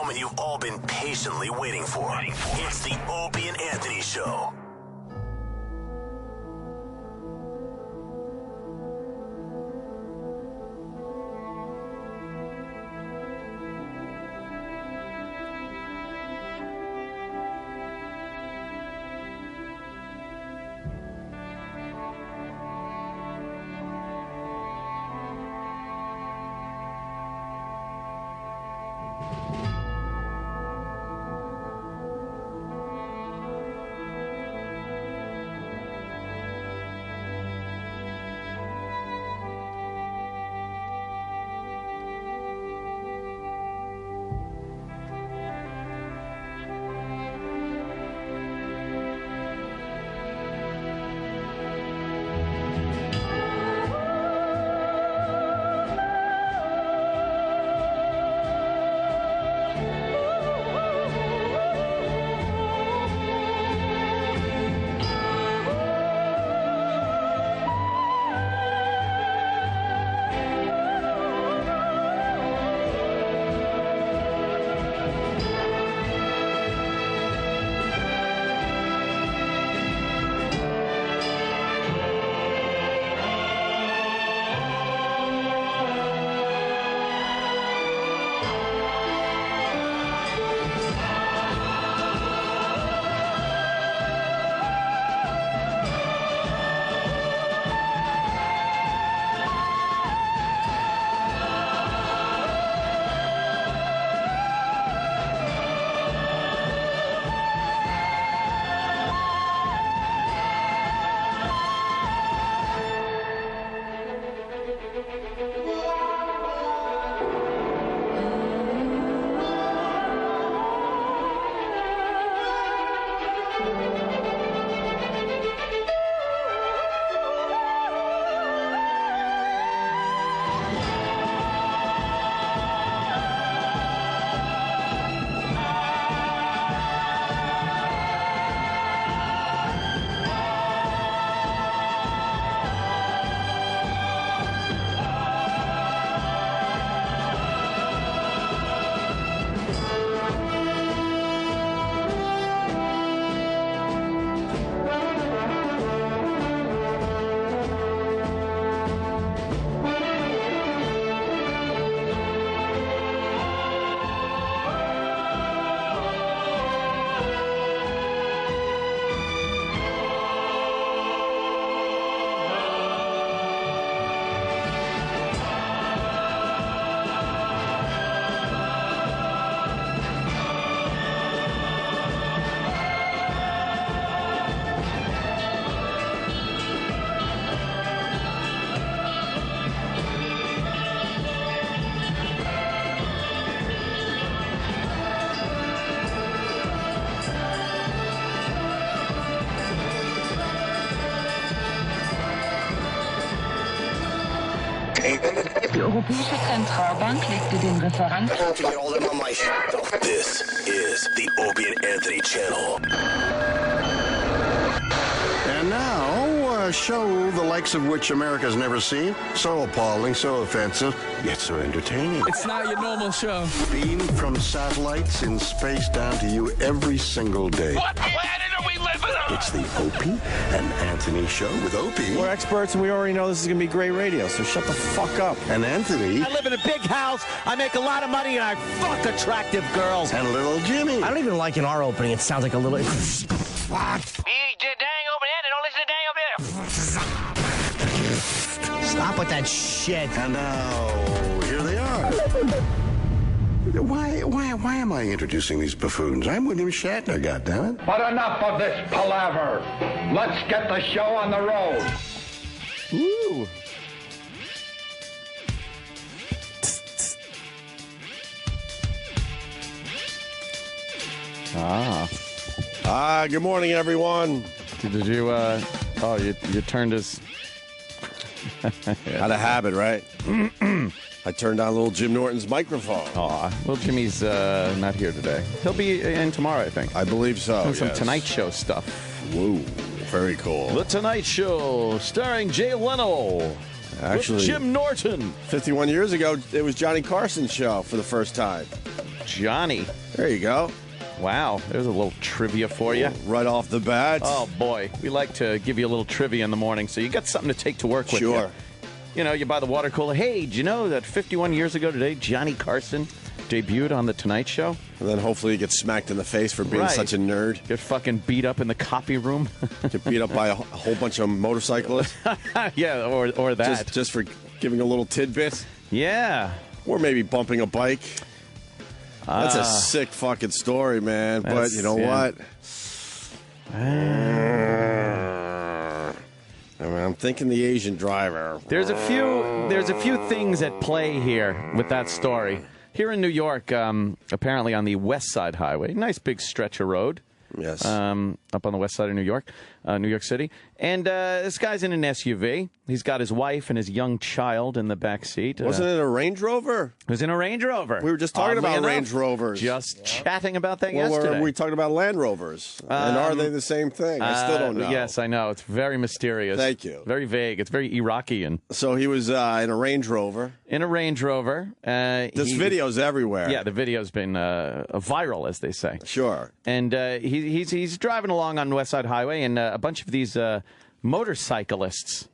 moment you've all been patiently waiting for. It's the Opie and Anthony Show. Die Europäische Zentralbank legte den Referenten. This is the Opie and Anthony channel. And now, a show the likes of which America's never seen. So appalling, so offensive, yet so entertaining. It's not your normal show. Beamed from satellites in space down to you every single day. What planet are we living on? It's the Opie and Anthony Show with Opie. We're experts and we already know this is going to be great radio, so shut the fuck up. And Anthony. I live in a big house, I make a lot of money, and I fuck attractive girls. And little Jimmy. I don't even like in our opening, it sounds like a little... What? Dang over there, don't listen to dang over there. Stop with that shit. And now, here they are. Why am I introducing these buffoons? I'm William Shatner, goddammit. But enough of this palaver. Let's get the show on the road. Ooh. Good morning, everyone. Did you, you turned his... Had a habit, right? I turned on little Jim Norton's microphone. Aw, well, Jimmy's not here today. He'll be in tomorrow, I think. I believe so, Doing some yes. Tonight Show stuff. Whoa, very cool. The Tonight Show, starring Jay Leno. Actually, with Jim Norton. 51 years ago, it was Johnny Carson's show for the first time. Johnny. There you go. Wow, there's a little trivia for you. Right off the bat. Oh, boy. We like to give you a little trivia in the morning, so you got something to take to work with. Sure. You know, you buy the water cooler. Hey, did you know that 51 years ago today, Johnny Carson debuted on The Tonight Show? And then hopefully you get smacked in the face for being such a nerd. Get fucking beat up in the copy room. Get beat up by a whole bunch of motorcyclists. Yeah, or that. Just for giving a little tidbit. Yeah. Or maybe bumping a bike. That's a sick fucking story, man. But you know what? I'm thinking the Asian driver. There's a few things at play here with that story. Here in New York, apparently on the West Side Highway, nice big stretch of road. Yes. Up on the west side of New York City. And this guy's in an SUV. He's got his wife and his young child in the back seat. Wasn't it a Range Rover? It was in a Range Rover. We were just talking about enough, Range Rovers. Just chatting about that yesterday. We talked about Land Rovers. And are they the same thing? I still don't know. Yes, I know. It's very mysterious. Thank you. Very vague. It's very Iraqian. So he was in a Range Rover. In a Range Rover. This video's everywhere. Yeah, the video's been viral, as they say. Sure. And he's driving along on West Side Highway, and a bunch of these motorcyclists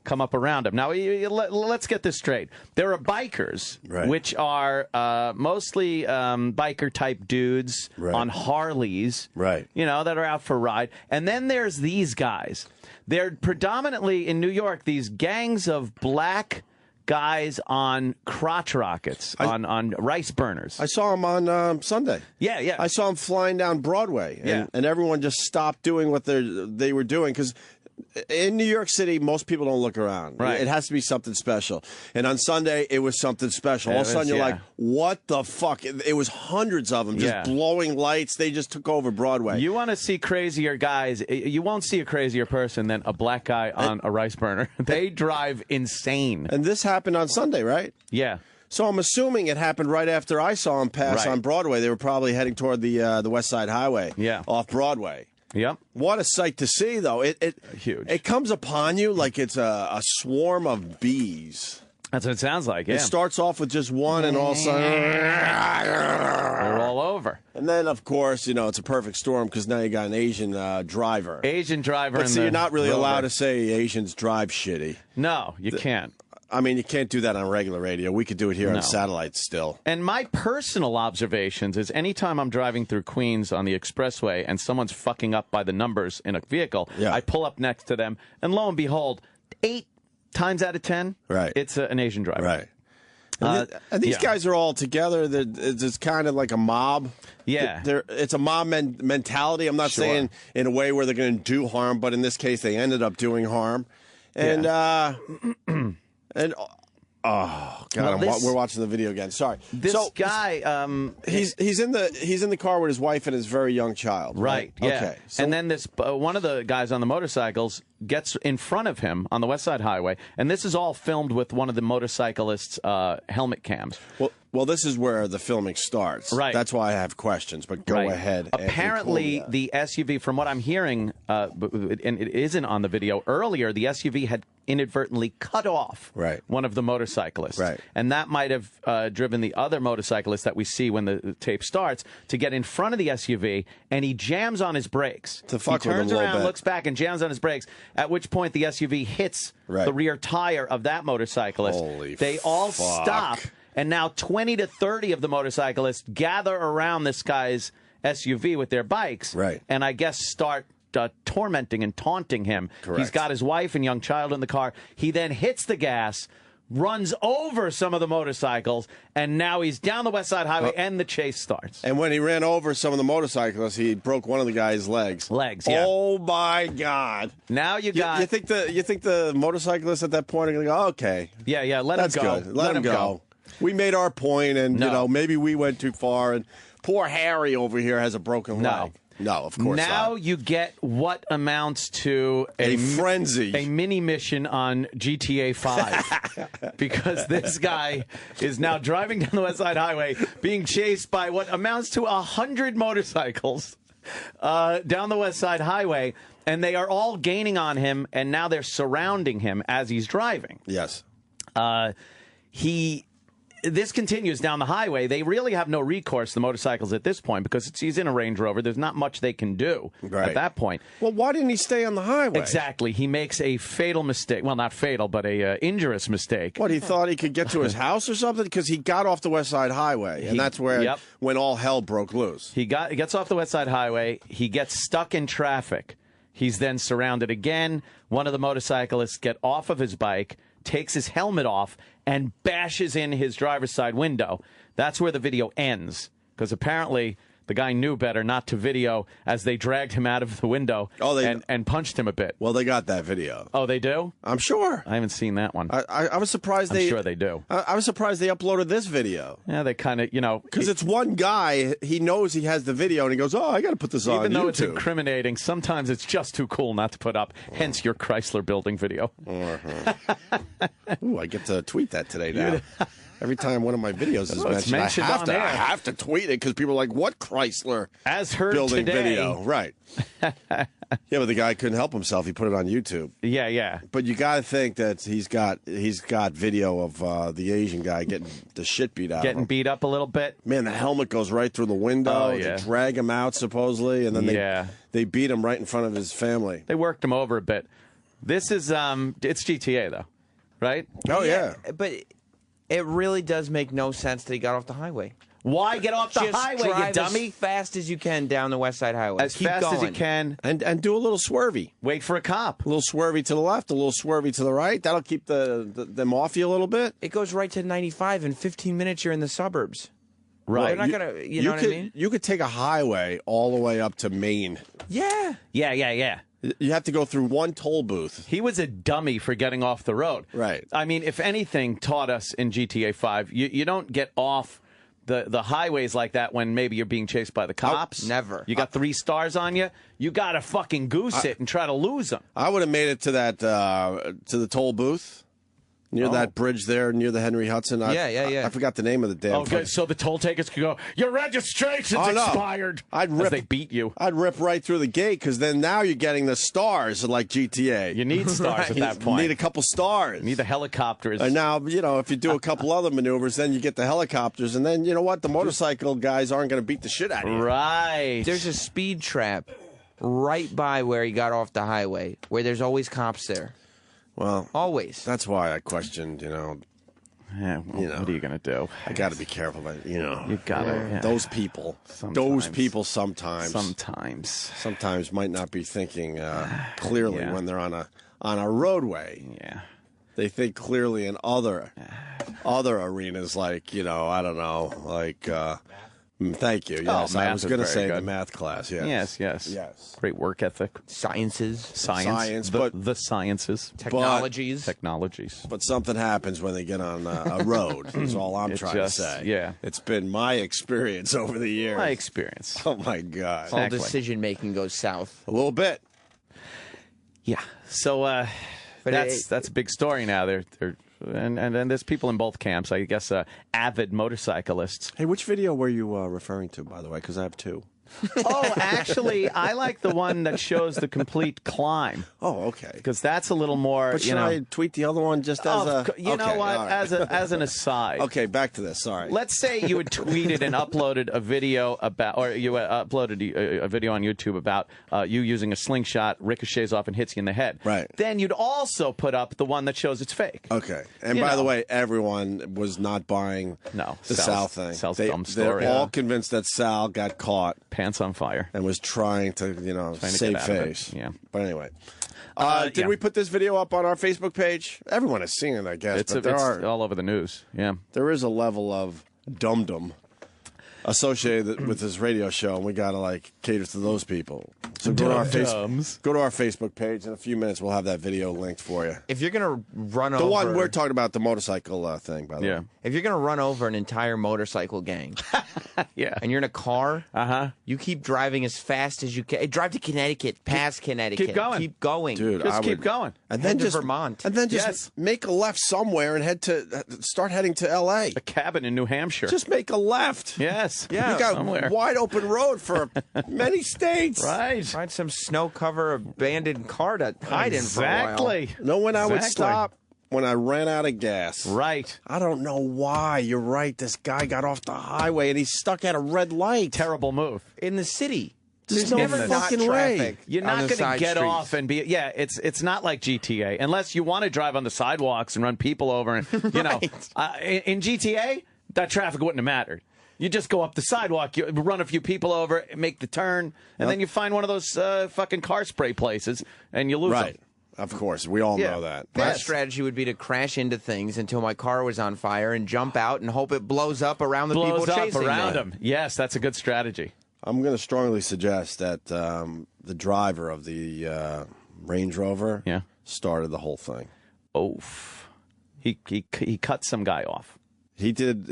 come up around him. Now, let's get this straight. There are bikers, which are mostly biker-type dudes on Harleys, you know, that are out for a ride. And then there's these guys. They're predominantly, in New York, these gangs of black guys on crotch rockets, on rice burners. I saw him on Sunday. Yeah. I saw him flying down Broadway, and everyone just stopped doing what they were doing because in New York City, most people don't look around. Right. It has to be something special. And on Sunday, it was something special. All of a sudden, you're like, what the fuck? It was hundreds of them just blowing lights. They just took over Broadway. You want to see crazier guys. You won't see a crazier person than a black guy on a rice burner. They drive insane. And this happened on Sunday, right? Yeah. So I'm assuming it happened right after I saw him pass on Broadway. They were probably heading toward the West Side Highway off Broadway. Yep. What a sight to see, though. Huge. It comes upon you like it's a swarm of bees. That's what it sounds like, yeah. It starts off with just one, and all of a sudden, they're all over. And then, of course, you know, it's a perfect storm because now you got an Asian driver. Asian driver. But see, you're not really allowed to say Asians drive shitty. No, you can't. I mean, you can't do that on regular radio. We could do it here on satellite still. And my personal observations is anytime I'm driving through Queens on the expressway and someone's fucking up by the numbers in a vehicle, I pull up next to them, and lo and behold, 8 times out of 10, it's an Asian driver. Right. And these guys are all together. It's kind of like a mob. Yeah. It's a mob mentality. I'm not saying in a way where they're going to do harm, but in this case, they ended up doing harm. And, oh God! We're watching the video again. Sorry. This guy, he's in the car with his wife and his very young child. Right. Yeah. Okay. So, and then this one of the guys on the motorcycles gets in front of him on the West Side Highway, and this is all filmed with one of the motorcyclists' helmet cams. Well, this is where the filming starts. Right. That's why I have questions. But go ahead. Apparently, the SUV, from what I'm hearing, and it isn't on the video earlier, the SUV had inadvertently cut off one of the motorcyclists. Right. And that might have driven the other motorcyclist that we see when the tape starts to get in front of the SUV, and he jams on his brakes. To fuck he with him turns a little around, bit. looks back, and jams on his brakes, at which point the SUV hits the rear tire of that motorcyclist. Holy They all fuck. stop, and now 20 to 30 of the motorcyclists gather around this guy's SUV with their bikes, and I guess start tormenting and taunting him. Correct. He's got his wife and young child in the car. He then hits the gas, runs over some of the motorcycles, and now he's down the West Side Highway, and the chase starts. And when he ran over some of the motorcyclists, he broke one of the guy's legs. Yeah. Oh my God! Now you got. You think the motorcyclists at that point are going to go, okay? Yeah. Let That's him go. good. Let him go. We made our point, and you know maybe we went too far. And poor Harry over here has a broken leg. No, of course not. Now you get what amounts to a frenzy, a mini mission on GTA 5. Because this guy is now driving down the West Side Highway, being chased by what amounts to 100 motorcycles down the West Side Highway, and they are all gaining on him, and now they're surrounding him as he's driving. Yes. this continues down the highway. They really have no recourse, the motorcycles, at this point, because he's in a Range Rover. There's not much they can do at that point. Well, why didn't he stay on the highway? Exactly. He makes a fatal mistake. Well, not fatal, but a injurious mistake. What, he thought he could get to his house or something? Because he got off the West Side Highway, and that's where when all hell broke loose. He gets off the West Side Highway. He gets stuck in traffic. He's then surrounded again. One of the motorcyclists get off of his bike, takes his helmet off, and bashes in his driver's side window. That's where the video ends, because apparently the guy knew better not to video as they dragged him out of the window and punched him a bit. Well, they got that video. Oh, they do? I'm sure. I haven't seen that one. I was surprised I'm sure they do. I was surprised they uploaded this video. Yeah, they kind of, Because it's one guy, he knows he has the video, and he goes, I got to put this on Even though YouTube. it's incriminating, sometimes it's just too cool not to put up, hence your Chrysler building video. Ooh, I get to tweet that today now. Every time one of my videos is mentioned, I have to tweet it because people are like, what Chrysler as heard building today. video? Right. Yeah, but the guy couldn't help himself. He put it on YouTube. Yeah. But you got to think that he's got video of the Asian guy getting the shit beat out of him. Getting beat up a little bit. Man, the helmet goes right through the window. They drag him out, supposedly, and then they beat him right in front of his family. They worked him over a bit. This is, it's GTA, though, right? Oh, yeah. But it really does make no sense that he got off the highway. Why get off the highway, you dummy? As fast as you can down the West Side Highway. As fast as you can. And do a little swervy. Wait for a cop. A little swervy to the left, a little swervy to the right. That'll keep them off you a little bit. It goes right to 95. In 15 minutes, you're in the suburbs. Right. They're not gonna, you know what I mean? You could take a highway all the way up to Maine. Yeah. Yeah. You have to go through one toll booth. He was a dummy for getting off the road. Right. I mean, if anything taught us in GTA 5, you don't get off the highways like that when maybe you're being chased by the cops. Never. You got 3 stars on you. You got to fucking goose it and try to lose them. I would have made it to that to the toll booth. Near that bridge there, near the Henry Hudson. Yeah. I forgot the name of the damn. Oh, good. So the toll takers could go, your registration's expired. As they beat you. I'd rip right through the gate, because then now you're getting the stars like GTA. You need stars at that point. You need a couple stars. You need the helicopters. And now, if you do a couple other maneuvers, then you get the helicopters. And then, you know what? The motorcycle guys aren't going to beat the shit out of you. Right. There's a speed trap right by where he got off the highway, where there's always cops there. Well, always. That's why I questioned, Yeah, well, what are you going to do? I got to be careful, but you got to. Those people. Sometimes. Those people sometimes might not be thinking clearly when they're on a roadway. Yeah. They think clearly in other arenas, like, I don't know, like. Thank you. Yes, I was going to say the math class. Yes. Yes. Great work ethic. Science. But the sciences. Technologies. But something happens when they get on a road, is all I'm trying to say. Yeah. It's been my experience over the years. My experience. Oh, my God. All decision-making goes south. A little bit. Yeah. So that's a big story now. And there's people in both camps, I guess, avid motorcyclists. Hey, which video were you referring to, by the way? Because I have 2. Oh, actually, I like the one that shows the complete climb. Oh, okay. Because that's a little more. But should I tweet the other one just as a? You know what? Right. As an aside. Okay, back to this. Sorry. Let's say you had tweeted and uploaded a video about, or you uploaded a video on YouTube about you using a slingshot, ricochets off and hits you in the head. Right. Then you'd also put up the one that shows it's fake. Okay. And by the way, everyone was not buying the Sal thing. Sal's dumb story. They're all convinced that Sal got caught. Pants on fire. And was trying to, save face. Yeah. But anyway. Did we put this video up on our Facebook page? Everyone has seen it, I guess. It's all over the news. Yeah. There is a level of dum-dum associated with this radio show, and we got to, cater to those people. So go to our Facebook page. In a few minutes, we'll have that video linked for you. If you're going to run over... The one we're talking about, the motorcycle thing, by the way. If you're going to run over an entire motorcycle gang, and you're in a car, you keep driving as fast as you can. Drive to Connecticut, past Connecticut. Keep going. Dude, keep going. And then just Vermont. And then just make a left somewhere and start heading to L.A. A cabin in New Hampshire. Just make a left. Yes. Yeah, you got somewhere. Wide open road for many states. Right. Find some snow cover abandoned car to hide in for a while. Know when I would stop? when I ran out of gas. Right. I don't know why. You're right. This guy got off the highway and he's stuck at a red light. Terrible move. In the city. There's no fucking way. You're not going to get off and be. Yeah, it's not like GTA unless you want to drive on the sidewalks and run people over. And you know, in GTA, that traffic wouldn't have mattered. You just go up the sidewalk, you run a few people over, make the turn, and then you find one of those fucking car spray places, and you lose them. Of course, we all know that. My strategy would be to crash into things until my car was on fire and jump out and hope it blows up around the people chasing around them. Yes, that's a good strategy. I'm going to strongly suggest that the driver of the Range Rover started the whole thing. Oof. He cut some guy off. He did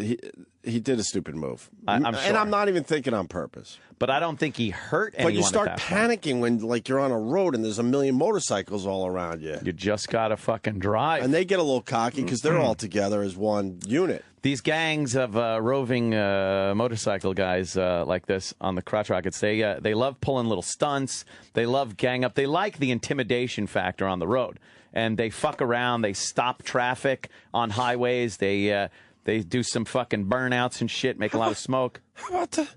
a stupid move. I'm sure. And I'm not even thinking on purpose. But I don't think he hurt anyone. But you start at that panicking when you're on a road and there's a million motorcycles all around you. You just got to fucking drive. And they get a little cocky because they're all together as one unit. These gangs of roving motorcycle guys like this on the crotch rockets, they love pulling little stunts. They love gang up. They like the intimidation factor on the road. And they fuck around. They stop traffic on highways. They do some fucking burnouts and shit, make a lot of smoke. How about the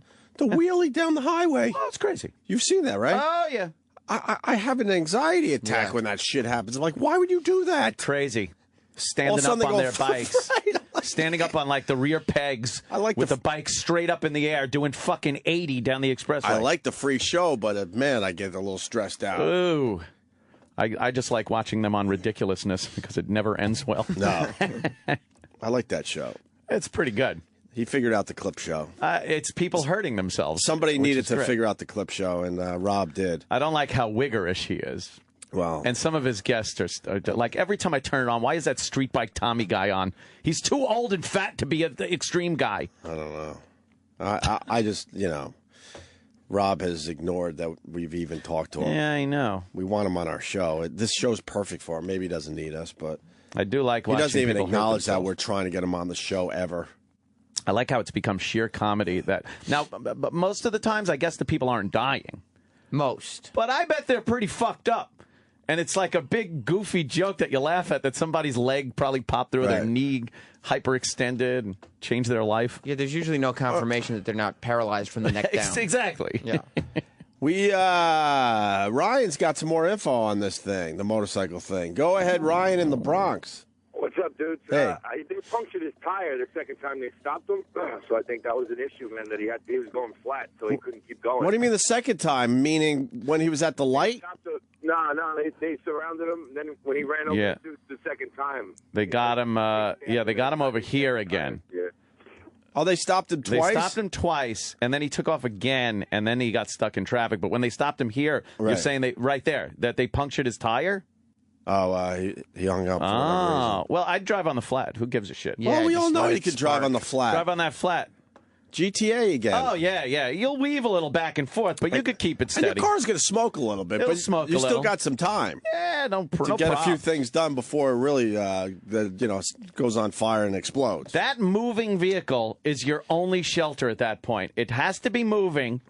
wheelie down the highway? Oh, it's crazy. You've seen that, right? Oh, yeah. I have an anxiety attack when that shit happens. I'm like, why would you do that? Crazy. Standing up on their bikes. Standing up on, like, the rear pegs with the bike straight up in the air, doing fucking 80 down the expressway. I like the free show, but, man, I get a little stressed out. Ooh. I just like watching them on ridiculousness because it never ends well. No. I like that show. It's pretty good. He figured out the clip show. It's people hurting themselves. Somebody needed to figure out the clip show, and Rob did. I don't like how wiggerish he is. Well, and some of his guests are like, every time I turn it on, why is that Street Bike Tommy guy on? He's too old and fat to be an extreme guy. I don't know. I just, Rob has ignored that we've even talked to him. Yeah, I know. We want him on our show. This show's perfect for him. Maybe he doesn't need us, but I do like watching. He doesn't even people acknowledge that we're trying to get him on the show ever. I like how it's become sheer comedy. But most of the times, I guess the people aren't dying. Most. But I bet they're pretty fucked up. And it's like a big, goofy joke that you laugh at, that somebody's leg probably popped through their knee, hyperextended, and changed their life. Yeah, there's usually no confirmation that they're not paralyzed from the neck down. Exactly. Yeah. Ryan's got some more info on this thing, the motorcycle thing. Go ahead, Ryan in the Bronx. What's up, dudes? Hey. They punctured his tire the second time they stopped him, so I think that was an issue, man, that he was going flat, so he couldn't keep going. What do you mean the second time? Meaning when he was at the light? No, they surrounded him, and then when he ran over the second time. They got him, they got him over here again. Yeah. Oh, they stopped him twice? They stopped him twice, and then he took off again, and then he got stuck in traffic. But when they stopped him here, you're saying that they punctured his tire? Oh, he hung up for whatever reason. Well, I'd drive on the flat. Who gives a shit? Yeah, well, we all know you could drive on the flat. Drive on that flat. GTA again. Oh, yeah. You'll weave a little back and forth, but you could keep it steady. And your car's going to smoke a little bit, but you still got some time. Yeah, no to get a few things done before it really goes on fire and explodes. That moving vehicle is your only shelter at that point. It has to be moving,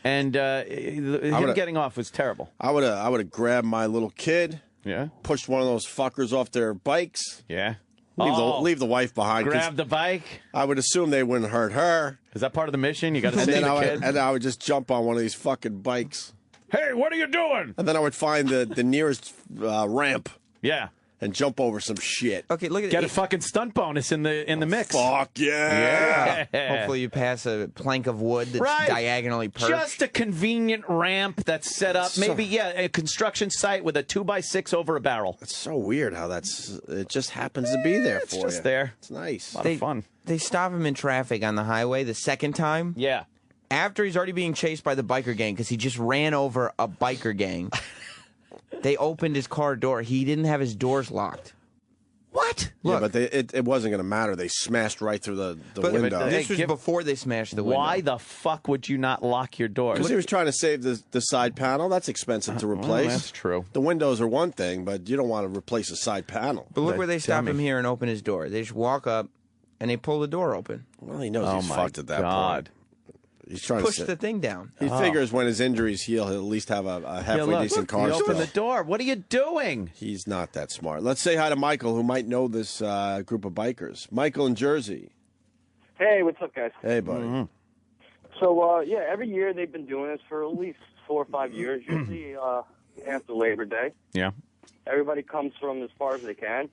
and him getting off was terrible. I would have grabbed my little kid. Yeah. Pushed one of those fuckers off their bikes. Yeah. Leave the wife behind. Grab the bike. I would assume they wouldn't hurt her. Is that part of the mission? You got to save the kid? And I would just jump on one of these fucking bikes. Hey, what are you doing? And then I would find the nearest ramp. Yeah. And jump over some shit. Okay, look at Get a fucking stunt bonus in the mix. Fuck yeah. Hopefully you pass a plank of wood that's diagonally perched. Just a convenient ramp that's set up. Maybe, a construction site with a 2x6 over a barrel. It's so weird how it just happens to be there for you. It's just there. It's nice. A lot of fun. They stop him in traffic on the highway the second time. Yeah. After he's already being chased by the biker gang because he just ran over a biker gang. They opened his car door. He didn't have his doors locked. What? Look, yeah, but it wasn't going to matter. They smashed right through the window. This was before they smashed the window. Why the fuck would you not lock your doors? Because he was trying to save the side panel. That's expensive to replace. That's true. The windows are one thing, but you don't want to replace a side panel. But look where they stop him here and open his door. They just walk up and they pull the door open. Well, he knows he's fucked at that point. He's trying push to the thing down. He figures when his injuries heal, he'll at least have a halfway decent car. He opened the door. What are you doing? He's not that smart. Let's say hi to Michael, who might know this group of bikers. Michael in Jersey. Hey, what's up, guys? Hey, buddy. So, every year they've been doing this for at least 4 or 5 years, usually after Labor Day. Yeah. Everybody comes from as far as they can,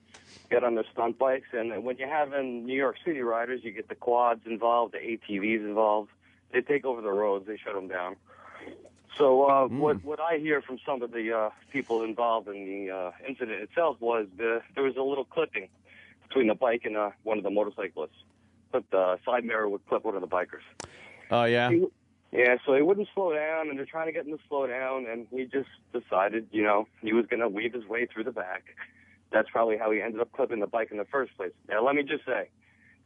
get on their stunt bikes, and when you have in New York City riders, you get the quads involved, the ATVs involved. They take over the roads, they shut them down. So what I hear from some of the people involved in the incident itself was there was a little clipping between the bike and one of the motorcyclists. But the side mirror would clip one of the bikers. Oh, yeah? Yeah, so he wouldn't slow down, and they're trying to get him to slow down, and he just decided, he was going to weave his way through the back. That's probably how he ended up clipping the bike in the first place. Now, let me just say,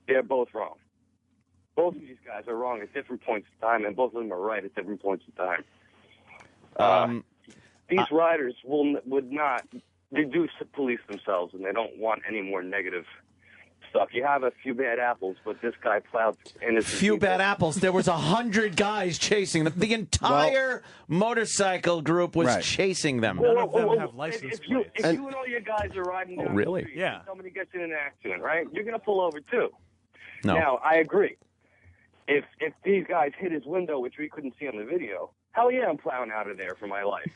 they're both wrong. Both of these guys are wrong at different points in time, and both of them are right at different points in time. These riders would not, they do police themselves, and they don't want any more negative stuff. You have a few bad apples, but this guy plowed innocent Few people. bad apples. There was 100 guys chasing them. The entire motorcycle group was chasing them. None of them have license plates. If you and all your guys are riding down the street, and somebody gets in an accident, right? You're going to pull over too. No. Now, I agree. If these guys hit his window, which we couldn't see on the video, hell yeah, I'm plowing out of there for my life.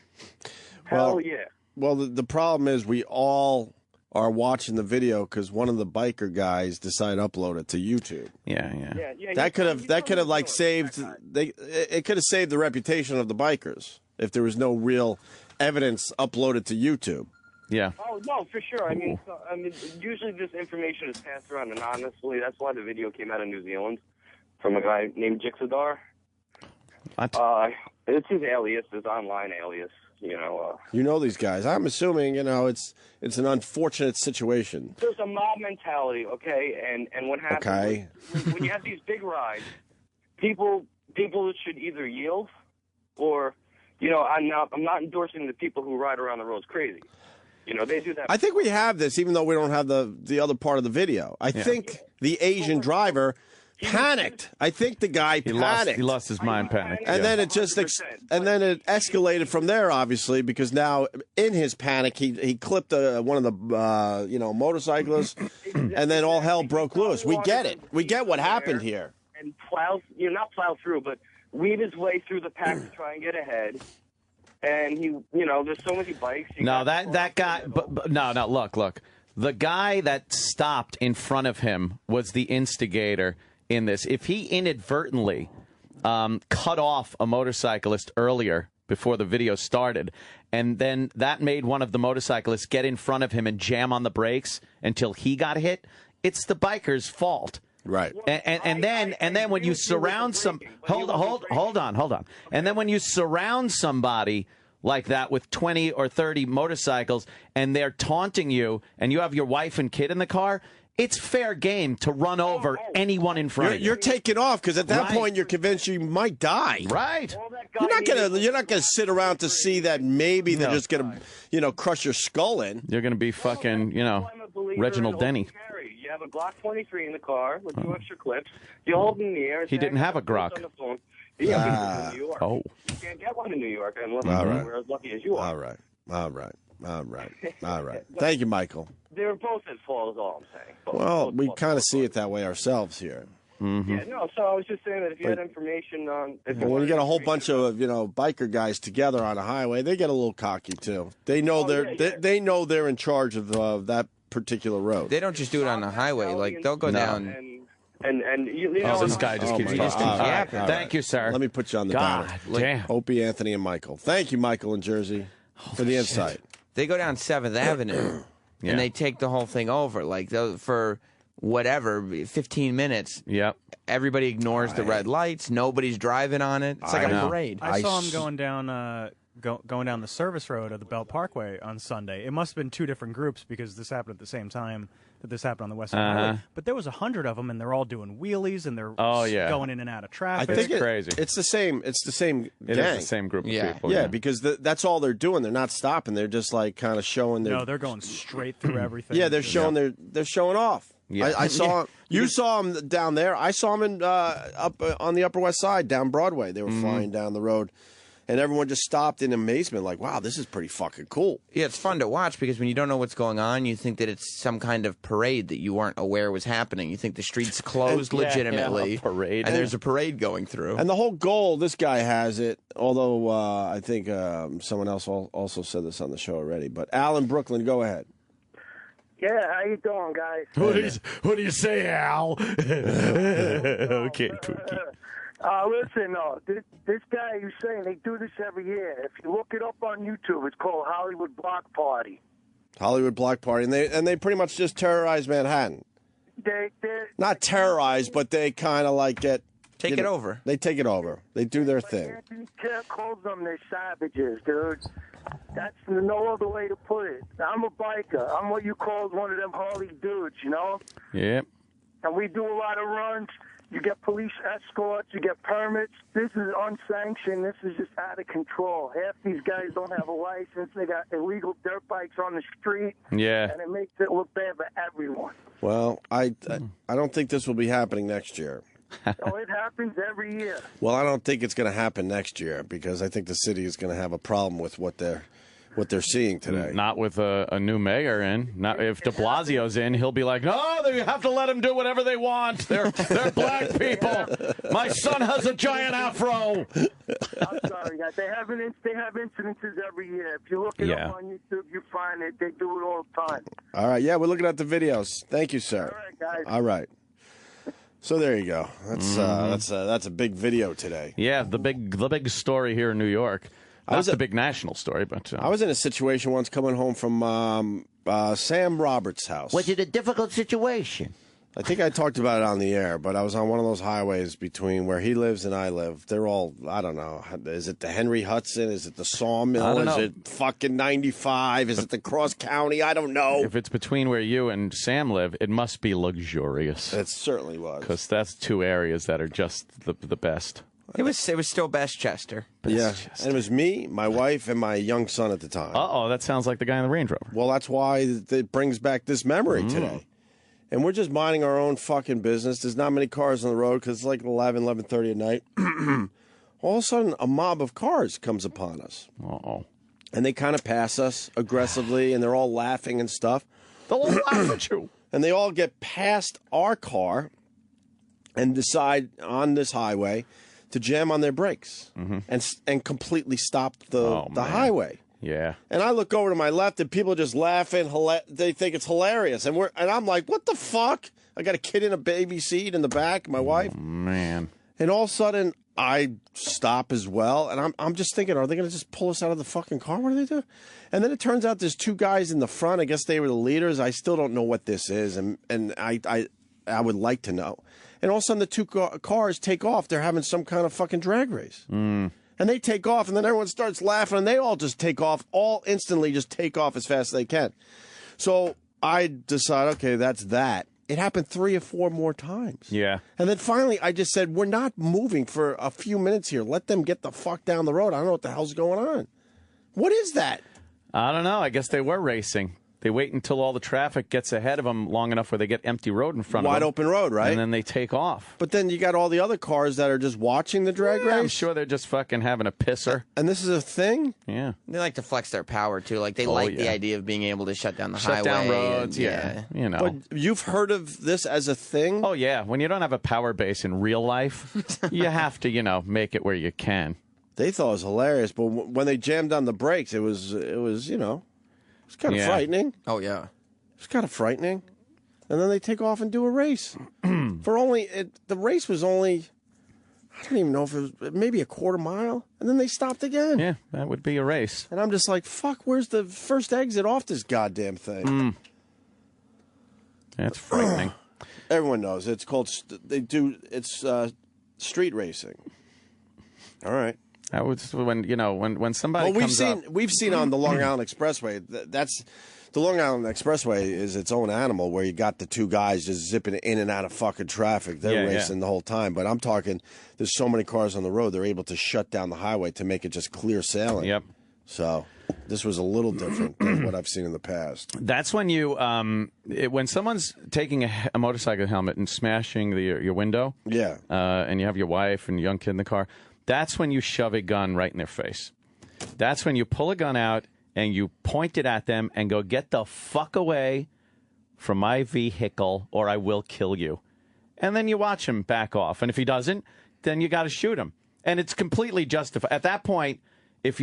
Hell yeah. Well, the problem is we all are watching the video because one of the biker guys decided to upload it to YouTube. Yeah. That could have like saved it could have saved the reputation of the bikers if there was no real evidence uploaded to YouTube. Yeah. Oh no, for sure. I mean, usually this information is passed around anonymously. That's why the video came out of New Zealand from a guy named Jixadar. It's his alias, his online alias. You know these guys. I'm assuming it's an unfortunate situation. There's a mob mentality, okay, and what happens when you have these big rides, people should either yield or, I'm not endorsing the people who ride around the roads crazy. They do that. I think we have this, even though we don't have the other part of the video. I think the Asian driver panicked. I think the guy panicked. He lost his mind, panicked. And then it just it escalated from there, obviously, because now in his panic he clipped one of the motorcyclists, and then all hell broke loose. We get it. We get what happened here. And not plow through, but weave his way through the pack to try and get ahead. And there's so many bikes. No, that guy. But no. Look. The guy that stopped in front of him was the instigator in this. If he inadvertently cut off a motorcyclist earlier before the video started, and then that made one of the motorcyclists get in front of him and jam on the brakes until he got hit, it's the biker's fault. Right. And then when you surround hold on. And then when you surround somebody like that with 20 or 30 motorcycles and they're taunting you and you have your wife and kid in the car, it's fair game to run over anyone in front of you. You're taking off because at that point you're convinced you might die. Right. You're not gonna sit around to see that maybe they're just gonna crush your skull in. You're gonna be fucking Reginald Denny. You have a Glock 23 in the car with 2 extra clips. You hold it in the air. He didn't have a Glock. In New York. Oh. You can't get one in New York unless you're as lucky as you are. All right. Thank you, Michael. They were both at fault, is all I'm saying. Well, we kind of see it that way ourselves here. Mm-hmm. Yeah, no, so I was just saying that if you had information on... When you get a whole bunch of, biker guys together on a highway, they get a little cocky, too. They know they know they're in charge of that particular road. They don't just do it on the highway. Like, they'll go down... And this guy just keeps talking. Thank you, sir. Let me put you on the God banner. damn. Opie, Anthony, and Michael. Thank you, Michael in Jersey, for the insight. They go down 7th Avenue, and they take the whole thing over. Like, for whatever, 15 minutes. Yep. Everybody ignores the red lights. Nobody's driving on it. It's like a parade. I saw him going down... going down the service road of the Belt Parkway on Sunday. It must have been 2 different groups because this happened at the same time that this happened on the West Side Highway. But there was 100 of them, and they're all doing wheelies, and they're going in and out of traffic. I think it's crazy. It's the same. It's the same gang. It is the same group of people. Yeah, because that's all they're doing. They're not stopping. They're just like kind of showing their. No, they're going straight through everything. Yeah, they're showing they're showing off. Yeah. I saw you saw him down there. I saw him in, up on the Upper West Side, down Broadway. They were flying down the road. And everyone just stopped in amazement, like, wow, this is pretty fucking cool. Yeah, it's fun to watch because when you don't know what's going on, you think that it's some kind of parade that you weren't aware was happening. You think the street's closed legitimately, parade. and there's a parade going through. And the whole goal, this guy has it, although I think someone else also said this on the show already. But Al in Brooklyn, go ahead. Yeah, how you doing, guys? What do you say, Al? Okay, Twinkie. Listen, this guy who's saying they do this every year. If you look it up on YouTube, it's called Hollywood Block Party. Hollywood Block Party, and they pretty much just terrorize Manhattan. They're not terrorize, but they kind of like take it over. They take it over. They do their thing. Anthony calls them they're savages, dude. That's no other way to put it. I'm a biker. I'm what you call one of them Harley dudes, you know? Yep. And we do a lot of runs. You get police escorts, you get permits. This is unsanctioned. This is just out of control. Half these guys don't have a license. They got illegal dirt bikes on the street. Yeah. And it makes it look bad for everyone. Well, I don't think this will be happening next year. Oh, it happens every year. Well, I don't think it's going to happen next year because I think the city is going to have a problem with what they're seeing today. Not with a new mayor in. Not if De Blasio's in, he'll be like, no, they have to let them do whatever they want. They're black people. My son has a giant afro. I'm sorry, guys. They have incidences every year. If you look it up on YouTube, you find it. They do it all the time. All right, yeah, we're looking at the videos. Thank you, sir. All right, guys. All right. So there you go. That's a big video today. Yeah, the big story here in New York. Not the big national story, but I was in a situation once coming home from Sam Roberts' house. Was it a difficult situation? I think I talked about it on the air, but I was on one of those highways between where he lives and I live. They're all, I don't know. Is it the Henry Hudson? Is it the Sawmill? Is it fucking 95? Is it the Cross County? I don't know. If it's between where you and Sam live, it must be luxurious. It certainly was. Because that's two areas that are just the best. It was still Bestchester. And it was me, my wife, and my young son at the time. Uh-oh, that sounds like the guy in the Range Rover. Well, that's why it brings back this memory today. And we're just minding our own fucking business. There's not many cars on the road because it's like 11:30 at night. All of a sudden, a mob of cars comes upon us. Uh-oh. And they kind of pass us aggressively, and they're all laughing and stuff. They'll all laugh at you. And they all get past our car and decide on this highway to jam on their brakes and completely stop the highway. Yeah. And I look over to my left, and people are just laughing. They think it's hilarious, and I'm like, "What the fuck?" I got a kid in a baby seat in the back, my wife. Man. And all of a sudden, I stop as well, and I'm just thinking, are they going to just pull us out of the fucking car? What do they do? And then it turns out there's two guys in the front. I guess they were the leaders. I still don't know what this is, and I would like to know. And all of a sudden, the two cars take off. They're having some kind of fucking drag race. And they take off, and then everyone starts laughing, and they all just take off, all instantly just take off as fast as they can. So I decide, okay, that's that. It happened 3 or 4 more times. Yeah. And then finally, I just said, we're not moving for a few minutes here. Let them get the fuck down the road. I don't know what the hell's going on. What is that? I don't know. I guess they were racing. They wait until all the traffic gets ahead of them long enough where they get empty road in front of them. Wide open road, right? And then they take off. But then you got all the other cars that are just watching the drag race. I'm sure they're just fucking having a pisser. And this is a thing? Yeah. They like to flex their power, too. Like, they like the idea of being able to shut down the highway. Shut down roads, yeah. You know. But you've heard of this as a thing? Oh, yeah. When you don't have a power base in real life, you have to, make it where you can. They thought it was hilarious, but when they jammed on the brakes, it was it's kind of frightening. Oh, yeah. It's kind of frightening. And then they take off and do a race. The race was only, I don't even know if it was maybe a quarter mile. And then they stopped again. Yeah, that would be a race. And I'm just like, fuck, where's the first exit off this goddamn thing? That's frightening. Everyone knows. It's called, it's street racing. All right. That was when somebody comes up. We've seen on the Long Island Expressway, the Long Island Expressway is its own animal where you got the two guys just zipping in and out of fucking traffic. They're racing the whole time. But I'm talking, there's so many cars on the road, they're able to shut down the highway to make it just clear sailing. Yep. So This was a little different than what I've seen in the past. That's when you, when someone's taking a motorcycle helmet and smashing your window, yeah, and you have your wife and young kid in the car, that's when you shove a gun right in their face. That's when you pull a gun out and you point it at them and go, get the fuck away from my vehicle or I will kill you. And then you watch him back off. And if he doesn't, then you got to shoot him. And it's completely justified. At that point, if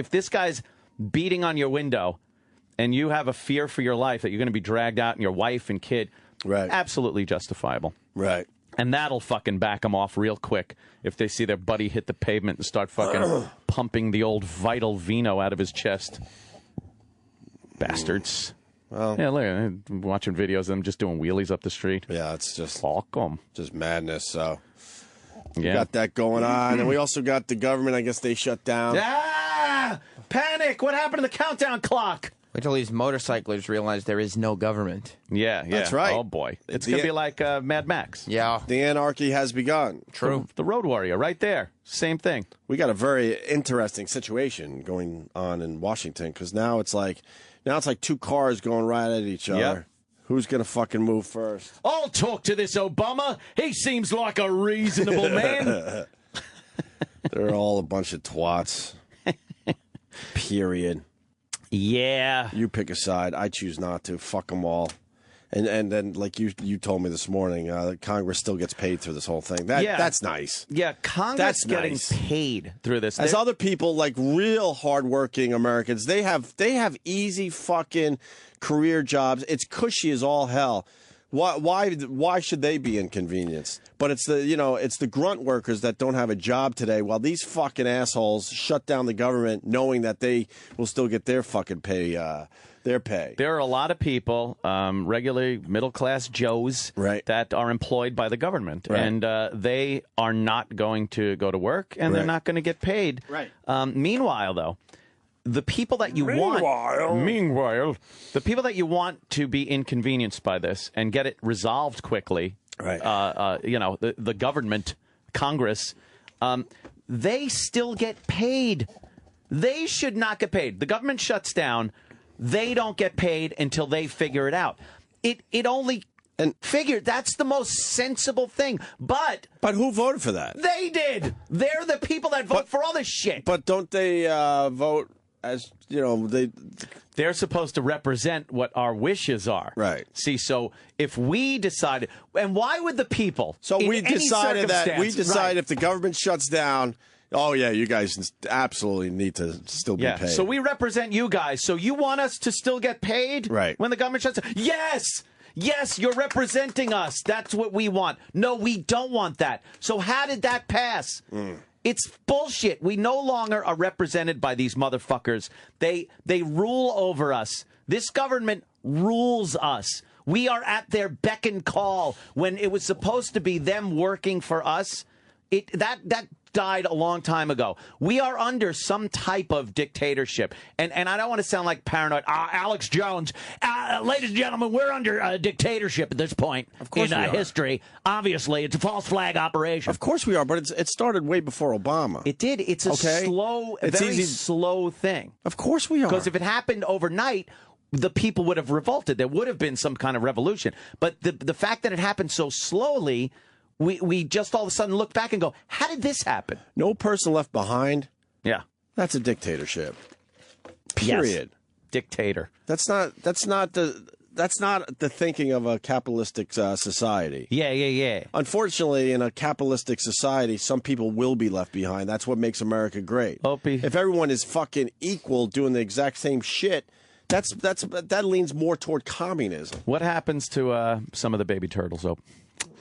this guy's beating on your window and you have a fear for your life that you're going to be dragged out and your wife and kid, right, absolutely justifiable. Right. And that'll fucking back them off real quick if they see their buddy hit the pavement and start fucking pumping the old vital vino out of his chest. Bastards. Well, yeah, look, I'm watching videos of them just doing wheelies up the street. Yeah, it's just fuck them. Just madness. So yeah, we got that going on, and we also got the government. I guess they shut down. Ah! Panic! What happened to the countdown clock? Wait till these motorcyclists realize there is no government. Yeah, That's right. Oh boy, it's gonna be like Mad Max. Yeah, the anarchy has begun. True. The Road Warrior, right there. Same thing. We got a very interesting situation going on in Washington because now it's like two cars going right at each other. Yep. Who's gonna fucking move first? I'll talk to this Obama. He seems like a reasonable man. They're all a bunch of twats. Period. Yeah. You pick a side. I choose not to. Fuck them all. And then, like you told me this morning, Congress still gets paid through this whole thing. That's nice. Yeah, Congress getting paid through this. As other people, like real hardworking Americans, they have easy fucking career jobs. It's cushy as all hell. Why should they be inconvenienced? But it's the grunt workers that don't have a job today, while these fucking assholes shut down the government knowing that they will still get their fucking pay. Their pay. There are a lot of people, regular middle-class Joes, that are employed by the government, and they are not going to go to work, and they're not going to get paid. Right. Meanwhile, though, the people that you want, the people that you want to be inconvenienced by this and get it resolved quickly, the government, Congress, they still get paid. They should not get paid. The government shuts down. They don't get paid until they figure it out. It only figure that's the most sensible thing. But who voted for that? They did. They're the people that vote for all this shit. But don't they vote as they're supposed to represent what our wishes are. Right. See, so if we decided, and why would the people? So we decided that right. If the government shuts down. Oh, yeah, you guys absolutely need to still be paid. So we represent you guys. So you want us to still get paid? Right. When the government shuts down? Yes! Yes, you're representing us. That's what we want. No, we don't want that. So how did that pass? It's bullshit. We no longer are represented by these motherfuckers. They rule over us. This government rules us. We are at their beck and call. When it was supposed to be them working for us, that died a long time ago. We are under some type of dictatorship. And I don't want to sound like paranoid. Alex Jones, ladies and gentlemen, we're under dictatorship at this point in history. Obviously, it's a false flag operation. Of course we are, but it started way before Obama. It did. It's a slow thing. Of course we are. Because if it happened overnight, the people would have revolted. There would have been some kind of revolution. But the fact that it happened so slowly, we just all of a sudden look back and go, how did this happen? No person left behind. Yeah. That's a dictatorship. Period. Yes. Dictator. That's not the thinking of a capitalistic society. Yeah. Unfortunately, in a capitalistic society, some people will be left behind. That's what makes America great. Opie. If everyone is fucking equal doing the exact same shit, that leans more toward communism. What happens to some of the baby turtles, Opie?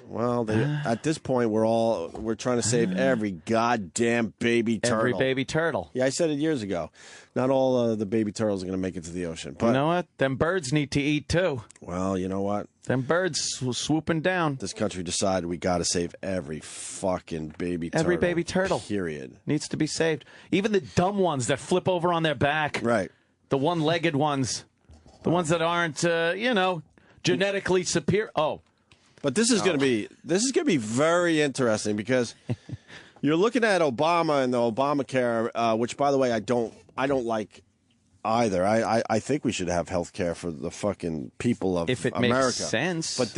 Well, at this point, we're trying to save every goddamn baby turtle. Every baby turtle. Yeah, I said it years ago. Not all the baby turtles are going to make it to the ocean. But you know what? Them birds need to eat, too. Well, you know what? Them birds swooping down. This country decided we got to save every fucking baby turtle. Every baby turtle. Period. Needs to be saved. Even the dumb ones that flip over on their back. Right. The one-legged ones. The ones that aren't, genetically superior. Oh. But this is going to be very interesting because you're looking at Obama and the Obamacare, which, by the way, I don't I don't like either. I think we should have health care for the fucking people of if it America. makes sense. But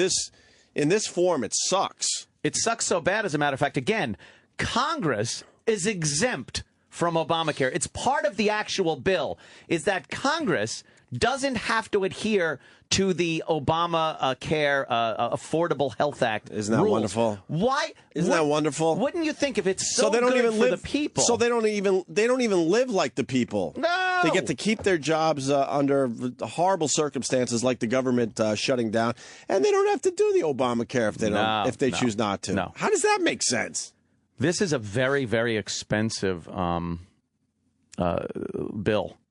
in this form, it sucks. It sucks so bad, as a matter of fact. Again, Congress is exempt from Obamacare. It's part of the actual bill, is that Congress doesn't have to adhere to the Obamacare Affordable Health Act. Isn't that rules. Wonderful? Why? Isn't that wonderful? Wouldn't you think if it's so they don't good even for live, the people? So they don't even live like the people. No, they get to keep their jobs under horrible circumstances, like the government shutting down, and they don't have to do the Obamacare if they choose not to. No. How does that make sense? This is a very, very expensive bill.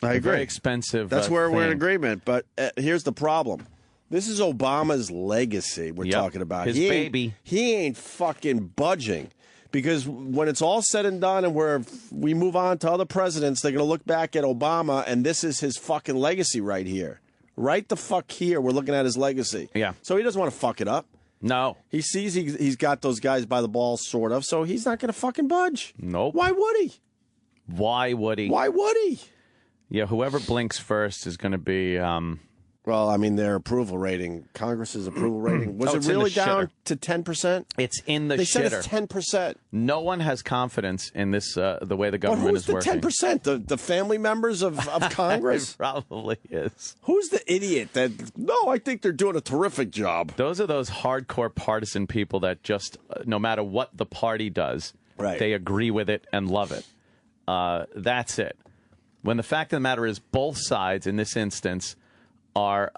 I agree. Very expensive. That's where we're in thing. agreement. But here's the problem. This is Obama's legacy we're talking about. His baby. He ain't fucking budging. Because when it's all said and done and we move on to other presidents, they're going to look back at Obama, and this is his fucking legacy right here. Right the fuck here, we're looking at his legacy. Yeah. So he doesn't want to fuck it up. No. He sees he's got those guys by the balls, sort of, so he's not going to fucking budge. Nope. Why would he? Why would he? Why would he? Yeah, whoever blinks first is going to be... Well, I mean, their approval rating, Congress's approval rating, was it really down to 10%? It's in the They shitter. said it's 10%. No one has confidence in this, the way the government is working. Who's the 10%? The family members of Congress? It probably is. Who's the idiot that, no, I think they're doing a terrific job. Those are those hardcore partisan people that just, no matter what the party does, they agree with it and love it. That's it. When the fact of the matter is both sides in this instance are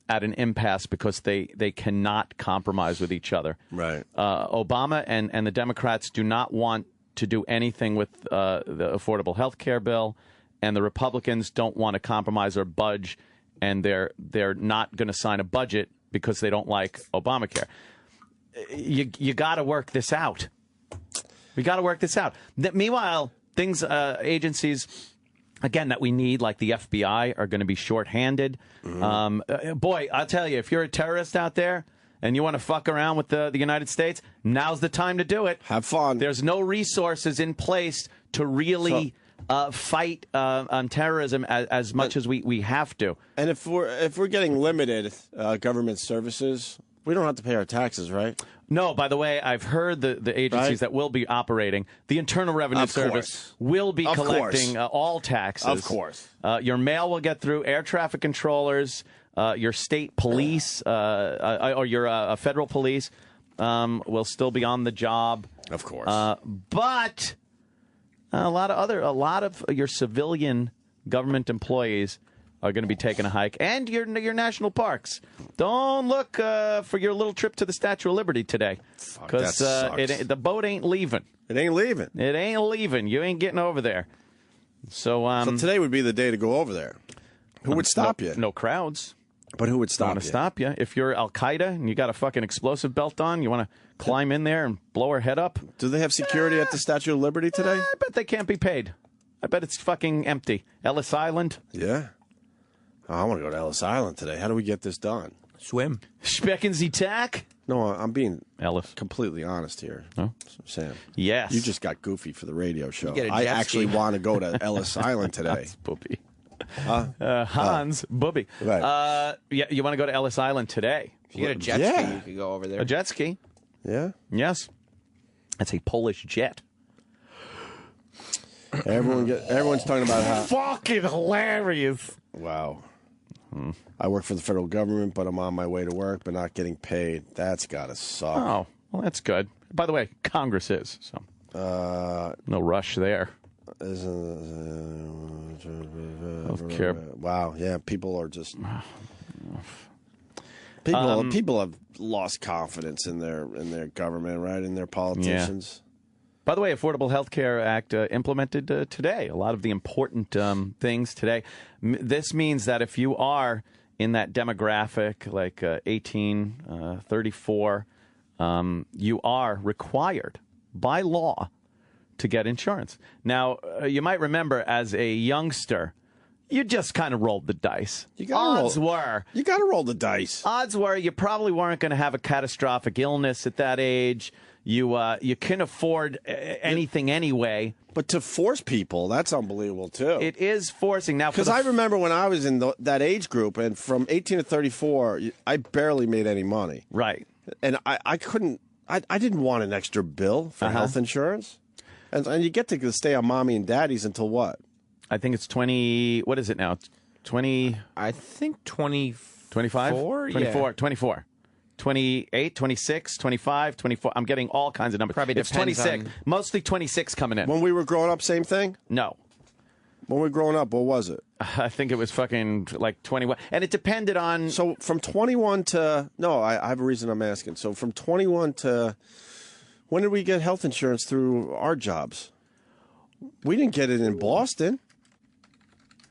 at an impasse because they cannot compromise with each other. Right. Obama and the Democrats do not want to do anything with the Affordable Health Care bill, and the Republicans don't want to compromise or budge, and they're not going to sign a budget because they don't like Obamacare. You got to work this out. We got to work this out. Meanwhile, agencies, again, that we need, like the FBI, are going to be shorthanded. Boy, I'll tell you, if you're a terrorist out there and you want to fuck around with the United States, now's the time to do it. Have fun. There's no resources in place to really fight on terrorism as much as we have to. And if we're getting limited government services, we don't have to pay our taxes, right? No, by the way, I've heard the agencies that will be operating, the Internal Revenue Service will be collecting all taxes. Of course. Your mail will get through. Air traffic controllers, your state police, or your federal police will still be on the job. Of course. But a lot of your civilian government employees are going to be taking a hike, and your national parks. Don't look for your little trip to the Statue of Liberty today, because the boat ain't leaving. It ain't leaving. It ain't leaving. You ain't getting over there. So today would be the day to go over there. Who would stop you? No crowds. But who would stop you? Stop you? If you're Al Qaeda and you got a fucking explosive belt on, you want to climb in there and blow her head up? Do they have security at the Statue of Liberty today? I bet they can't be paid. I bet it's fucking empty. Ellis Island. Yeah. Oh, I want to go to Ellis Island today. How do we get this done? Swim. Specken Sie Tag? No, I'm being Ellis completely honest here. Oh? Sam. Yes. You just got goofy for the radio show. get a I jet actually ski. want to go to Ellis Island today. That's Booby. Hans Booby. Right. Yeah, you want to go to Ellis Island today? If you get a jet ski, you could go over there. A jet ski? Yeah. Yes. That's a Polish jet. Everyone's talking about how fucking hilarious. Wow. I work for the federal government, but I'm on my way to work, but not getting paid. That's gotta suck. Oh, well, that's good. By the way, Congress is, so no rush there. Healthcare. Wow, yeah, people are just people have lost confidence in their government, right? In their politicians. By the way, Affordable Health Care Act implemented today. A lot of the important things today. This means that if you are in that demographic, like 18, 34, you are required by law to get insurance. Now, you might remember as a youngster, you just kind of rolled the dice. You got to roll the dice. Odds were you probably weren't going to have a catastrophic illness at that age. You can afford anything anyway. But to force people, that's unbelievable, too. It is forcing. Now, because I remember when I was in that age group, and from 18 to 34, I barely made any money. Right. And I couldn't, I didn't want an extra bill for health insurance. And you get to stay on mommy and daddy's until what? I think it's 20, what is it now? 20? I think 20. 25? 24. 28, 26, 25, 24. I'm getting all kinds of numbers. Probably it's depends 26. on... Mostly 26 coming in. When we were growing up, same thing? No. When we were growing up, what was it? I think it was fucking like 21. And it depended on... So from 21 to... No, I have a reason I'm asking. So from 21 to... When did we get health insurance through our jobs? We didn't get it in Boston.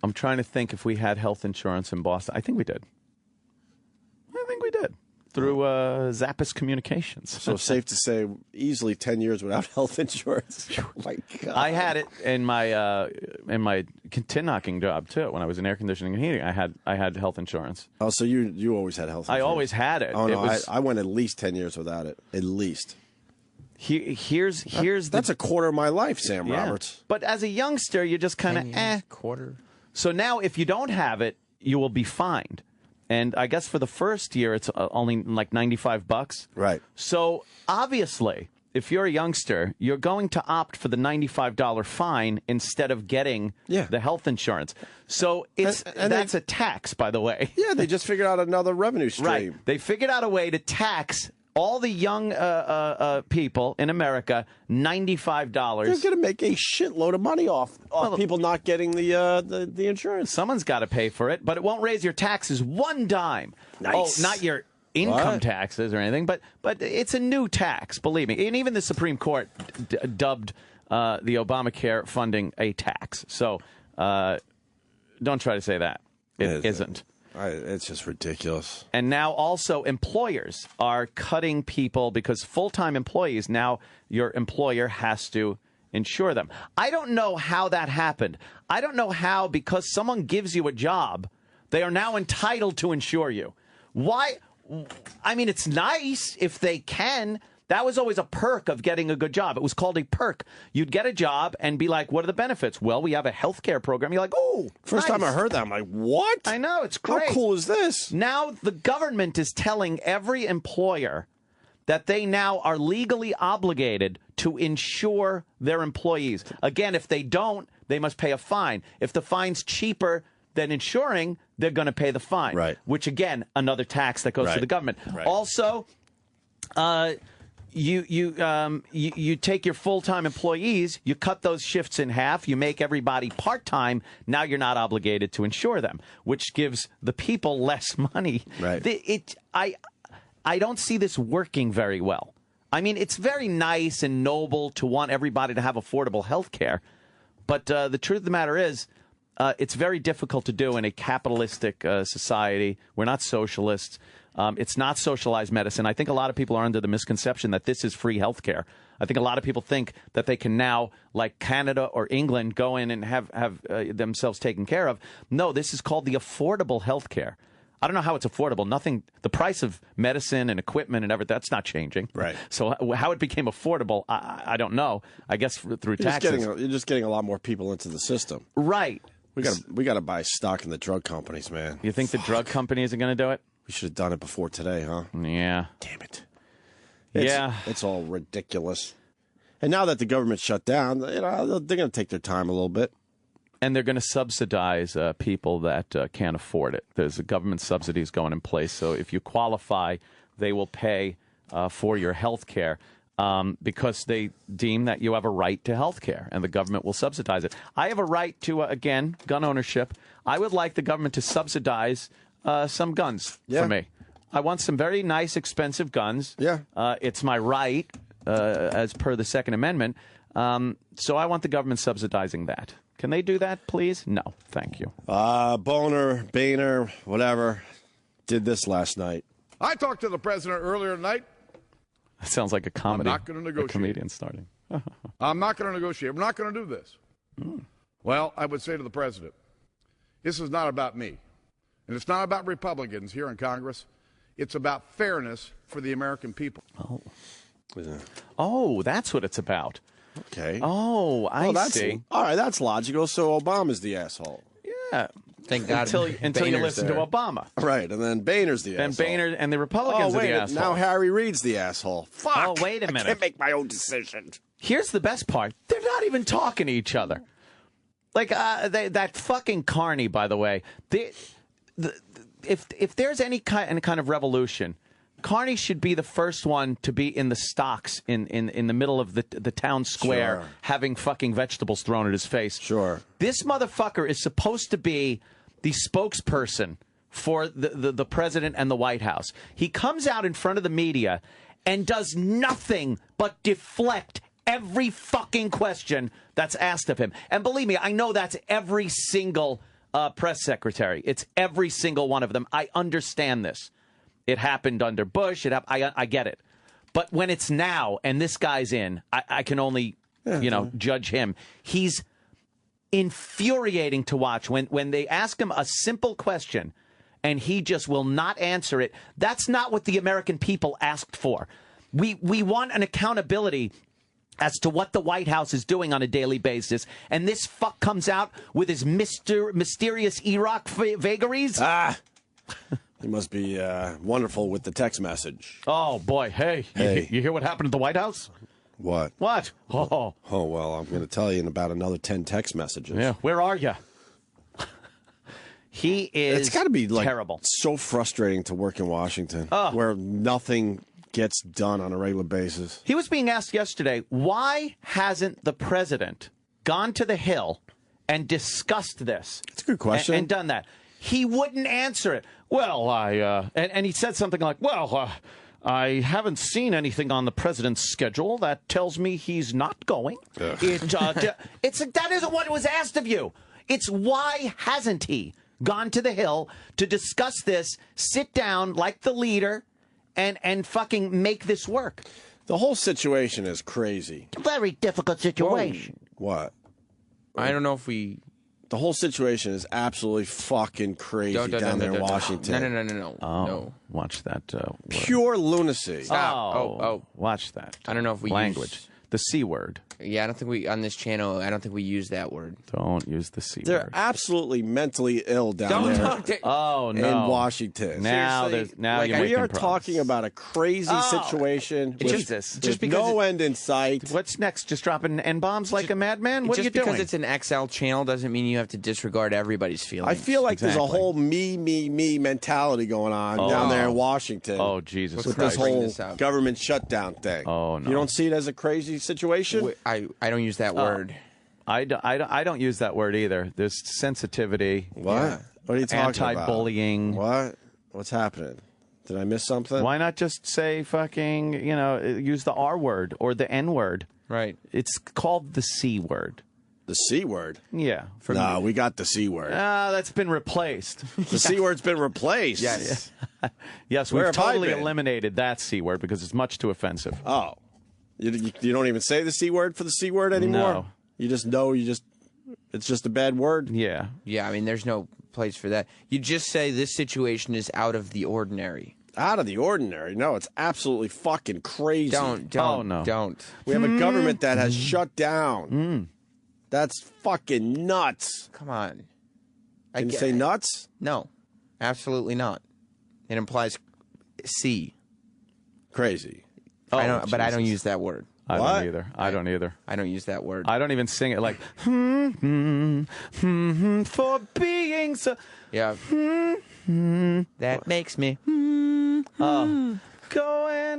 I'm trying to think if we had health insurance in Boston. I think we did. Through Zappos Communications. So safe to say, easily 10 years without health insurance. Oh my God! I had it in my tin knocking job too. When I was in air conditioning and heating, I had health insurance. Oh, so you always had health insurance? I always had it. Oh no, I went at least 10 years without it. At least. Here's that's a quarter of my life, Sam Roberts. But as a youngster, you're just kind of quarter. So now, if you don't have it, you will be fined. And I guess for the first year, it's only like $95. Right. So obviously, if you're a youngster, you're going to opt for the $95 fine instead of getting the health insurance. So that's a tax, by the way. Yeah, they just figured out another revenue stream. Right. They figured out a way to tax all the young people in America $95. They're going to make a shitload of money off people not getting the insurance. Someone's got to pay for it, but it won't raise your taxes one dime. Nice. Oh, not your income taxes or anything, but it's a new tax, believe me. And even the Supreme Court dubbed the Obamacare funding a tax. So don't try to say that. It isn't. It's just ridiculous. And now also employers are cutting people because full-time employees, now your employer has to insure them. I don't know how that happened. I don't know how, because someone gives you a job, they are now entitled to insure you. Why? I mean, it's nice if they can. That was always a perk of getting a good job. It was called a perk. You'd get a job and be like, what are the benefits? Well, we have a health care program. You're like, oh, First time I heard that, I'm like, what? I know, it's great. How cool is this? Now the government is telling every employer that they now are legally obligated to insure their employees. Again, if they don't, they must pay a fine. If the fine's cheaper than insuring, they're going to pay the fine. Right. Which, again, another tax that goes to the government. Right. Also, you take your full-time employees, you cut those shifts in half, you make everybody part-time. Now you're not obligated to insure them, which gives the people less money. Right. I don't see this working very well. I mean, it's very nice and noble to want everybody to have affordable health care, but the truth of the matter is, it's very difficult to do in a capitalistic society. We're not socialists. It's not socialized medicine. I think a lot of people are under the misconception that this is free health care. I think a lot of people think that they can now, like Canada or England, go in and have themselves taken care of. No, this is called the affordable health care. I don't know how it's affordable. Nothing. The price of medicine and equipment and everything, that's not changing. Right. So how it became affordable, I don't know. I guess through taxes. You're just getting a lot more people into the system. Right. We got to buy stock in the drug companies, man. You think the drug companies are going to do it? We should have done it before today, huh? Yeah. Damn it. It's all ridiculous. And now that the government's shut down, they're going to take their time a little bit. And they're going to subsidize people that can't afford it. There's a government subsidies going in place. So if you qualify, they will pay for your health care because they deem that you have a right to health care, and the government will subsidize it. I have a right to, again, gun ownership. I would like the government to subsidize some guns for me. I want some very nice, expensive guns. Yeah. It's my right, as per the Second Amendment. So I want the government subsidizing that. Can they do that, please? No, thank you. Boehner, whatever, did this last night. I talked to the president earlier tonight. That sounds like a comedy. I'm not going to negotiate. A comedian starting. I'm not going to negotiate. We're not going to do this. Well, I would say to the president, this is not about me. And it's not about Republicans here in Congress. It's about fairness for the American people. Oh. Yeah. Oh, that's what it's about. Okay. Oh, I see. All right, that's logical. So Obama's the asshole. Yeah. Thank God. Until you listen to Obama. Right, and then Boehner's the asshole. And Boehner and the Republicans are the asshole. Now Harry Reid's the asshole. Fuck. Oh, wait a minute. I can't make my own decision. Here's the best part. They're not even talking to each other. Like, that fucking Carney, by the way. If there's any kind of revolution, Carney should be the first one to be in the stocks in the middle of the town square, Sure. having fucking vegetables thrown at his face. Sure. This motherfucker is supposed to be the spokesperson for the president and the White House. He comes out in front of the media and does nothing but deflect every fucking question that's asked of him. And believe me, I know that's every single press secretary. It's every single one of them. I understand this. It happened under Bush. I get it. But when it's now and this guy's in, I can only, judge him. He's infuriating to watch when they ask him a simple question and he just will not answer it. That's not what the American people asked for. We want an accountability as to what the White House is doing on a daily basis. And this fuck comes out with his mysterious Iraq vagaries. He must be wonderful with the text message. Oh, boy. Hey. You hear what happened at the White House? What? What? Oh, well, I'm going to tell you in about another 10 text messages. Yeah. Where are you? He is It's got to be terrible. So frustrating to work in Washington, where nothing gets done on a regular basis. He was being asked yesterday, why hasn't the president gone to the Hill and discussed this? That's a good question. And done that. He wouldn't answer it. Well, and he said something like, I haven't seen anything on the president's schedule that tells me he's not going. That isn't what was asked of you. It's why hasn't he gone to the Hill to discuss this, sit down like the leader, and fucking make this work? The whole situation is crazy. Very difficult situation. Whoa. What? I don't know if we... The whole situation is absolutely fucking crazy down there in Washington. No. Oh, No. Watch that. Pure lunacy. Stop. Oh. Watch that. I don't know if we language. The C word. Yeah, I don't think we, on this channel, I don't think we use that word. Don't use the C They're word. absolutely mentally ill down there. Oh, no. In Washington. Now you're we are making talking about a crazy situation with no end in sight. What's next? Just dropping N-bombs like a madman? What are you doing? Just because it's an XL channel doesn't mean you have to disregard everybody's feelings. I feel like there's a whole me mentality going on down there in Washington. Oh, Jesus with Christ. this whole government shutdown thing. Oh, no. You don't see it as a crazy situation? I don't use that word. I don't use that word either. There's sensitivity. What? Yeah. What are you talking about? Anti-bullying. What? What's happening? Did I miss something? Why not just say fucking, use the R word or the N word? Right. It's called the C word. The C word? Yeah. No, we got the C word. That's been repled. The C word's been replaced. Yes. Yes, Where we've have I totally been? eliminated that C word because it's much too offensive. Oh. You don't even say the C word for the C word anymore? No. You just know it's just a bad word? Yeah. Yeah, I mean, there's no place for that. You just say this situation is out of the ordinary. Out of the ordinary? No, it's absolutely fucking crazy. Don't. We have a government that has shut down. That's fucking nuts. Come on. Can you say nuts? No, absolutely not. It implies C. Crazy. I don't use that word. I don't either. I don't either. I don't use that word. I don't even sing it like for being so. Yeah. That makes me. Going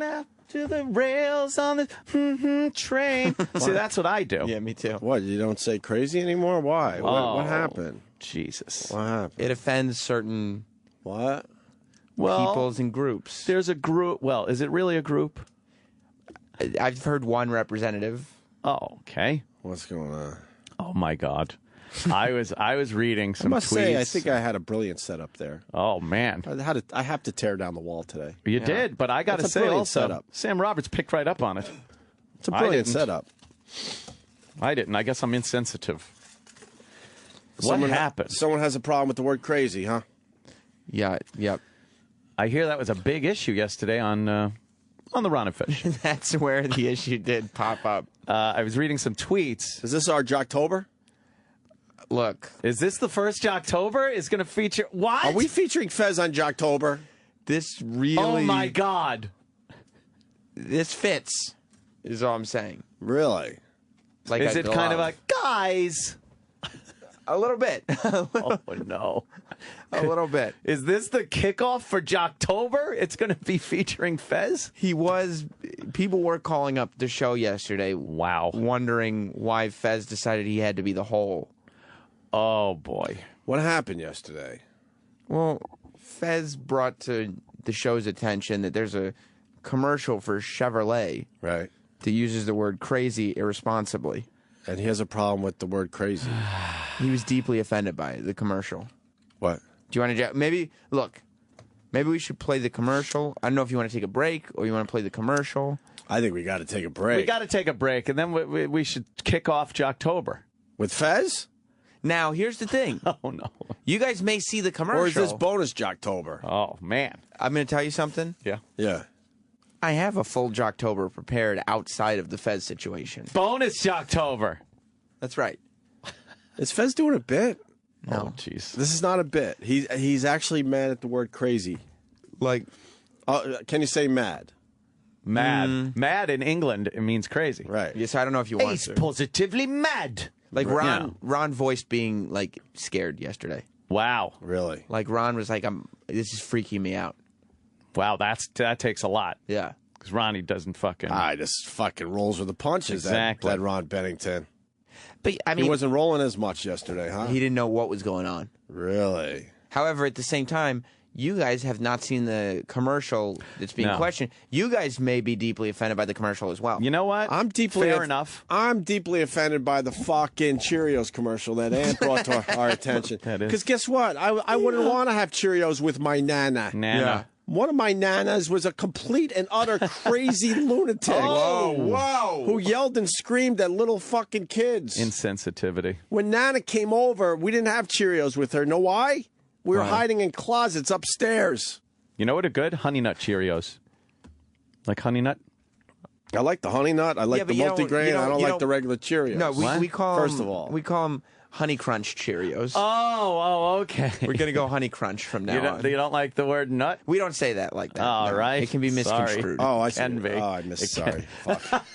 out to the rails on the train. See, that's what I do. Yeah, me too. What? You don't say crazy anymore? Why? What happened? Jesus. What happened? It offends certain peoples and groups. There's a group. Well, is it really a group? I've heard one representative. Oh, okay. What's going on? Oh my God. I was reading some I must tweets. say, I think I had a brilliant setup there. Oh man, I have to tear down the wall today. You did, but I got to say also, setup. Sam Roberts picked right up on it. It's a brilliant setup. I didn't. I guess I'm insensitive. What Someone happened? Someone has a problem with the word crazy, huh? Yeah. Yep. I hear that was a big issue yesterday on On the Ron and Fez show. That's where the issue did pop up. I was reading some tweets. Is this our Jocktober? Look. Is this the first Jocktober? Is going to feature... What? Are we featuring Fez on Jocktober? This really... Oh, my God. This fits, is all I'm saying. Really? Like is it kind of like, guys... A little bit. Oh, no. A little bit. Is this the kickoff for Jocktober? It's going to be featuring Fez? People were calling up the show yesterday. Wow. Wondering why Fez decided he had to be the whole. Oh, boy. What happened yesterday? Well, Fez brought to the show's attention that there's a commercial for Chevrolet. Right. That uses the word crazy irresponsibly. And he has a problem with the word crazy. He was deeply offended by the commercial. What? Do you want to... Maybe we should play the commercial. I don't know if you want to take a break or you want to play the commercial. I think we got to take a break. We got to take a break, and then we should kick off Jocktober. With Fez? Now, here's the thing. Oh, no. You guys may see the commercial. Or is this bonus Jocktober? Oh, man. I'm going to tell you something. Yeah. Yeah. I have a full Jocktober prepared outside of the Fez situation. Bonus Jocktober. That's right. Is Fez doing a bit? No. Oh, jeez. This is not a bit. He's actually mad at the word crazy. Like, can you say mad? Mad. Mad in England, it means crazy. Right. Yes, I don't know if you want He's to. positively mad. Like Ron voiced being like scared yesterday. Wow. Really? Like Ron was like, this is freaking me out. Wow, that takes a lot. Yeah. Because Ronnie doesn't fucking... just fucking rolls with the punches. Exactly. That Ron Bennington. But I mean, he wasn't rolling as much yesterday, huh? He didn't know what was going on. Really? However, at the same time, you guys have not seen the commercial that's being questioned. You guys may be deeply offended by the commercial as well. You know what? Fair enough. I'm deeply offended by the fucking Cheerios commercial that Aunt brought to our attention. Because guess what? I wouldn't want to have Cheerios with my Nana. Yeah. One of my nanas was a complete and utter crazy lunatic. Oh, wow. Who yelled and screamed at little fucking kids. Insensitivity. When Nana came over, we didn't have Cheerios with her. Know why? We were hiding in closets upstairs. You know what are good? Honey Nut Cheerios. Like Honey Nut? I like the Honey Nut. I like the multigrain. I don't like the regular Cheerios. No, we call First of all. we call them Honey Crunch Cheerios. Oh, okay. We're going to go Honey Crunch from now on. You don't like the word nut? We don't say that like that. All right. It can be misconstrued. Oh, I see. Can be. Oh, I missed. Sorry. Fuck.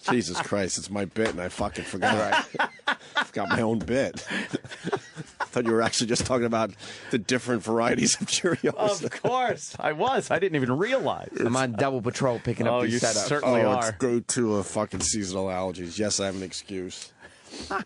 Jesus Christ, it's my bit, and I fucking forgot. I forgot my own bit. I thought you were actually just talking about the different varieties of Cheerios. Of course. I was. I didn't even realize. I'm on double patrol picking up these setups. Certainly are. Let's go to fucking seasonal allergies. Yes, I have an excuse.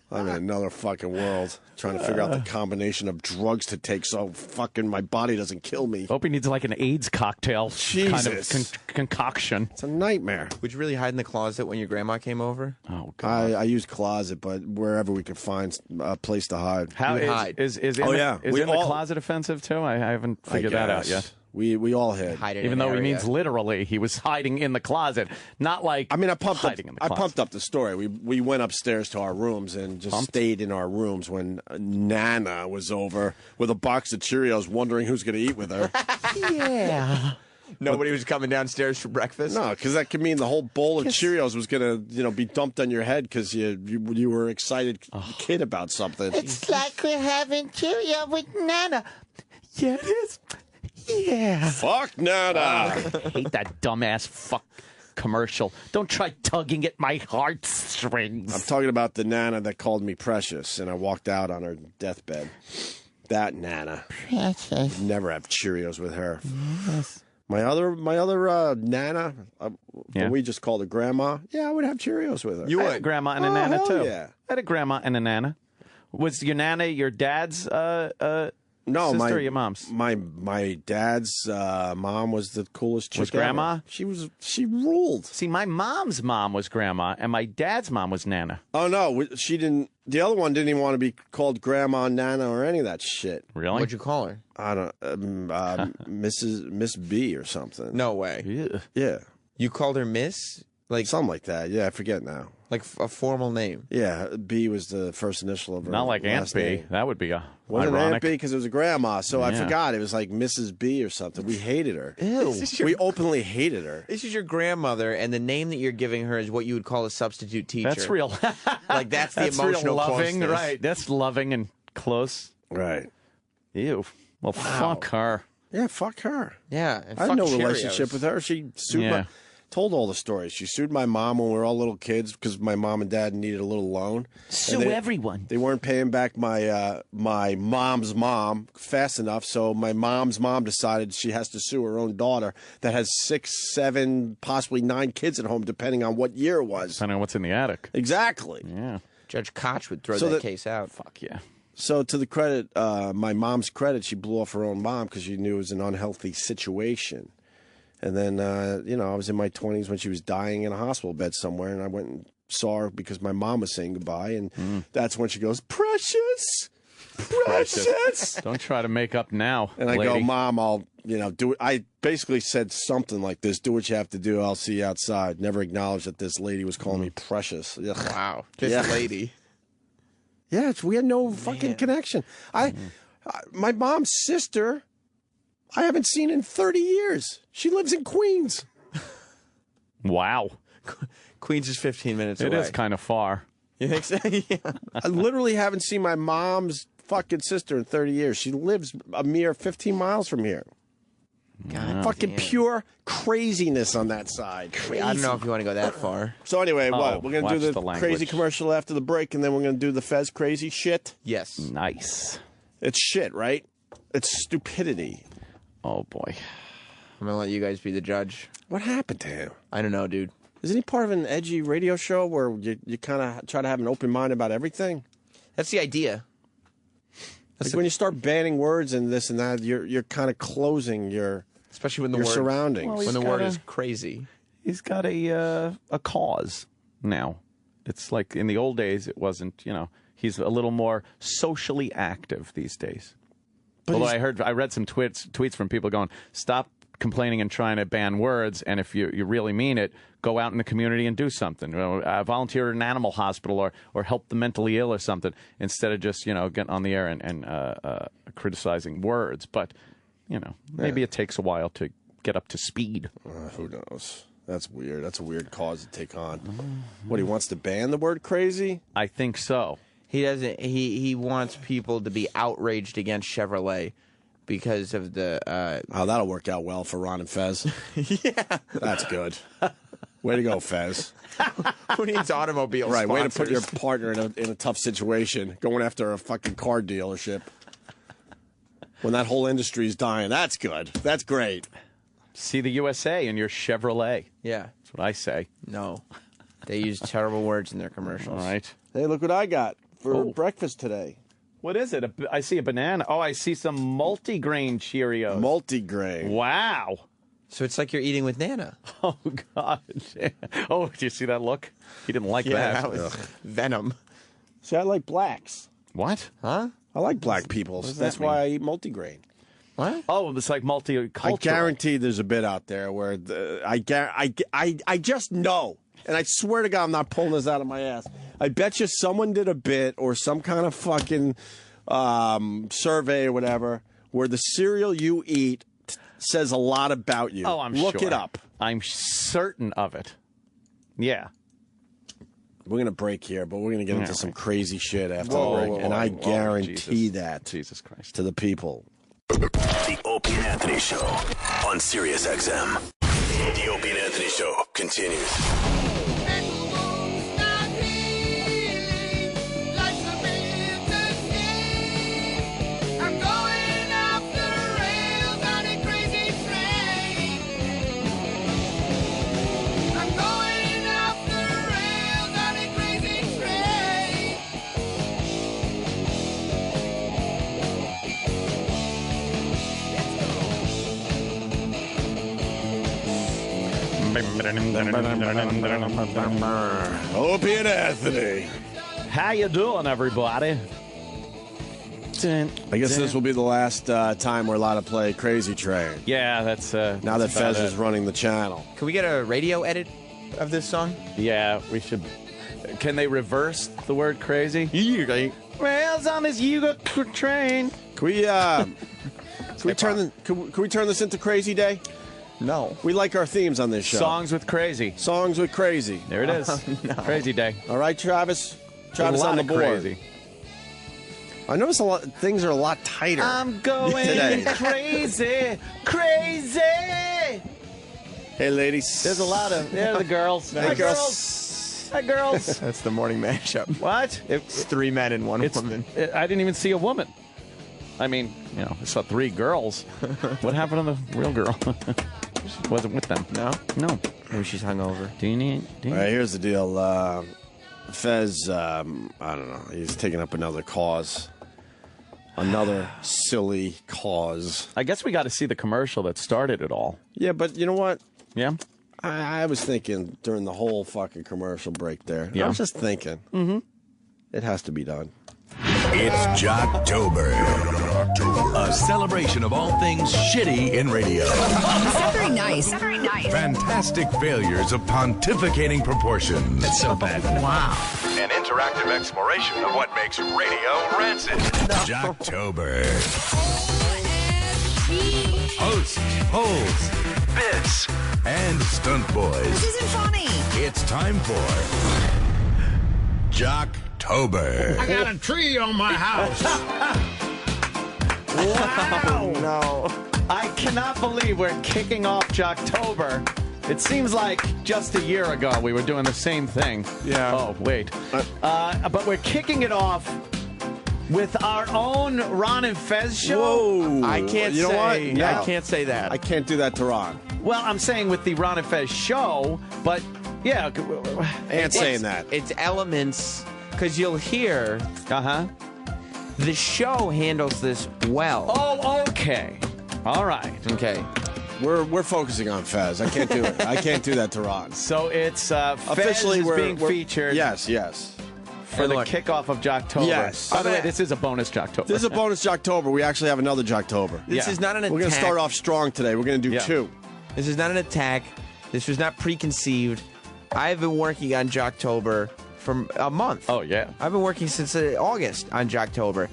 I'm in another fucking world trying to figure out the combination of drugs to take so fucking my body doesn't kill me. Hope he needs like an AIDS cocktail kind of concoction. It's a nightmare. Would you really hide in the closet when your grandma came over? Oh, God. I use closet, but wherever we could find a place to hide. How is in the closet offensive too? I haven't figured that out yet. We all hid. Even though he means literally, he was hiding in the closet, not like I pumped hiding in the closet. I pumped up the story. We went upstairs to our rooms and just stayed in our rooms when Nana was over with a box of Cheerios, wondering who's going to eat with her. Yeah. Nobody was coming downstairs for breakfast? No, because that could mean the whole bowl of Cheerios was going to, be dumped on your head because you were excited kid about something. It's like we're having Cheerio with Nana. Yeah, it is. Yeah. Fuck Nana. I hate that dumbass fuck commercial. Don't try tugging at my heartstrings. I'm talking about the Nana that called me precious, and I walked out on her deathbed. That Nana. Precious. Never have Cheerios with her. Yes. My other Nana, we just called her Grandma. Yeah, I would have Cheerios with her. You would? I had a grandma and a Nana, hell too. Yeah. I had a grandma and a Nana. Was your Nana your dad's No, sister or your mom's? My dad's mom was the coolest chick. Was Grandma? Ever. She ruled. See, my mom's mom was Grandma, and my dad's mom was Nana. Oh no, she didn't. The other one didn't even want to be called Grandma, Nana, or any of that shit. Really? What'd you call her? I don't. Miss B or something. No way. Yeah. Yeah. You called her Miss? Like something like that. Yeah, I forget now. Like a formal name. Yeah, B was the first initial of her Not like Aunt last B. name. That would be Wasn't ironic. Aunt B because it was a grandma, so I Yeah. forgot. It was like Mrs. B or something. We hated her. Ew. We openly hated her. This is your grandmother, and the name that you're giving her is what you would call a substitute teacher. That's real. Like that's the That's emotional real loving, closeness. right? That's loving and close. Right. Ew. Well, fuck her. Yeah, fuck her. Yeah, and I had fuck no Cheerios. relationship with her. She sued told all the stories. She sued my mom when we were all little kids because my mom and dad needed a little loan. Sue everyone. They weren't paying back my my mom's mom fast enough, so my mom's mom decided she has to sue her own daughter that has 6, 7, possibly 9 kids at home, depending on what year it was. Depending on what's in the attic. Exactly. Yeah. Judge Koch would throw that case out. Fuck yeah. So to the credit, my mom's credit, she blew off her own mom because she knew it was an unhealthy situation. And then, I was in my 20s when she was dying in a hospital bed somewhere, and I went and saw her because my mom was saying goodbye, and that's when she goes, Precious! Precious! Don't try to make up now, And I lady. go, Mom, I'll, do it. I basically said something like this, do what you have to do, I'll see you outside. Never acknowledged that this lady was calling me Precious. Ugh. Wow. This lady. Yeah, we had no fucking connection. My mom's sister, I haven't seen in 30 years. She lives in Queens. Wow. Queens is 15 minutes away. It is kind of far. You think so? Yeah. I literally haven't seen my mom's fucking sister in 30 years. She lives a mere 15 miles from here. God fucking damn. pure craziness on that side. Crazy. I don't know if you want to go that far. So anyway, what? We're going to do watch the the language. crazy commercial after the break, and then we're going to do the Fez crazy shit? Yes. Nice. It's shit, right? It's stupidity. Oh, boy. I'm going to let you guys be the judge. What happened to him? I don't know, dude. Isn't he part of an edgy radio show where you kind of try to have an open mind about everything? That's the idea. Like when you start banning words and this and that, you're kind of closing your especially when the your word surroundings. When the word is crazy. He's got a cause now. It's like in the old days, it wasn't. He's a little more socially active these days. But although I read some tweets from people going, stop complaining and trying to ban words, and if you really mean it, go out in the community and do something. Volunteer at an animal hospital or help the mentally ill or something, instead of just getting on the air and criticizing words. But maybe it takes a while to get up to speed. Who knows? That's weird. That's a weird cause to take on. What, he wants to ban the word crazy? I think so. He doesn't. He wants people to be outraged against Chevrolet because of the. Oh, that'll work out well for Ron and Fez. Yeah, that's good. Way to go, Fez. Who needs automobile Right, way to sponsors? put your partner in a tough situation, going after a fucking car dealership. When that whole industry is dying, that's good. That's great. See the USA in your Chevrolet. Yeah. That's what I say. No. They use terrible words in their commercials. All right. Hey, look what I got for breakfast today. What is it? I see a banana. Oh, I see some multigrain Cheerios. Multigrain. Wow. So it's like you're eating with Nana. Oh, God. Oh, did you see that look? He didn't like that. That was venom. See, I like blacks. What? Huh? I like black people. That's why I eat multigrain. What? Oh, it's like multicultural. I guarantee there's a bit out there where I just know, and I swear to God I'm not pulling this out of my ass. I bet you someone did a bit or some kind of fucking survey or whatever where the cereal you eat says a lot about you. Oh, I'm Look sure. it up. I'm certain of it. Yeah. We're going to break here, but we're going to get into some crazy shit after Whoa, the break. whoa, and I whoa, guarantee Jesus. that Jesus Christ. to the people. The Opie and Anthony Show on SiriusXM. The Opie and Anthony Show continues. Opie and Anthony. How you doing, everybody? I guess this will be the last time we're allowed to play Crazy Train. Yeah, that's Now that Fez is running the channel. Can we get a radio edit? of this song? Yeah, we should. Can they reverse the word crazy? Rails on this Yugo train. Can we turn this into Crazy Day? No. We like our themes on this show. Songs with crazy. Songs with crazy. There it is. No. Crazy Day. All right, Travis. Travis on the board. Crazy. I notice things are a lot tighter. I'm going today. crazy. Crazy. Hey, ladies. There's a lot of. There are the girls. Hey, girls. Hi, girls. That's the morning mashup. What? It's 3 men and 1 woman. I didn't even see a woman. I mean, I saw 3 girls. What happened to the real girl? She wasn't with them. No. Maybe she's hungover. All right, here's the deal. Fez, I don't know. He's taking up another cause. Another silly cause. I guess we got to see the commercial that started it all. Yeah, but you know what? Yeah? I was thinking during the whole fucking commercial break there. Yeah. I was just thinking. Mm-hmm. It has to be done. It's Jocktober, a celebration of all things shitty in radio. It's very nice. Very nice. Fantastic failures of pontificating proportions. That's so bad. Wow. An interactive exploration of what makes radio rancid. Jocktober. Hosts, holes, bits, and stunt boys. This isn't funny. It's time for Jocktober. I got a tree on my house. Wow. No. I cannot believe we're kicking off Jocktober. It seems like just a year ago we were doing the same thing. Yeah. Oh, wait. But we're kicking it off with our own Ron and Fez show. Whoa. I can't You know what? say. No. I can't say that. I can't do that to Ron. Well, I'm saying with the Ron and Fez show, but yeah. And saying that. It's elements, because you'll hear the show handles this well. Oh, okay. All right. Okay. We're focusing on Fez. I can't do it. I can't do that to Ron. So it's Fez Officially, is being featured. Yes. For the kickoff of Jocktober. Yes. By the way, this is a bonus Jocktober. This is a bonus Jocktober. We actually have another Jocktober. This is not an attack. We're going to start off strong today. We're going to do 2. This is not an attack. This was not preconceived. I've been working on Jocktober for a month. Oh, yeah. I've been working since August on Jocktober.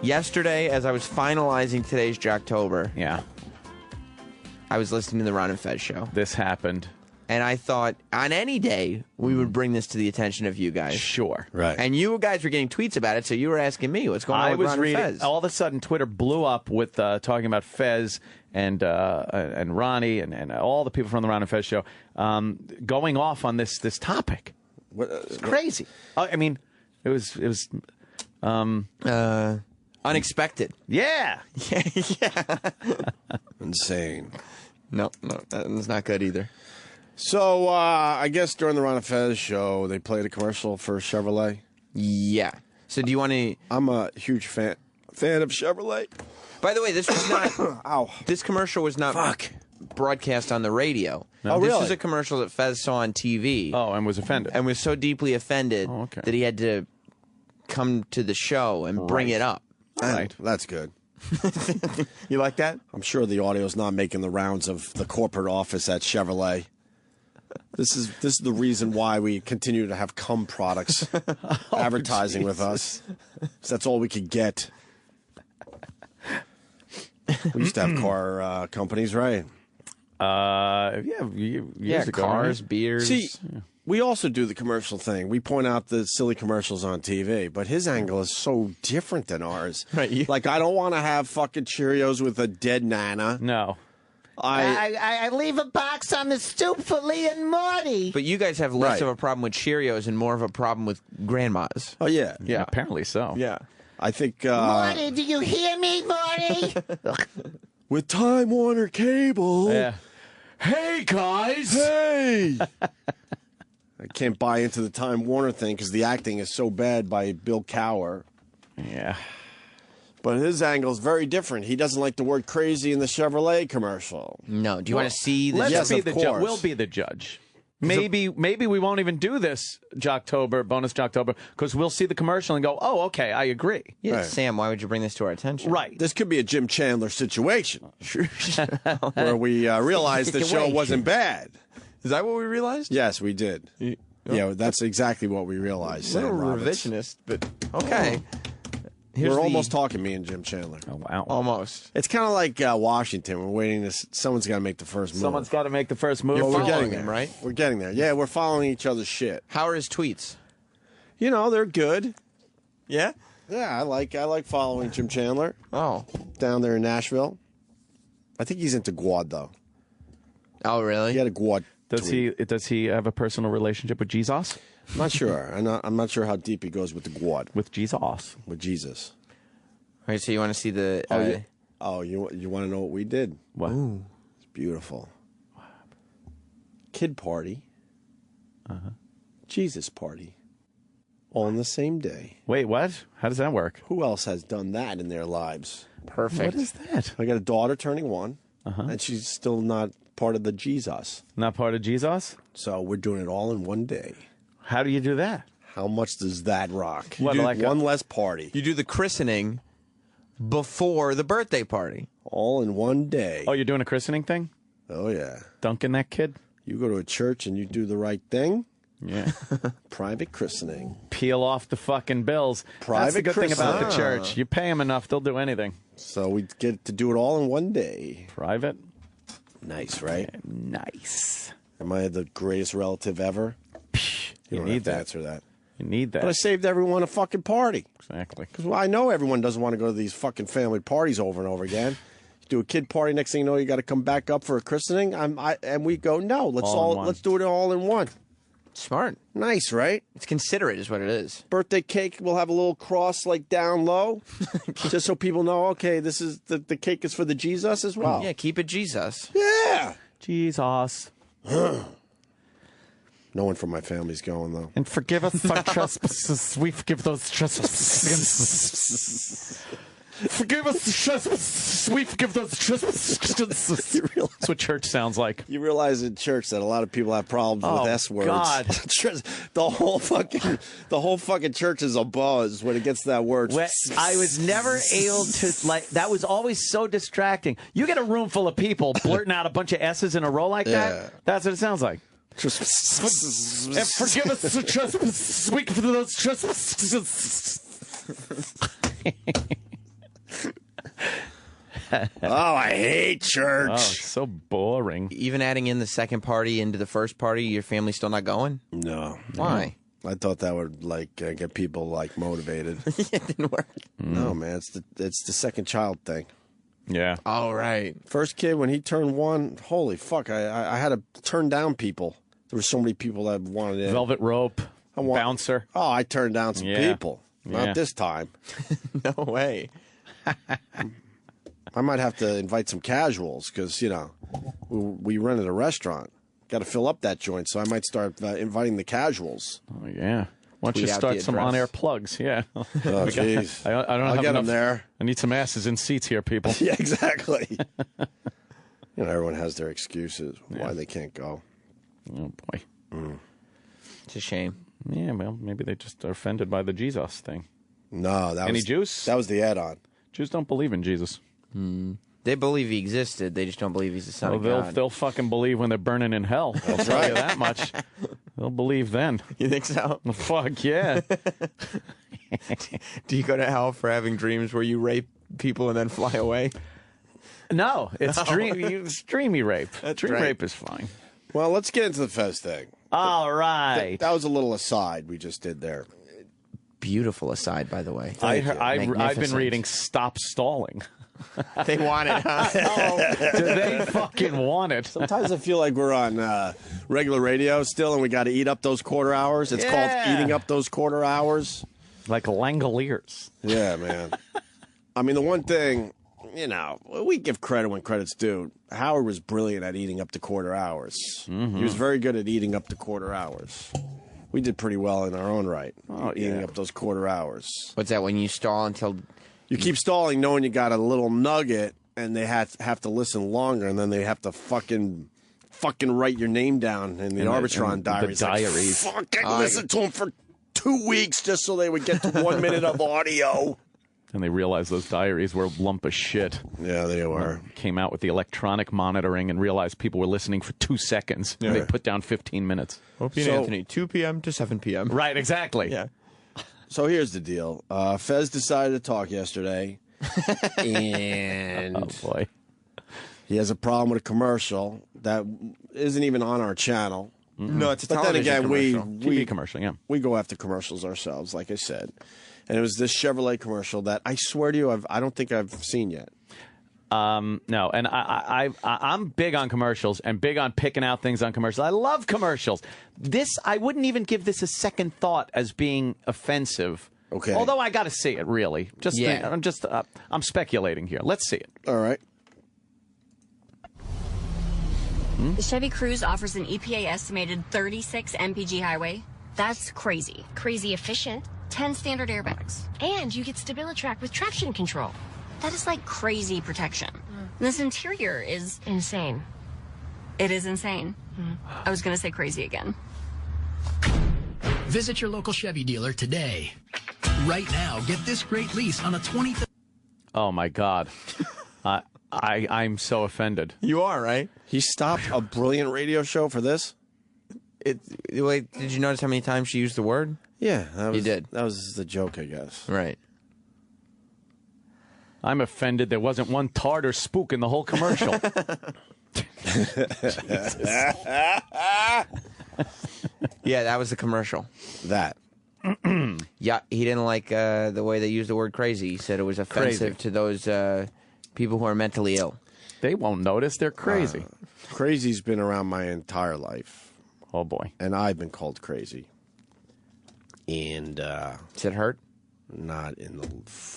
Yesterday, as I was finalizing today's Jocktober, I was listening to the Ron and Fez show. This happened. And I thought, on any day, we would bring this to the attention of you guys. Sure. Right. And you guys were getting tweets about it, so you were asking me, what's going on with Ron and Fez? All of a sudden, Twitter blew up with talking about Fez and Ronnie and all the people from the Ron and Fez show going off on this topic. It's crazy. I mean, it was unexpected. Yeah. Yeah. Insane. No, that's not good either. So, I guess during the Ron and Fez show, they played a commercial for Chevrolet. Yeah. So do you want to... I'm a huge fan of Chevrolet. By the way, this was not... Ow. This commercial was not broadcast on the radio. No. Oh, really? This was a commercial that Fez saw on TV. Oh, and was offended. And was so deeply offended that he had to come to the show and bring it up. All right. That's good. You like that? I'm sure the audio's not making the rounds of the corporate office at Chevrolet. This is the reason why we continue to have cum products advertising with us. So that's all we could get. We used to have car companies, right? Years ago, cars, right? beers. See, we also do the commercial thing. We point out the silly commercials on TV, but his angle is so different than ours. Right. Like, I don't want to have fucking Cheerios with a dead Nana. No. I leave a box on the stoop for Lee and Morty. But you guys have less of a problem with Cheerios and more of a problem with grandmas. Oh, yeah. Yeah, apparently so. Yeah. I think... Morty, do you hear me, Morty? with Time Warner Cable... Yeah. Hey, guys! Hey! I can't buy into the Time Warner thing because the acting is so bad by Bill Cower. Yeah. But his angle is very different. He doesn't like the word crazy in the Chevrolet commercial. No. Do you want to see the... Let's be of the course. judge. We'll be the judge. Maybe we won't even do this Jocktober, bonus Jocktober, because we'll see the commercial and go, oh, okay, I agree. Yeah, Right. Sam, why would you bring this to our attention? Right. This could be a Jim Chandler situation where we realize the show wasn't bad. Is that what we realized? Yes, we did. Yeah, that's exactly what we realized. A little Sam Roberts. revisionist, but okay. We're almost talking, me and Jim Chandler. Oh, wow. Almost. It's kind of like Washington. We're waiting to. Someone's got to make the first move. Someone's got to make the first move. You're we're getting following there, him, right? We're getting there. Yeah, we're following each other's shit. How are his tweets? You know, they're good. Yeah? Yeah, I like following Jim Chandler. Oh. Down there in Nashville. I think he's into Gwad, though. Oh, really? He had a Gwad. Does he have a personal relationship with Jesus? I'm not sure. I'm not sure how deep he goes with the Gwad. With Jesus. With Jesus. All right, so you want to see the... you want to know what we did? What? Ooh. It's beautiful. Kid party. Jesus party. All on the same day. Wait, what? How does that work? Who else has done that in their lives? Perfect. What is that? I got a daughter turning 1, and she's still not part of the Jesus. Not part of Jesus? So we're doing it all in one day. How do you do that? How much does that rock? What, You do like one less party. You do the christening before the birthday party. All in one day. Oh, you're doing a christening thing? Oh, yeah. Dunking that kid? You go to a church and you do the right thing. Yeah. Private christening. Peel off the fucking bills. That's the Private good thing about the christening. church. You pay them enough, they'll do anything. So we get to do it all in one day. Private? Nice, right? Nice. Am I the greatest relative ever? You don't need have to that. answer that. You need that. But I saved everyone a fucking party. Exactly. Because I know everyone doesn't want to go to these fucking family parties over and over again. You do a kid party, next thing you know, you got to come back up for a christening. And we go, no, let's do it all in one. Smart. Nice, right? It's considerate is what it is. Birthday cake, we'll have a little cross like down low, just so people know, okay, this is the cake is for the Jesus as well. Yeah, keep it Jesus. Yeah. Jesus. No one from my family's going, though. And forgive us our trespasses. We forgive those trespasses. Forgive us the trespasses. We forgive those trespasses. That's what church sounds like. You realize in church that a lot of people have problems with S words. God. the whole fucking church is a buzz when it gets to that word. I was never able to, that was always so distracting. You get a room full of people blurting out a bunch of S's in a row like that, that's what it sounds like. And forgive us the trespasses. We forgive those trespasses. Oh, I hate church. Oh, it's so boring. Even adding in the second party into the first party, your family's still not going? No. Why? I thought that would get people motivated. It didn't work. No, man, it's the second child thing. Yeah. All right. First kid, when he turned 1, holy fuck, I had to turn down people. There were so many people that wanted in. Velvet rope, bouncer. Oh, I turned down some people. Not this time. No way. I might have to invite some casuals because, we rented a restaurant. Got to fill up that joint, so I might start inviting the casuals. Oh, yeah. Why don't you Tweet out start the some address. on-air plugs? Yeah. Oh, jeez. I don't I'll have get enough. them there. I need some asses in seats here, people. Yeah, exactly. Everyone has their excuses why they can't go. Oh, boy. It's a shame. Yeah, well, maybe they just are offended by the Jesus thing. No, Any juice? That was the add-on. Jews don't believe in Jesus. They believe he existed. They just don't believe he's the son of God. They'll fucking believe when they're burning in hell. I'll tell you that much. They'll believe then. You think so? Fuck yeah. Do you go to hell for having dreams where you rape people and then fly away? No, it's dreamy rape. Dream right. rape is fine. Well, let's get into the Fez thing. All right. That was a little aside we just did there. Beautiful aside, by the way. I've been reading Stop Stalling. They want it, huh? Do they fucking want it? Sometimes I feel like we're on regular radio still, and we got to eat up those quarter hours. It's called eating up those quarter hours. Like Langoliers. Yeah, man. I mean, the one thing, we give credit when credit's due. Howard was brilliant at eating up the quarter hours. Mm-hmm. He was very good at eating up the quarter hours. We did pretty well in our own right, eating up those quarter hours. What's that, when you stall until... You keep stalling knowing you got a little nugget, and they have to listen longer, and then they have to fucking write your name down in the Arbitron diaries. The diaries. Fucking listen to them for 2 weeks just so they would get to 1 minute of audio. And they realized those diaries were a lump of shit. Yeah, they were. Came out with the electronic monitoring and realized people were listening for 2 seconds. Yeah. They put down 15 minutes. Opie and Anthony, 2 p.m. to 7 p.m. Right, exactly. Yeah. So here's the deal. Fez decided to talk yesterday, and Oh, boy. he has a problem with a commercial that isn't even on our channel. No, it's a But then television again, commercial. TV commercial, yeah. we go after commercials ourselves, like I said. And it was this Chevrolet commercial that I swear to you, I don't think I've seen yet. No, and I'm big on commercials and big on picking out things on commercials. I love commercials. I wouldn't even give this a second thought as being offensive. Okay. Although I got to see it, really. I'm speculating here. Let's see it. All right. The Chevy Cruze offers an EPA estimated 36 mpg highway. That's crazy. Crazy efficient. 10 standard airbags. And you get StabiliTrak with traction control. That is like crazy protection. This interior is insane. It is insane. I was going to say crazy again. Visit your local Chevy dealer today. Right now, get this great lease on a 20... Oh, my God. I'm so offended. You are, right? He stopped a brilliant radio show for this? Wait, did you notice how many times she used the word? Yeah. You did. That was the joke, I guess. Right. I'm offended there wasn't one tart or spook in the whole commercial. Yeah, that was the commercial. That. Yeah, he didn't like the way they used the word crazy. He said it was offensive to those people who are mentally ill. They won't notice. They're crazy. Crazy's been around my entire life. Oh, boy. And I've been called crazy. And does it hurt? Not in the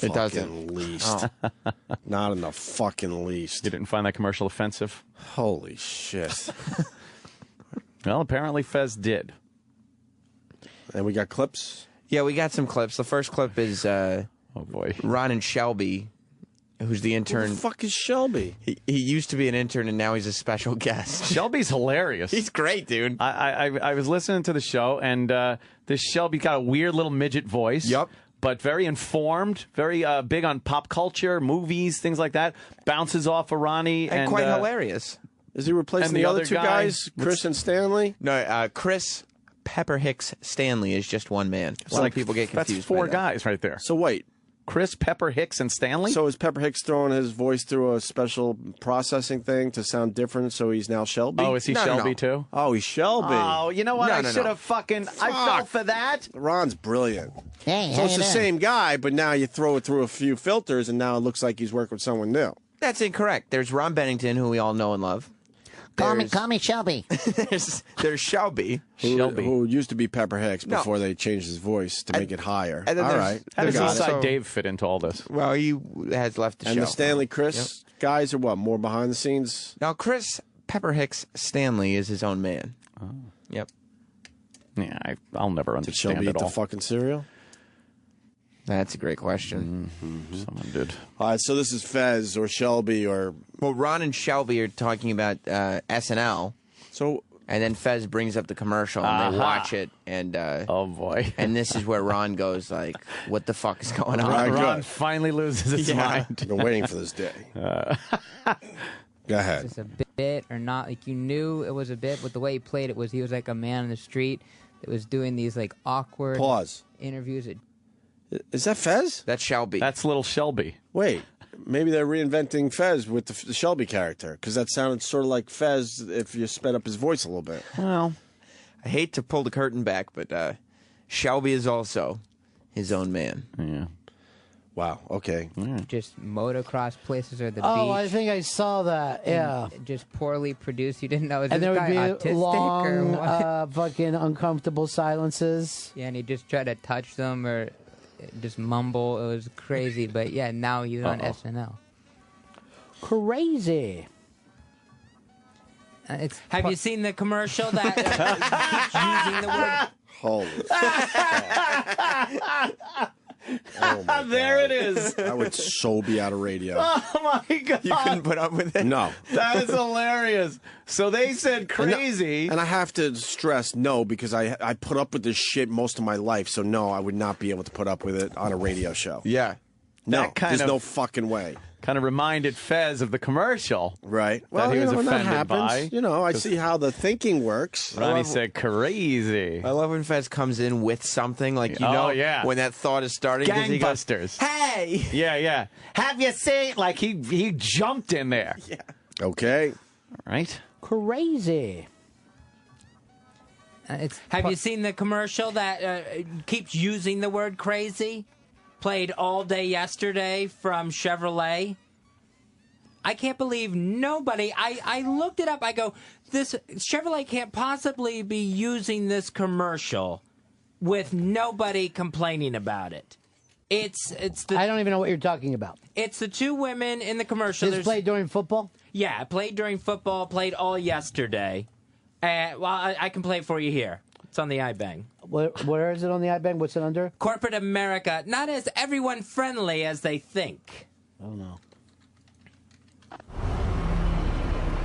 It doesn't. fucking least. Not in the fucking least. You didn't find that commercial offensive? Holy shit. Well, apparently Fez did. And we got clips? Yeah, we got some clips. The first clip is oh boy, Ron and Shelby, who's the intern. Who the fuck is Shelby? He used to be an intern and now he's a special guest. Shelby's hilarious. He's great, dude. I was listening to the show, and this Shelby got a weird little midget voice. Yep. But very informed, very big on pop culture, movies, things like that. Bounces off of Ronnie. And quite hilarious. Is he replacing the other two guys, Chris and Stanley? No, Chris Pepper Hicks Stanley is just one man. A lot of people get confused. That's four by that. guys right there. So wait. Chris, Pepper, Hicks, and Stanley? So is Pepper Hicks throwing his voice through a special processing thing to sound different, so he's now Shelby? Oh, is he Shelby too? Oh, he's Shelby. Oh, you know what? I should have fucking... I fell for that. Ron's brilliant. Hey, So it's the hey, same guy, but now you throw it through a few filters, and now it looks like he's working with someone new. That's incorrect. There's Ron Bennington, who we all know and love. Call me Shelby. there's Shelby. Who used to be Pepper Hicks before they changed his voice to make it higher. and then All there's- right. How does Got it. Eastside Dave fit into all this? Well, he has left the show. And the Stanley Chris guys are what? More behind the scenes? Now, Chris Pepper Hicks Stanley is his own man. Oh. Yep. Yeah, I'll never Did understand Shelby it eat the all. fucking cereal? That's a great question. Someone did. All right, so this is Fez or Shelby or... Well, Ron and Shelby are talking about SNL. So... And then Fez brings up the commercial, and they watch it, and oh boy! And this is where Ron goes like, "What the fuck is going on?" Ron finally loses his mind. I've been waiting for this day. Go ahead. It's a bit or not? Like you knew it was a bit, but the way he played it was he was like a man in the street that was doing these like awkward interviews. Is that Fez? That's Shelby. That's little Shelby. Wait, maybe they're reinventing Fez with the Shelby character, because that sounded sort of like Fez if you sped up his voice a little bit. Well, I hate to pull the curtain back, but Shelby is also his own man. Yeah. Wow. Okay. Just motocross places or the beach. Oh, I think I saw that. Yeah. And just poorly produced. You didn't know. Is And this there guy would be autistic long, or what? fucking uncomfortable silences. Yeah, and he just tried to touch them or just mumble. It was crazy. But yeah, now he's on SNL. Crazy. Have you seen the commercial that keeps using the word? Holy. Oh my there God. it is. I would so be out of radio. Oh my God! You couldn't put up with it? No. That is hilarious. So they said crazy. And I have to stress no, because I put up with this shit most of my life. So no, I would not be able to put up with it on a radio show. Yeah. No, there's no fucking way. Kind of reminded Fez of the commercial. Right. That he was offended by. I see how the thinking works. Ronnie said crazy. I love when Fez comes in with something, like, when that thought is starting. Gangbusters. Hey! Yeah. Have you seen? Like, he jumped in there. Yeah. Okay. All right. Crazy. Have you seen the commercial that keeps using the word crazy? Played all day yesterday from Chevrolet. I can't believe nobody. I looked it up. I go, this Chevrolet can't possibly be using this commercial with nobody complaining about it. It's the. I don't even know what you're talking about. It's the two women in the commercial. This played during football? Yeah, played during football. Played all yesterday. Well, I can play it for you here. It's on the iBang. Where is it on the iBang? What's it under? Corporate America, not as everyone friendly as they think. Oh, no.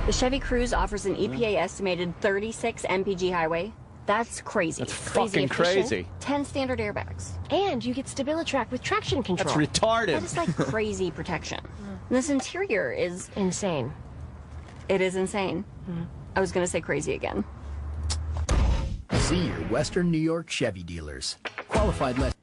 The Chevy Cruze offers an EPA estimated 36 mpg highway. That's crazy. That's fucking crazy. 10 standard airbags. And you get StabiliTrak with traction control. That's retarded. That is like crazy protection. And this interior is insane. It is insane. I was going to say crazy again. See your Western New York Chevy dealers. Qualified less.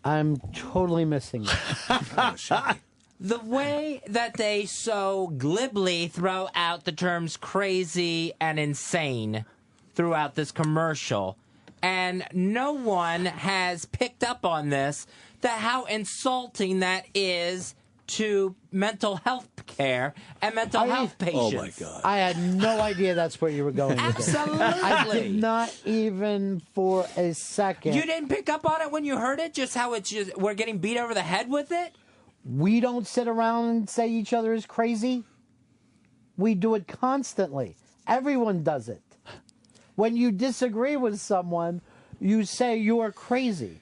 I'm totally missing it. The way that they so glibly throw out the terms crazy and insane throughout this commercial, and no one has picked up on this, that how insulting that is to mental health care and mental health patients. Oh, my God. I had no idea that's where you were going with it. Absolutely. I did not even for a second. You didn't pick up on it when you heard it? Just how it's just, we're getting beat over the head with it? We don't sit around and say each other is crazy. We do it constantly. Everyone does it. When you disagree with someone, you say you are crazy.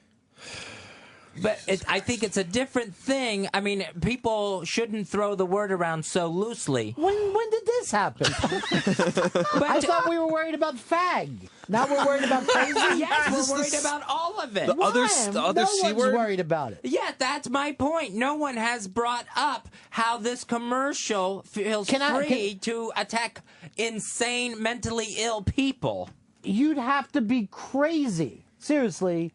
But I think it's a different thing. I mean, people shouldn't throw the word around so loosely. When did this happen? I thought we were worried about fag. Now we're worried about crazy? Yes, we're worried about all of it. The other C word? Worried about it. Yeah, that's my point. No one has brought up how this commercial feels free to attack insane, mentally ill people. You'd have to be crazy, seriously,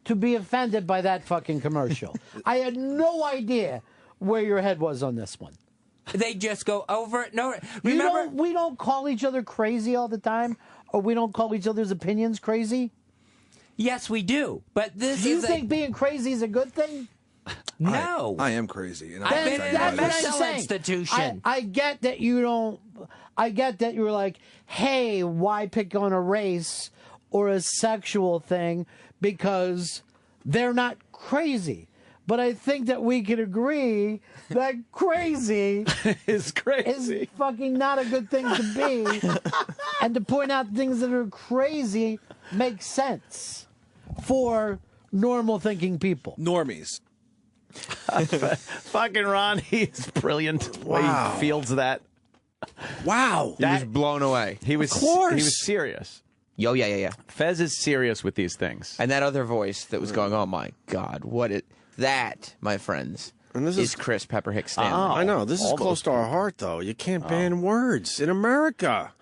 to be offended by that fucking commercial. I had no idea where your head was on this one. They just go over it. No, remember, we don't call each other crazy all the time, or we don't call each other's opinions crazy. Yes, we do. But this do you think being crazy is a good thing? No, I am crazy. And I've been in a mental institution. I get that you don't. I get that you're like, hey, why pick on a race or a sexual thing because they're not crazy. But I think that we can agree that crazy is fucking not a good thing to be. And to point out things that are crazy makes sense for normal thinking people. Normies. Fucking Ron, he's brilliant. The way he fields that. Wow. He was blown away. He was, he was serious. Yo, yeah. Fez is serious with these things. And that other voice that was going, oh my God, that, my friends, and this is Chris Pepper Hicks Stanley. I know. This is close to our heart, though. You can't ban words in America.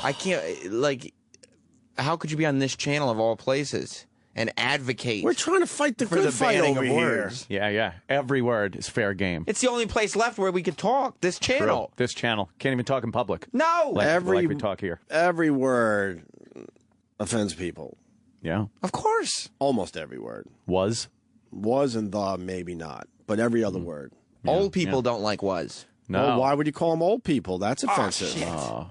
I can't, how could you be on this channel of all places and advocate? We're trying to fight the good fight over here. Words. Yeah. Every word is fair game. It's the only place left where we could talk. This channel. True. This channel. Can't even talk in public. No. Like we talk here. Every word offends people. Yeah. Of course. Almost every word. Was and the, maybe not. But every other word. Yeah. Old people don't like was. No. Well, why would you call them old people? That's offensive. Oh,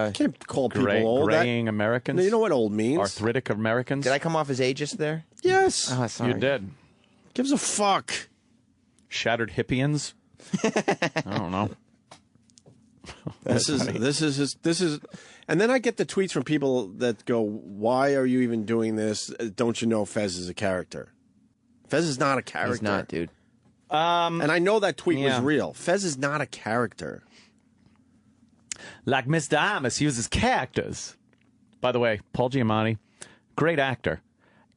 shit. Can't call people old. Graying Americans. You know what old means? Arthritic Americans. Did I come off as ageist there? Yes. Oh, sorry. You did. Gives a fuck. Shattered hippians. I don't know. This is, and then I get the tweets from people that go, "Why are you even doing this? Don't you know Fez is a character? Fez is not a character. He's not, dude. And I know that tweet was real. Fez is not a character. Like Mr. Amos uses characters. By the way, Paul Giamatti, great actor.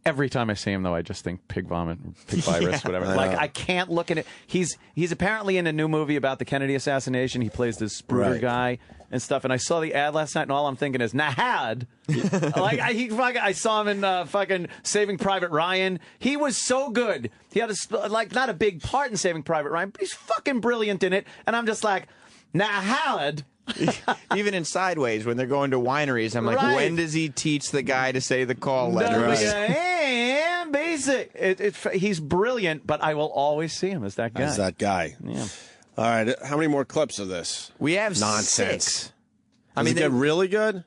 Every time I see him, though, I just think pig vomit, pig virus, whatever. Like, I can't look at it. He's apparently in a new movie about the Kennedy assassination. He plays this Spruder guy and stuff. And I saw the ad last night, and all I'm thinking is, Nahad. I saw him in fucking Saving Private Ryan. He was so good. He had not a big part in Saving Private Ryan, but he's fucking brilliant in it. And I'm just like, Nahad. Even in Sideways, when they're going to wineries, I'm like, when does he teach the guy to say the call letter? And basic. He's brilliant, but I will always see him as that guy. As that guy. Yeah. All right. How many more clips of this? We have nonsense. 6. Does it get really good?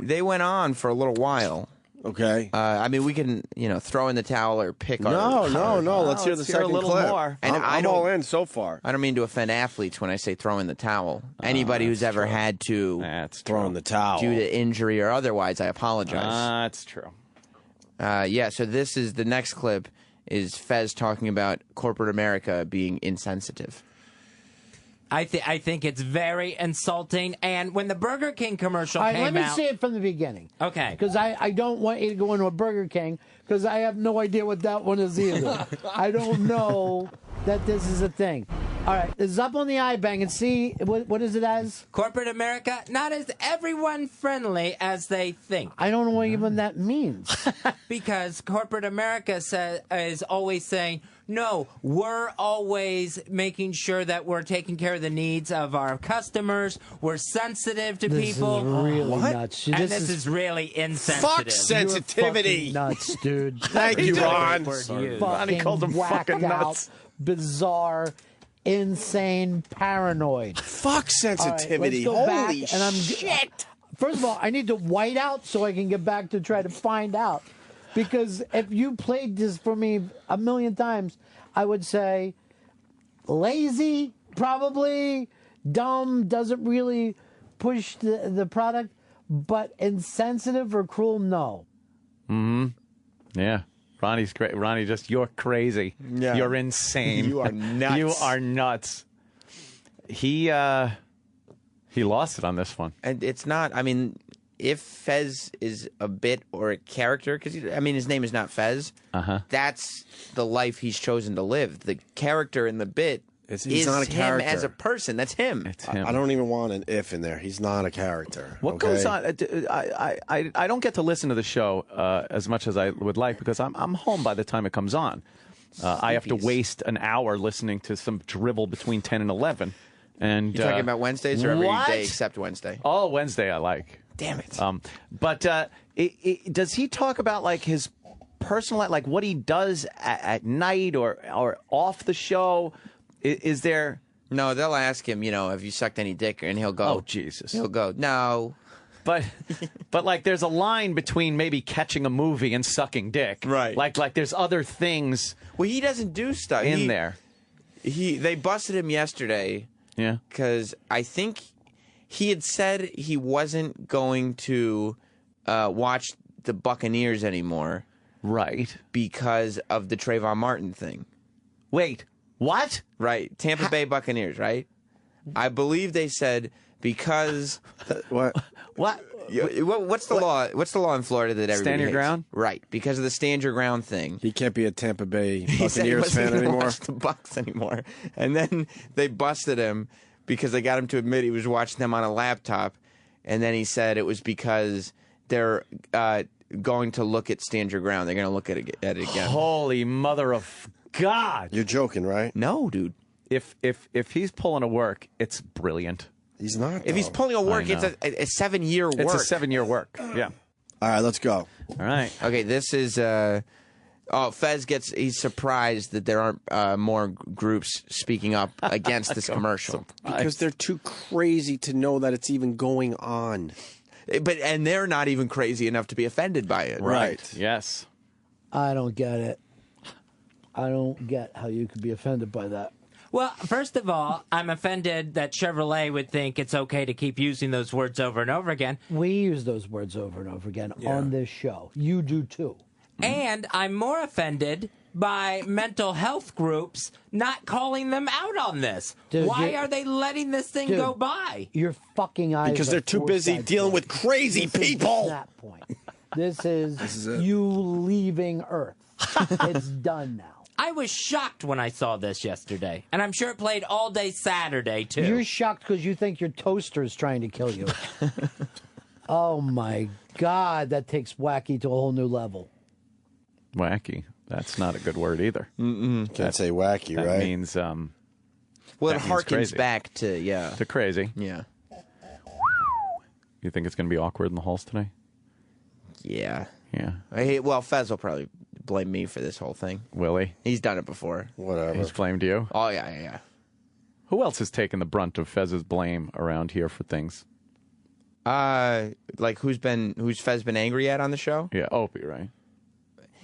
They went on for a little while. Okay. I mean, we can, throw in the towel or pick No. Let's hear the second clip. More. And I'm all in so far. I don't mean to offend athletes when I say throw in the towel. Anybody who's ever had to throw in the towel due to injury or otherwise, I apologize. That's true. So this is the next clip is Fez talking about corporate America being insensitive. I think it's very insulting. And when the Burger King commercial came out... Let me say it from the beginning. Okay. Because I don't want you to go into a Burger King, because I have no idea what that one is either. I don't know that this is a thing. All right, this is up on the iBang and see, what is it as? Corporate America, not as everyone-friendly as they think. I don't know what even that means. Because corporate America is always saying... No, we're always making sure that we're taking care of the needs of our customers. We're sensitive to people. This is really nuts. And this is really insensitive. Fuck sensitivity. Nuts, dude. Thank you, Ron. Fucking called him fucking nuts. Bizarre, insane, paranoid. Fuck sensitivity. All right, let's go Holy back, and shit. First of all, I need to white out so I can get back to try to find out. Because if you played this for me a million times, I would say lazy, probably, dumb, doesn't really push the product, but insensitive or cruel, no. Mm-hmm. Yeah. Ronnie's great. Ronnie, you're crazy. Yeah. You're insane. You are nuts. You are nuts. He lost it on this one. And it's not, if Fez is a bit or a character, because his name is not Fez. That's the life he's chosen to live. The character in the bit he's not a character. Him as a person. That's him. It's him. I don't even want an if in there. He's not a character. What goes on? I don't get to listen to the show as much as I would like because I'm home by the time it comes on. I have to waste an hour listening to some drivel between 10 and 11. And you're talking about Wednesdays or every day except Wednesday? Oh, Wednesday I like. Damn it. But does he talk about like his personal life, like what he does at night or off the show? Is there? No, they'll ask him, have you sucked any dick? And he'll go, oh, Jesus. He'll go, no. But like there's a line between maybe catching a movie and sucking dick. Right. Like there's other things. Well, he doesn't do stuff in there. They busted him yesterday. Yeah. Because I think he had said he wasn't going to watch the Buccaneers anymore. Right. Because of the Trayvon Martin thing. Wait, what? Right. Tampa Bay Buccaneers, right? I believe they said because... What? What? What's the law? What's the law in Florida that everybody stand your hates? ground? Right, because of the stand your ground thing. He can't be a Tampa Bay He said he Buccaneers wasn't fan gonna anymore. watch the Bucs anymore, and then they busted him because they got him to admit he was watching them on a laptop, and then he said it was because they're going to look at stand your ground. They're going to look at it again. Holy mother of God! You're joking, right? No, dude. If he's pulling a work, it's brilliant. He's not. If he's pulling a work, it's a 7-year work. It's a 7-year work. Yeah. All right, let's go. All right. Okay, this is. Fez he's surprised that there aren't more groups speaking up against this commercial. Because they're too crazy to know that it's even going on. And they're not even crazy enough to be offended by it. Right. Yes. I don't get it. I don't get how you could be offended by that. Well, first of all, I'm offended that Chevrolet would think it's okay to keep using those words over and over again. We use those words over and over again on this show. You do too. And I'm more offended by mental health groups not calling them out on this. Dude, Why are they letting this thing go by? Your fucking eyes Because are they're too busy foresight dealing points. with crazy This is people. that point. This is you leaving Earth. It's done now. I was shocked when I saw this yesterday, and I'm sure it played all day Saturday, too. You're shocked because you think your toaster is trying to kill you. Oh, my God. That takes wacky to a whole new level. Wacky. That's not a good word either. Can't say wacky, that right? Means, well, that it means harkens crazy. back to, To crazy. Yeah. You think it's going to be awkward in the halls today? Yeah. Yeah. Well, Fez will probably blame me for this whole thing. Will he? He's done it before. Whatever. He's blamed you? Oh, yeah. Who else has taken the brunt of Fez's blame around here for things? Like who's Fez been angry at on the show? Yeah, Opie, right?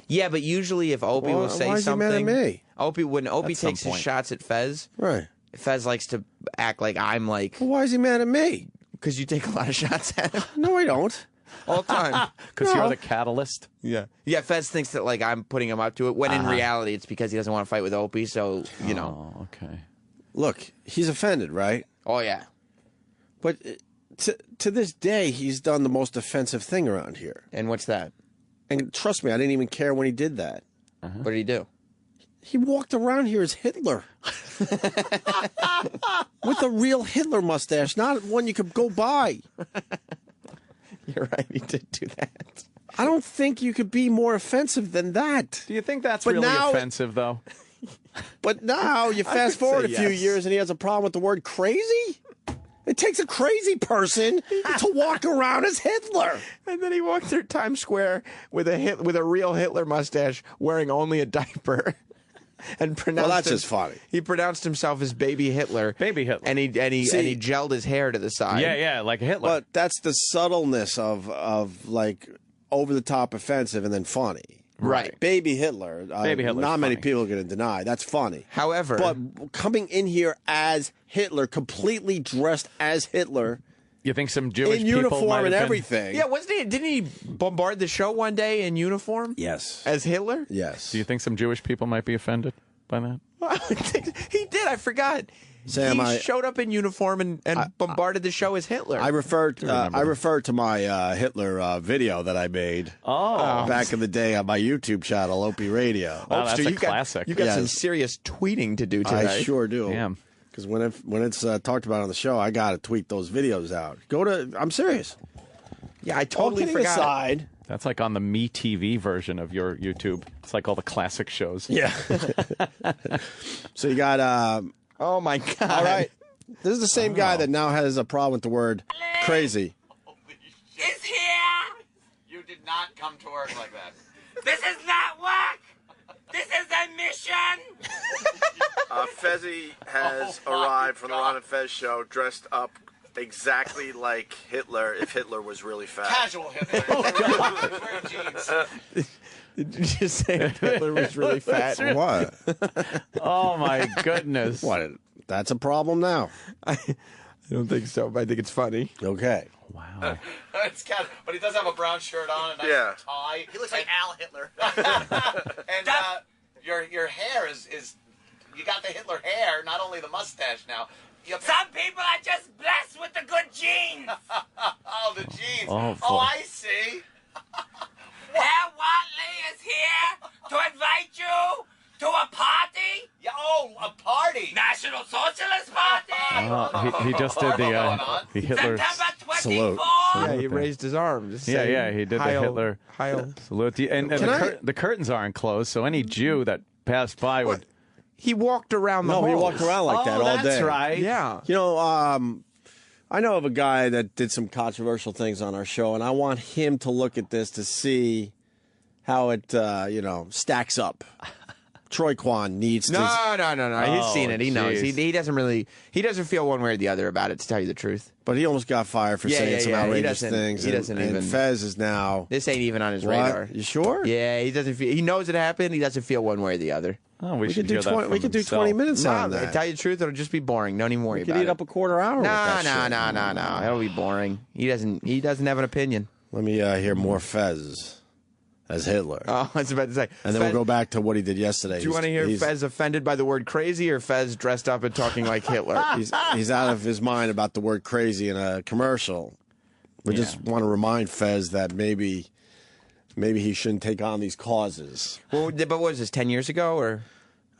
Yeah, but usually if Opie will say why is he mad at something, me? when Opie At some takes his point. shots at Fez, Right. Fez likes to act like I'm like, Well, why is he mad at me? because you take a lot of shots at him No, I don't. all the time. Because you're the catalyst? Yeah. Fez thinks that like I'm putting him up to it, when in reality it's because he doesn't want to fight with Opie. So Oh, okay. Look, he's offended, right? Oh yeah. But to this day, he's done the most offensive thing around here. And what's that? And trust me, I didn't even care when he did that. What did he do? He walked around here as Hitler. With a real Hitler mustache, not one you could go buy. You're right. He did do that. I don't think you could be more offensive than that. Do you think that's But really now- offensive, though? But now you fast forward a say few yes. years and he has a problem with the word crazy? It takes a crazy person to walk around as Hitler. And then he walked through Times Square with a real Hitler mustache, wearing only a diaper, and pronounced. Well, that's just funny. He pronounced himself as Baby Hitler. Baby Hitler. And he gelled his hair to the side. Yeah, like Hitler. But that's the subtleness of like over the top offensive and then funny. Right. Baby Hitler. Baby Hitler's not many funny. people are going to deny. That's funny. However, But coming in here as Hitler, completely dressed as Hitler, you think some Jewish in people uniform might and have been- everything. Yeah, didn't he bombard the show one day in uniform Yes. as Hitler? Yes. Do you think some Jewish people might be offended by that? Well, he did. I forgot. Sam, he showed up in uniform and bombarded the show as Hitler. I referred to my Hitler video that I made back in the day on my YouTube channel, Opie Radio. Wow, that's so a you got- classic. You got Yes. some serious tweeting to do today. I sure do. Damn. Because when it's talked about on the show, I got to tweet those videos out. I'm serious. Yeah, I All totally kidding forgot. aside, That's like on the Me TV version of your YouTube. It's like all the classic shows. yeah. So you got. Oh my God! All right, this is the same guy that now has a problem with the word crazy. Is here. You did not come to work like that. This is not work. This is a mission. Fezzy has arrived from the Ron and Fez show dressed up exactly like Hitler if Hitler was really fat. Casual Hitler. Wearing jeans. Did you just say Hitler was really fat? What? Oh my goodness! What? That's a problem now. I don't think so, but I think it's funny. Okay. Wow. It's casual, but he does have a brown shirt on, a nice tie. He looks like Al Hitler. And your hair is you got the Hitler hair, not only the mustache now. Some people are just blessed with the good genes. Oh, the jeans. Oh, Oh, boy. I see. Herr Watley is here to invite you to a party. Yeah, oh, a party. National Socialist Party. He just did the Hitler September salute. 24th. Yeah, he raised his arms. Yeah, he did the Hitler Heil. salute. And the curtains aren't closed, so any Jew that passed by would. He walked around the No, he halls. walked around like that all day. That's right. Yeah. You know, I know of a guy that did some controversial things on our show, and I want him to look at this to see how it, stacks up. Troy Kwan needs to. No. He's Oh, seen it. He knows. jeez. He doesn't really. He doesn't feel one way or the other about it. To tell you the truth, But he almost got fired for saying some He outrageous doesn't- things. He doesn't and even. Fez is now. This ain't even on his What? radar. You sure? Yeah, he doesn't feel. He knows it happened. He doesn't feel one way or the other. Oh, We should could do hear that 20. from We could do himself. 20 minutes on To that. tell you the truth, it'll just be boring. Don't even worry We could about eat it. up a quarter hour. with that shit. No. That'll be boring. He doesn't have an opinion. Let me hear more Fez as Hitler. Oh, I was about to say. And then Fez, we'll go back to what he did yesterday. Do you want to hear Fez offended by the word crazy, or Fez dressed up and talking like Hitler? He's out of his mind about the word crazy in a commercial. We just want to remind Fez that maybe maybe he shouldn't take on these causes. Well, but what was this, 10 years ago? Or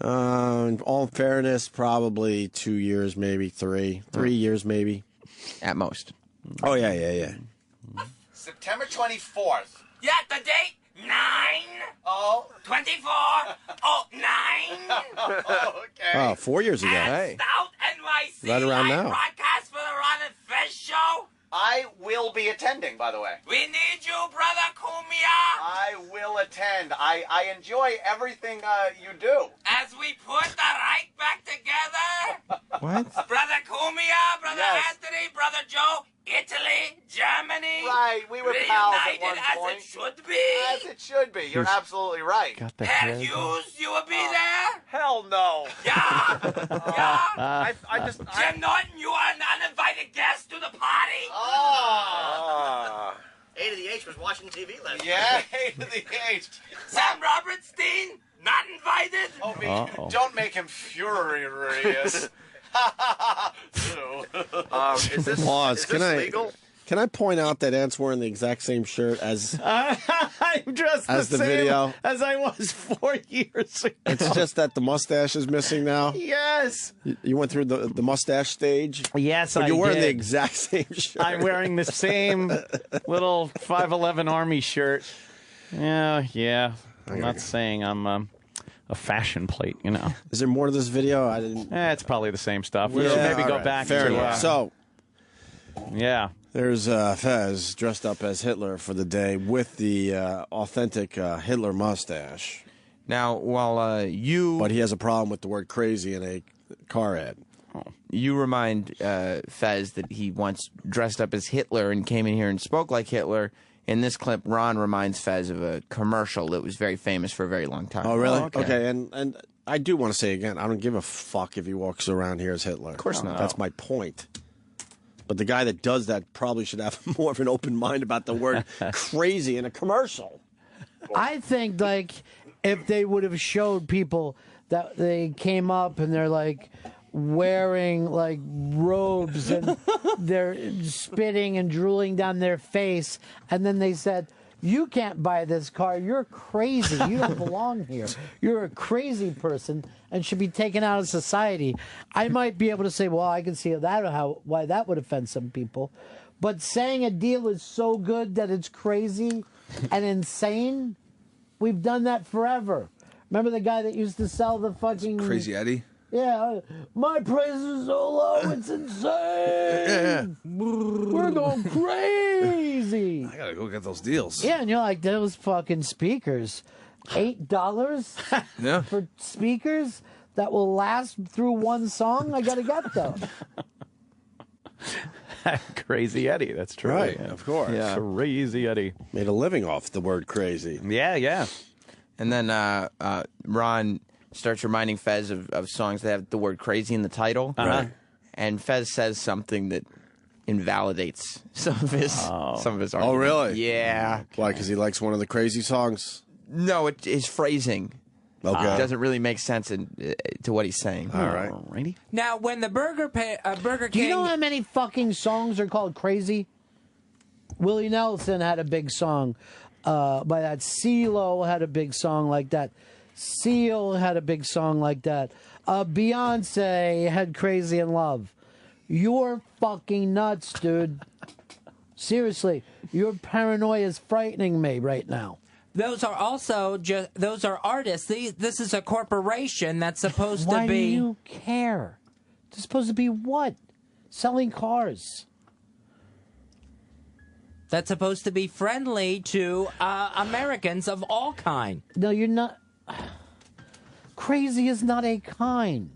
in all fairness, probably 2 years, maybe 3. 3 years, maybe. At most. Oh, yeah. September 24th. Yeah, the date? 9/24/09. Okay. Oh, 4 years ago. At Stout NYC. Right around now. Broadcast for the Ron and Fez show. I will be attending, by the way. We need you, brother Kumia. I will attend. I enjoy everything you do. As we put the Reich back together. What? Brother Kumia, brother Yes. Anthony, brother Joe, Italy, Germany. Right, we were pals at reunited one as point. it should be. As it should be. You're absolutely right. Got the Ted hair. Hughes, you will be there. Hell no. Yeah. I just. Jim Norton, you are an uninvited guest to the party. A to the H was watching TV last night. Yeah, A to the H. Sam Robertstein, not invited. Opie, Uh-oh. don't make him furious. Is this, Pause. is this legal? Can I point out that Ant's wearing the exact same shirt as I'm dressed As the same video. as I was 4 years ago. It's just that the mustache is missing now. Yes. You went through the mustache stage. Yes, but I you're wearing did. the exact same shirt. I'm wearing the same little 5'11" Army shirt. Yeah. I'm not saying I'm a fashion plate, you know. Is there more to this video? I didn't. It's probably the same stuff. We should Yeah, maybe go all right. back Fair to enough. So, yeah. there's Fez dressed up as Hitler for the day with the authentic Hitler mustache. Now, while you... But he has a problem with the word crazy in a car ad. You remind Fez that he once dressed up as Hitler and came in here and spoke like Hitler. In this clip, Ron reminds Fez of a commercial that was very famous for a very long time. Oh, really? Okay, and I do want to say again, I don't give a fuck if he walks around here as Hitler. Of course not. That's my point. But the guy that does that probably should have more of an open mind about the word crazy in a commercial. I think, like, if they would have showed people that they came up and they're like wearing like robes and they're spitting and drooling down their face, and then they said, "You can't buy this car. You're crazy. You don't belong here. You're a crazy person and should be taken out of society." I might be able to say, "Well, I can see why that would offend some people," but saying a deal is so good that it's crazy and insane, we've done that forever. Remember the guy that used to sell the fucking Crazy Eddie? Yeah, my price is so low, it's insane. We're going crazy. I gotta go get those deals. Yeah, and you're like, those fucking speakers, $8 for speakers that will last through one song. I gotta get them. Crazy Eddie, that's true. Right, yeah. of course. Yeah. Crazy Eddie. Made a living off the word crazy. Yeah. And then Ron starts reminding Fez of songs that have the word crazy in the title. Right. And Fez says something that invalidates some of his arguments. Oh, really? Yeah. Why? Because he likes one of the crazy songs? No, his phrasing. Okay. Doesn't really make sense to what he's saying. All right. Alrighty. Now, when the Burger King... Do you know how many fucking songs are called crazy? Willie Nelson had a big song by that. CeeLo had a big song like that. Seal had a big song like that. Beyonce had Crazy in Love. You're fucking nuts, dude. Seriously, your paranoia is frightening me right now. Those are also those are artists. This is a corporation that's supposed Why to be... do you care? It's supposed to be what? Selling cars. That's supposed to be friendly to Americans of all kind. No, you're not... Crazy is not a kind.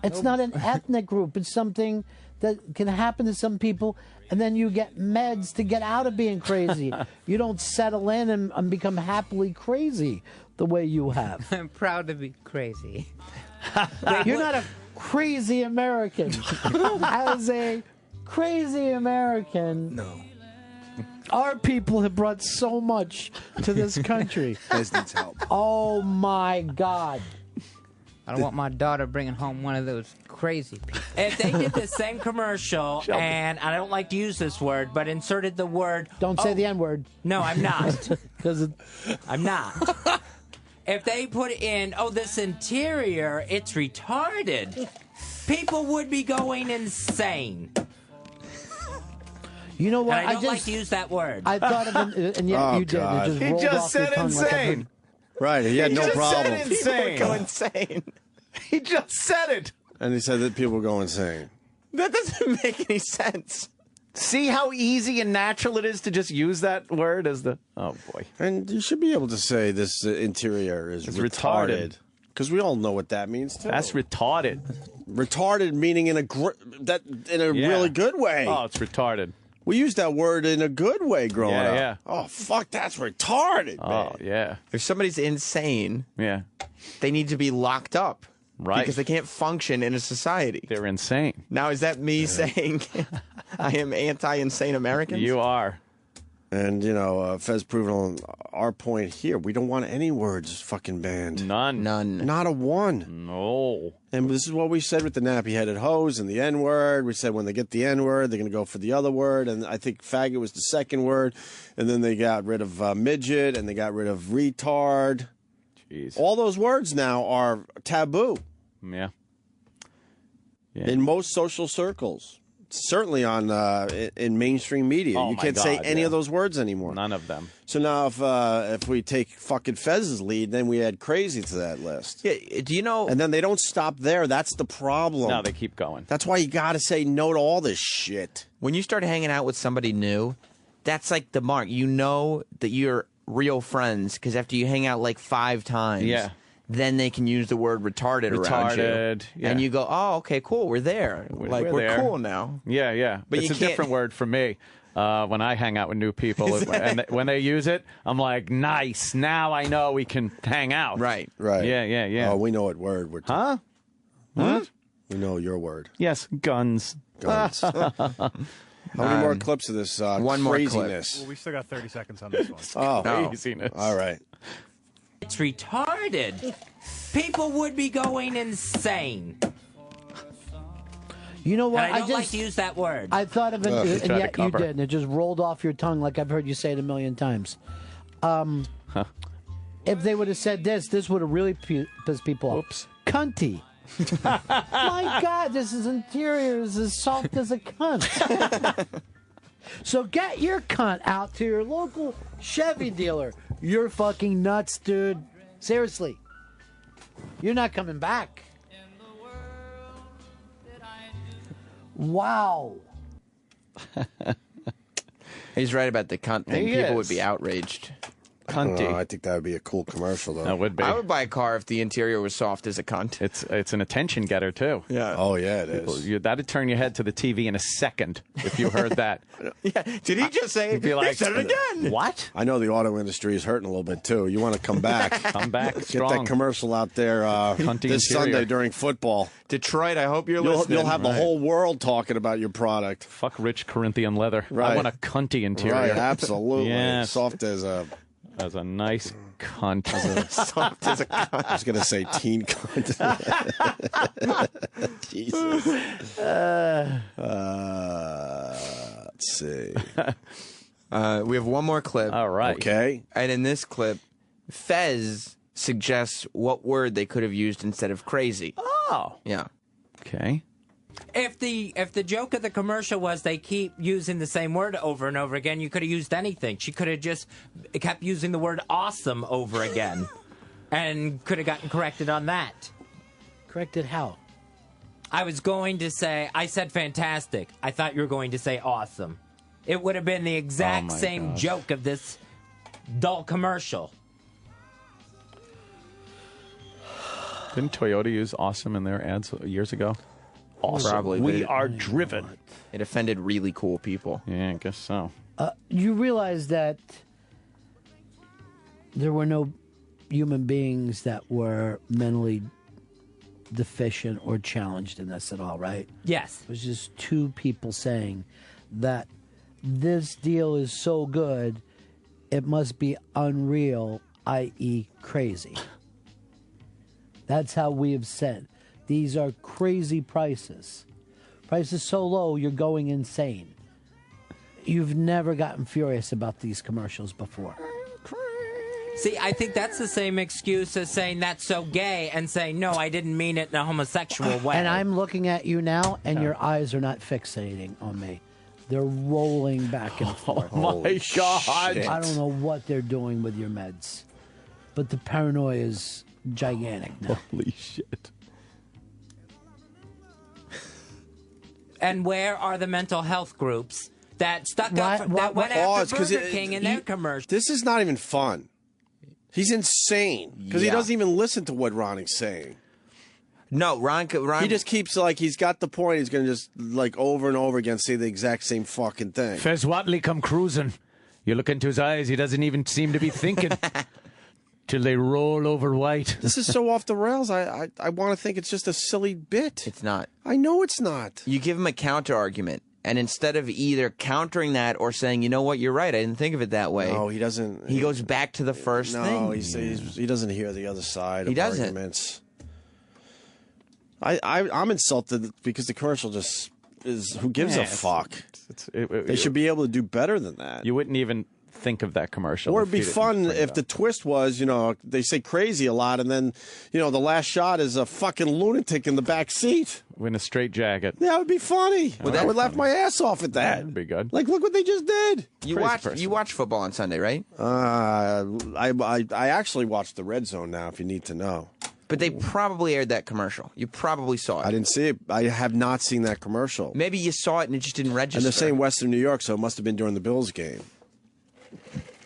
It's not an ethnic group. It's something that can happen to some people, and then you get meds to get out of being crazy. You don't settle in and become happily crazy the way you have. I'm proud to be crazy. You're not a crazy American. As a crazy American... No. Our people have brought so much to this country. Fez needs help. Oh, my God. I don't want my daughter bringing home one of those crazy people. If they did the same commercial, Shelby. and I don't like to use this word, but inserted the word... Don't say the N-word. No, I'm not. Because I'm not. If they put in, this interior, it's retarded, people would be going insane. You know what? And I don't like to use that word. I thought of it, and yet you did. It just rolled off your tongue like a bird. Right, he had no problem. People would go insane. He just said it. And he said that people go insane. That doesn't make any sense. See how easy and natural it is to just use that word as the... Oh, boy. And you should be able to say this interior is retarded. Because we all know what that means, too. That's retarded. Retarded meaning in a really good way. Oh, it's retarded. We use that word in a good way growing up. Yeah. Oh, fuck, that's retarded, man. Oh, yeah. If somebody's insane, yeah, they need to be locked up. Right. Because they can't function in a society. They're insane. Now, is that me saying I am anti-insane Americans? You are. And, Fez proving on our point here, we don't want any words fucking banned. None. Not a one. No. And this is what we said with the nappy-headed hose and the N-word. We said when they get the N-word, they're going to go for the other word. And I think faggot was the second word. And then they got rid of midget, and they got rid of retard. Jeez. All those words now are taboo. Yeah. In most social circles. Certainly on in mainstream media. Oh, you my can't say God, any of those words anymore. None of them. So now if we take fucking Fez's lead, then we add crazy to that list. Yeah, do you know? And then they don't stop there. That's the problem. No, they keep going. That's why you got to say no to all this shit. When you start hanging out with somebody new, that's like the mark. You know that you're real friends because after you hang out like 5 times, then they can use the word retarded around you. Yeah. And you go, oh, okay, cool, we're there. We're there. cool now. Yeah. But it's you a can't... different word for me. When I hang out with new people, and when they use it, I'm like, nice. Now I know we can hang out. Right. Yeah. Oh, we know what word we're talking. What? We know your word. Yes, guns. How many more clips of this one more craziness? Well, we still got 30 seconds on this one. Craziness. All right. It's retarded. People would be going insane. You know what? And I don't like to use that word. I thought of it, and yet you did, and it just rolled off your tongue like I've heard you say it a million times. If they would have said this would have really pissed people off. Oops. Cunty. My God, this is interior is as soft as a cunt. So get your cunt out to your local Chevy dealer. You're fucking nuts, dude. Seriously. You're not coming back. Wow. He's right about the cunt thing. People would be outraged. Cunty. I think that would be a cool commercial, though. That would be. I would buy a car if the interior was soft as a cunt. It's an attention getter, too. Yeah. Oh, yeah, it is. That'd turn your head to the TV in a second if you heard that. Yeah. Did he just say You'd be like, he said it again? What? I know the auto industry is hurting a little bit, too. You want to come back. Come back Get strong. that commercial out there this Sunday during football. Detroit, I hope you're listening. You'll have the whole world talking about your product. Fuck rich Corinthian leather. Right. I want a cunty interior. Right, absolutely. Yes. Soft as a nice cunt. Soft as a cunt. I was going to say teen cunt. Jesus. Let's see. We have one more clip. All right. Okay. And in this clip, Fez suggests what word they could have used instead of crazy. Oh. Yeah. Okay. If the joke of the commercial was they keep using the same word over and over again, you could have used anything. She could have just kept using the word awesome over again and could have gotten corrected on that. Corrected how? I was going to say, I said fantastic. I thought you were going to say awesome. It would have been the exact same joke of this dull commercial. Didn't Toyota use awesome in their ads years ago? Awesome. Probably. We are driven. It offended really cool people. Yeah, I guess so. You realize that there were no human beings that were mentally deficient or challenged in this at all, right? Yes. It was just two people saying that this deal is so good, it must be unreal, i.e. crazy. That's how we have said. These are crazy prices. Prices so low, you're going insane. You've never gotten furious about these commercials before. See, I think that's the same excuse as saying that's so gay and saying, no, I didn't mean it in a homosexual way. And I'm looking at you now, and your eyes are not fixating on me. They're rolling back and forth. Oh, my God. I don't know what they're doing with your meds, but the paranoia is gigantic now. Holy shit. And where are the mental health groups that stuck up, that went after Burger King in their commercial? This is not even fun. He's insane because he doesn't even listen to what Ronnie's saying. No, Ron. He just keeps he's got the point. He's going to just over and over again say the exact same fucking thing. Fez Watley come cruising. You look into his eyes, he doesn't even seem to be thinking. Till they roll over white. This is so off the rails. I want to think it's just a silly bit. It's not. I know it's not. You give him a counter argument, and instead of either countering that or saying, you know what, you're right, I didn't think of it that way. No, he doesn't. He goes back to the first thing. No, he doesn't hear the other side. He of doesn't. Arguments. I'm insulted because the commercial just is. Who gives a fuck? They should be able to do better than that. You wouldn't even think of that commercial. Or it'd be fun if the twist was, they say crazy a lot, and then, the last shot is a fucking lunatic in the back seat. In a straight jacket. That would be funny. I would laugh my ass off at that. That'd be good. Like, look what they just did. You watch football on Sunday, right? I actually watched the Red Zone now, if you need to know. But they probably aired that commercial. You probably saw it. I didn't see it. I have not seen that commercial. Maybe you saw it and it just didn't register. And they're saying Western New York, so it must have been during the Bills game.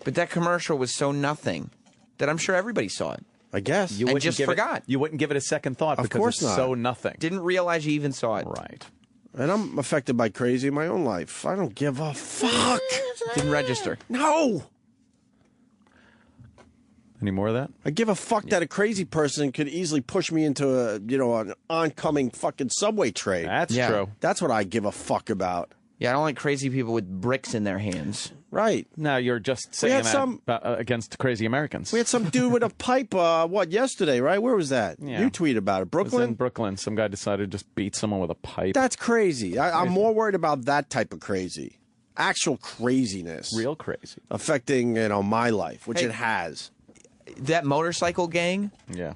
But that commercial was so nothing that I'm sure everybody saw it. I guess. You and just forgot. You wouldn't give it a second thought Of because course it's not. so nothing. Didn't realize you even saw it. Right. And I'm affected by crazy in my own life. I don't give a fuck. Didn't register. No. Any more of that? I give a fuck that a crazy person could easily push me into an oncoming fucking subway train. That's true. That's what I give a fuck about. Yeah, I don't like crazy people with bricks in their hands. Right. Now you're just saying that against crazy Americans. We had some dude with a pipe, yesterday, right? Where was that? Yeah. You tweeted about it. It was Brooklyn? in Brooklyn. Some guy decided to just beat someone with a pipe. That's crazy. I'm more worried about that type of crazy. Actual craziness. Real crazy. Affecting, my life, which it has. That motorcycle gang? Yeah.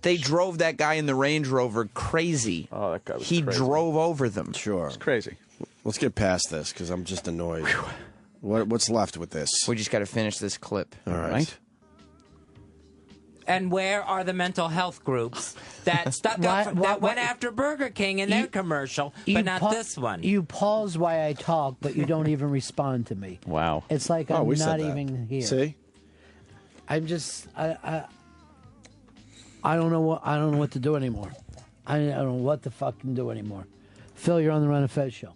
They drove that guy in the Range Rover crazy. Oh, that guy was He crazy. drove over them. Sure. It's crazy. Let's get past this because I'm just annoyed. What's left with this? We just got to finish this clip. All right. And where are the mental health groups that stuck up, that went after Burger King in their commercial, but not this one? You pause while I talk, but you don't even respond to me. Wow. It's like I'm not even here. See? I'm just I don't know what to do anymore. I don't know what to fucking do anymore. Phil, you're on the Ron Fez show.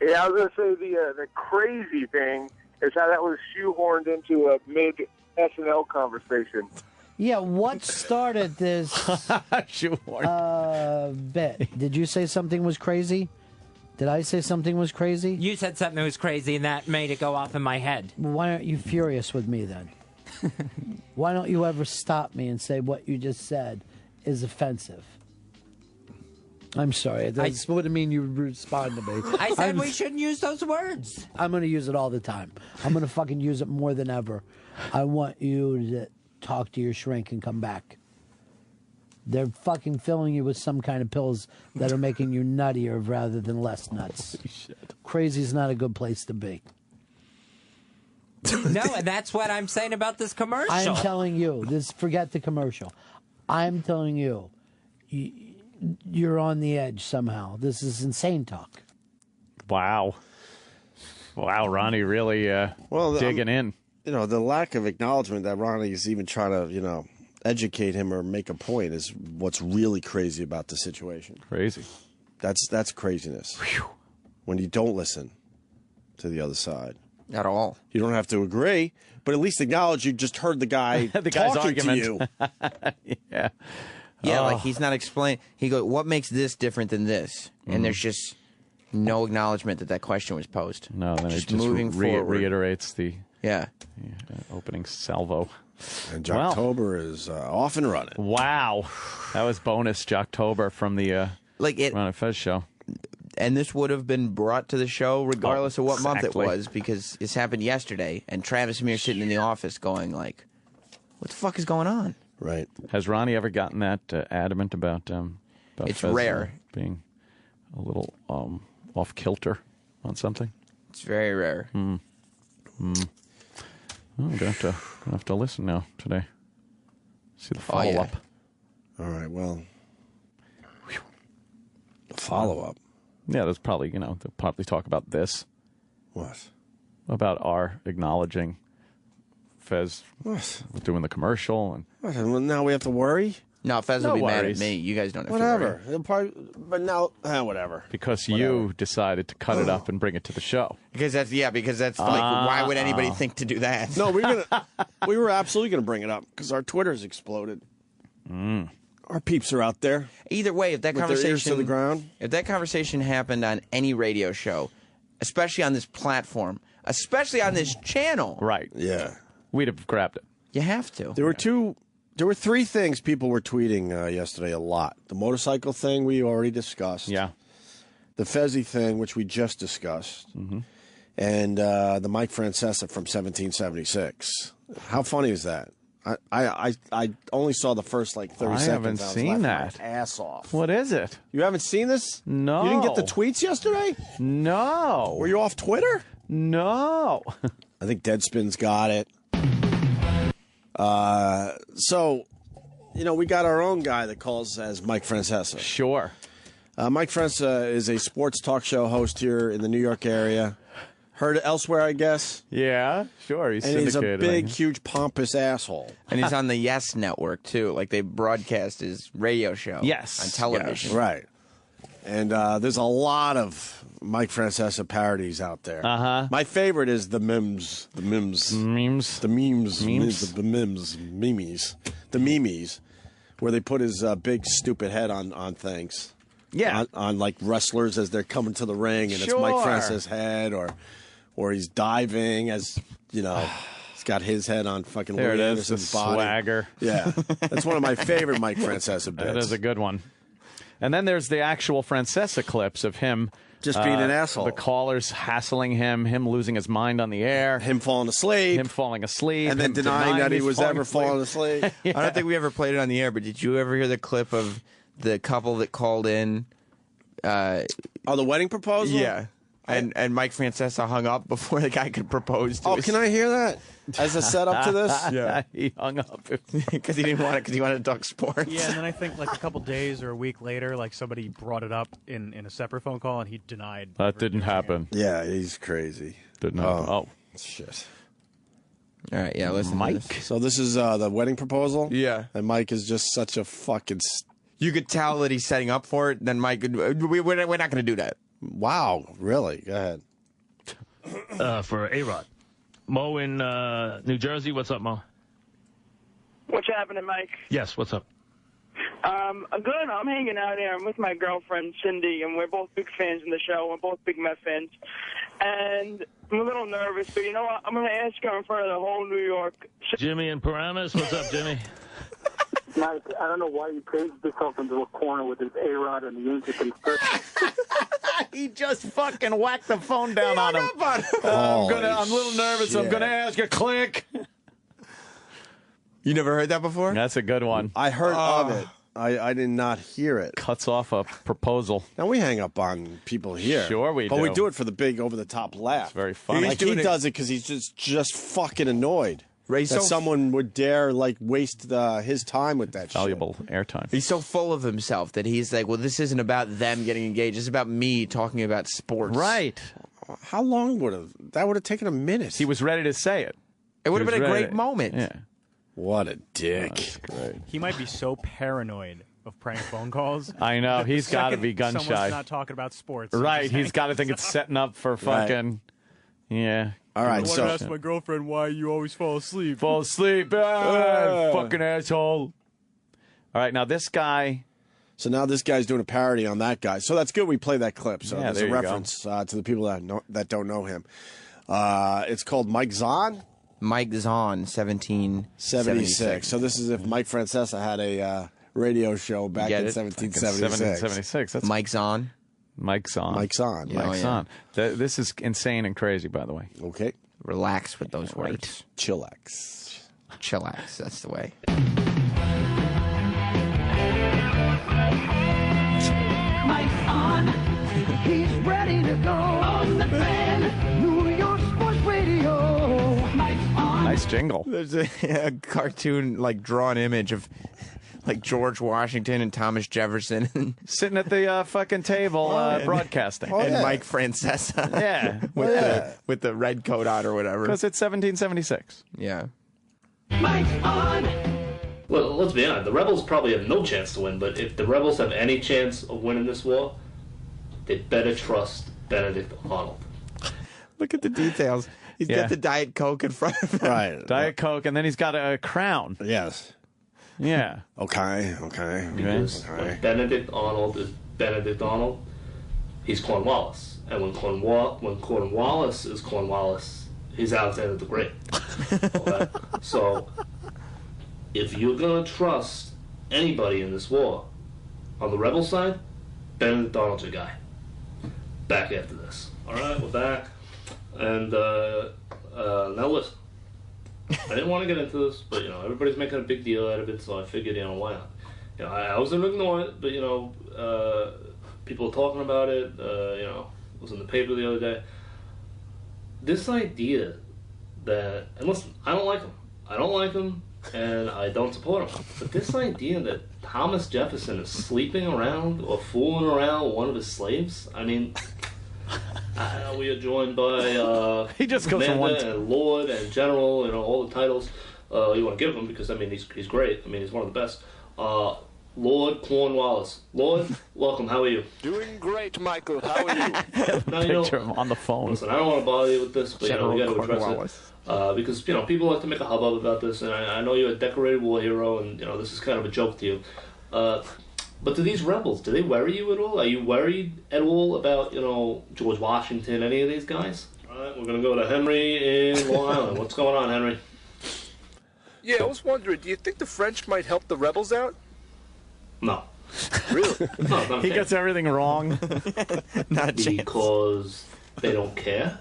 Yeah, I was going to say the crazy thing is how that was shoehorned into a mid-SNL conversation. Yeah, what started this bit? Did you say something was crazy? Did I say something was crazy? You said something was crazy, and that made it go off in my head. Well, why aren't you furious with me then? Why don't you ever stop me and say what you just said is offensive? I'm sorry. That's what I mean you respond to me. I said we shouldn't use those words. I'm going to use it all the time. I'm going to fucking use it more than ever. I want you to talk to your shrink and come back. They're fucking filling you with some kind of pills that are making you nuttier rather than less nuts. Crazy's not a good place to be. No, and that's what I'm saying about this commercial. I'm telling you, forget the commercial. I'm telling you, you're on the edge somehow. This is insane talk. Wow. Wow, Ronnie really digging in. The lack of acknowledgement that Ronnie is even trying to, educate him or make a point is what's really crazy about the situation. Crazy. That's craziness. Whew. When you don't listen to the other side. At all. You don't have to agree, but at least acknowledge you just heard the guy the guy's talking argument. to you. Yeah. Yeah, like he's not explaining. He goes, what makes this different than this? And there's just no acknowledgement that question was posed. No, then just it just moving forward. reiterates the Yeah. Opening salvo. And Jocktober is off and running. Wow. That was bonus Jocktober from the Ron Fez show. And this would have been brought to the show regardless of what month it exactly. was, because this happened yesterday, and Travis Meir sitting in the office going like, what the fuck is going on? Right. Has Ronnie ever gotten that adamant about It's Fez, rare. Being a little off kilter on something? It's very rare. Oh, I'm gonna have to listen now today. See the follow up. All right. Well, the follow up. Yeah, there's probably they'll probably talk about this. What? About our acknowledging Fez doing the commercial and. What, and now we have to worry. No, Fez No will be mad at worries. me. You guys don't have Whatever. to worry. He'll probably, but now, whatever. Because you decided to cut it up and bring it to the show. Because that's like, why would anybody think to do that? No, we were absolutely gonna bring it up because our Twitter's exploded. Our peeps are out there. Either way, if that with their ears conversation to the ground. If that conversation happened on any radio show, especially on this platform, especially on this channel, Right. Yeah. We'd have grabbed it. you have to. There were three things people were tweeting yesterday a lot. The motorcycle thing we already discussed. Yeah. The Fezzy thing, which we just discussed. And the Mike Francesa from 1776. How funny is that? I only saw the first 30 seconds. I haven't seen that. My ass off. What is it? You haven't seen this? No. You didn't get the tweets yesterday? No. Were you off Twitter? No. I think Deadspin's got it. So, we got our own guy that calls as Mike Francesa. Sure. Mike Francesa is a sports talk show host here in the New York area. Heard elsewhere, I guess. Yeah, sure. He's And he's a syndicated, big, huge, pompous asshole. And he's on the Yes Network, too. Like, they broadcast his radio show on television. Yes, right. And there's a lot of Mike Francesa parodies out there. Uh-huh. My favorite is the memes. The memes. Memes? The memes. Memes? The memes. Memes. The memes. Where they put his big, stupid head on things. Yeah. On wrestlers as they're coming to the ring, and Sure. it's Mike Francesa's head, or he's diving as, he's got his head on fucking There Louis it is, the Anderson's body. swagger. Yeah. That's one of my favorite Mike Francesa bits. That is a good one. And then there's the actual Francesa clips of him just being an asshole. The callers hassling him losing his mind on the air, him falling asleep, and then denying that he was ever falling asleep. I don't think we ever played it on the air, but did you ever hear the clip of the couple that called in? The wedding proposal? Yeah. And Mike Francesa hung up before the guy could propose to can I hear that as a setup to this? Yeah. He hung up. Because he didn't want it, because he wanted to talk sports. Yeah, and then I think a couple days or a week later, somebody brought it up in a separate phone call, and he denied. That didn't happen. Yeah, he's crazy. Didn't happen. Oh. Shit. All right, yeah, listen, Mike. So this is the wedding proposal? Yeah. And Mike is just such a fucking... You could tell that he's setting up for it, then Mike, we're not going to do that. Wow, really? Go ahead. For A-Rod. Mo in New Jersey. What's up, Mo? What's happening, Mike? Yes, what's up? Good. I'm hanging out here. I'm with my girlfriend, Cindy, and we're both big fans of the show. We're both big Met fans. And I'm a little nervous, but you know what? I'm going to ask her in front of the whole New York. Jimmy in Paramus. What's up, Jimmy? Mike, I don't know why you painted yourself into a corner with his A-Rod and the Intricate. He just fucking whacked the phone down on him. I'm a little nervous. shit. I'm going to ask you. Click. You never heard that before? That's a good one. I heard of it. I did not hear it. Cuts off a proposal. Now, we hang up on people here. Sure we But do. we do it for the big over-the-top laugh. It's very funny. Like, he does it because he's just fucking annoyed. Right, that so someone would dare waste his time with that valuable airtime. He's so full of himself that he's like, well, this isn't about them getting engaged. It's about me talking about sports. Right. How long would have taken a minute? He was ready to say it. It would have been a great moment. Yeah. What a dick. He might be so paranoid of prank phone calls. I know. that the He's got to second be gun someone's shy. not talking about sports. Right. He's got to think it's setting up for fucking. Yeah. All right. I want So to ask my girlfriend why you always fall asleep. Fall asleep. Fucking asshole. All right. Now, this guy. So now this guy's doing a parody on that guy. So that's good we play that clip. So Yeah, there's there a you go. reference to the people that don't know him. It's called Mike Zahn. Mike Zahn, 1776. So this is if Mike Francesa had a radio show back in 1776. 1776. That's Mike Zahn. Mike Zahn. Mike Zahn. Mike Zahn. This is insane and crazy, by the way. Okay. Relax with those words. Chillax. Chillax. That's the way. Mike's on. He's ready to go on the fan. New York Sports Radio. Mike's on. Nice jingle. There's a cartoon, like, drawn image of, like, George Washington and Thomas Jefferson. Sitting at the fucking table broadcasting. And Mike Francesa. Yeah. with the red coat on or whatever. Because it's 1776. Yeah. Mike's on. Well, let's be honest. The rebels probably have no chance to win, but if the rebels have any chance of winning this war, they better trust Benedict Arnold. Look at the details. He's got the Diet Coke in front of him. Right. Diet Coke, and then he's got a crown. Yes. Yeah. Okay. Because when Benedict Arnold is Benedict Arnold, he's Cornwallis. And when Cornwallis is Cornwallis, he's Alexander the Great. Okay? So, if you're going to trust anybody in this war, on the rebel side, Benedict Arnold's your guy. Back after this. All right, we're back. And now listen. I didn't want to get into this, but, everybody's making a big deal out of it, so I figured, why not? I was going to ignore it, but, people are talking about it. It was in the paper the other day. This idea that, and listen, I don't like him, and I don't support him. But this idea that Thomas Jefferson is sleeping around or fooling around with one of his slaves, I mean, we are joined by he just goes Commander and Lord and General, all the titles you want to give him, because, I mean, he's great. I mean, he's one of the best. Lord Cornwallis. Lord, welcome. How are you? Doing great, Michael. How are you? Now, Picture him on the phone. Listen, I don't want to bother you with this, but we got to address Cornwallis. it because people like to make a hubbub about this, and I know you're a decorated war hero, and this is kind of a joke to you. But do these rebels, do they worry you at all? Are you worried at all about George Washington, any of these guys? All right, we're gonna go to Henry in Long Island. What's going on, Henry? Yeah, I was wondering, do you think the French might help the rebels out? No. Really? No, he gets everything wrong. Not because they don't care.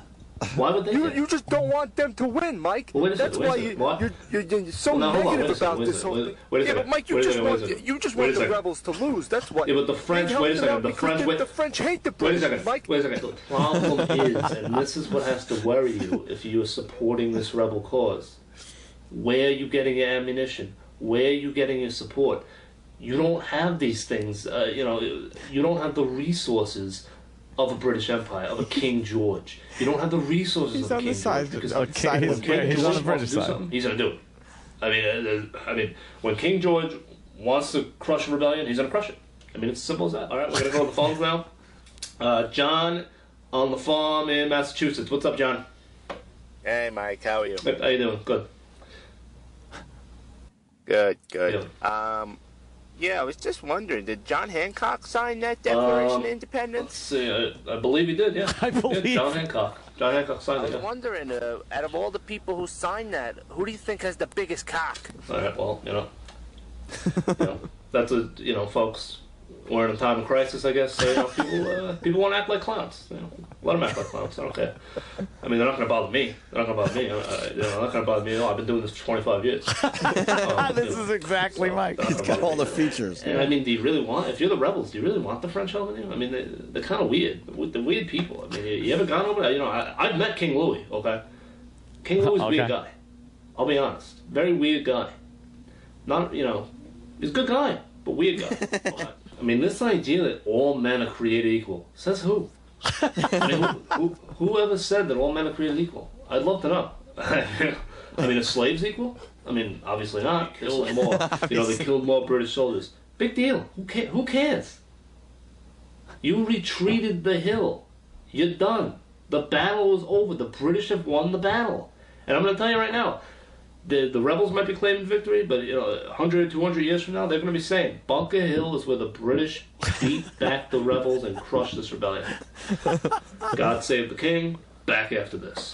Why would they? You just don't want them to win, Mike. Well, wait a That's second, why you're so negative about this whole thing. Yeah, but Mike, you just want the rebels to lose. That's what. Yeah, but the French. Wait a second. The French hate the British. Mike. Wait a second. The problem is, and this is what has to worry you if you are supporting this rebel cause. Where are you getting your ammunition? Where are you getting your support? You don't have these things. You don't have the resources of a British Empire, of a King George. You don't have the resources of a King George. Because he's on the British side. He's going to do it. I mean, when King George wants to crush a rebellion, he's going to crush it. I mean, it's as simple as that. All right, we're going to go to the phones now. John on the farm in Massachusetts. What's up, John? Hey, Mike. How are you? How you doing? Good. Good. Yeah, I was just wondering, did John Hancock sign that Declaration of Independence? Let's see, I believe he did, yeah. I believe. Yeah, John Hancock. John Hancock signed it. I was wondering, out of all the people who signed that, who do you think has the biggest cock? All right, well, that's folks, we're in a time of crisis, I guess. So, people want to act like clowns. Let them act like clowns. I don't care. I mean, they're not going to bother me. They're not going to bother me. They're not going to bother me at all. I've been doing this for 25 years. This is exactly Mike. He's got all the features. And I mean, do you really want? If you're the rebels, do you really want the French helping you? I mean, they're kind of weird. They're weird people. I mean, you ever gone over there? I've met King Louis. Okay, King Louis is a weird guy. I'll be honest. Very weird guy. Not he's a good guy, but weird guy. Okay? I mean, this idea that all men are created equal, says who? I mean, whoever said that all men are created equal? I'd love to know. I mean, are slaves equal? I mean, obviously not. Killed more. They killed more British soldiers. Big deal. Who cares? You retreated the hill. You're done. The battle was over. The British have won the battle. And I'm going to tell you right now, the rebels might be claiming victory, but 100, 200 years from now, they're going to be saying, Bunker Hill is where the British beat back the rebels and crushed this rebellion. God save the king. back after this.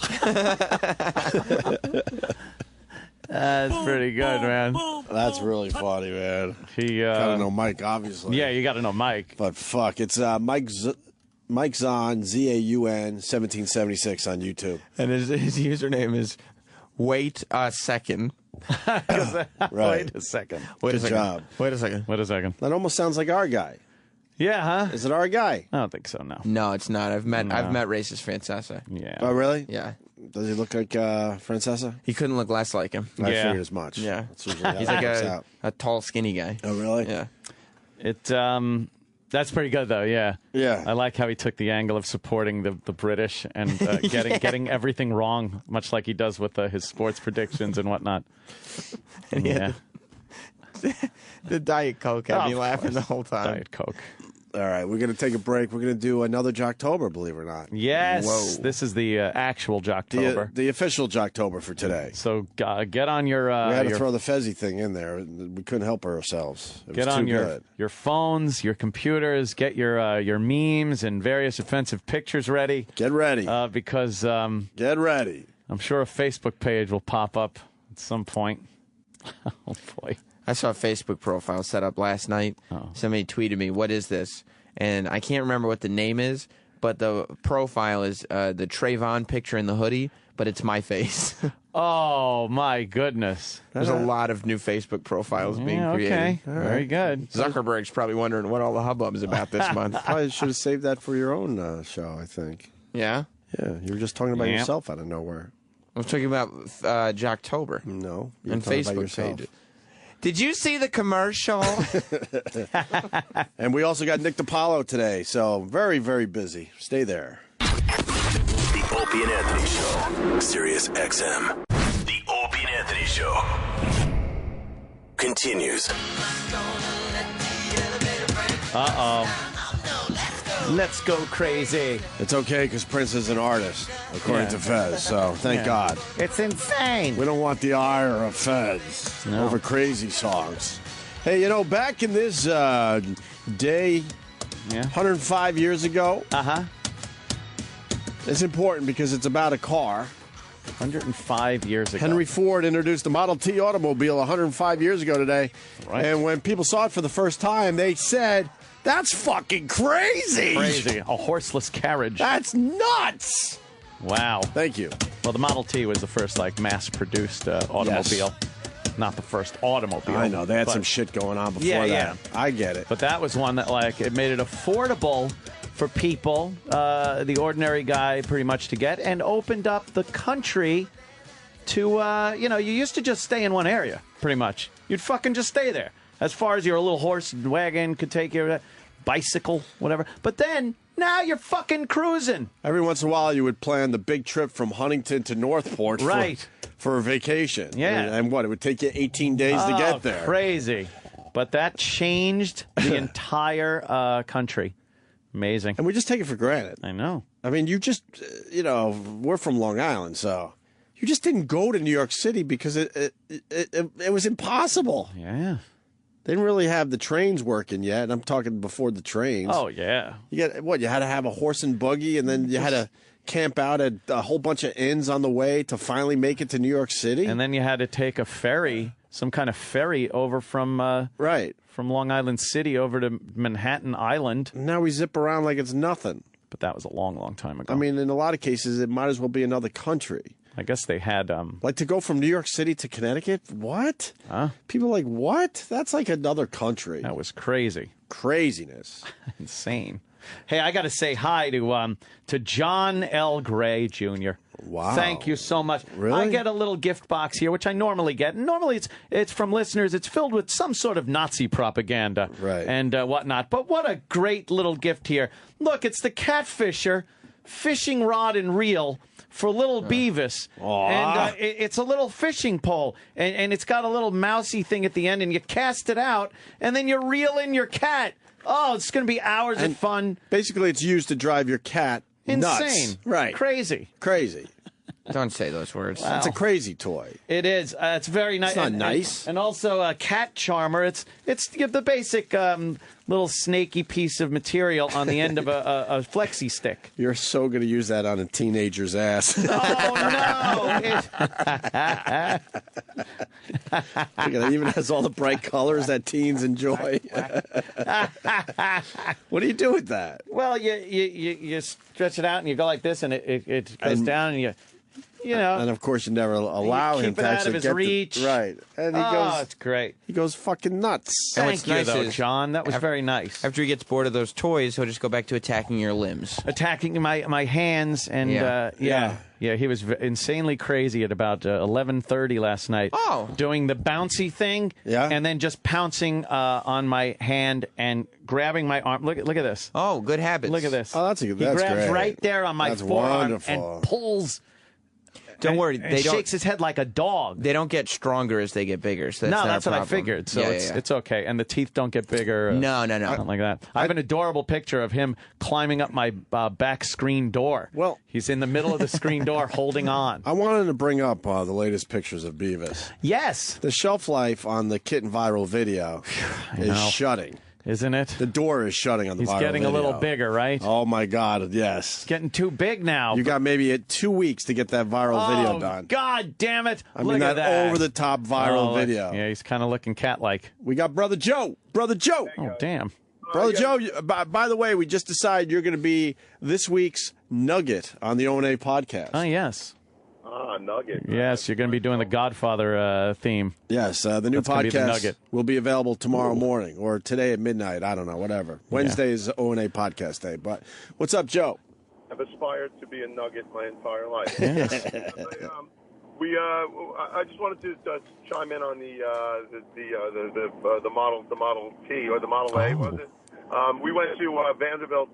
That's pretty good, man. That's really funny, man. Gotta know Mike, obviously. Yeah, you gotta know Mike. But fuck, it's Mike Zahn, Z-A-U-N, 1776 on YouTube. And his username is Wait a Second. Right. Wait a second. Good job. Wait a second. Wait a second. That almost sounds like our guy. Yeah, huh? Is it our guy? I don't think so, no. No, it's not. I've met racist Francesa. Yeah. Oh, really? Yeah. Does he look like Francesa? He couldn't look less like him. I figured as much. Yeah. That's usually how He's it like works out. a tall, skinny guy. Oh, really? Yeah. That's pretty good, though, yeah. Yeah. I like how he took the angle of supporting the British and getting everything wrong, much like he does with his sports predictions and whatnot. And yeah. The Diet Coke had me laughing the whole time. Diet Coke. All right, we're going to take a break. We're going to do another Jocktober, believe it or not. Yes. Whoa. This is the actual Jocktober. The official Jocktober for today. So get on your... we had to throw the Fezzy thing in there. We couldn't help ourselves. It Get was on too good. your phones, your computers, get your memes and various offensive pictures ready. Get ready. Because... get ready. I'm sure a Facebook page will pop up at some point. Oh, boy. I saw a Facebook profile set up last night. Somebody tweeted me, "What is this?" And I can't remember what the name is, but the profile is the Trayvon picture in the hoodie, but it's my face. Oh, my goodness. There's a lot of new Facebook profiles being created. Okay, very good. Zuckerberg's probably wondering what all the hubbub is about this month. Probably should have saved that for your own show, I think. Yeah? Yeah, you were just talking about yourself out of nowhere. I was talking about Jocktober. No. And Facebook pages. Did you see the commercial? And we also got Nick DiPaolo today, so very, very busy. Stay there. The Opie and Anthony Show. SiriusXM. The Opie and Anthony Show continues. Uh-oh. Let's go crazy. It's okay because Prince is an artist, according to Fez, so thank God. It's insane. We don't want the ire of Fez over crazy songs. Hey, back in this day, 105 years ago, it's important because it's about a car. 105 years ago. Henry Ford introduced the Model T automobile 105 years ago today. Right. And when people saw it for the first time, they said, "That's fucking crazy." Crazy. A horseless carriage. That's nuts. Wow. Thank you. Well, the Model T was the first, mass-produced automobile. Yes. Not the first automobile. I know. They had some shit going on before that. Yeah. I get it. But that was one that, it made it affordable for people, the ordinary guy, pretty much to get, and opened up the country to, you used to just stay in one area, pretty much. You'd fucking just stay there. As far as your little horse and wagon could take you, bicycle, whatever. But then, now you're fucking cruising. Every once in a while, you would plan the big trip from Huntington to Northport for a vacation. Yeah. And what? It would take you 18 days to get there. Crazy. But that changed the entire country. Amazing. And we just take it for granted. I know. I mean, you just, we're from Long Island, so you just didn't go to New York City because it was impossible. Yeah. They didn't really have the trains working yet. I'm talking before the trains. Oh, yeah. You had to have a horse and buggy, and then you had to camp out at a whole bunch of inns on the way to finally make it to New York City. And then you had to take a ferry, some kind of ferry over from Long Island City over to Manhattan Island. Now we zip around like it's nothing. But that was a long, long time ago. I mean, in a lot of cases, it might as well be another country. I guess they had... like to go from New York City to Connecticut? What? Huh? People are like, what? That's like another country. That was crazy. Craziness. Insane. Hey, I got to say hi to John L. Gray, Jr. Wow. Thank you so much. Really? I get a little gift box here, which I normally get. Normally it's from listeners. It's filled with some sort of Nazi propaganda and whatnot. But what a great little gift here. Look, it's the Catfisher fishing rod and reel for little Beavis. And it's a little fishing pole. And it's got a little mousy thing at the end, and you cast it out, and then you reel in your cat. Oh, it's going to be hours of fun. Basically, it's used to drive your cat insane. Nuts. Right. Crazy. Crazy. Don't say those words. It's a crazy toy. It is. It's very nice. It's not nice. And also a cat charmer. It's the basic little snaky piece of material on the end of a flexi stick. You're so going to use that on a teenager's ass. Oh, no. It even has all the bright colors that teens enjoy. What do you do with that? Well, you stretch it out and you go like this, and it goes down, and you know. And of course, you never allow him to actually get reach. Right. And he goes. It's great. He goes fucking nuts. Thank you, though, John. That was very nice. After he gets bored of those toys, he'll just go back to attacking your limbs, attacking my hands, and yeah. He was insanely crazy at about 11:30 last night. Oh, doing the bouncy thing, and then just pouncing on my hand and grabbing my arm. Look at this. Oh, good habits. Look at this. Oh, that's He grabs great. right there on my forearm wonderful. and pulls. Don't worry, they shakes his head like a dog. They don't get stronger as they get bigger. So that's not what a I figured. So it's okay, and the teeth don't get bigger. No. Something like that. I have an adorable picture of him climbing up my back screen door. Well, he's in the middle of the screen door, holding on. I wanted to bring up the latest pictures of Beavis. Yes, the shelf life on the Kitten viral video is shutting. Isn't it? The door is shutting on the viral video. He's getting a little bigger, right? Oh, my God, yes. It's getting too big now. You got maybe 2 weeks to get that viral video done. God damn it. Look at that over-the-top viral video. Yeah, he's kind of looking cat-like. We got Brother Joe. Brother Joe. Oh, damn. Brother Joe, by the way, we just decided you're going to be this week's Nugget on the O&A podcast. Oh, yes. Nugget. Yes, you're going to be doing the Godfather theme. Yes, the new podcast will be available tomorrow morning or today at midnight. I don't know, whatever. Wednesday is O&A podcast day. But what's up, Joe? I've aspired to be a Nugget my entire life. Yes. I just wanted to chime in on the Model T or the Model A, was it? We went to Vanderbilt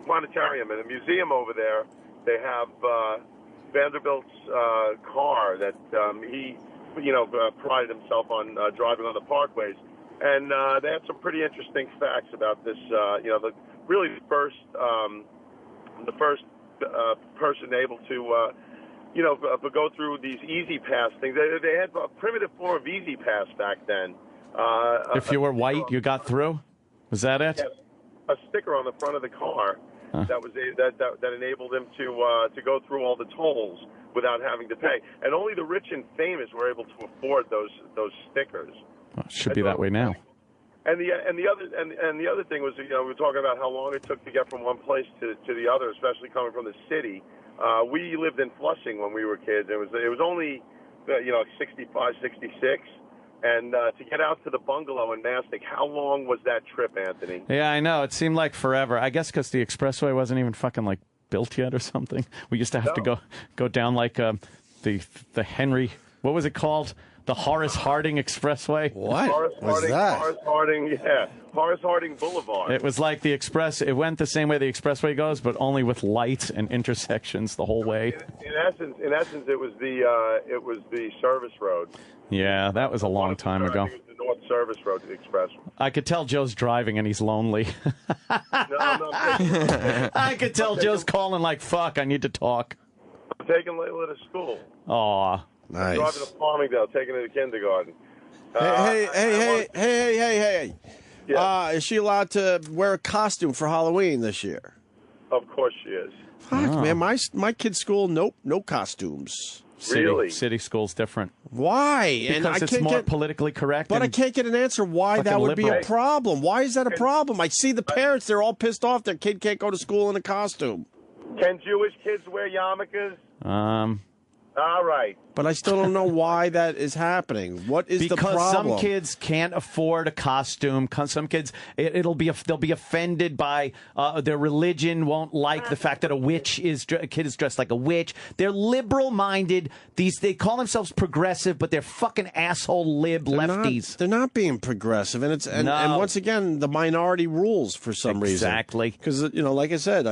Planetarium and a museum over there. They have Vanderbilt's car that he, prided himself on driving on the parkways, and they had some pretty interesting facts about this. The first person able to, go through these Easy Pass things. They had a primitive form of Easy Pass back then. If you were white, you got through? Was that it? Yes, a sticker on the front of the car. That enabled him to go through all the tolls without having to pay, and only the rich and famous were able to afford those stickers. Well, it should be that way now. And the other thing was, we were talking about how long it took to get from one place to the other, especially coming from the city. We lived in Flushing when we were kids. It was only 65, 66. And to get out to the bungalow in Mastic, how long was that trip, Anthony? Yeah, I know. It seemed like forever. I guess because the expressway wasn't even fucking built yet or something. We used to have to go down the Henry. What was it called? The Horace Harding Expressway. What? Horace Harding Boulevard. It was like the express. It went the same way the expressway goes, but only with lights and intersections the whole way. In essence, it was the service road. Yeah, that was a long time ago. It was the North Service Road to the express. I could tell Joe's driving and he's lonely. I could tell Joe's calling like, fuck, I need to talk. I'm taking Layla to school. Aw. Nice. Driving to Farmingdale, taking her to kindergarten. Hey. Yeah. Is she allowed to wear a costume for Halloween this year? Of course she is. Fuck, man. My kid's school, no costumes. City school's different. Why? Because it's more politically correct. But I can't get an answer why that would be a problem. Why is that a problem? I see the parents, they're all pissed off their kid can't go to school in a costume. Can Jewish kids wear yarmulkes? All right. But I still don't know why that is happening. What is the problem? Because some kids can't afford a costume. Some kids, they'll be offended by their religion. Won't like the fact that a kid is dressed like a witch. They're liberal-minded. They call themselves progressive, but they're fucking asshole lefties. They're not being progressive, and once again, the minority rules for some reason. Exactly. Because like I said,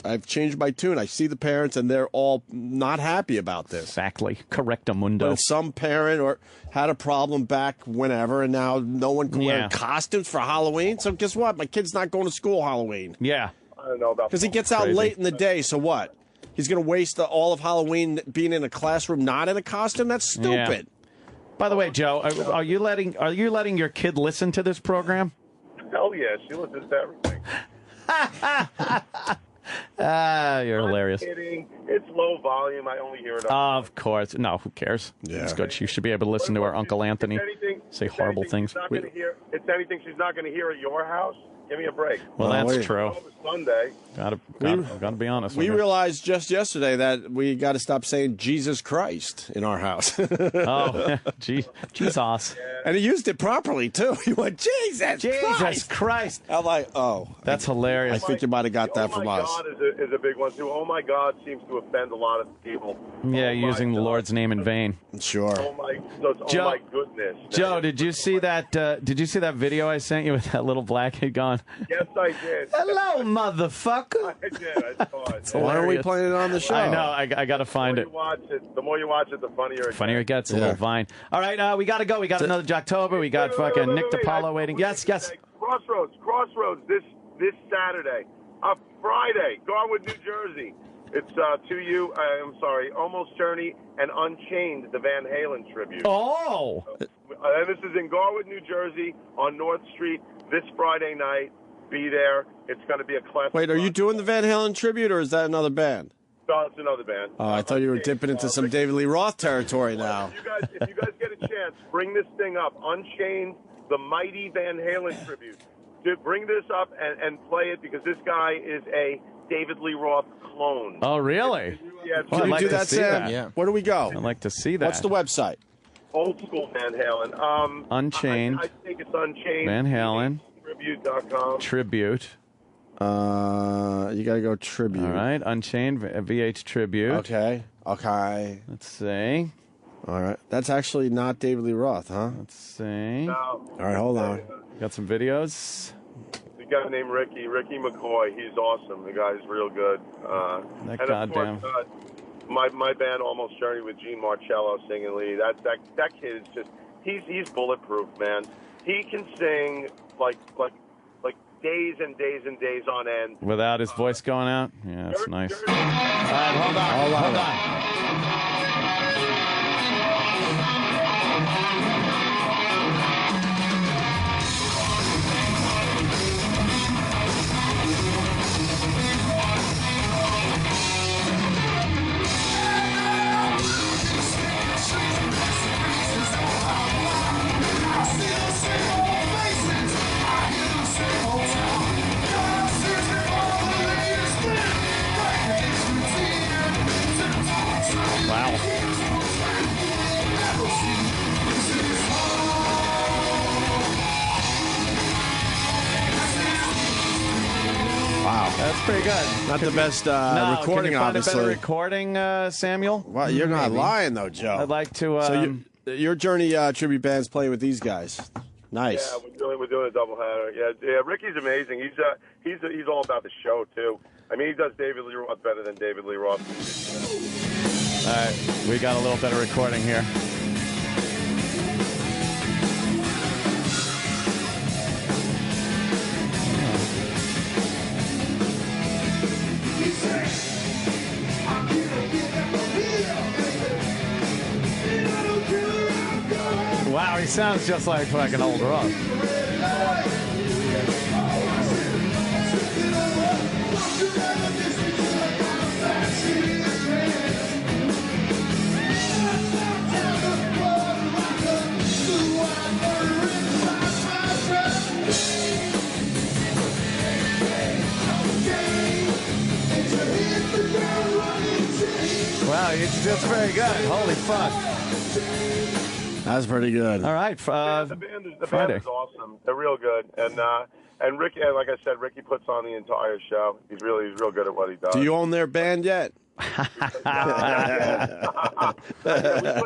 I've changed my tune. I see the parents, and they're all not happy about this. Exactly. Correctamundo. When some parent had a problem back whenever, and now no one can wear costumes for Halloween. So guess what? My kid's not going to school Halloween. Yeah. I don't know about because he gets out late in the day. So what? He's going to waste all of Halloween being in a classroom, not in a costume. That's stupid. By the way, Joe, are you letting your kid listen to this program? Hell yeah, she listens to everything. You're hilarious. I'm kidding. It's low volume. I only hear it. Of course. No, who cares? Yeah. It's good. You should be able to listen to our Uncle Anthony say horrible things. It's anything she's not going to hear at your house. Give me a break. Well, that's true. Sunday. Gotta be honest. We realized just yesterday that we got to stop saying Jesus Christ in our house. Oh, Jesus. And he used it properly, too. He went, Jesus Christ. I'm like, oh. That's hilarious. I think you might have got that from us. Oh, my God is a big one, too. Oh, my God seems to offend a lot of people. Yeah, using the Lord's name in vain. Sure. Oh, my goodness. Joe, did you see that video I sent you with that little blackhead gone? Yes, I did. Hello, motherfucker. I did. I saw it. Why don't we play it on the show? I know. I got to find it. The more you watch it, the funnier it gets. A little Vine. All right, we got to go. We got another Jocktober. We got fucking Nick DiPaolo waiting. Yes. Crossroads this Saturday. Friday, Garwood, New Jersey. It's Almost Journey and Unchained, the Van Halen tribute. Oh! And this is in Garwood, New Jersey on North Street this Friday night. Be there. It's going to be a classic. Wait, are you doing the Van Halen tribute, or is that another band? No, it's another band. Oh, I thought you were dipping into some David Lee Roth territory now. If you guys get a chance, bring this thing up. Unchained, the mighty Van Halen tribute. Bring this up and play it, because this guy is a David Lee Roth clone. Oh, really? Can you do that, Sam? Yeah. Where do we go? I'd like to see that. What's the website? Old school Van Halen. Unchained. I think it's Unchained. Van Halen. Tribute.com. Tribute. You got to go tribute. All right. Unchained VH Tribute. Okay. Let's see. All right. That's actually not David Lee Roth, huh? Let's see. No. All right, hold on. Got some videos. The guy named Ricky McCoy. He's awesome. The guy's real good. Goddamn. Of course, my band Almost Journey with Gene Marcello singing lead. That kid is just he's bulletproof, man. He can sing like days and days and days on end without his voice going out. Yeah, that's nice. All right, hold on. Wow. That's pretty good. Not the best recording, can you find obviously. a better recording, Samuel? Well, you're not lying, though, Joe. I'd like to. So your Journey tribute band's playing with these guys. Nice. Yeah, we're doing a doubleheader. Yeah, Ricky's amazing. He's all about the show too. I mean, he does David Lee Roth better than David Lee Roth. All right, we got a little better recording here. Wow, he sounds just like fucking old Rock. Wow, it's just very good. Holy fuck. That's pretty good. All right, the band is awesome. They're real good, and Ricky, like I said, Ricky puts on the entire show. He's real good at what he does. Do you own their band yet? We played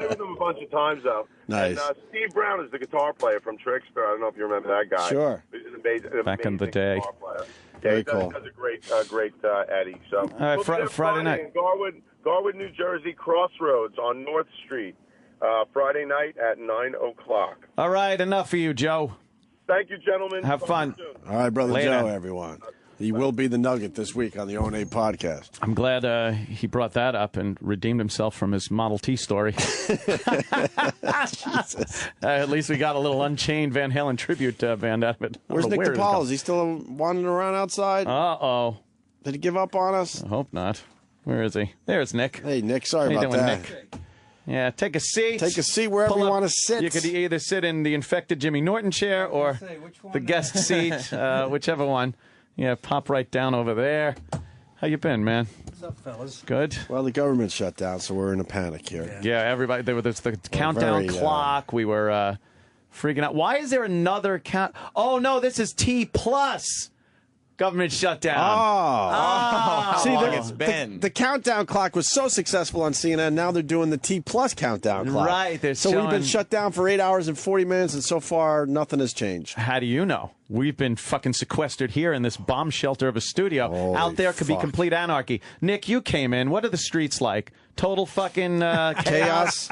with them a bunch of times, though. Nice. And Steve Brown is the guitar player from Trickster. I don't know if you remember that guy. Sure. He's an amazing Back in the day. guitar player. Very he cool. does a great Eddie. So all right, we'll be there Friday night. in Garwood, New Jersey, Crossroads on North Street. Friday night at 9:00. All right, enough for you, Joe. Thank you, gentlemen. Have fun. All right, Brother Later. Joe, everyone. He will be the nugget this week on the O&A podcast. I'm glad he brought that up and redeemed himself from his Model T story. At least we got a little Unchained Van Halen tribute band out of it. Where's Nick DiPaolo? Is he still wandering around outside? Uh-oh. Did he give up on us? I hope not. Where is he? There's Nick. Hey, Nick, sorry How you about doing, that. Nick? Yeah, take a seat. Take a seat wherever Pull you up. want to sit. You could either sit in the infected Jimmy Norton chair or the guest seat, whichever one. Yeah, pop right down over there. How you been, man? What's up, fellas? Good. Well, the government shut down, so we're in a panic here. Yeah, everybody. There was the countdown clock. We were freaking out. Why is there another count? Oh no, this is T plus. Government shutdown. See, it's been. The countdown clock was so successful on CNN. Now they're doing the T plus countdown clock. Right. So we've been shut down for 8 hours and 40 minutes, and so far nothing has changed. How do you know? We've been fucking sequestered here in this bomb shelter of a studio. Holy Out there could be fuck. complete anarchy. Nick, you came in. What are the streets like? Total fucking chaos.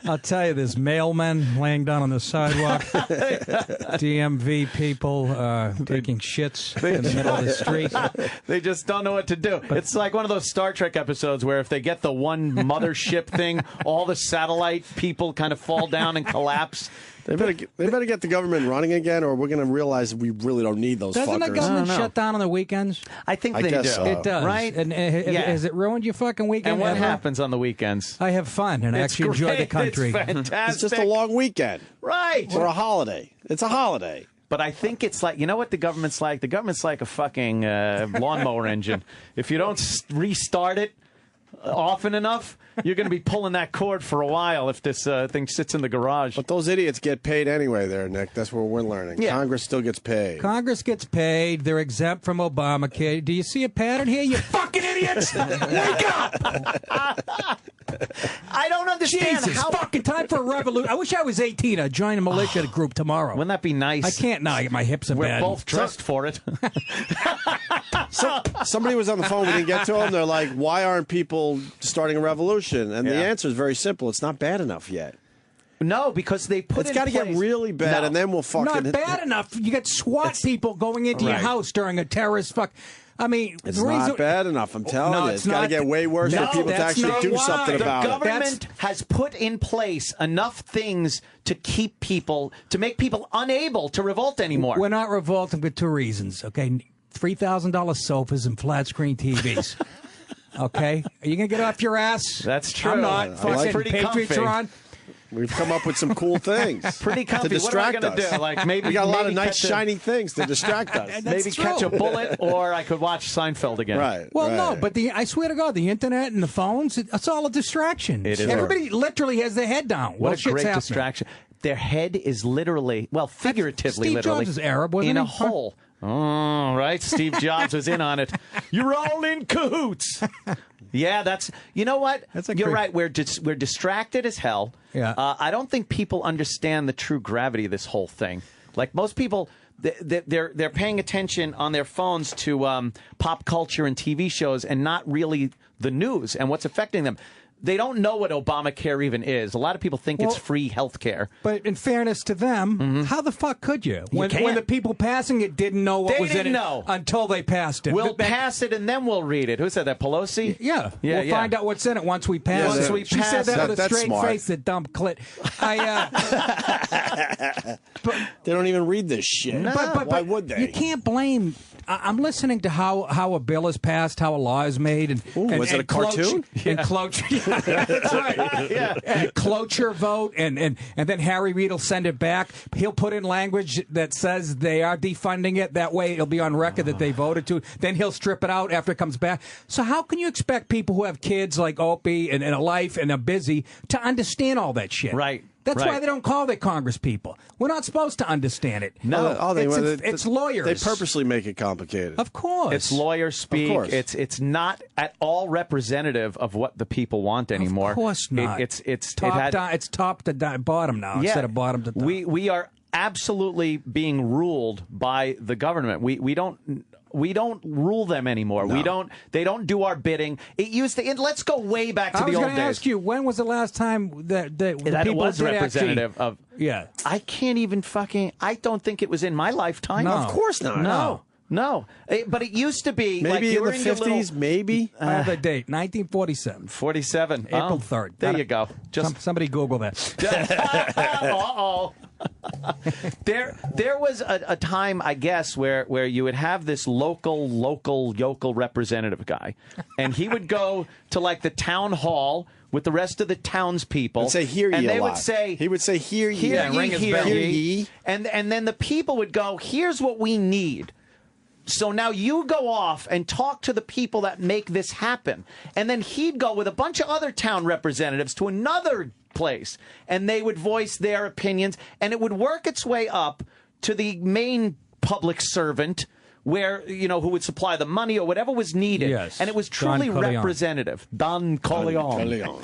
I'll tell you, there's mailmen laying down on the sidewalk, DMV people taking shits in the middle of the street. They just don't know what to do. It's like one of those Star Trek episodes where if they get the one mothership thing, all the satellite people kind of fall down and collapse. They better get the government running again, or we're going to realize we really don't need those Doesn't fuckers. the government shut down on the weekends? I think I they guess do. so. It does. Right? And has it ruined your fucking weekend? And what ever? happens on the weekends? I have fun and I It's actually enjoy the great. country. It's fantastic. It's just a long weekend. Right. Or a holiday. It's a holiday. But I think it's like, you know what the government's like? The government's like a fucking lawnmower engine. If you don't restart it often enough, you're going to be pulling that cord for a while if this thing sits in the garage. But those idiots get paid anyway there, Nick. That's what we're learning. Yeah. Congress still gets paid. Congress gets paid. They're exempt from Obamacare. Do you see a pattern here, you fucking idiots? Wake up! I don't understand Jesus, how... fucking time for a revolution. I wish I was 18. I'd join a militia group tomorrow. Wouldn't that be nice? I can't now. My hips are We're bad. both dressed for it. Somebody was on the phone. We didn't get to them. They're like, why aren't people starting a revolution? And the answer is very simple. It's not bad enough yet. No, because they put It's got to get really bad, and then we'll fucking... Not bad enough. You got SWAT people going into your Right. house during a terrorist fuck. I mean, It's the reason, not bad enough. I'm telling No, you. it's It's got to not. get way worse for people to that's actually not do why. something The about it. The government has put in place enough things to keep people, to make people unable to revolt anymore. We're not revolting for two reasons, okay? $3,000 sofas and flat screen TVs. Okay? Are you going to get off your ass? That's true. I'm not. It's Fucking pretty Patriots comfy. are on. We've come up with some cool things. Pretty comfy. To distract what am I us. gonna do? Like maybe we got a lot of maybe nice, catch a- shiny things to distract us. Maybe catch a bullet, or I could watch Seinfeld again. Right. Well, no, but I swear to God, the internet and the phones, it's all a distraction. It is. Everybody literally has their head down. What Well, a shit's great happening. distraction. Their head is literally, well, figuratively, Steve literally, Jobs is Arab, wasn't in a he? hole. Oh, right. Steve Jobs was in on it. You're all in cahoots. Yeah, that's. You know what? You're right. We're distracted as hell. Yeah. I don't think people understand the true gravity of this whole thing. Like most people, they're paying attention on their phones to pop culture and TV shows, and not really the news and what's affecting them. They don't know what Obamacare even is. A lot of people think it's free health care. But in fairness to them, how the fuck could you? When can't. the people passing it didn't know what They was in didn't it know. until they passed it. We'll But- pass it and then we'll read it. Who said that? Pelosi? Yeah, Yeah, we'll yeah. find out what's in it once we pass Once it. we She pass said that it. with a That's straight smart. face, the dumb clit. They don't even read this shit. Why would they? You can't blame. I'm listening to how a bill is passed, how a law is made, and was it a cartoon? And cloture, yeah, that's right. Yeah. And cloture vote, and then Harry Reid will send it back. He'll put in language that says they are defunding it. That way, it'll be on record that they voted to. Then he'll strip it out after it comes back. So how can you expect people who have kids like Opie and a life and are busy to understand all that shit? Right. That's Right. why they don't call their Congress people. We're not supposed to understand it. No, it's lawyers. They purposely make it complicated. Of course. It's lawyer speak. Of course. It's not at all representative of what the people want anymore. Of course not. It's top to bottom now instead of bottom to top. We are absolutely being ruled by the government. We don't rule them anymore. No. They don't do our bidding. It used to. Let's go way back to I the was old going to days. ask you, when was the last time that the that people was did representative actually, of. Yeah. I can't even fucking. I don't think it was in my lifetime. No. Of course not. No. No, but it used to be Maybe like you in were the in your 50s, little, maybe. I have the date, 1947. 47. April 3rd. There you go. Somebody Google that. Uh-oh. There was a time, I guess, where you would have this local yokel representative guy, and he would go to like the town hall with the rest of the townspeople and say, "Hear ye," and they a would lot. say, he would say, "Hear ye, hear ye, hear hear ye," ye. and then the people would go, "Here's what we need." So now you go off and talk to the people that make this happen. And then he'd go with a bunch of other town representatives to another place, and they would voice their opinions, and it would work its way up to the main public servant where, who would supply the money or whatever was needed. Yes. And it was truly Don Corleone. representative. Don Corleone.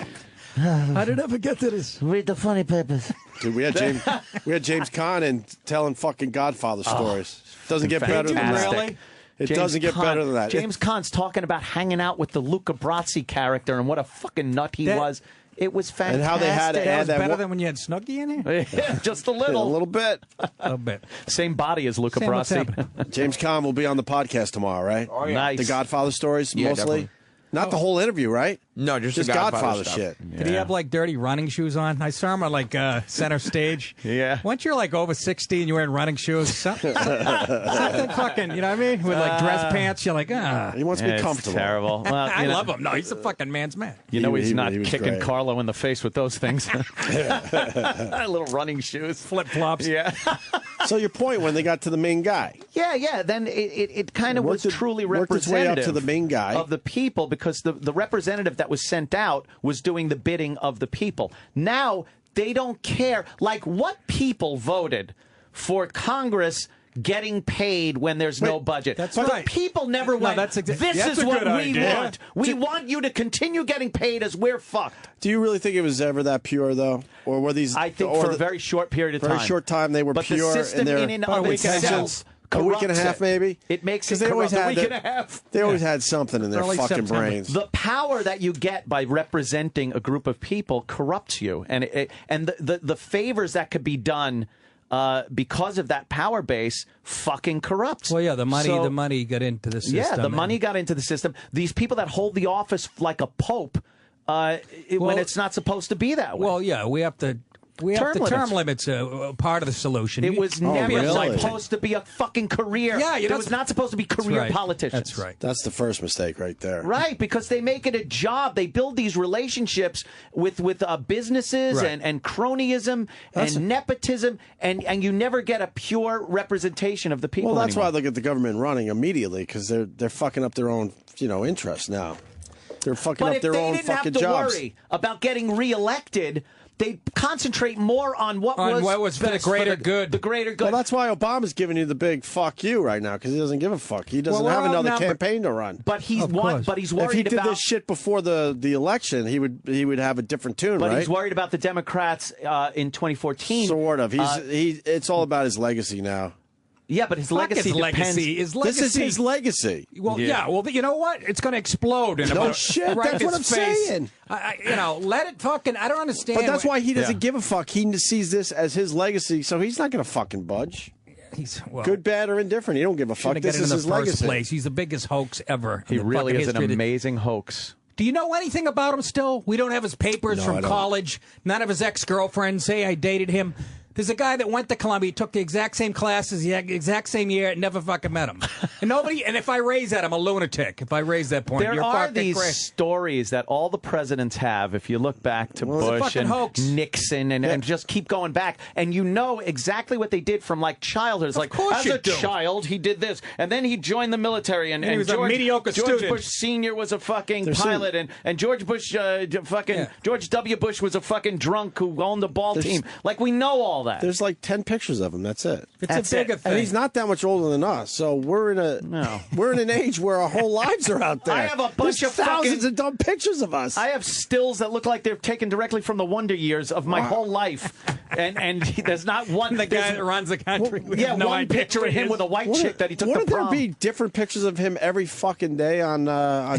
How did I ever get to this? Read the funny papers. Dude, we had James Caan and telling fucking Godfather stories. Doesn't get better than that. Really? It doesn't get better than that. James Caan's talking about hanging out with the Luca Brasi character and what a fucking nut he was. It was fantastic. And how they had to That add was that better than when you had Snooki in there? Yeah, just a little. a little bit. A little bit. Same body as Luca Sam, what's Brasi. James Caan will be on the podcast tomorrow, right? Oh, yeah. Nice. The Godfather stories, Yeah, mostly. definitely. Not the whole interview, right? No, just the Godfather stuff. shit. Did he have like dirty running shoes on? I saw him at like center stage. Yeah. Once you're like over 60 and you're wearing running shoes, something fucking, you know what I mean? With like dress pants, you're like, He wants to be It's comfortable. terrible. Well, I love him. No, he's a fucking man's man. You know he's not he was kicking great. Carlo in the face with those things. Little running shoes. Flip-flops. Yeah. So your point when they got to the main guy. Yeah. Then it kind of was truly worked its way representative up to the main guy. of the people because the representative that was sent out was doing the bidding of the people. Now they don't care. Like, what people voted for Congress getting paid when there's no budget? That's but right. The people never went, that's this that's is a what good we idea. want. We want you to continue getting paid as we're fucked. Do you really think it was ever that pure, though? Or were these... I think for a very short period of time. Very short time, they were but pure the system in their in and of itself a week and a corrupts half, it. maybe? It makes it Because they always corrupt. had A week and a half. They always had something in their Early fucking September. brains. The power that you get by representing a group of people corrupts you, and the favors that could be done because of that power base fucking corrupts. Well, yeah, the money So- got into the system. Yeah, the and- money got into the system. These people that hold the office like a pope, when it's not supposed to be that way. Well, yeah, we have to. Term limits are part of the solution. It was never really? supposed to be a fucking career. Yeah, it was not supposed to be career right. politicians. That's right. That's the first mistake right there. Right, because they make it a job. They build these relationships with businesses Right. and cronyism and nepotism, and you never get a pure representation of the people. Well, that's anymore. why they get the government running immediately, because they're fucking up their own interests now. They're fucking But up if their they own didn't have fucking to jobs. worry about getting reelected, they'd concentrate more on what was for the best greater good. The greater good. Well, that's why Obama's giving you the big fuck you right now, because he doesn't give a fuck. He doesn't Well, have we're out another now, campaign to run. But he's worried If he did about this shit before the election, he would have a different tune, But right? he's worried about the Democrats in 2014. Sort of. It's all about his legacy now. Yeah, but his Fuck legacy his depends. legacy. His legacy. This is his legacy. Well, yeah. Well, you know what? It's going to explode in No about shit, right that's in what his I'm face. saying. Let it fucking. I don't understand. But that's why he doesn't Yeah. give a fuck. He sees this as his legacy, so he's not going to fucking budge. He's Good, bad, or indifferent. He don't give a fuck. Shouldn't have This got is in his the first legacy. place. He's the biggest hoax ever. He in the really fucking is an history of the- amazing hoax. Do you know anything about him still? We don't have his papers No, I from don't. college. None of his ex-girlfriends say I dated him. There's a guy that went to Columbia, took the exact same classes, the exact same year, and never fucking met him. And if I raise that, I'm a lunatic. If I raise that point, There you're are fucking these crazy. stories that all the presidents have. If you look back to It's a Bush fucking and hoax. Nixon and just keep going back, and you know exactly what they did from like childhood. It's like course as you a do. child, he did this, and then he joined the military, and he was a George, mediocre George student. Bush Senior was a fucking There's pilot, and George Bush, George W. Bush was a fucking drunk who owned the ball team. Like we know all that. There's like 10 pictures of him. That's it. It's a bigger thing. And he's not that much older than us, so we're in an age where our whole lives are out there. I have a bunch There's of thousands fucking- of dumb pictures of us. I have stills that look like they're taken directly from the Wonder Years of my whole life, there's not one the guy that runs the country. Yeah, no one idea picture of him with a white chick that he took to Wouldn't prom. there be different pictures of him every fucking day on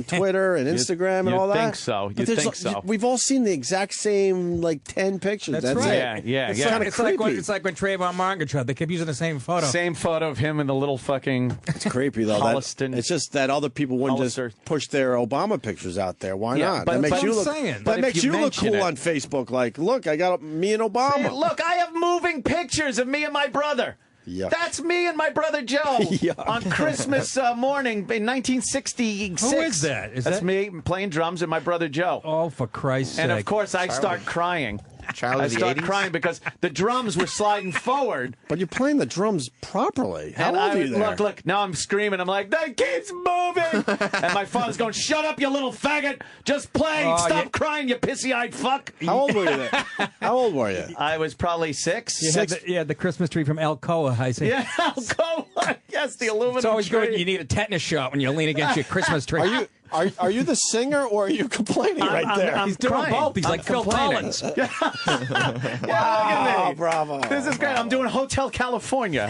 Twitter and Instagram and all that? You'd think so. You'd think so. We've all seen the exact same 10 pictures. That's right. it. Yeah. It's like when Trayvon Martin got shot. They kept using the same photo. Same photo of him in the little fucking. It's creepy though. Holliston. It's just that other people wouldn't just push their Obama pictures out there. Why not? But that makes you look. saying. That makes you look cool on Facebook. Like, look, I got me and Obama. Say, look, I have moving pictures of me and my brother. Yuck. That's me and my brother Joe on Christmas morning in 1966. Who is that? That's me playing drums and my brother Joe. Oh, for Christ's sake. And of course, I start crying. I start crying because the drums were sliding forward. But you're playing the drums properly. How old are you there? Look, now I'm screaming. I'm like, that keeps moving. And my father's going, shut up, you little faggot. Just play. Stop crying, you pissy-eyed fuck. How old were you there? How old were you? I was probably 6. You had the Christmas tree from Alcoa, I see. Yeah, Alcoa. Yes, the aluminum It's always tree. good. You need a tetanus shot when you lean against your Christmas tree. Are you the singer or are you complaining right there? He's doing both. He's like Phil Collins. Yeah, look at me. Bravo. This is great. I'm doing Hotel California.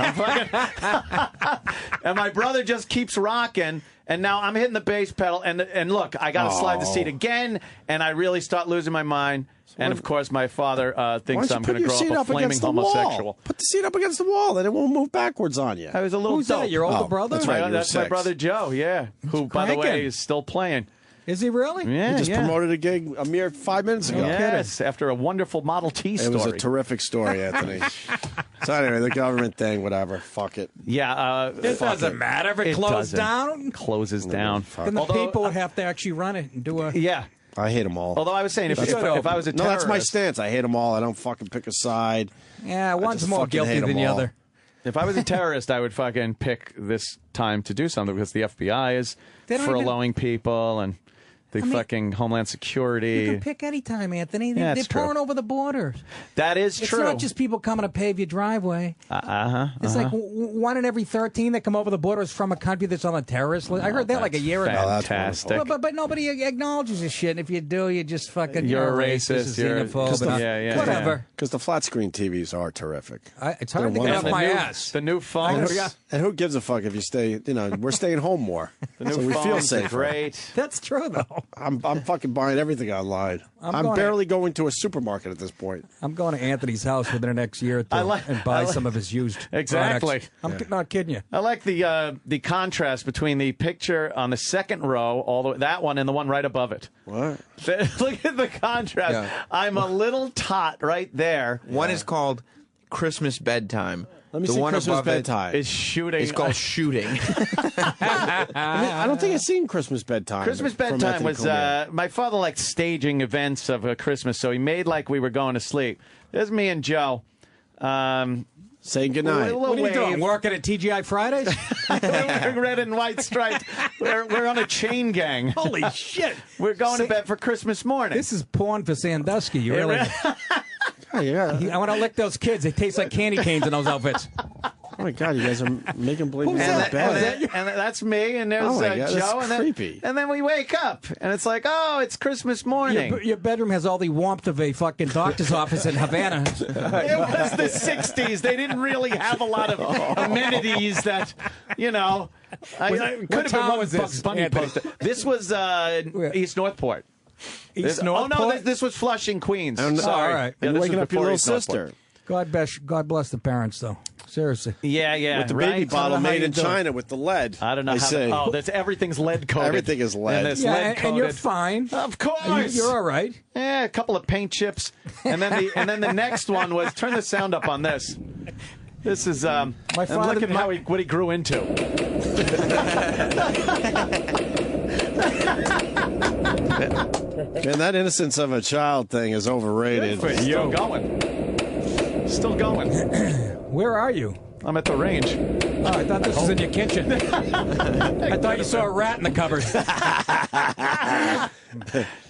And my brother just keeps rocking. And now I'm hitting the bass pedal. And look, I got to slide the seat again. And I really start losing my mind. And of course, my father thinks I'm going to grow up a flaming homosexual. Put the seat up against the wall, then it won't move backwards on you. I was a little Who's dope. that? Your older brother? That's right. That's my brother Joe. Yeah, who by the way is still playing. Is he really? Yeah, he just promoted a gig a mere 5 minutes ago. Yes, after a wonderful Model T story. It was a terrific story, Anthony. So anyway, the government thing, whatever. Fuck it. Yeah, it doesn't matter if it closed down. It closes down. Then the people would have to actually run it and do a. Yeah. I hate them all. Although I was saying, if I was a terrorist... No, that's my stance. I hate them all. I don't fucking pick a side. Yeah, one's more guilty than the other. If I was a terrorist, I would fucking pick this time to do something because the FBI is furloughing people and the fucking Homeland Security. You can pick any time, Anthony. Yeah, they're pouring over the borders. That is true. It's not just people coming to pave your driveway. It's like 1 in every 13 that come over the border is from a country that's on a terrorist list. I heard that like a year ago. Fantastic. But nobody acknowledges this shit. And if you do, you just fucking... You're a racist. You're xenophobe. Whatever. Because the flat screen TVs are terrific. It's hard to get off my ass. The new phones. And who gives a fuck if you stay... we're staying home more. The new so we feel phones safer. are great. That's true, though. I'm fucking buying everything online. I'm barely going to a supermarket at this point. I'm going to Anthony's house within the next year or two and buy some of his used Exactly. products. I'm not kidding you. I like the contrast between the picture on the second row, that one, and the one right above it. What? Look at the contrast. Yeah. I'm a little tot right there. One is called Christmas Bedtime. Let me the see one Christmas above Bedtime. Is shooting. It's called Shooting. I don't think I've seen Christmas Bedtime. Christmas Bedtime was my father liked staging events of Christmas, so he made like we were going to sleep. There's me and Joe. Saying goodnight. What are you doing? Working at TGI Fridays? Red and white stripes. We're on a chain gang. Holy shit. We're going to bed for Christmas morning. This is porn for Sandusky. You really... I want to lick those kids. They taste like candy canes in those outfits. Oh my God, you guys are making believe and that's me, and there's God, Joe, that's creepy. And then we wake up, and it's like, oh, it's Christmas morning. Your bedroom has all the warmth of a fucking doctor's office in Havana. It was the 60s. They didn't really have a lot of amenities that, I could have been one Bugs Bunny poster. This was East Northport. Northport? Oh, no, this was Flushing, Queens. Sorry. All right. And waking up your little sister. God bless the parents, though. Seriously. Yeah. With the baby bottle made in China with the lead. I don't know how. Everything's lead coated. Everything is lead. And you're fine. Of course. You're all right. Yeah, a couple of paint chips, and then the next one was turn the sound up on this. This is my father. Look at what he grew into. Man, that innocence of a child thing is overrated. Still going. Still going. Where are you? I'm at the range. Oh, I thought this was in your kitchen. I thought you saw a rat in the cupboard.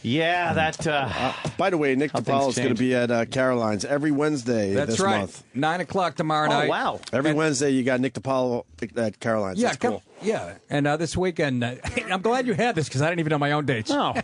Yeah, that... by the way, Nick DiPaolo is going to be at Caroline's every Wednesday this month. 9 o'clock tomorrow night. Oh, wow. Every Wednesday you got Nick DiPaolo at Caroline's. Yeah, That's cool. Yeah, and this weekend, I'm glad you had this because I didn't even know my own dates. Oh.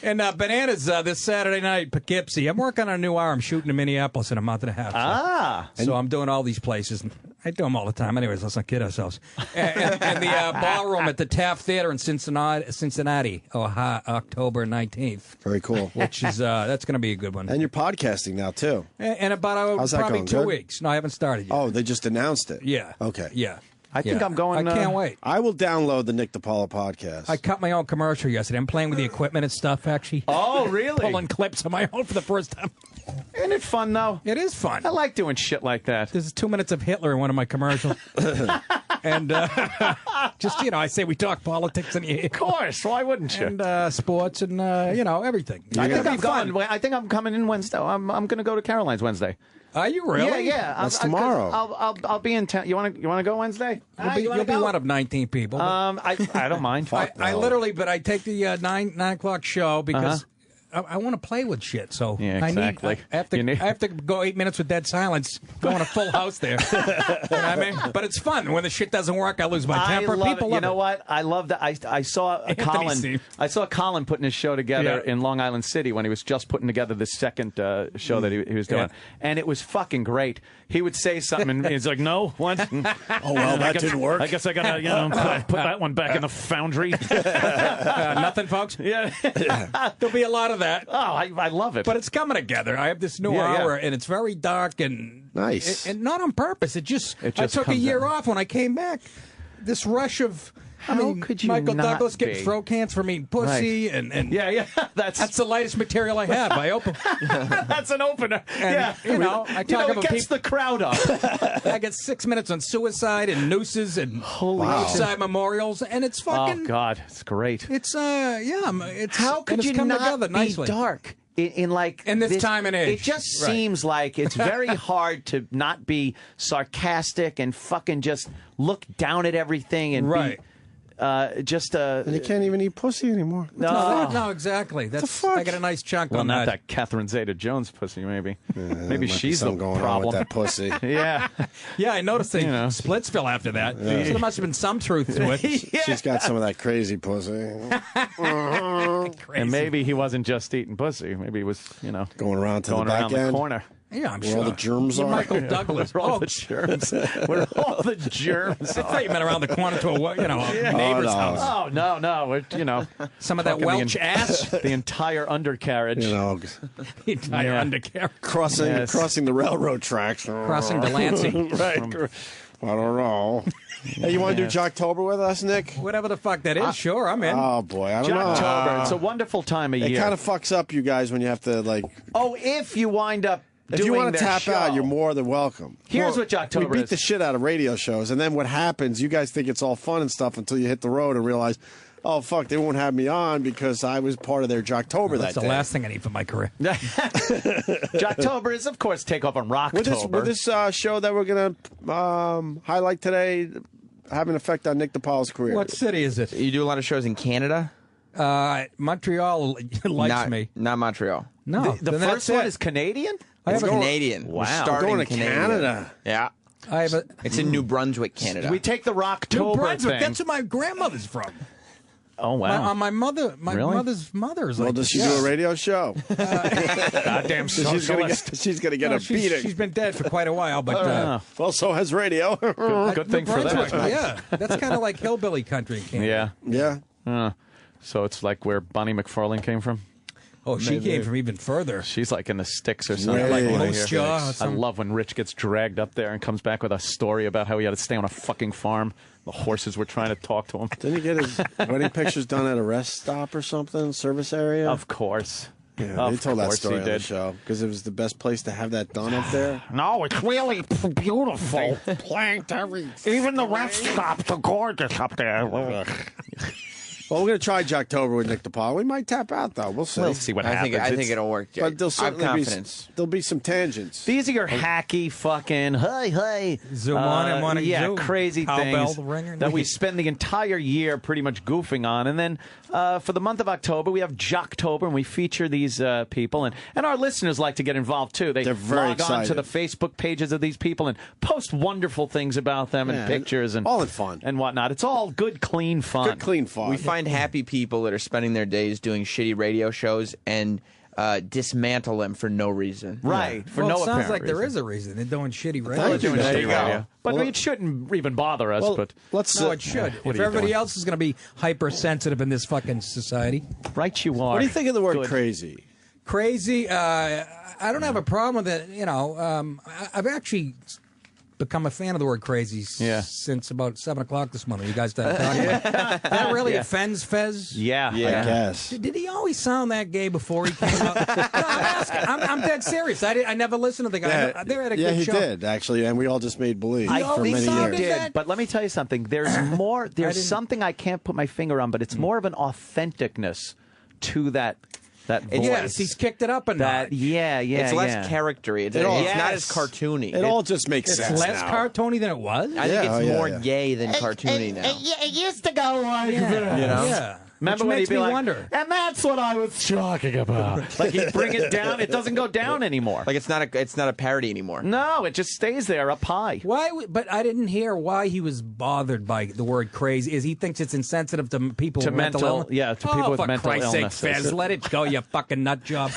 And Bananas this Saturday night, Poughkeepsie. I'm working on a new hour. I'm shooting in Minneapolis in a month and a half. So I'm doing all these places. I do them all the time. Anyways, let's not kid ourselves. And the ballroom at the Taft Theater in Cincinnati, October 19th. Very cool. Which is that's going to be a good one. And you're podcasting now too. And about How's that probably going? 2 Good? weeks. No, I haven't started yet. Oh, they just announced it. Yeah. Okay. Yeah. I think I'm going. I can't wait. I will download the Nick DiPaolo podcast. I cut my own commercial yesterday. I'm playing with the equipment and stuff, actually. Oh, really? Pulling clips on my own for the first time. Isn't it fun, though? It is fun. I like doing shit like that. There's 2 minutes of Hitler in one of my commercials. And just, I say we talk politics and Of course. Why wouldn't you? And sports and, everything. I think I'm coming in Wednesday. I'm going to go to Caroline's Wednesday. Are you really? Yeah. That's tomorrow. I'll be in town. You want to go Wednesday? You'll be one of 19 people. I don't mind. I literally, but I take the 9 o'clock show because I want to play with shit. So yeah, exactly. I have to go 8 minutes with dead silence. Go on a full house there. You know what I mean? But it's fun. When the shit doesn't work, I lose my temper. People love You know what? I love that. I saw Colin. Steve. I saw Colin putting his show together in Long Island City when he was just putting together the second show that he was doing, and it was fucking great. He would say something, and he's like, "No, what? Oh well, that didn't work. I guess I gotta put that one back in the foundry." Nothing, folks. Yeah, there'll be a lot of that. Oh, I love it. But it's coming together. I have this new hour, and it's very dark and nice, and not on purpose. It just I took a comes year out. off when I came back. This rush of. Could you Michael not Douglas be? getting throat cancer from eating pussy, Right. and that's the lightest material I have. I open. That's an opener. And, I talk about it gets the crowd up. I get 6 minutes on suicide and nooses and Holy suicide memorials, and it's fucking. Oh God, it's great. It's it's How could you come not together be nicely. dark in this time and age? It just Right. seems like it's very hard to not be sarcastic and fucking just look down at everything and Right. be just and you can't even eat pussy anymore. No, exactly. That's I got a nice chunk well, on not that. that Catherine Zeta-Jones pussy, maybe. Maybe might be she's the something going on problem. with that pussy. Yeah. Yeah, I noticed they Splitsville after that. So there must have been some truth to it. She's got some of that crazy pussy. And maybe he wasn't just eating pussy. Maybe he was, going around to the going back around end. the corner. Yeah, I'm Where sure. all the germs are. Michael Douglas. Where all the germs. Where all the germs. I thought you meant around the corner to a neighbor's house. Oh no! We're, some of that talking Welch ass. The entire undercarriage. The entire undercarriage. Crossing the railroad tracks. Crossing Delancey. Right. I don't know. Hey, you want to do Jocktober with us, Nick? Whatever the fuck that is, sure, I'm in. Oh boy, I don't know. Jocktober. It's a wonderful time of It year. kind of fucks up you guys when you have to if you wind up. If you want to their tap show. out, you're more than welcome. Here's what Jocktober We beat is. the shit out of radio shows, and then what happens, you guys think it's all fun and stuff until you hit the road and realize, oh, fuck, they won't have me on because I was part of their Jocktober That's that the day. last thing I need for my career. Jocktober is, of course, take off on Rocktober. Will this show that we're going to highlight today have an effect on Nick DiPaolo's career? What city is it? You do a lot of shows in Canada? Montreal likes me. Not Montreal. No. The then first that's one it. is Canadian? It's Canadian. Wow. We're starting Going to Canadian. Canada. Yeah. It's in New Brunswick, Canada. We take the Rocktober New Brunswick. thing. That's where my grandmother's from. Oh, wow. My mother's mother's. Well, does she do a radio show? Goddamn She's going to get a beating. She's been dead for quite a while, but well, so has radio. Good thing for Brunswick, that. Yeah, that's kind of like hillbilly country in Canada. Yeah. So it's like where Bonnie McFarlane came from? Oh, she came from even further. She's like in the sticks or something. Way Like in the Moose Jaw. sticks. I love when Rich gets dragged up there and comes back with a story about how he had to stay on a fucking farm. The horses were trying to talk to him. Didn't he get his wedding pictures done at a rest stop or something, service area? Of course. Yeah, they told that story on the did. show because it was the best place to have that done up there. No, it's really beautiful. Planked every. Even the rest stops are gorgeous up there. Well, we're going to try Jocktober with Nick DiPaolo. We might tap out, though. We'll see. We'll see what happens. I think it'll work. But there'll I have certainly confidence. there'll be some tangents. These are your hacky fucking hey Zoom on and one and yeah, zoom. crazy Cowbell, things the ringer. that we spend the entire year pretty much goofing on, and then for the month of October we have Jocktober, and we feature these people, and our listeners like to get involved too. They're very log on to excited. the Facebook pages of these people and post wonderful things about them and Yeah, pictures and all in fun and whatnot. It's all good, clean fun. Good, clean fun. We find find happy people that are spending their days doing shitty radio shows and dismantle them for no reason. Right. For well, no it sounds apparent like there reason. is a reason. They're doing shitty radio. They're doing shitty shows. radio. But it shouldn't even bother us. But No, it should. If everybody else is going to be hypersensitive in this fucking society. Right you are. What do you think of the word crazy? Crazy, I don't have a problem with it. You know, I've actually become a fan of the word crazy since about 7 o'clock this morning. You guys started talking about it. That really offends Fez? Yeah. I guess. Did he always sound that gay before he came out? No, I'm asking. I'm dead serious. I never listened to the guy. They had a good show. he did, actually, and we all just made believe for many years. Did, but let me tell you something. There's more. There's something I can't put my finger on, but it's more of an authenticness to that voice. Yes, he's kicked it up a notch. It's less charactery. It's not as cartoony. It all just makes sense. It's less now. cartoony than it was? I think it's more gay than cartoony now. It used to go like that. You know? Yeah. Remember Which when makes he'd be me like, wonder. and that's what I was talking about. Like he'd bring it down. It doesn't go down anymore. Like it's not a parody anymore. No, it just stays there up high. Why? But I didn't hear why he was bothered by the word crazy. Is he thinks it's insensitive to people with mental illness? Yeah, to people with for mental Christ's illness. sake, Fez, let it go, you fucking nut job.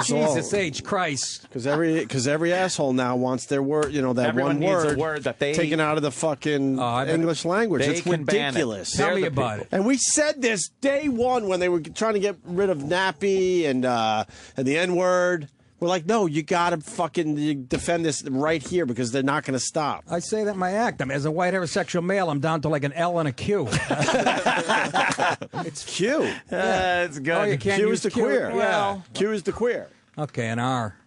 Jesus H. Christ. Because every asshole now wants their word, that Everyone one needs word, a word that they taken out of the fucking English language. they It's can ban it. ridiculous. Tell me about it. And we said this day one when they were trying to get rid of nappy and the N-word. We're like, no, you got to fucking defend this right here because they're not going to stop. I say that in my act. As a white heterosexual male, I'm down to like an L and a Q. It's Q. It's good. Oh, you can't Q use is the Q? queer. Well, Q is the queer. okay, an R.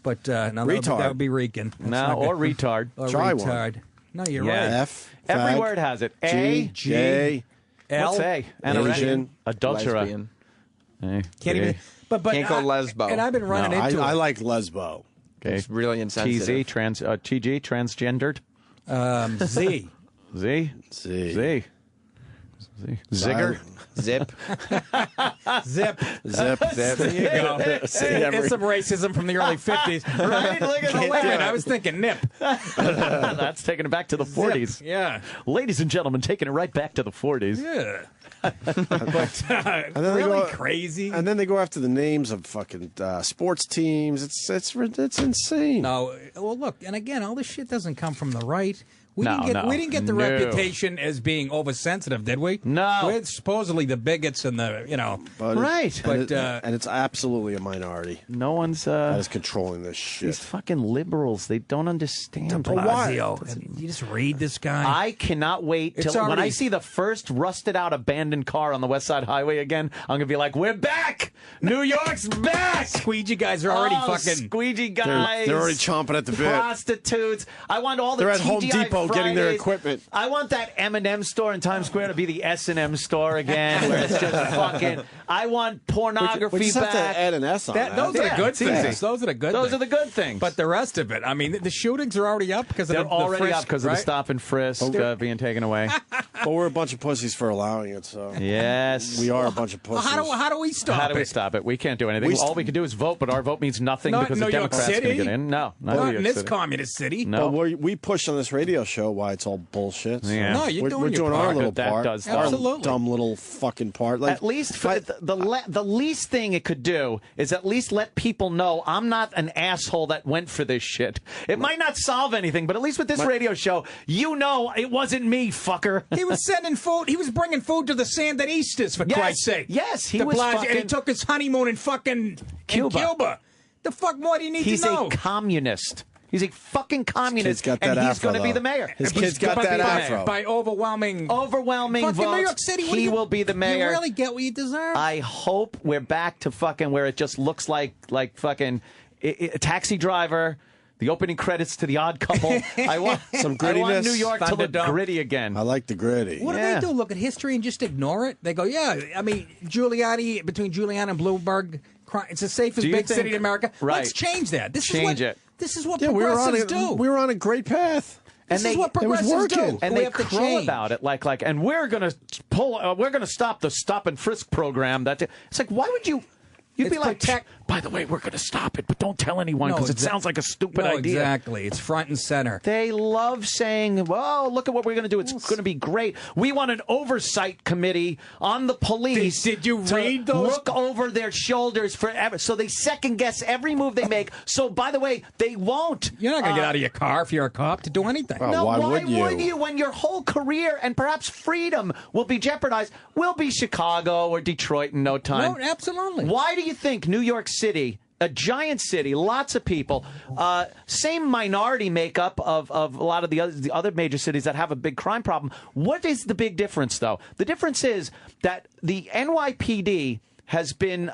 But no, Retard. that would be Rican. That's No, not or good. retard. Or Try one. retard. No, you're Yeah. right. F. Every fag, word has it. G, A, J. L. What's A? Asian, Adultera. Lesbian. Can't even. But Can't go lesbo. And I've been running into it. I like lesbo. Okay. It's really insensitive. TZ, TG, transgendered. Z. Z. Zigger. Zip. Zip. Zip. There you go. It's some racism from the early 50s. Right? Look at Oh, wait a minute. that. I was thinking nip. That's taking it back to the 40s. Yeah. Ladies and gentlemen, taking it right back to the 40s. Yeah. And then they really go- crazy. And then they go after the names of fucking sports teams. It's insane. No, well, look, and again, all this shit doesn't come from the right. We No, didn't get no. we didn't get the No. reputation as being oversensitive, did we? No. We're supposedly the bigots and the But Right. and it's absolutely a minority No one's that is controlling this these shit. fucking liberals. They don't understand. Blasio. You just read this guy. I cannot wait It's till when already- I see the first rusted out abandoned car on the West Side Highway again. I'm gonna be like, "We're back! New York's back!" Squeegee guys are already fucking. squeegee guys. They're already chomping at the bit. Prostitutes. I want all the They're at Home TGI Depot getting their Fridays. equipment. I want that M&M store in Times Square to be the S&M store again, where it's just fucking. I want pornography We just have back. to add an S on that. Those are the good things. Those are the good. Those things. are the good things. But the rest of it, I mean, the shootings are already up because of they're the already frisk, up because of right? the stop and frisk being taken away. But we're a bunch of pussies for allowing it. So Yes, we are a bunch of pussies. How do we stop How do we it? stop it? We can't do anything. All we can do is vote, but our vote means nothing Not because New the York Democrats City. can get in. No, not Not New in York this City. communist city. No. But we push on this radio show why it's all bullshit. So Yeah. No, you're we're doing your doing our part. little That part. does our Absolutely. dumb little fucking part. Like, At least for the least thing it could do is at least let people know I'm not an asshole that went for this shit. It might not solve anything, but at least with this radio show, you know it wasn't me, fucker. He was sending food. He was bringing food to the Sandinistas, for Yes. Christ's sake. Yes, he De was Blasio, fucking- and he took his honeymoon in fucking Cuba. Cuba. The fuck more do you need He's to know? a communist. He's a fucking communist, got that and he's afro, going to be though. the mayor. His He's kid's got gonna that be the afro. mayor. By overwhelming Overwhelming fucking votes. New York City. What He do you- will be the mayor. You really get what you deserve? I hope we're back to fucking where it just looks like fucking a taxi driver. The opening credits to The Odd Couple. I want Some I want grittiness. New York to look Thunderdome. gritty again. I like the gritty. What Yeah. do they do? Look at history and just ignore it? They go, yeah, I mean, Giuliani, between Giuliani and Bloomberg, it's the safest Do you big think- city in America. Right. Let's change that. This Change is what, it. This is what Yeah, we progressives do. were on a great path. This is what it was progressives do. working. And We they have to crow change. about it like, and we're gonna stop the stop and frisk program. It's like, why would you? You'd It's be like, protect by the way, we're going to stop it, but don't tell anyone because it sounds like a stupid idea. Exactly. It's front and center. They love saying, well, look at what we're going to do. It's going to be great. We want an oversight committee on the police. Did you read those? Look over their shoulders forever. So they second guess every move they make. So, by the way, they won't. You're not going to get out of your car if you're a cop to do anything. Well, No, why why would you? when your whole career and perhaps freedom will be jeopardized? We'll be Chicago or Detroit in no time. No, absolutely. Why do you think New York City, a giant city, lots of people, same minority makeup of a lot of the other major cities that have a big crime problem? What is the big difference, though? The difference is that the NYPD has been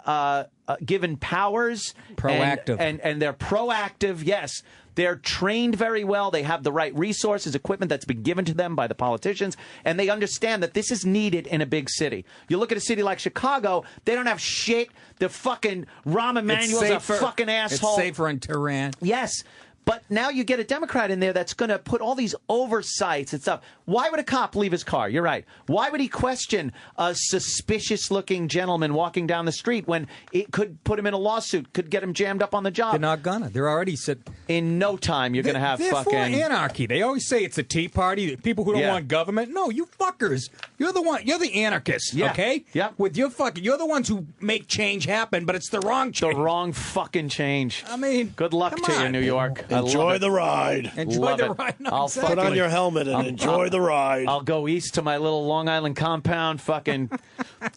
given powers. Proactive. And they're proactive, yes. They're trained very well. They have the right resources, equipment that's been given to them by the politicians, and they understand that this is needed in a big city. You look at a city like Chicago, they don't have shit. The fucking Rahm Emanuel's a fucking asshole. It's safer in Tehran. Yes. But now you get a Democrat in there that's going to put all these oversights and stuff. Why would a cop leave his car? You're right. Why would he question a suspicious-looking gentleman walking down the street when it could put him in a lawsuit, could get him jammed up on the job? They're not gonna. They're already said. In no time, you're going to have they're fucking for anarchy. They always say it's the Tea Party, people who don't Yeah. want government. No, you fuckers. You're the one. You're the anarchists. Yeah. Okay. Yeah. With your fucking. You're the ones who make change happen, but it's the wrong change. the wrong fucking change. I mean, good luck come to you, on. New York. I Enjoy love it. the ride. Enjoy Love the it. ride. No, I'll exactly. Put on your helmet and enjoy the ride. I'll go east to my little Long Island compound, fucking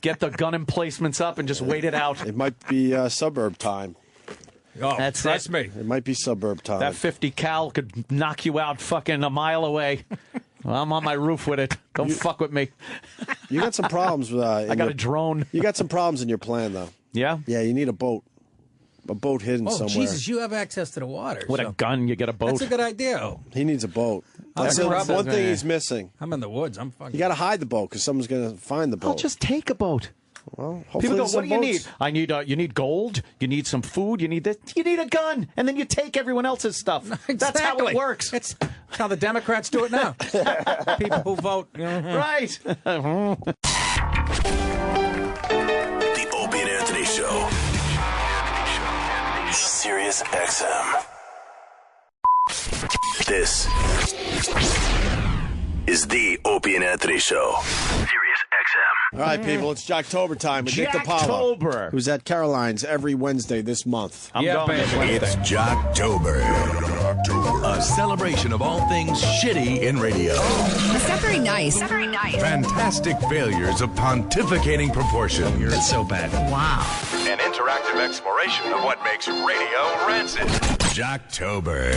get the gun emplacements up and just wait it out. It might be suburb time. Oh, That's trust it. me. It might be suburb time. That 50 cal could knock you out fucking a mile away. Well, I'm on my roof with it. Don't fuck with me. You got some problems with. I got a drone. You got some problems in your plan, though. Yeah? Yeah, you need a boat. A boat hidden Oh, somewhere. Jesus, you have access to the water. With a gun, you get a boat. That's a good idea. He needs a boat. I'm That's in the trouble, one thing man. he's missing. I'm in the woods. I'm fucking. You got to hide the boat because someone's going to find the boat. I'll just take a boat. Well, hopefully People go, there's what do some you boats." need? I need you need gold, you need some food, you need this, you need a gun, and then you take everyone else's stuff. That's how it Exactly. works. That's how the Democrats do it now. People who vote. Right. The Opie and Anthony Show. Sirius XM. This is the Opie and Anthony Show. Sirius XM. All right, people, it's Jocktober time with Nick DiPaolo, Jocktober. who's at Caroline's every Wednesday this month. I'm going this Wednesday. It's Jocktober. A celebration of all things shitty in radio. It's not very nice. Not very nice. Fantastic failures of pontificating proportions. You're so bad. Wow. An interactive exploration of what makes radio rancid. Jocktober.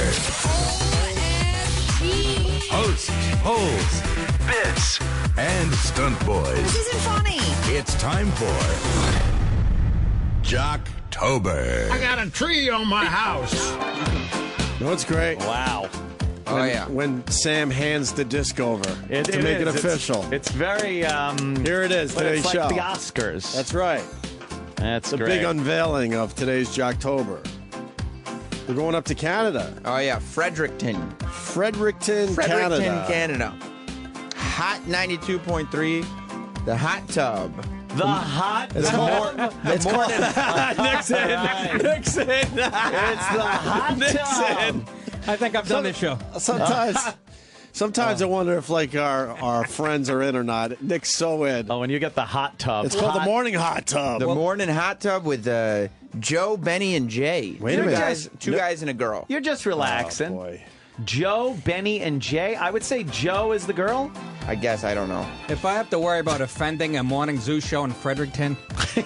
Hosts, polls, bits, and stunt boys. This isn't funny. It's time for Jocktober. I got a tree on my house. You know what's great? Wow. When Sam hands the disc over to make it is. official. It's very Here it is, but today's it's show. like the Oscars. That's right. That's The great. big unveiling of today's Jocktober. We're going up to Canada. Oh, yeah. Fredericton, Fredericton, Canada. Canada. Hot 92.3. The hot tub. The hot It's tub. called. It's called. Nixon. Nixon. It's the hot tub. I think I've done this show. Sometimes I wonder if like our friends are in or not. Nick's so in. Oh, and you get the hot tub. It's called the morning hot tub. The morning hot tub with Joe, Benny, and Jay. Wait a minute. Two guys and a girl. You're just relaxing. Oh, boy. Joe, Benny, and Jay. I would say Joe is the girl. I guess. I don't know. If I have to worry about offending a morning zoo show in Fredericton,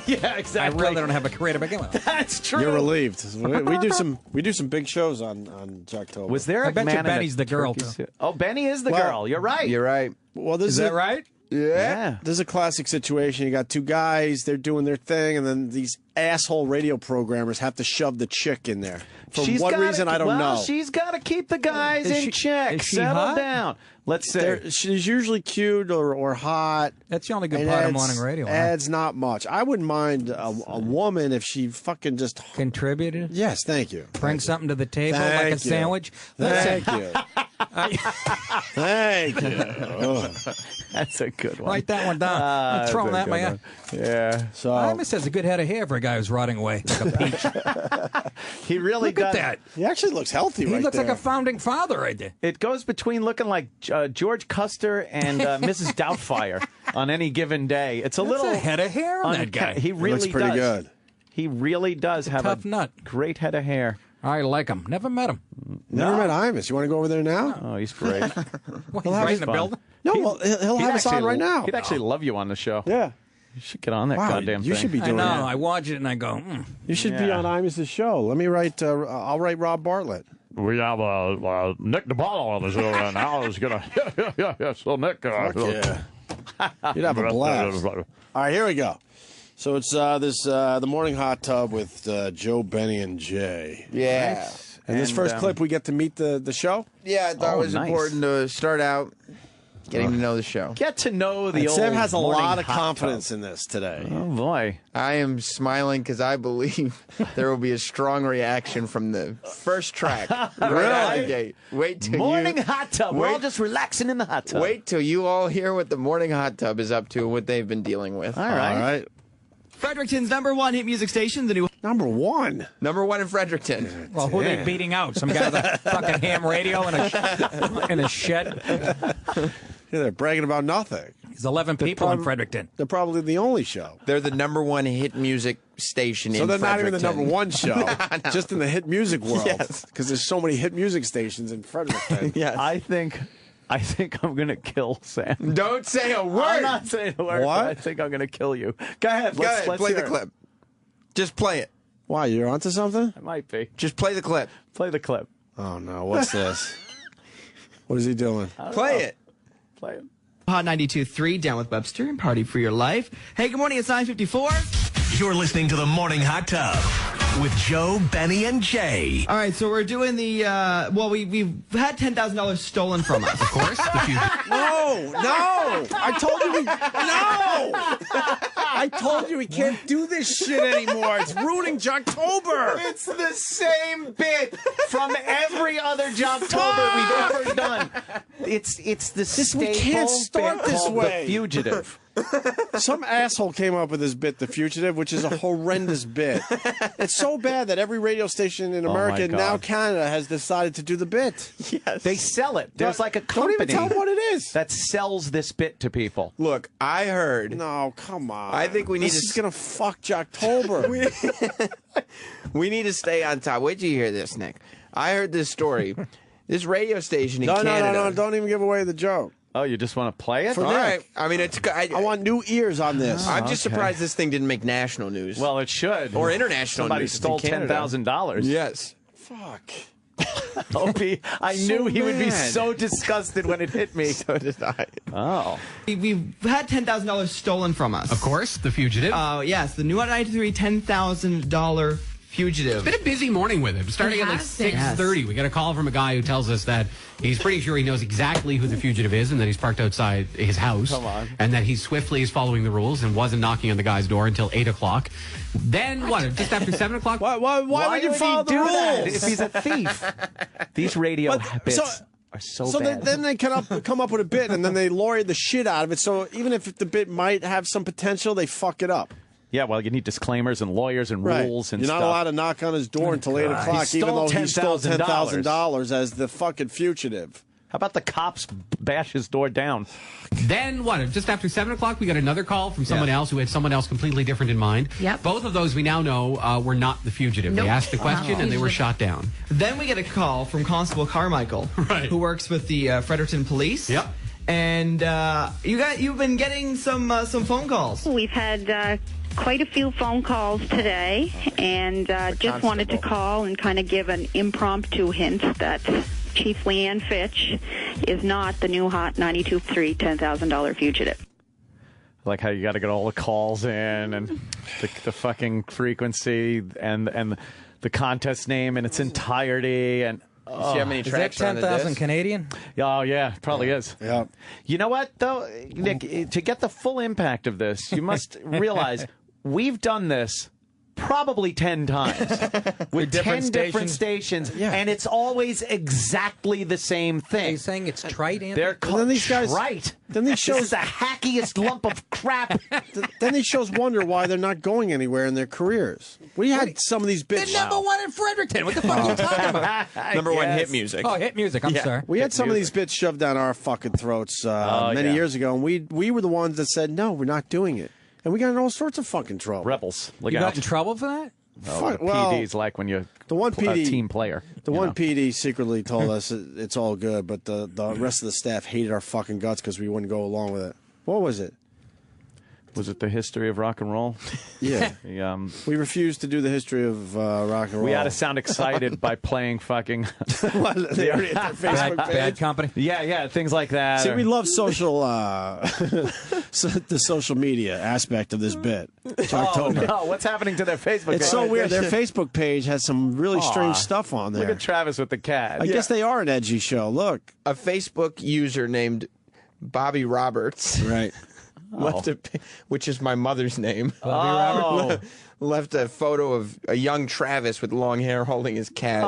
Yeah, I exactly. really don't have a career to begin with. That's true. You're relieved. We do some big shows on Jocktober. Was there I a bet you man in a Benny's the girl, turkey too. suit? Oh, Benny is the Well, girl. You're right. You're right. Well, this Is that right? Yeah. There's a classic situation. You got two guys, they're doing their thing, and then these asshole radio programmers have to shove the chick in there. For what reason, I don't know. She's got to keep the guys in check. is she Settle hot? down. Let's say. She's usually cute or hot. That's the only good and part of adds- morning radio. huh? Adds not much. I wouldn't mind a woman if she fucking just. Contributed. Yes, thank you. Bring something to the table like Thank a you. sandwich. Thank you. Thank you. Oh, that's a good one. Write that one down. I'm throwing that in my eye. Yeah. So Imus has a good head of hair for a guy who's rotting away like a peach. He really Look does. at that. he actually looks healthy. He right looks there. like a founding father right there. It goes between looking like George Custer and Mrs. Doubtfire on any given day. It's a That's little a head of hair on that guy. He really looks pretty does. good. He really does have tough a nut. great head of hair. I like him. Never met him. Never met Imus. You want to go over there now? Oh, he's great. Well, he's right in the building. No, well, he'll have us on right now. He'd actually love you on the show. Yeah. You should get on that Wow, goddamn you thing. should be I doing know. that. I watch it and I go, You should be on Imus's show. Let me write. I'll write Rob Bartlett. We have Nick DiPaolo on the show right now. Is gonna yeah. So Nick, Fuck yeah. You'd have a blast. All right, here we go. So it's the morning hot tub with Joe, Benny, and Jay. Yeah. And this first clip, we get to meet the show. Yeah, I thought it was important to start out getting to know the show. Get to know the And old Sam has a morning lot of hot confidence tub. in this today. Oh boy, I am smiling because I believe there will be a strong reaction from the first track right out the gate. Wait till morning hot tub. We're all just relaxing in the hot tub. Wait till you all hear what the morning hot tub is up to and what they've been dealing with. All right. All right. Fredericton's #1 hit music station, the new Number one in Fredericton. well, who are they beating out? Some guy with a fucking ham radio in a shed? Yeah, they're bragging about nothing. There's 11 people in Fredericton. They're probably the only show. They're the #1 hit music station in So they're not even the Fredericton. #1 show, No. just in the hit music world. Yes. Because there's so many hit music stations in Fredericton. Yes. I think I'm gonna kill Sam. Don't say a word. I'm not saying a word. What? But I think I'm gonna kill you. Go ahead. Go ahead, let's play the hear it. clip. Just play it. Why, you're onto something? It might be. Just play the clip. Play the clip. Oh, no. What's this? What is he doing? Play it. Play it. Hot 92.3, Down with Webster and Party for Your Life. Hey, good morning, it's 9:54. You're listening to the Morning Hot Tub with Joe, Benny, and Jay. All right, so we're doing the, we've had $10,000 stolen from us. Of course. No! I told you I told you we can't do this shit anymore. It's ruining Jocktober. It's the same bit from every other Jocktober we've ever done. It's the staple we can't start bit this called way. The Fugitive. Some asshole came up with this bit, The Fugitive, which is a horrendous bit. It's so bad that every radio station in America and now Canada has decided to do the bit. Yes. They sell it. There's like a Don't company even tell them what it is. that sells this bit to people. Look, I heard. No, come on. I think we need this to. is going to fuck Jocktober. We need to stay on top. Wait till you hear this, Nick. I heard this story. This radio station in Canada. No. Don't even give away the joke. Oh, you just want to play it? For All Nick. right. I mean, it's. I want new ears on this. I'm just surprised this thing didn't make national news. Well, it should. Or international Somebody news. stole It's in Canada. $10,000. Yes. Fuck. Opie, I knew he would be mad. so disgusted when it hit me. So did I. Oh. We've had $10,000 stolen from us. Of course, the Fugitive. Yes, the new 93 $10,000 Fugitive. It's been a busy morning with him. Starting at like 6:30, we got a call from a guy who tells us that he's pretty sure he knows exactly who the fugitive is and that he's parked outside his house. Come on. And that he swiftly is following the rules and wasn't knocking on the guy's door until 8 o'clock. Then, just after 7 o'clock? Why would you follow the rules? That if he's a thief? These radio bits are so bad. Then they come up with a bit, and then they lawyer the shit out of it. So even if the bit might have some potential, they fuck it up. Yeah, well, you need disclaimers and lawyers and rules and You're stuff. not allowed to knock on his door until 8 o'clock, even though he stole $10,000 as the fucking fugitive. How about the cops bash his door down? Then, just after 7 o'clock, we got another call from someone else who had someone else completely different in mind. Yep. Both of those we now know were not the fugitive. Nope. They asked the question and they were shot down. Then we get a call from Constable Carmichael, who works with the Fredericton Police. Yep. And you've been getting some phone calls. We've had quite a few phone calls today, and just wanted to call and kind of give an impromptu hint that Chief Leanne Fitch is not the new hot 92.3 $10,000 fugitive. Like how you got to get all the calls in and the fucking frequency and the contest name in its entirety and. You see how many tracks is that 10,000 Canadian? Oh, yeah, probably is. Yeah. You know what, though, Nick, to get the full impact of this, you must realize we've done this probably 10 times with 10 different stations, and it's always exactly the same thing. Are you saying it's trite, Anthony? They're called then these guys, trite. Then these shows This is the hackiest lump of crap. Then these shows wonder why they're not going anywhere in their careers. We had some of these bits. They're number one in Fredericton. What the fuck are you talking about? Number one hit music. Oh, hit music. I'm sorry. We had some of these bits shoved down our fucking throats many years ago, and we were the ones that said, no, we're not doing it. And we got in all sorts of fucking trouble. Rebels. Look You out. got in trouble for that? Oh, the PD's like when you're a team player. The one PD secretly told us it's all good, but the rest of the staff hated our fucking guts because we wouldn't go along with it. What was it? Was it the history of rock and roll? Yeah. We refused to do the history of rock and roll. We had to sound excited by playing fucking they already had their Facebook page. Bad company. Yeah, things like that. See, we love social, the social media aspect of this bit. Jocktober. Oh, no. What's happening to their Facebook page? It's so weird. Their Facebook page has some really strange stuff on there. Look at Travis with the cat. I guess they are an edgy show. Look. A Facebook user named Bobby Roberts. Right. Left which is my mother's name. Bobby Roberts. Left a photo of a young Travis with long hair holding his cat.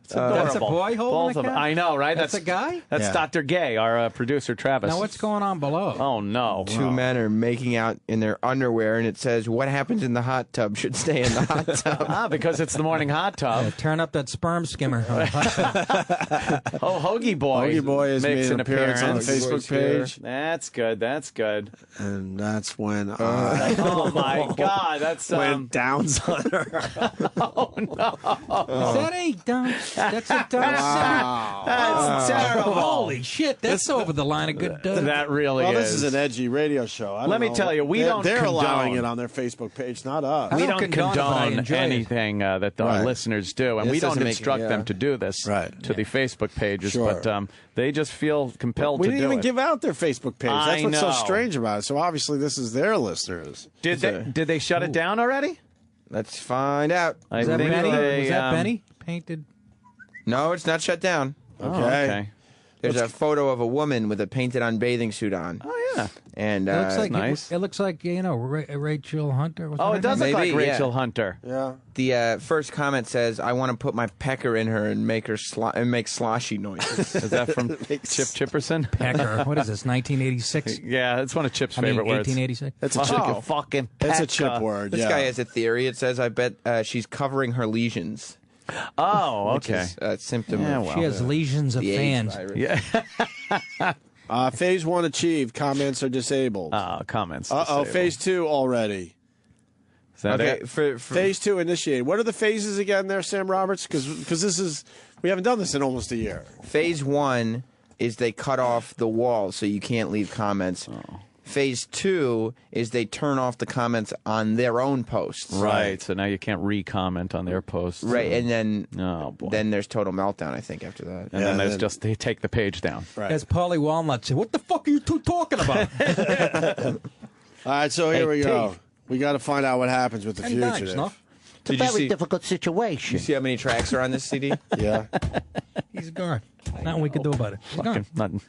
It's adorable. That's a boy holding Both a of them. cat? I know, right? That's a guy? That's Yeah. Dr. Gay, our producer, Travis. Now, what's going on below? Oh, no. Two men are making out in their underwear, and it says, "What happens in the hot tub should stay in the hot tub." Because it's the morning hot tub. Turn up that sperm skimmer. Oh, Hoagie Boy. Hoagie Boy has makes made an appearance on the appearance. Facebook page. That's good. That's good. And that's when Oh, my God. That's... went downs on her. Oh, no. That ain't done. That's a done. Wow. That's terrible. Holy shit, that's over the line of good done. That really Well, is. this is an edgy radio show. I don't Let me know. tell you, They're condone. allowing it on their Facebook page, not us. We I don't don't condone it, but I condone enjoy it. anything that our Right. listeners do, and This we don't doesn't make it, instruct yeah. them to do this to the Facebook pages, Sure. but they just feel compelled We to didn't do even it. give out their Facebook page. That's I what's so know. strange about it. So obviously this is their listeners. Did they shut it down already? Let's find out. I Was that think Benny? they, Was that Benny? Painted. No, it's not shut down. Oh, okay. There's a photo of a woman with a painted-on bathing suit on. Oh, yeah. And It looks like nice. It looks like Rachel Hunter. Was Oh, that it does her look name? like Maybe, Rachel yeah. Hunter. Yeah. the first comment says, "I want to put my pecker in her and make her and make sloshy noises." Is that from Chip Chipperson? Pecker. What is this? 1986. Yeah, it's one of Chip's I mean, favorite words. 1886. That's a chip. Fucking That's a pecker. chip word. This yeah. guy has a theory. It says, "I bet she's covering her lesions." Oh, Which okay. is a symptom Yeah, of well. She has legions of the AIDS fans. virus. Yeah. Phase 1 achieved. Comments are disabled. Comments. Uh-oh, disabled. phase 2 already. Is that Okay, it? for Phase 2 initiated. What are the phases again there, Sam Roberts? Because this is, we haven't done this in almost a year. phase 1 is they cut off the wall so you can't leave comments. Oh. Phase 2 is they turn off the comments on their own posts. Right. So now you can't re-comment on their posts. Right, and then boy. then there's total meltdown. I think after that. And then there's just they take the page down. Right. As Paulie Walnut said, what the fuck are you two talking about? All right, so here we go. T. We got to find out what happens with the And dimes, fugitive. no? It's a Did you very see- difficult situation. You see how many tracks are on this CD? Yeah. He's gone. Nothing we can do about it. He's gone. Fucking nothing.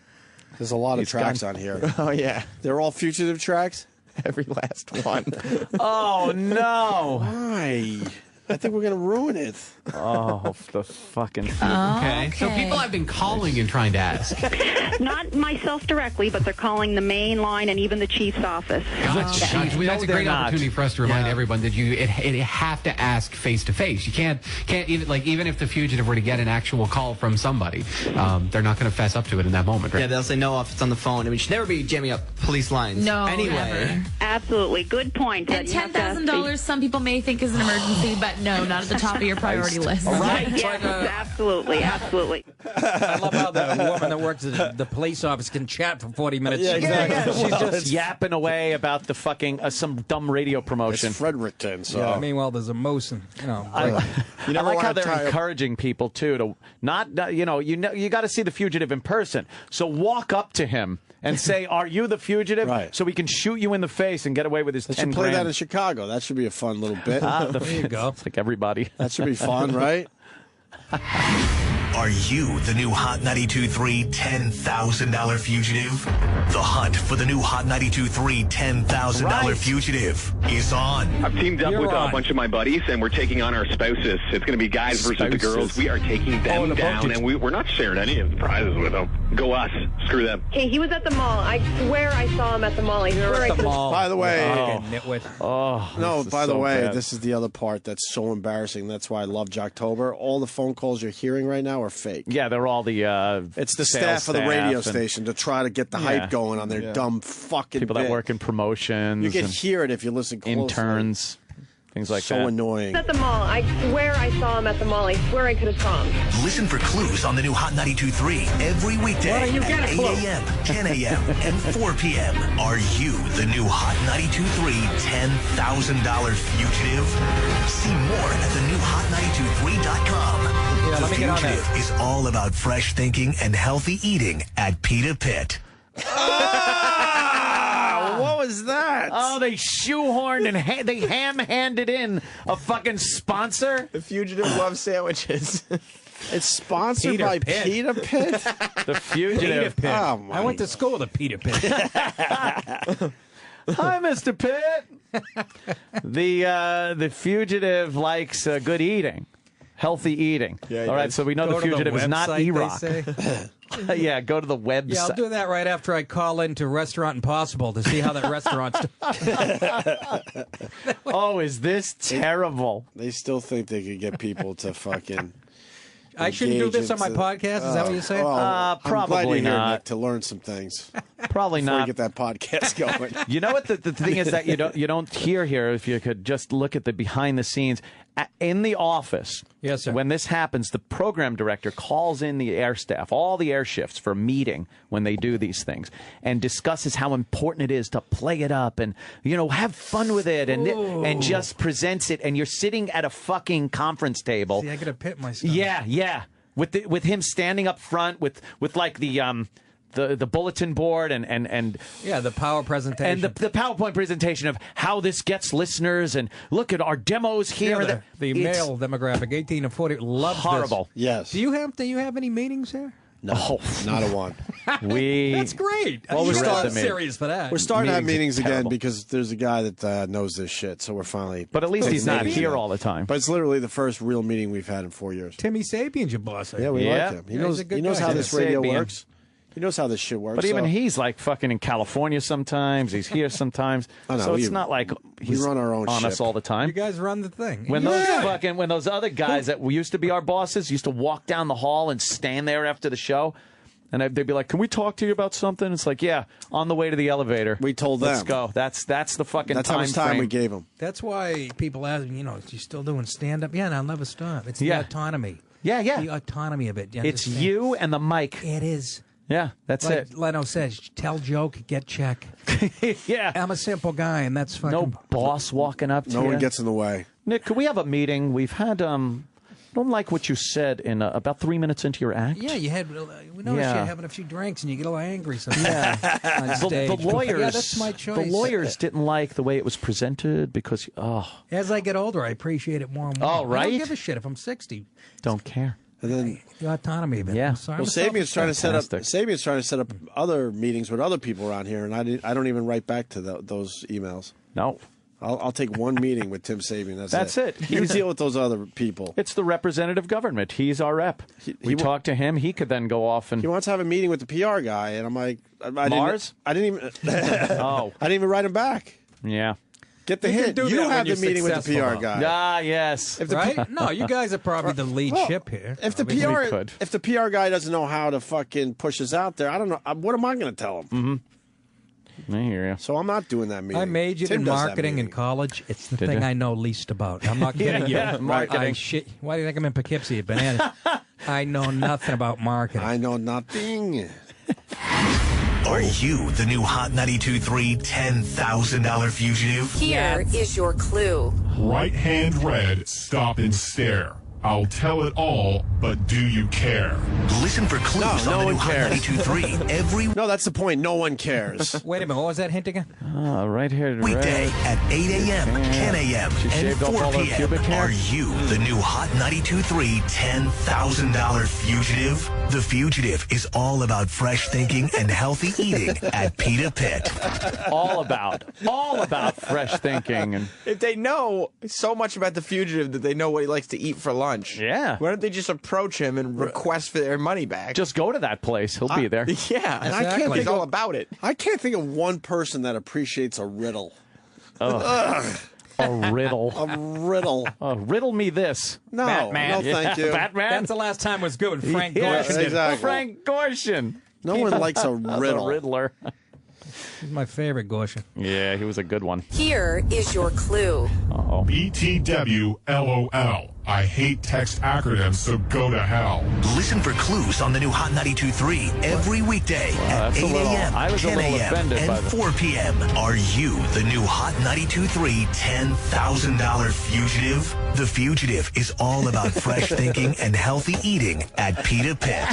There's a lot of He's tracks gone. on here. Oh yeah, They're all fugitive tracks? every last one. Oh no! Why? I think we're going to ruin it. Oh, the fucking. Okay. So people have been calling and trying to ask. Not myself directly, but they're calling the main line and even the chief's office. Gotcha. That's a No, great they're not. opportunity for us to remind everyone that you have to ask face to face. You can't even if the fugitive were to get an actual call from somebody, they're not going to fess up to it in that moment, right? Yeah, they'll say no if it's on the phone. I mean, you should never be jamming up police lines. No, anyway. never. Absolutely. Good point. And You have to $10,000, some people may think is an emergency, but no, not at the top of your priority list. Right. Yes, absolutely. Absolutely. I love how the woman that works at the police office can chat for 40 minutes. Yeah, exactly. She's just yapping away about the fucking some dumb radio promotion. It's Fredericton, so. Yeah, meanwhile, there's a moose and, I like how wanna they're tie up- encouraging people too to not you got to see the fugitive in person. So walk up to him and say, "Are you the fugitive?" Right. So we can shoot you in the face and get away with his They 10 should play grand. that in Chicago. That should be a fun little bit. There you go. It's like everybody. That should be fun, right? Are you the new Hot 92.3 $10,000 fugitive? The hunt for the new Hot 92.3 $10,000 fugitive is on. I've teamed up with a bunch of my buddies, and we're taking on our spouses. It's going to be guys versus the girls. We are taking them down, and we're not sharing any of the prizes with them. Go us. Screw them. Hey, he was at the mall. I swear I saw him at the mall. I swear I could. By the way, bad. This is the other part that's so embarrassing. That's why I love Jocktober. All the phone calls you're hearing right now are fake. Yeah, they're all the it's the sales staff of the radio and- station to try to get the hype going on their dumb fucking people that bit. work in promotions. You can and hear it if you listen closely. interns, things like So that. annoying. At the mall. I swear I saw him at the mall. I swear I could have saw him. Listen for clues on the new Hot 92.3 every weekday Why don't you at get a 8 clue? a.m., 10 a.m., and 4 p.m. Are you the new Hot 92.3 $10,000 fugitive? See more at the new hot923.com. Yeah, The let me get on that. Fugitive is all about fresh thinking and healthy eating at Pita Pit. What was that? Oh, they shoehorned and they ham-handed in a fucking sponsor. The Fugitive loves sandwiches. It's sponsored Peter by Pitt. Pita Pit. The Fugitive. Peter Pitt. Oh, my. I went to school with a Peter Pitt. Hi, Mr. Pitt. The Fugitive likes good eating. Healthy eating. Yeah, all right, so we know Go the to Fugitive is not website, they Iraq. say. Yeah, go to the website. Yeah, I'll do that right after I call into Restaurant Impossible to see how that restaurant's doing. Oh, is this terrible? They still think they could get people to fucking. I shouldn't do this on my engage podcast? Is that what you're saying? Well, I'm glad Probably you're here, not. Nick, to learn some things. Probably before not. you get that podcast going. You know what the thing is that you don't hear here. If you could just look at the behind the scenes in the office. Yes, sir. When this happens, the program director calls in the air staff, all the air shifts, for a meeting when they do these things, and discusses how important it is to play it up and have fun with it, and just presents it. And you're sitting at a fucking conference table. See, I could have pit myself. Yeah. With him standing up front with like the bulletin board and yeah, the power presentation and the PowerPoint presentation of how this gets listeners, and look at our demos here. Yeah, the male demographic, 18 to 40, loves horrible. This. Yes. Do you have any meetings here? No, not a one. That's great. Well, You're starting serious for that. We're starting to have meetings again terrible. because there's a guy that knows this shit. So we're finally. But at least he's not here all the time. But it's literally the first real meeting we've had in 4 years. Timmy Sapien's your boss. Yeah, we like him. He knows. he's a good He knows guy. how this radio Sapien. works. He knows how this shit works. But even so- he's like fucking in California sometimes. He's here sometimes. I know, so it's we- not like we he's run our own on ship. us all the time. You guys run the thing. When those other guys that used to be our bosses used to walk down the hall and stand there after the show, and they'd be like, "Can we talk to you about something?" It's like, "Yeah, on the way to the elevator." We told Let's them. go. That's the fucking That's how much time frame. we gave him. That's why people ask me, is you still doing stand-up? Yeah, and I'll never stop. It's the Yeah. autonomy. Yeah. The autonomy of it. You It's understand? you and the mic. It is. Yeah, that's like it. Leno says, tell joke, get check. Yeah. I'm a simple guy, and that's fucking... No boss walking up to No you. one gets in the way. Nick, could we have a meeting? We've had don't like what you said in about 3 minutes into your act. Yeah, you had. We noticed Yeah. you having a few drinks, and you get a little angry sometimes. Yeah. on stage. The lawyers. Yeah, that's my choice. The lawyers didn't like the way it was presented because As I get older, I appreciate it more and more. Oh, right? I don't give a shit if I'm 60. don't care. And then The autonomy of it. Yeah. I'm sorry. well, I'm a Sabian's trying to set up. Fantastic. Sabian's trying to set up other meetings with other people around here, and I don't even write back to those emails. No. I'll take one meeting with Tim Sabian. That's it. You deal with those other people. It's the representative government. He's our rep. We talk to him. He could then go off and He wants to have a meeting with the PR guy, and I'm like, Mars? I didn't even. Oh. I didn't even write him back. Yeah. Get the You can hint. do You that when have the you're meeting with the successful, PR though. guy. Ah, yes. If the Right? No, you guys are probably the lead Well, ship here. If the Obviously. We PR, could. if the PR guy doesn't know how to fucking push us out there, I don't know. What am I going to tell him? Mm-hmm. I hear you. So I'm not doing that meeting. I majored Tim in does that marketing in meeting. college. It's the Did thing you? I know least about. I'm not kidding you. Yeah, marketing. Why do you think I'm in Poughkeepsie at Bananas? I know nothing about marketing. I know nothing. Are you the new Hot 92.3 $10,000 fugitive? Here is your clue. Right hand red, stop and stare. I'll tell it all, but do you care? Listen for clues on the new Hot 92.3 every... No, that's the point. No one cares. Wait a minute. What was that hint again? Right here. Weekday at 8 a.m., 10 a.m., and 4 p.m. Are you the new Hot 92.3 $10,000 fugitive? The Fugitive is all about fresh thinking and healthy eating at Pita Pit. All about fresh thinking. And if they know so much about the Fugitive that they know what he likes to eat for lunch, yeah, why don't they just approach him and request for their money back? Just go to that place. He'll be there. Yeah, and I can't think all about it. I can't think of one person that appreciates a riddle. A riddle. A riddle. Riddle me this. No, Batman. no, thank you. Batman. That's the last time was good. Frank Yes, Gorshin did it. exactly. Frank Gorshin. No one likes a riddle. A riddler. He's my favorite Gorshin. Yeah, he was a good one. Here is your clue. Uh-oh. BTW LOL. I hate text acronyms, so go to hell. Listen for clues on the new Hot 92.3 every weekday at 8 a.m., 10 a.m., and 4 p.m. Are you the new Hot 92.3 $10,000 fugitive? The Fugitive is all about fresh thinking and healthy eating at Pita Pit.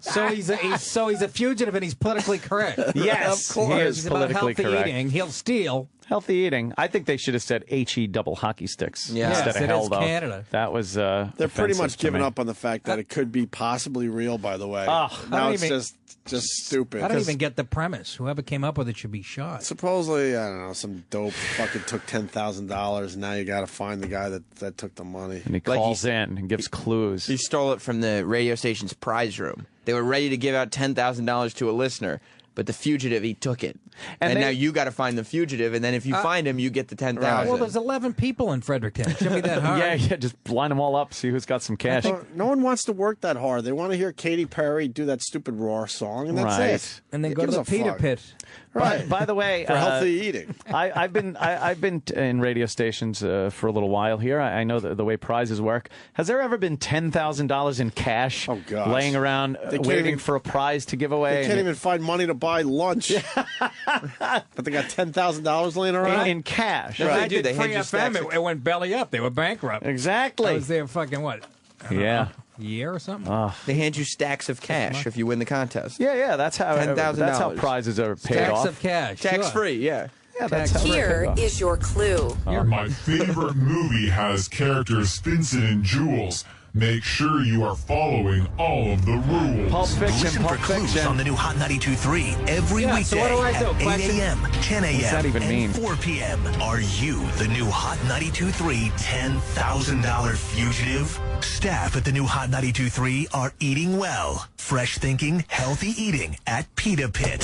So he's a fugitive and he's politically correct. Yes, of course. he is He's politically about healthy correct. eating. He'll steal. Healthy eating. I think they should have said HE double hockey sticks instead of it hell, is though. Canada. That was They're pretty much giving me. up on the fact that it could be possibly real, by the way. Oh, now it's just stupid. I don't even get the premise. Whoever came up with it should be shot. Supposedly, I don't know, some dope fucking took $10,000, and now you got to find the guy that took the money. And he calls in and gives clues. He stole it from the radio station's prize room. They were ready to give out $10,000 to a listener, but the Fugitive, he took it. And now you got to find the Fugitive, and then if you find him, you get the $10,000. Well, there's 11 people in Fredericton. It shouldn't be that hard. Yeah, just line them all up, see who's got some cash. No one wants to work that hard. They want to hear Katy Perry do that stupid Roar song, and that's Right. it. And then Who go to gives the a Pita fuck? Pit. Right. By the way, For healthy eating. I've been in radio stations for a little while here. I know the way prizes work. Has there ever been $10,000 in cash laying around waiting for a prize to give away? They can't even find money to buy lunch. But they got $10,000 laying around in cash. Well, Right. they did They hand Free you FM. stacks of- It went belly up. They were bankrupt. Exactly. I was there fucking what? Yeah. Year or something? They hand you stacks of cash if you win the contest. Yeah, that's how $10,000. That's how prizes are paid Stacks off. of cash. Tax sure. free, yeah. Yeah, that's how they're Here paid off. is your clue. My favorite movie has characters Vincent and Jules. Make sure you are following all of the rules. Pulp Fiction, Listen for Pulp clues Fiction. on the new Hot 92.3 every Yeah, so weekday what do I do? at 8 Question? a.m., 10 a.m., that even and mean? 4 p.m. Are you the new Hot 92.3 $10,000 fugitive? Staff at the new Hot 92.3 are eating well. Fresh thinking, healthy eating at Pita Pit.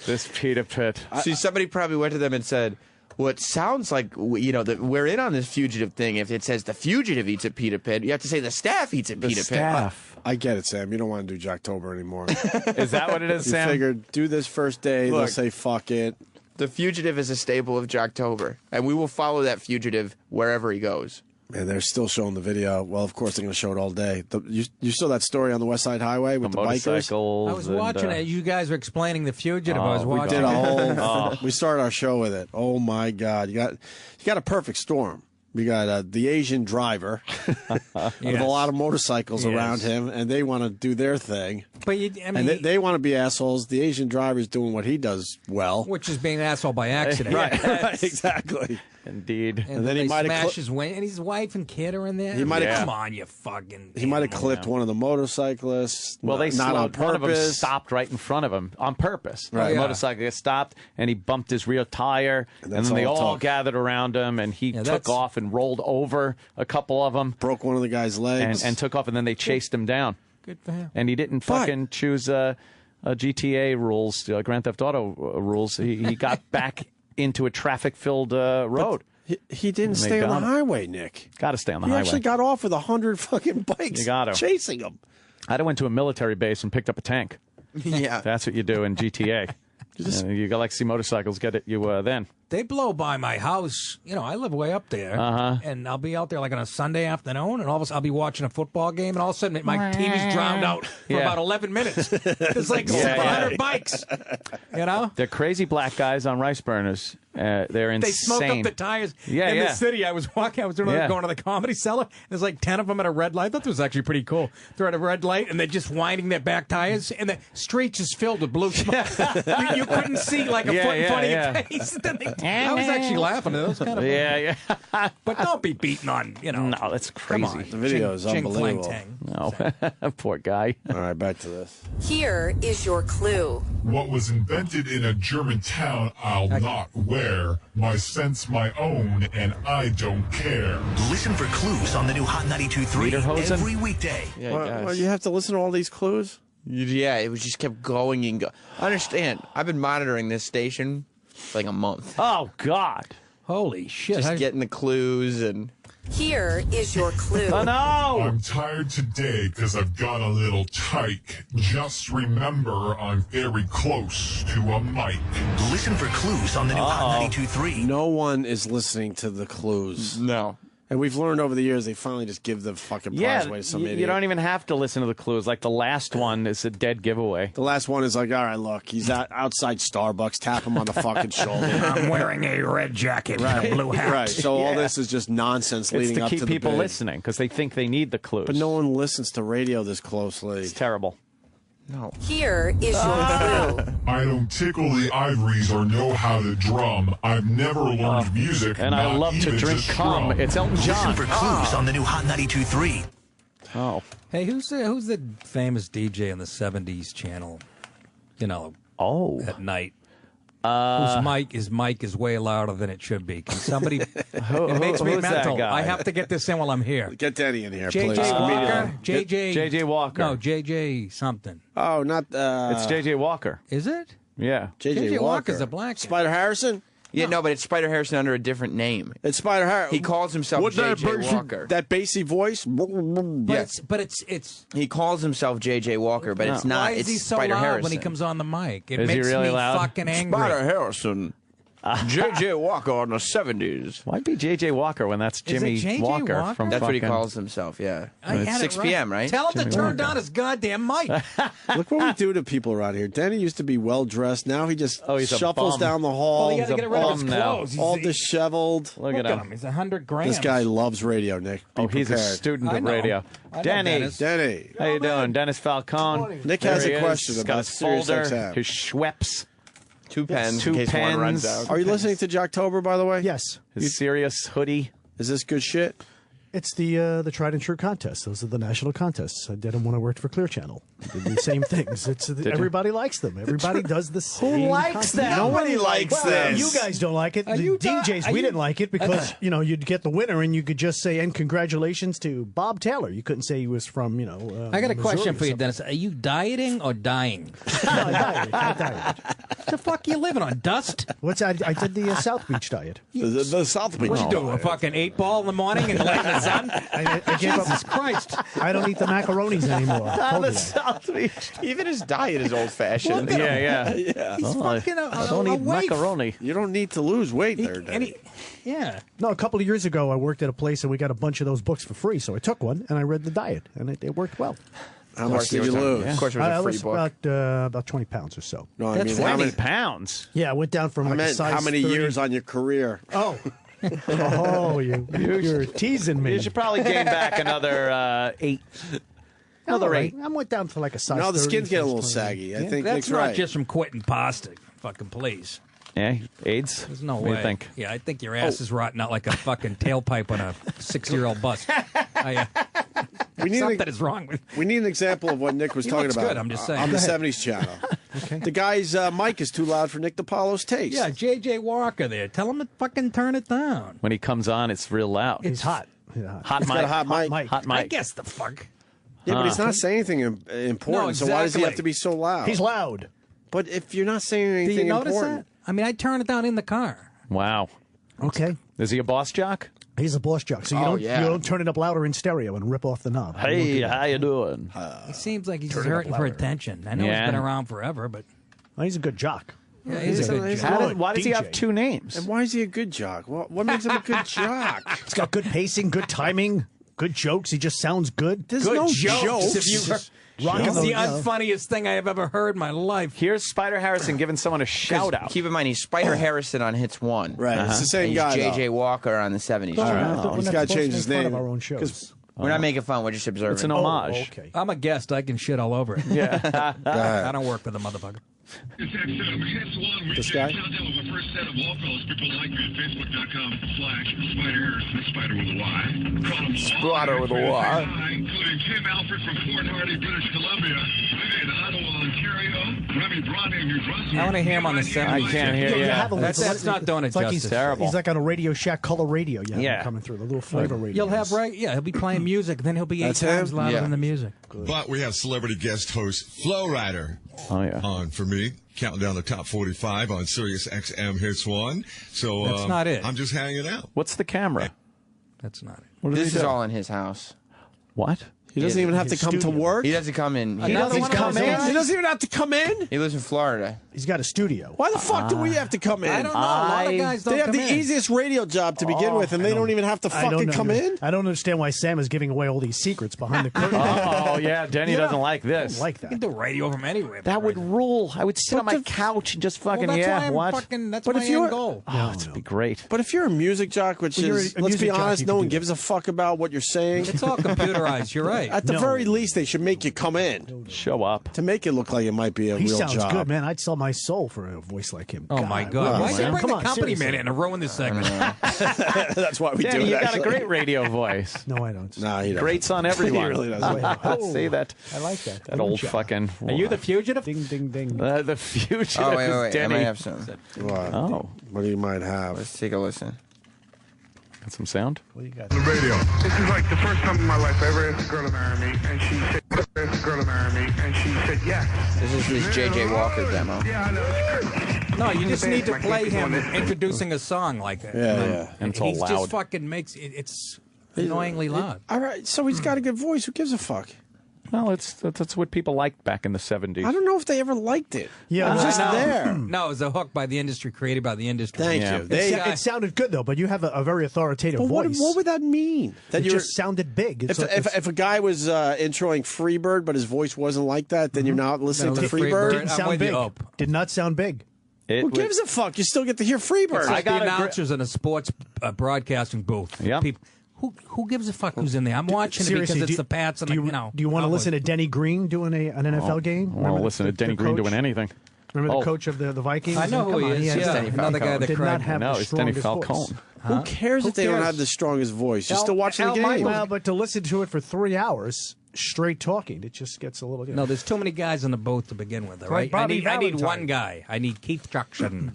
This Pita Pit. See, somebody probably went to them and said, well, it sounds like, that we're in on this Fugitive thing. If it says the Fugitive eats at Pita Pit, you have to say the staff eats at The Pita staff. I get it, Sam. You don't want to do Jocktober anymore. Is that what it is, You Sam? figured do this first day, they'll Look. say fuck it. Pit. The Fugitive is a staple of Jocktober, and we will follow that Fugitive wherever he goes. And they're still showing the video. Well, of course, they're going to show it all day. You saw that story on the West Side Highway with the bikers? motorcycles. I was and, watching it. You guys were explaining the Fugitive. I was We watching did a it. whole. We started our show with it. Oh my God! You got a perfect storm. We got the Asian driver with a lot of motorcycles around him, and they want to do their thing. But I mean, And they want to be assholes. The Asian driver's doing what he does well. which is being an asshole by accident. Right, exactly. Indeed. And then he might have smash his wing, and his wife and kid are in there. He might have- Come on, you fucking. He might have clipped one of the motorcyclists. Well, they not on slowed. One of them purpose. stopped right in front of him on purpose. Right. The Yeah. motorcyclist stopped, and he bumped his rear tire, and that's then they all it all took. gathered around him, and he took that's- off and rolled over a couple of them, Broke one of the guy's legs. and took off, and then they chased him down. Good for him. And he didn't fucking choose GTA rules, Grand Theft Auto rules. He got back into a traffic-filled road. He didn't And they stay on got the him. highway, Nick. Got to stay on the He highway. actually got off with 100 fucking bikes You got to. chasing him. I'd have went to a military base and picked up a tank. Yeah. That's what you do in GTA. You got like see motorcycles get at you then. they blow by my house. You know, I live way up there, and I'll be out there like on a Sunday afternoon, and all of a sudden I'll be watching a football game, and all of a sudden my TV's drowned out for about 11 minutes. There's like 700 bikes. You know, they're crazy black guys on rice burners. They're insane. They smoke up the tires in the city. I was going to the Comedy Cellar. There's like 10 of them at a red light. I thought this was actually pretty cool. They're at a red light, and they're just winding their back tires, and the street just filled with blue smoke. you couldn't see like a foot in front of your face. I was actually laughing. It was kind of yeah. But don't be beating on, you know. No, that's crazy. Come on. The video is unbelievable. No, poor guy. All right, back to this. Here is your clue. What was invented in a German town I'll not wear. My sense my own, and I don't care. Listen for clues on the new Hot 92.3 every weekday. Well, you have to listen to all these clues? Yeah, it was just kept going and going. I understand. I've been monitoring this station for like a month. Oh, God. Holy shit. Just getting the clues and... Here is your clue. Oh, no! I'm tired today because I've got a little tyke. Just remember I'm very close to a mic. Listen for clues on the new Hot 92.3. No one is listening to the clues. No. And we've learned over the years they finally just give the fucking prize away to some idiot. You don't even have to listen to the clues. Like the last one is a dead giveaway. The last one is like, all right, look, he's outside Starbucks, tap him on the fucking shoulder. I'm wearing a red jacket and a blue hat. Right, so all this is just nonsense leading up to the It's to keep people listening because they think they need the clues. But no one listens to radio this closely. It's terrible. No. Here is your clue. I don't tickle the ivories or know how to drum. I've never learned music. And I love to drink cum. It's Elton John. Listen for clues on the new Hot 92.3. Oh. Hey, who's the famous DJ on the 70s channel? You know, at night. Whose mic is way louder than it should be. Can somebody... it makes me mental. I have to get this in while I'm here. Get Denny in here, please. J.J. Walker? J.J. Walker. No, J.J. something. Oh, not... it's J.J. Walker. Is it? Yeah. J.J. Walker's a black guy. Spider Harrison? Yeah, no, but it's Spider Harrison under a different name. It's Spider Harrison. He calls himself J.J. Walker. That bassy voice? But it's he calls himself J.J. Walker, but it's not. Why is he it's so Spider loud Harrison when he comes on the mic? It Is he makes really me loud? fucking angry. Spider Harrison. J.J. Walker in the 70s. Why'd be J.J. Walker when that's Jimmy J.J. Walker from That's what he fucking- calls himself, yeah. It's 6 p.m., right? Tell him to Jimmy turn Walker. down his goddamn mic. Look what we do to people around here. Denny used to be well-dressed. Now he just he's a shuffles bum. down the hall. Well, he got to get rid of his now. clothes. all disheveled. Look at him. He's 100 grams. This guy loves radio, Nick. Be He's a prepared. student I of know. radio. I know Denny. Dennis. Denny. How you doing? Dennis Falcone. Nick There has he a is. question He's about got his folder, SiriusXM. his Schweppes, 2 pens Two in case one runs pens. out. Are you listening to Jocktober, by the way? Yes. his Sirius hoodie. Is this good shit? It's the tried and true contest. Those are the national contests. I did them when I worked for Clear Channel. I did the same things. Everybody likes them. Everybody does the same. Who likes contest. that? Nobody likes this. You guys don't like it. The you DJs, we didn't like it because you'd get the winner and you could just say and congratulations to Bob Taylor. You couldn't say he was from I got a Missouri question or for you, something. Dennis. Are you dieting or dying? No, I dieted. The fuck you living on? Dust? I did the South Beach diet. The South Beach. What you do? A fucking 8-ball in the morning and lay in the sun? I gave up. Jesus Christ! I don't eat the macaronis anymore. On the South Beach. Even his diet is old-fashioned. Yeah. He's fucking I don't eat macaroni. You don't need to lose weight there, Denny. Yeah. No, a couple of years ago, I worked at a place and we got a bunch of those books for free. So I took one and I read the diet, and it worked well. How much did you lose? Of course, it was a free book. About 20 pounds or so. No, That's 20 how many pounds. Yeah, I went down from I like a meant size how many 30. years on your career? Oh. You're teasing me. You should probably gain back another 8. Another 8. I went down to like a size No, the 30, skin's getting a size little 20. saggy. I think That's Nick's not right. just from quitting pasta. Fucking please. Yeah, AIDS. There's no what way. do you think? Yeah, I think your ass is rotting out like a fucking tailpipe on a 6-year-old bus. Something is wrong with. We need an example of what Nick was He talking looks about. good, I'm just saying. On the Go ahead. 70s channel. Okay. The guy's mic is too loud for Nick DiPaolo's taste. Yeah, J.J. Walker there. Tell him to fucking turn it down. When he comes on, it's real loud. It's hot. Hot He's mic. got a hot mic. Hot mic. I guess the fuck. Yeah, but he's not saying anything important, No, so why does he have exactly. to be so loud? He's loud. But if you're not saying Do anything you notice important... that? I mean, I turn it down in the car. Wow. Okay. Is he a boss jock? He's a boss jock, so you don't turn it up louder in stereo and rip off the knob. Hey, how you doing? He seems like he's Turn just it up hurting for louder. attention. I know he's been around forever, but Well, he's a good jock. Yeah, he's a good jock. Why does he have DJ. two names? And why is he a good jock? What makes him a good jock? He's got good pacing, good timing, good jokes. He just sounds good. There's Good no jokes. jokes. He's the unfunniest thing I have ever heard in my life. Here's Spider Harrison giving someone a shout out. Keep in mind, he's Spider Harrison on Hits 1. Right, it's the same He's guy. J.J. Walker on the 70s. Oh, show. He's got to change his name. Of our own shows. We're not making fun. We're just observing. It's an homage. Okay. I'm a guest. I can shit all over it. Yeah. I don't work for the motherfucker. This guy? Shutdown was the first set of wallflowers. People like me at Facebook.com/Spider Harrison, Spider with a Y. Spider with a Y. Including Tim Alfred from Fort Hardy, British Columbia. Vivian Ottawa, Ontario. Remy Bronny, New Brunswick. I want to hear him on the sound. I can't hear you. That's not doing it It's like justice. he's Terrible. He's like on a Radio Shack color radio. Yeah. Coming through the little flavor radio. You'll have he'll be playing music, then he'll be 8 That's times him? louder Yeah. than the music. But we have celebrity guest host Flo Rida Oh, yeah. on for me, counting down the top 45 on SiriusXM Hits 1. So That's not it. I'm just hanging out. What's the camera? That's not it. What does This he is do? all in his house. What? He doesn't even have to come to work. He doesn't come in. He doesn't come in. He doesn't even have to come in. He lives in Florida. He's got a studio. Why the fuck do we have to come in? I don't know. A lot of guys don't They have come the in. easiest radio job to begin with, and they don't even have to fucking come in. I don't understand why Sam is giving away all these secrets behind the curtain. Oh, yeah. Denny doesn't like I this. don't like You that. can do radio from anywhere. That would rule. I would sit on my couch and just fucking, Well, that's why I'm what? That's But my if you end were- goal. Oh, it'd be great. But if you're a music jock, which Well, you're is, a let's music be jock, honest, you no can one do gives a fuck about what you're saying. It's all computerized. You're right. At the very least, they should make you come in Show up. to make it look like it might be a He real sounds job. good, man. I'd sell my soul for a voice like him. Oh my God! Why is he bring Come the on, company seriously. man in to ruin this segment? That's why we Yeah, do it. you got a actually. great radio voice. No, I don't. Nah, he doesn't. Greats on everyone. He really doesn't. Say that. I like that. That old fucking. Are you the fugitive? Ding, ding, ding. The fugitive Oh, wait. is I Denny. might have some. What? Oh, What do you might have? Let's take a listen. got some sound? What do you got? The radio. This is like the first time in my life I ever asked a girl to marry me, and she said, yes. This is his J.J. Walker demo. Yeah, I know. It's great. No, you just need to I can't play keep him on this. introducing a song like that. Yeah. And it's all He's loud. just fucking makes it. It's annoyingly loud. All right, so he's got a good voice. Who gives a fuck? Well, that's what people liked back in the 70s. I don't know if they ever liked it. Yeah, it was just No. there. No, it was a hook by the industry, created by the industry. Thank Yeah. you. They, It sounded good though, but you have a very authoritative but voice. what would that mean? That It you just sounded big. It's if a guy was introing Freebird, but his voice wasn't like that, then you're not listening to No, Freebird. didn't I'm sound with you, big. Ope. Did not sound big. It Who was- gives a fuck? You still get to hear Freebird. It's like got the a gr- announcers in a sports broadcasting booth. Yep. People, who gives a fuck who's in there? I'm watching it Seriously, because it's do- the Pats and do you, you know. do you want to I'll listen to Denny Green doing an NFL game? Well, Remember listen to the Denny Green coach? doing anything. Remember Oh. the coach of the Vikings? I know who Come he on, is. had Yeah, Denny another guy that did cried. not have No, the it's Denny strongest voice. Falcone. Who cares if they don't cares? have the strongest voice? You're Al- still watching the Al game. Michaels. Well, but to listen to it for 3 hours straight talking, it just gets a little. No, there's too many guys in the booth to begin with. All right, Bobby I need Valentine. one guy. I need Keith Jackson.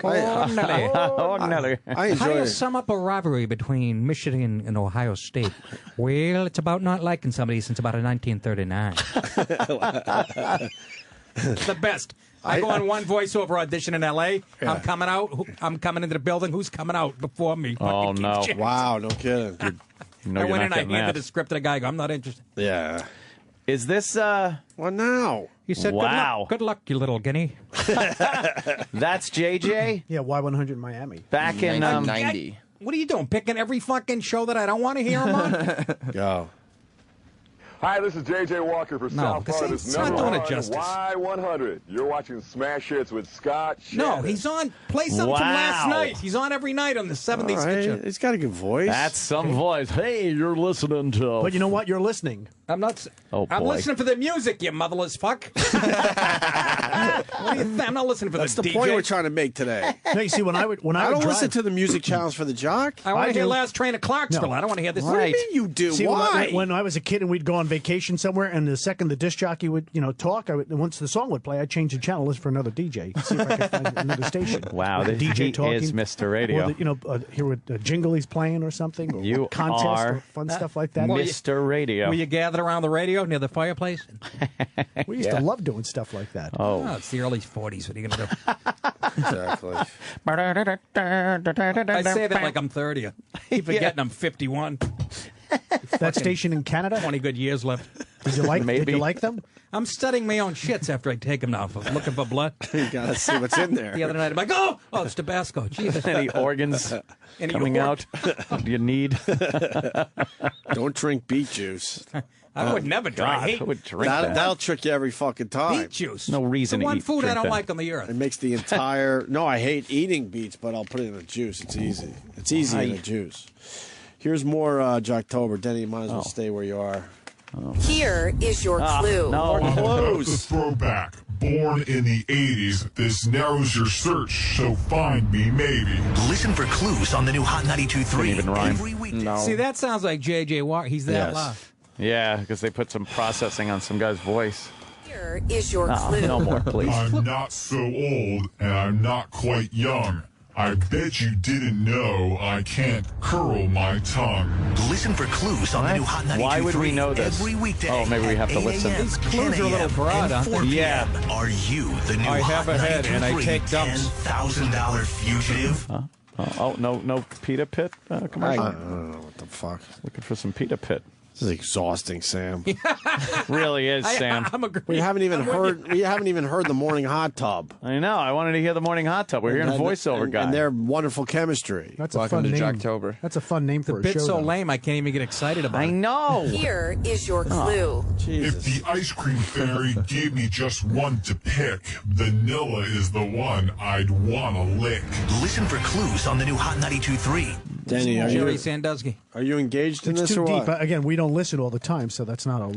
Oh, Nelly. I How do enjoy you it. sum up a rivalry between Michigan and Ohio State? Well, it's about not liking somebody since about 1939. The best. I go on one voiceover audition in L.A. I'm coming out. I'm coming into the building. Who's coming out before me? Oh, Fucking no. Keith Jackson. Wow, no kidding. No, I you're went not in. I getting handed that. the script to the guy. I go, I'm not interested. Yeah. Is this, Well, now. He said, Wow. Good luck, you little guinea. that's JJ? Yeah, Y100 in Miami. Back in 1990. What are you doing? Picking every fucking show that I don't want to hear him on? Go. Hi, this is J.J. Walker for No, South this Florida's it's not number doing it one justice. Y100. You're watching Smash Hits with Scott No, Shannon. he's on. Play something from last Wow. night. He's on every night on the 70s All right. Kitchen. He's got a good voice. That's some voice. Hey, you're listening to. But you know what? You're listening. I'm not. Oh, I'm boy. listening for the music, you motherless fuck. What do you think? I'm not listening for That's the the DJ. point we're trying to make today. No, you see, when I would I would don't drive, listen to the music channels for the jock. I want I to hear do. Last Train to Clarksville. No. I don't want to hear this. What do you mean you do? See, Why? when I was a kid and we'd go on vacation somewhere, and the second the disc jockey would, talk, once the song would play, I'd change the channel, listen for another DJ, see if I could find another station. Wow, With the he DJ talking, is Mr. Radio. Or hear what jingle he's playing or something. Or You contest are or fun stuff like that. Mr. Radio. Will you gather around the radio near the fireplace? We used to love doing stuff like that. Oh, it's the early 40s. What are you going to do? Exactly. I say that like I'm 30. I keep forgetting I'm 51. That station in Canada? 20 good years left. Did you like them? I'm studying my own shits after I take them off. I'm looking for blood. You gotta see what's in there. The other night, I'm like, oh, it's Tabasco. Jesus. Any organs coming out? Do you need? Don't drink beet juice. I would never try. I would drink that. That'll trick you every fucking time. Beet juice. No reason the to one eat. food I don't that. like on the earth. It makes the entire. No, I hate eating beets, but I'll put it in a juice. It's easy. It's easy in a juice. Here's more Jocktober. Denny, you might as well stay where you are. Here is your clue. No. That's a throwback. Born in the 80s, this narrows your search, so find me maybe. Listen for clues on the new Hot 92.3 even rhyme. every weekday. No. See, that sounds like J.J. Watt. He's that loud. Yeah, because they put some processing on some guy's voice. Here is your clue. No more, please. I'm not so old, and I'm not quite young. I bet you didn't know I can't curl my tongue. Listen for clues on the new Hot 92.3 Why would we know this? every weekday. Oh, maybe we have to listen. These clues are a little broad, and 4 aren't they? p.m. Are you the new I Hot have a head and I 92.3 take dumps. $10,000 fugitive? No Pita Pit commercial? I don't know what the fuck. Looking for some Pita Pit. This is exhausting, Sam. Really is, Sam. I'm agreeing. We haven't even heard the morning hot tub. I know. I wanted to hear the morning hot tub. We're hearing a voiceover guy. And their wonderful chemistry. That's a Welcome fun to name. Jocktober. That's a fun name for The a bit's show. so though. lame, I can't even get excited about I it. know. Here is your clue. If the ice cream fairy gave me just one to pick, vanilla is the one I'd want to lick. Listen for clues on the new Hot 92.3. Denny, Jerry Sandusky. are you engaged in It's this too or deep. what? Again, we don't listen all the time, so that's not a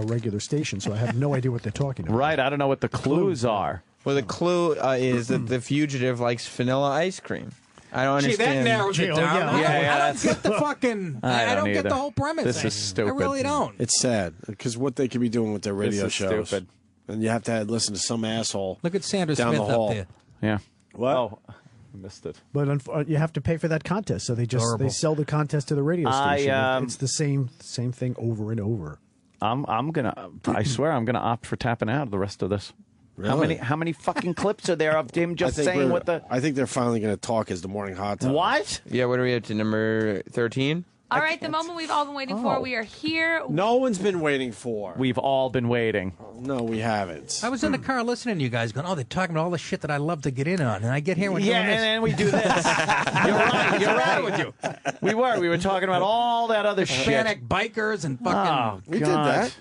regular station. So I have no idea what they're talking about. Right. I don't know what the clues are. Well, the clue is that the fugitive likes vanilla ice cream. I don't Gee, understand. that narrows it Oh, down. yeah. I don't get the fucking. I don't get either. the whole premise. This is stupid. I really don't. It's sad because what they could be doing with their radio This is shows. stupid. And you have to listen to some asshole. Look at Sandra down Smith the hall. up there. Yeah. What? Oh, I missed it. But you have to pay for that contest, so they Adorable. sell the contest to the radio station. I, It's the same thing over and over. I swear I'm gonna opt for tapping out the rest of this. Really? How many fucking clips are there of him just saying what the? I think they're finally going to talk as the morning hot tub. What? Yeah, what are we up to, number 13? All right, the moment we've all been waiting for. We are here. No one's been waiting for. We've all been waiting. No, we haven't. I was in the car listening to you guys going, oh, they're talking about all the shit that I love to get in on. And I get here and we're doing this. and then we do this. You're right with you. We were talking about all that other shit. Hispanic bikers and fucking. Oh, we did that.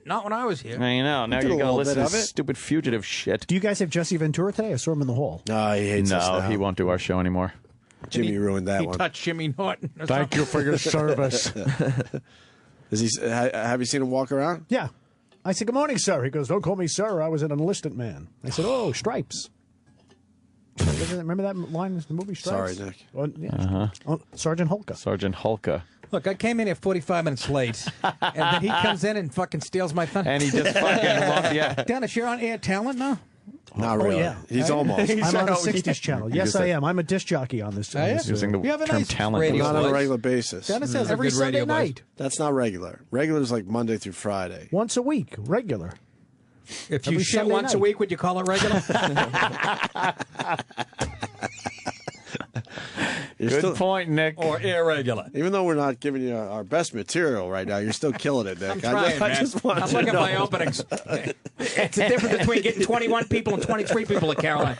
Not when I was here. I know. Now did you're a going to little listen bit to of it. stupid fugitive shit. Do you guys have Jesse Ventura today? I saw him in the hall. No, he hates us No, now. he won't do our show anymore. Jimmy ruined that He one. touched Jimmy Norton. or Thank something. you for your service. Have you seen him walk around? Yeah. I said, good morning, sir. He goes, don't call me sir. I was an enlisted man. I said, oh, Stripes. Remember that line in the movie Stripes? Sorry, Nick. Oh, yeah. Oh, Sergeant Hulka. Sergeant Hulka. Look, I came in here 45 minutes late, and then he comes in and fucking steals my thunder. And he just fucking, yeah. Dennis, you're on air talent now? Not really. yeah. He's almost. I'm on the 60s channel. Yes, I am. I'm a disc jockey on this. Using the You have a term nice talent. radio Not on a voice. regular basis. Dennis has Every a good Sunday radio night. That's not regular. Regular is like Monday through Friday. Once a week. Regular. Voice. If you Every shit Sunday once a night. week, would you call it regular? Good point, Nick. Or irregular? Even though we're not giving you our best material right now, you're still killing it, Nick. I'm trying, I just want I'm to looking at know. my openings. It's the difference between getting 21 people and 23 people at Caroline.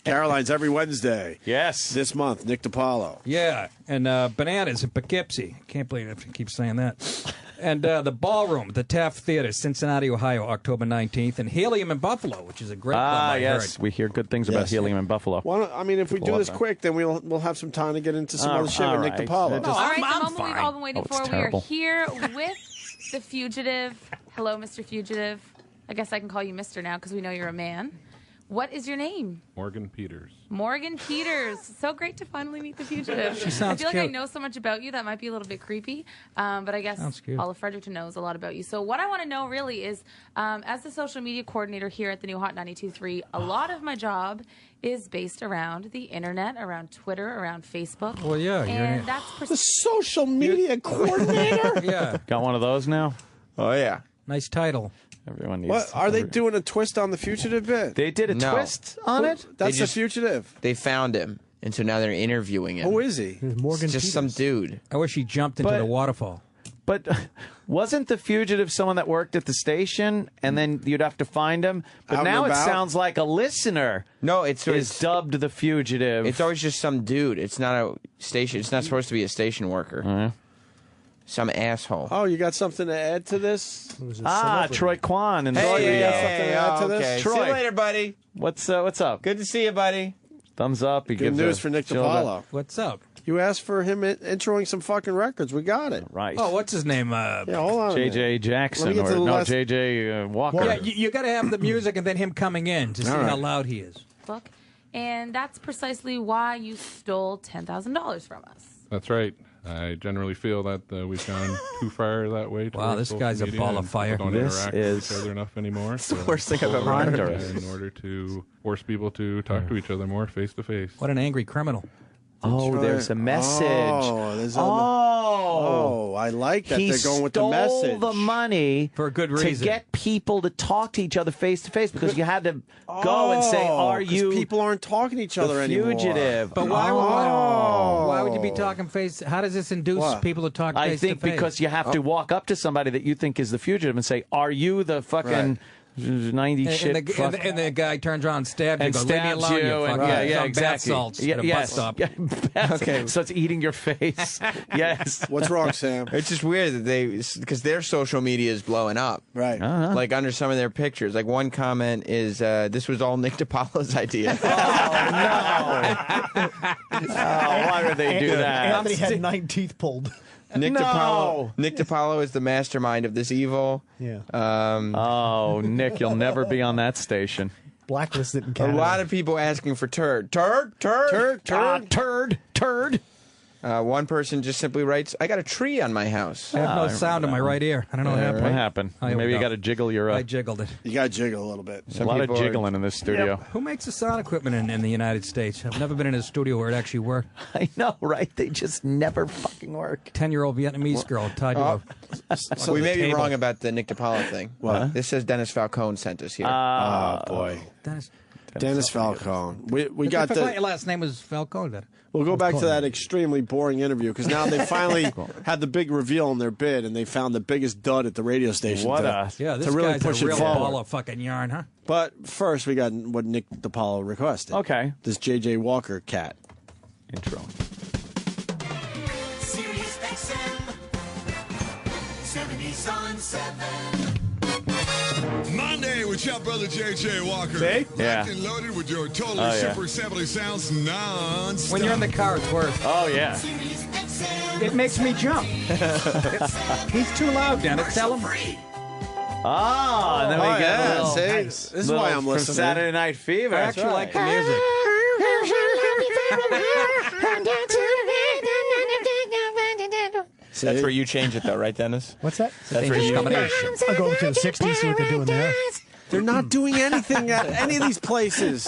Caroline's every Wednesday. Yes. This month, Nick DiPaolo. Yeah, and Bananas in Poughkeepsie. Can't believe I have to keep saying that. And the Ballroom at the Taft Theater, Cincinnati, Ohio, October 19th. And Helium in Buffalo, which is a great club, I yes. heard. We hear good things about Yes. Helium in Buffalo. Well, I mean, if we People do love this that. quick, then we'll have some time to get into some other shit with Nick right. DiPaolo. Just- All right, I'm the moment we've fine. all been waiting Oh, it's for. We are terrible. here with the fugitive. Hello, Mr. Fugitive. I guess I can call you Mr. now because we know you're a man. What is your name? Morgan Peters. Morgan Peters. So great to finally meet the fugitive. She sounds I feel like I cute. know so much about you that might be a little bit creepy, but I guess Sounds cute. all of Fredericton knows a lot about you. So what I want to know really is, as the social media coordinator here at the new Hot 92.3, a lot of my job is based around the internet, around Twitter, around Facebook. Well, yeah, and that's The social media coordinator? Yeah, Got one of those now? Oh, yeah. nice title. Everyone needs. What? Are they doing a twist on the Fugitive bit? They did a No. twist on it? That's just- the Fugitive. They found him, and so now they're interviewing him. Who is he? There's Morgan It's just Peters. some dude. I wish he jumped into But- the waterfall. But wasn't the fugitive someone that worked at the station, and then you'd have to find him? But now it sounds like a listener. No, it's dubbed the fugitive. It's always just some dude. It's not a station. It's not supposed to be a station worker. Some asshole. Oh, you got something to add to this? Troy Kwan and something to add to this? Troy. See you later, buddy. What's up? Good to see you, buddy. Thumbs up. Good news for Nick DiPaolo. What's up? You asked for him introing some fucking records. We got it. Right. Oh, what's his name? Yeah, hold on. J.J. Jackson J.J. Walker. Yeah, you got to have the music and then him coming in to see how loud he is. And that's precisely why you stole $10,000 from us. That's right. I generally feel that we've gone too far that way. Wow, this guy's a ball of fire. Don't interact with each other enough anymore. It's the worst thing I've ever heard. In order to force people to talk to each other more face to face. What an angry criminal. There's a message. I like that. They're going with the message. He stole the money for a good reason to get people to talk to each other face to face because you had to go and say, "Are you?" People aren't talking to each other anymore. Fugitive. But why would you be talking face? How does this induce people to talk face to face? I think because you have to walk up to somebody that you think is the fugitive and say, "Are you the fucking?" 90 shit. And the guy turns around and stabs you. And stabs you. Exactly. Bus stop. Okay. So it's eating your face. Yes. What's wrong, Sam? It's just weird that because their social media is blowing up. Right. Like under some of their pictures. Like one comment is, this was all Nick DiPaolo's idea. Why would they do that? Anthony had 9 teeth pulled. Nick DiPaolo is the mastermind of this evil. Yeah. Nick, you'll never be on that station. Blacklisted in Canada. A lot of people asking for turd. One person just simply writes, "I got a tree on my house." I have no sound in my right ear. I don't know what happened. Maybe you got to jiggle your. I jiggled it. You got to jiggle a little bit. A lot of jiggling in this studio. Who makes the sound equipment in the United States? I've never been in a studio where it actually worked. I know, right? They just never fucking work. 10-year-old Vietnamese girl tied to So we may be wrong about the Nick DiPaolo thing. What? This says Dennis Falcone sent us here. Oh boy, Dennis Falcone. We got the your last name was Falcone. We'll go back to that extremely boring interview because now they finally had the big reveal in their bid and they found the biggest dud at the radio station. This to really guy's push a real it forward. ball of fucking yarn, huh? But first, we got what Nick DiPaolo requested. Okay. This J.J. Walker cat intro. SiriusXM 70s on 7. Monday with your brother J.J. Walker. See? Locked and loaded with your totally super sampling sounds non-stop. When you're in the car, it's worse. Oh, yeah. It makes me jump. He's too loud, Dennis. Tell him. And then we get a little, this is why I'm listening. From Saturday Night Fever. I actually like the music. That's where you change it, though, right, Dennis? What's that? That's where you I'll go over to the 60s, see what they're doing there. They're not doing anything at any of these places.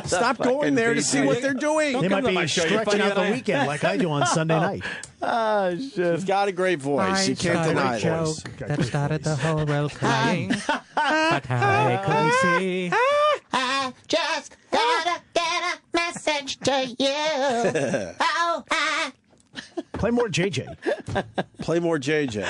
Stop going there to see what they're doing. They might be stretching out the weekend like I do on Sunday night. Shit. He's got a great voice. You can't deny it. That started the whole world crying, but I couldn't see. I just gotta get a message to you. Play more JJ. Play more JJ.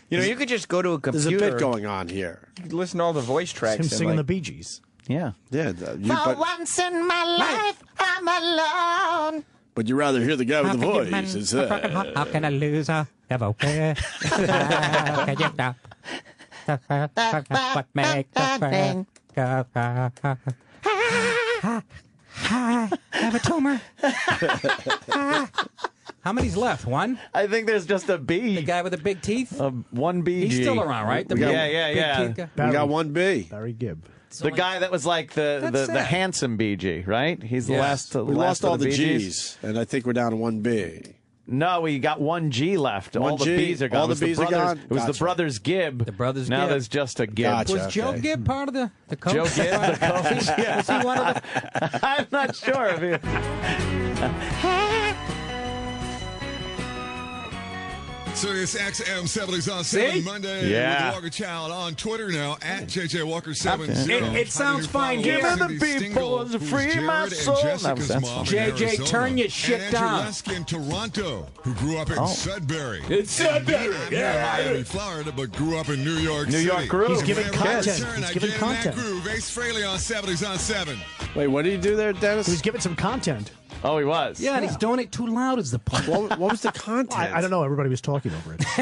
You know, you could just go to a computer. There's a bit going on here. You could listen to all the voice tracks. Him singing the Bee Gees. Yeah. Yeah. For once in my life, I'm alone. But you'd rather hear the guy with the voice. How can a loser ever win? How can you stop? What makes the thing go? I have a tumor. How many's left? One? I think there's just a B. The guy with the big teeth? One BG. He's still around, right? Yeah. We got one B. Barry Gibb. The guy that was like the handsome BG, right? He's the last. We lost all the BGs. G's, and I think we're down to one B. No, we got one G left. All the B's are gone. All the B's are gone? It was the brothers Gibb. Now Gibb. there's just a Gibb. Gotcha. Was Joe Gibb part of the coach? Joe Gibb, the coach? Yeah. Was he one of the... I'm not sure if he... SiriusXM 70s on 7 Monday. Yeah. With the Walker Child on Twitter now at JJ Walker70. It sounds fine here. Give me the people to free my soul. JJ, turn your shit down. Andrew Lesk in Toronto, who grew up in Sudbury. It's Sudbury. Miami, Florida, but grew up in New York City. New York groove. He's giving content. Turn He's giving again content. That groove. Ace Frehley on 70s on 7. Wait, what did you do there, Dennis? He was giving some content. Oh, he was. Yeah, and he's doing it too loud is the point. What was the content? I don't know. Everybody was talking over it. He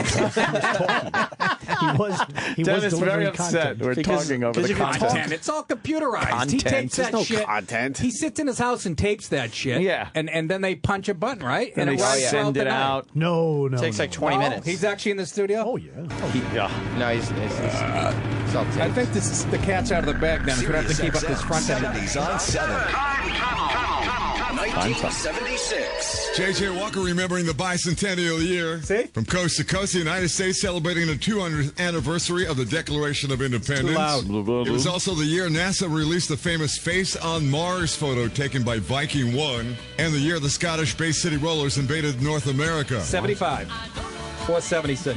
was Dennis delivering very upset. content. We're talking over the content. It's all computerized. Content. He tapes There's that no shit. content. He sits in his house and tapes that shit. Yeah. And then they punch a button, right? And it they runs send throughout it the night. out. No. Takes like 20 minutes. He's actually in the studio? Oh, yeah. No, he's all I think this is the cat's out of the bag, Dennis. We're going to have to keep up this front end. 70s on 7. 1976. JJ Walker remembering the bicentennial year. See? From coast to coast, the United States celebrating the 200th anniversary of the Declaration of Independence. loud. It was also the year NASA released the famous Face on Mars photo taken by Viking 1, and the year the Scottish Bay City Rollers invaded North America. 75. 476.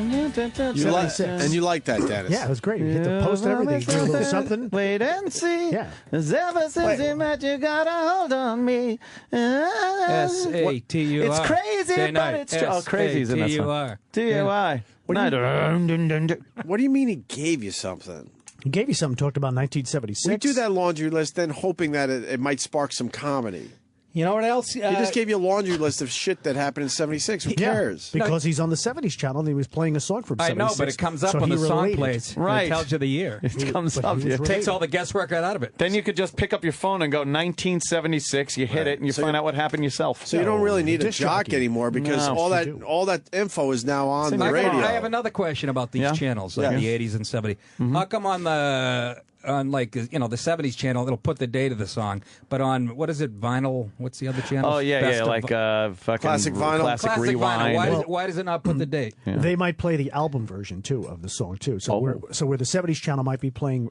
And you like that, Dennis? Yeah, it was great. You hit the post and everything. You did a little something. Wait and see. Yeah. Ever since you met, you got a hold on me. S-A-T-U-R. It's crazy, but it's true. Oh, crazy's in this one. T-U-I. What do you mean he gave you something? He gave you something, talked about 1976. We do that laundry list, then hoping that it might spark some comedy. You know what else? He just gave you a laundry list of shit that happened in 76. Who cares? Because he's on the 70s channel and he was playing a song from 76. I know, but it comes up when the song plays. Right. It tells you the year. It comes up. It takes all the guesswork right out of it. Then you could just pick up your phone and go 1976. You hit it and you find out what happened yourself. So you don't really need a jock anymore because all that info is now on the radio. I have another question about these channels, like the 80s and 70s. How come on the the 70s channel, it'll put the date of the song, but on what is it, vinyl? What's the other channel? Oh yeah, like fucking Classic Vinyl. Classic Rewind. Vinyl. Why does it not put the date? Yeah. They might play the album version too of the song too. So where the 70s channel might be playing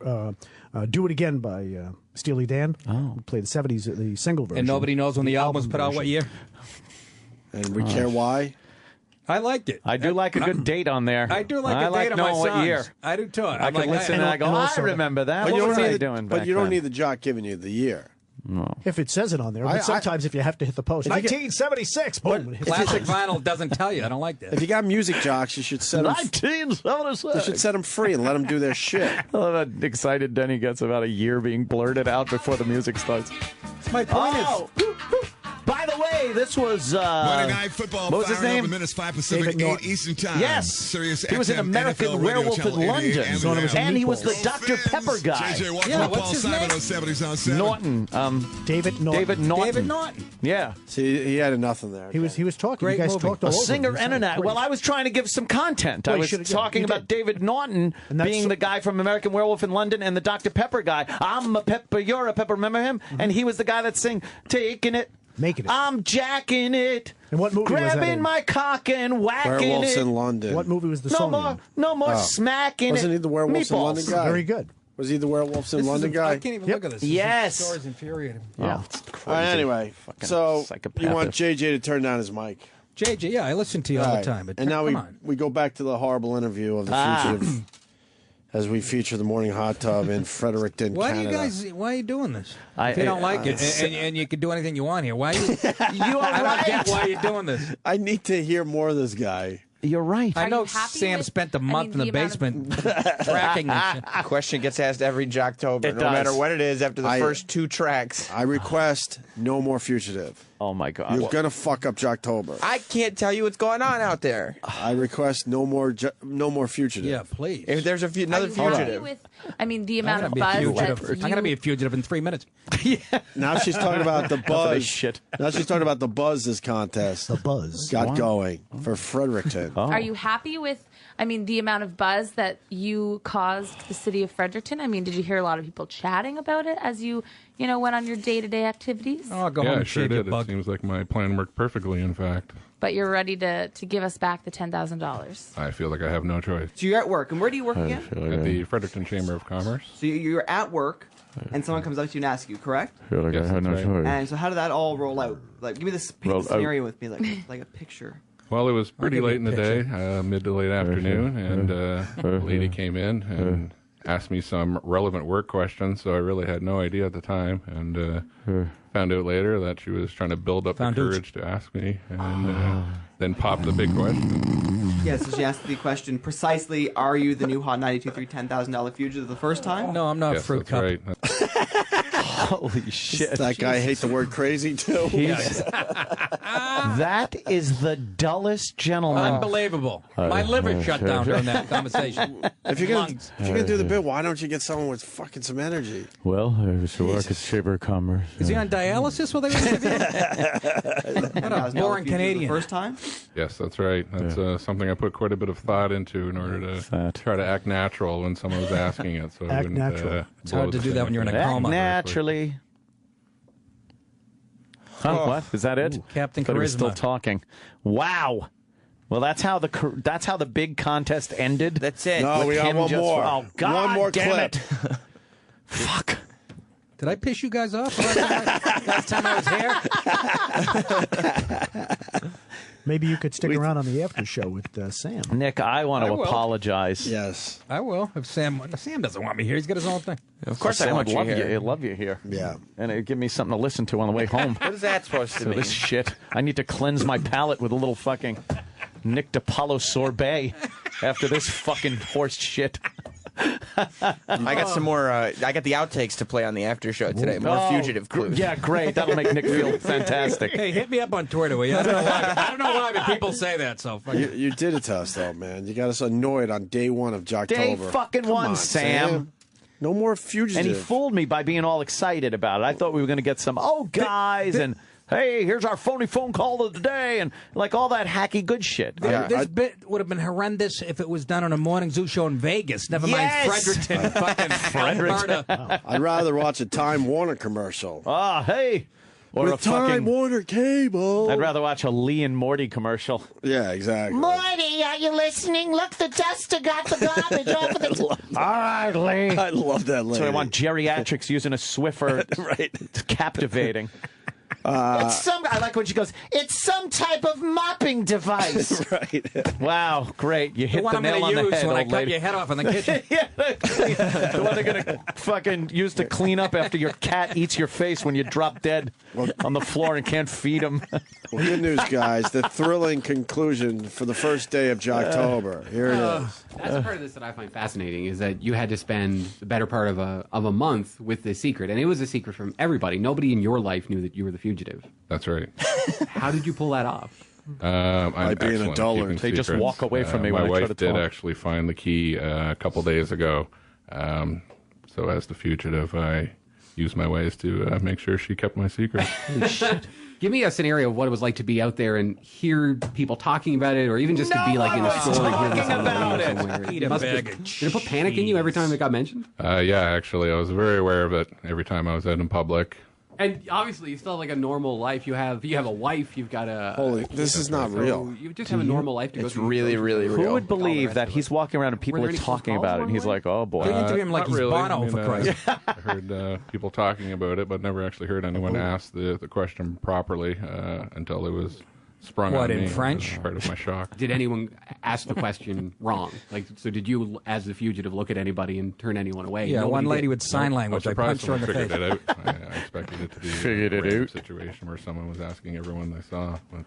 "Do It Again" by Steely Dan. Play the 70s, the single version, and nobody knows when the album was put out what year. And we care why. I liked it. I do like a good date on there. I do like a date on my songs. What year. I do too. I can listen and I go, I remember that. What was I doing back But you don't then? need the jock giving you the year. No. If it says it on there, but sometimes if you have to hit the post, 1976, boom. Classic Vinyl doesn't tell you. I don't like that. If you got music jocks, you should set them. 1976. You should set them free and let them do their shit. I love how excited Denny gets about a year being blurted out before the music starts. My point is. By the way, this was Monday Night Football. What was his name? Minutes 5 Pacific, 8 Eastern Time. Yes, Sirius he was an XM American NFL Werewolf Radio in London, and he was the Dr. Pepper guy. JJ Walker, Yeah, Paul what's his Simon name? on 70s on 7. Norton. David Norton. David Norton. Yeah. See, he had nothing there. He was talking. Great you guys movie. talked all A over singer him. and an actor. Well, I was trying to give some content. I Well, was you talking did. about David Norton being the guy from American Werewolf in London and the Dr. Pepper guy. I'm a pepper, you're a pepper. Remember him? And he was the guy that sang "Taking It." Making it. I'm jacking it. And what movie was that Grabbing in? my cock and whacking Werewolves it. in London. What movie was the No song more, in? no more smacking Wasn't it. he the Werewolves in Meatballs. London guy? Very good. Was he the Werewolves in London guy? I can't even look at this. Yes. This story's infuriating. Yeah. All right, anyway, so you want JJ to turn down his mic. JJ, yeah, I listen to you all the time. But and now come on. we go back to the horrible interview of the Fugitive as we feature the morning hot tub in Fredericton, Canada. Why are you doing this? If you don't like it, and you can do anything you want here, why? I don't get why you're doing this. I need to hear more of this guy. You're right. I know Sam spent a month in the basement tracking this shit. Question gets asked every Jocktober, no matter what it is, after the first 2 tracks. I request no more Fugitive. Oh, my God. You're going to fuck up Jocktober. I can't tell you what's going on out there. I request no more Fugitive. Yeah, please. If there's another Fugitive. The amount of buzz that I'm going to be a fugitive in 3 minutes. Now she's talking about the buzz. Shit. Now she's talking about the buzz this contest. The buzz got going for Fredericton. Are you happy with, the amount of buzz that you caused the city of Fredericton? Did you hear a lot of people chatting about it as you went on your day-to-day activities? Oh, go home Yeah, I and sure shave your did. It bug. seems like my plan worked perfectly, in fact. But you're ready to give us back the $10,000. I feel like I have no choice. So you're at work, and where do you work again? At the Fredericton Chamber of Commerce. So you're at work, and someone comes up to you and asks you, correct? I feel like I had no choice. And so how did that all roll out? Like, give me this paint the scenario with me, like a picture. Well, it was pretty late in the day, mid to late afternoon, and a lady came in and asked me some relevant work questions, so I really had no idea at the time, and found out later that she was trying to build up the courage to ask me, and then popped the big question. Yes, so she asked the question precisely, are you the new Hot 92.3 $10,000 fugitive the first time? No, I'm not Yes, Fruit that's Cup. right. Holy shit. Does that guy hate the word crazy, too? That is the dullest gentleman. Unbelievable. My liver shut down during that conversation. If you're gonna do the bit, why don't you get someone with fucking some energy? Well, there's a work at Chamber of Commerce. Is he on dialysis while they were interviewing? What a boring Canadian. First time? Yes, that's right. That's something I put quite a bit of thought into in order to try to act natural when someone was asking it. So Act natural. It's hard to do that when you're in a coma. Naturally. Huh? What? Is that it? Captain But we're Charisma. still talking. Wow. Well, that's how the big contest ended. That's it. No, With we got him one just- more. Oh, God One more damn clip. it. Fuck. Did I piss you guys off last time I was here? Maybe you could stick around on the after show with Sam. Nick, I want to will. apologize. Yes. I will. If Sam doesn't want me here, he's got his own thing. Of course I Sam want would you love here. you. He'd love you here. Yeah. And it'd give me something to listen to on the way home. What is that supposed to So mean? this shit. I need to cleanse my palate with a little fucking Nick DiPaolo sorbet after this fucking horse shit. I got some more. I got the outtakes to play on the after show today. More fugitive clues. Yeah, great. That'll make Nick feel fantastic. Hey, hit me up on Twitter, will you? I don't know why, but people say that. So fuck it. You did it to us, though, man. You got us annoyed on day one of Jocktober. Day fucking Come one, on, Sam. No more fugitive. And he fooled me by being all excited about it. I thought we were going to get some, guys, and hey, here's our phony phone call of the day, and like all that hacky good shit. This bit would have been horrendous if it was done on a morning zoo show in Vegas. Never mind Fredericton. Fucking Alberta. I'd rather watch a Time Warner commercial. Ah, hey. Or With a fucking Time Warner cable. I'd rather watch a Lee and Morty commercial. Yeah, exactly. Morty, are you listening? Look, the duster got the garbage off of the... All right, Lee. I love that lady. So I want geriatrics using a Swiffer. Right. It's captivating. I like when she goes, it's some type of mopping device. Right. Wow, great. You hit The one the I'm nail going on to the use head, when I old cut lady. your head off in the kitchen. Yeah, the one they're going to fucking use to clean up after your cat eats your face when you drop dead on the floor and can't feed him. Well, good news, guys. The thrilling conclusion for the first day of Jocktober. Here it is. That's the part of this that I find fascinating is that you had to spend the better part of a month with this secret, and it was a secret from everybody. Nobody in your life knew that you were the fugitive. That's right. How did you pull that off? I'm By being a excellent at dullard. keeping They just secrets. walk away from me when my I try wife to did talk. actually find the key a couple days ago. So as the fugitive, I used my ways to make sure she kept my secret. Give me a scenario of what it was like to be out there and hear people talking about it, or even just to be like in a store and hear this on the radio somewhere. Eat a bag of Did it put panic in you every time it got mentioned? Yeah, actually, I was very aware of it every time I was out in public. And obviously, you still have like a normal life. You have a wife. You've got a. Holy, this is not so real. You just have a normal life to go It's through. really, really real. Who would believe that he's walking around and people Were are there any talking close about it, calls and he's along like, oh, boy. They interview him like Not he's really. Bono, for Christ. I heard people talking about it, but never actually heard anyone ask the question properly until it was sprung What, on in me. French? It was part of my shock. Did anyone ask the question wrong? Like, so did you, as the fugitive, look at anybody and turn anyone away? Yeah, Nobody one lady did. with sign language. I punched her in the Figured face. it out. I expected it to be Figured a it random out. situation where someone was asking everyone they saw, but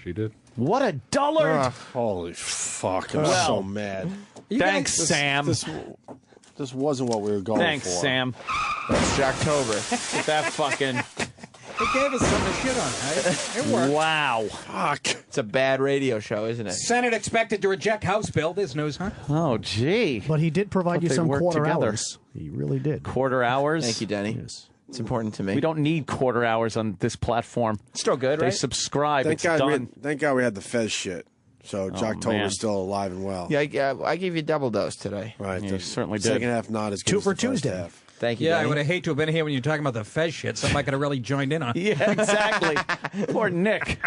she did. What a dullard. Holy fuck. I'm Well, so mad. Thanks, Sam. This wasn't what we were going Thanks, for. Sam. That's Jocktober. Get that fucking... It gave us something to shit on, right? It worked. Wow. Fuck. It's a bad radio show, isn't it? Senate expected to reject House bill. This news, huh? Oh, gee. But he did provide Thought you they some worked quarter together. hours. He really did. Quarter hours? Thank you, Denny. Yes. It's important to me. We don't need quarter hours on this platform. Still good, They right? subscribe. Thank It's God, done. thank God we had the Fez shit. So man. Jocktober's still alive and well. Yeah, I gave you a double dose today. Right. Yeah, the you certainly did. second half not as good Two as for the first Tuesday. half. Thank you, Yeah, Denny. I would have hated to have been here when you were talking about the Fez shit, so I might have really joined in on it. Yeah, exactly. Poor Nick.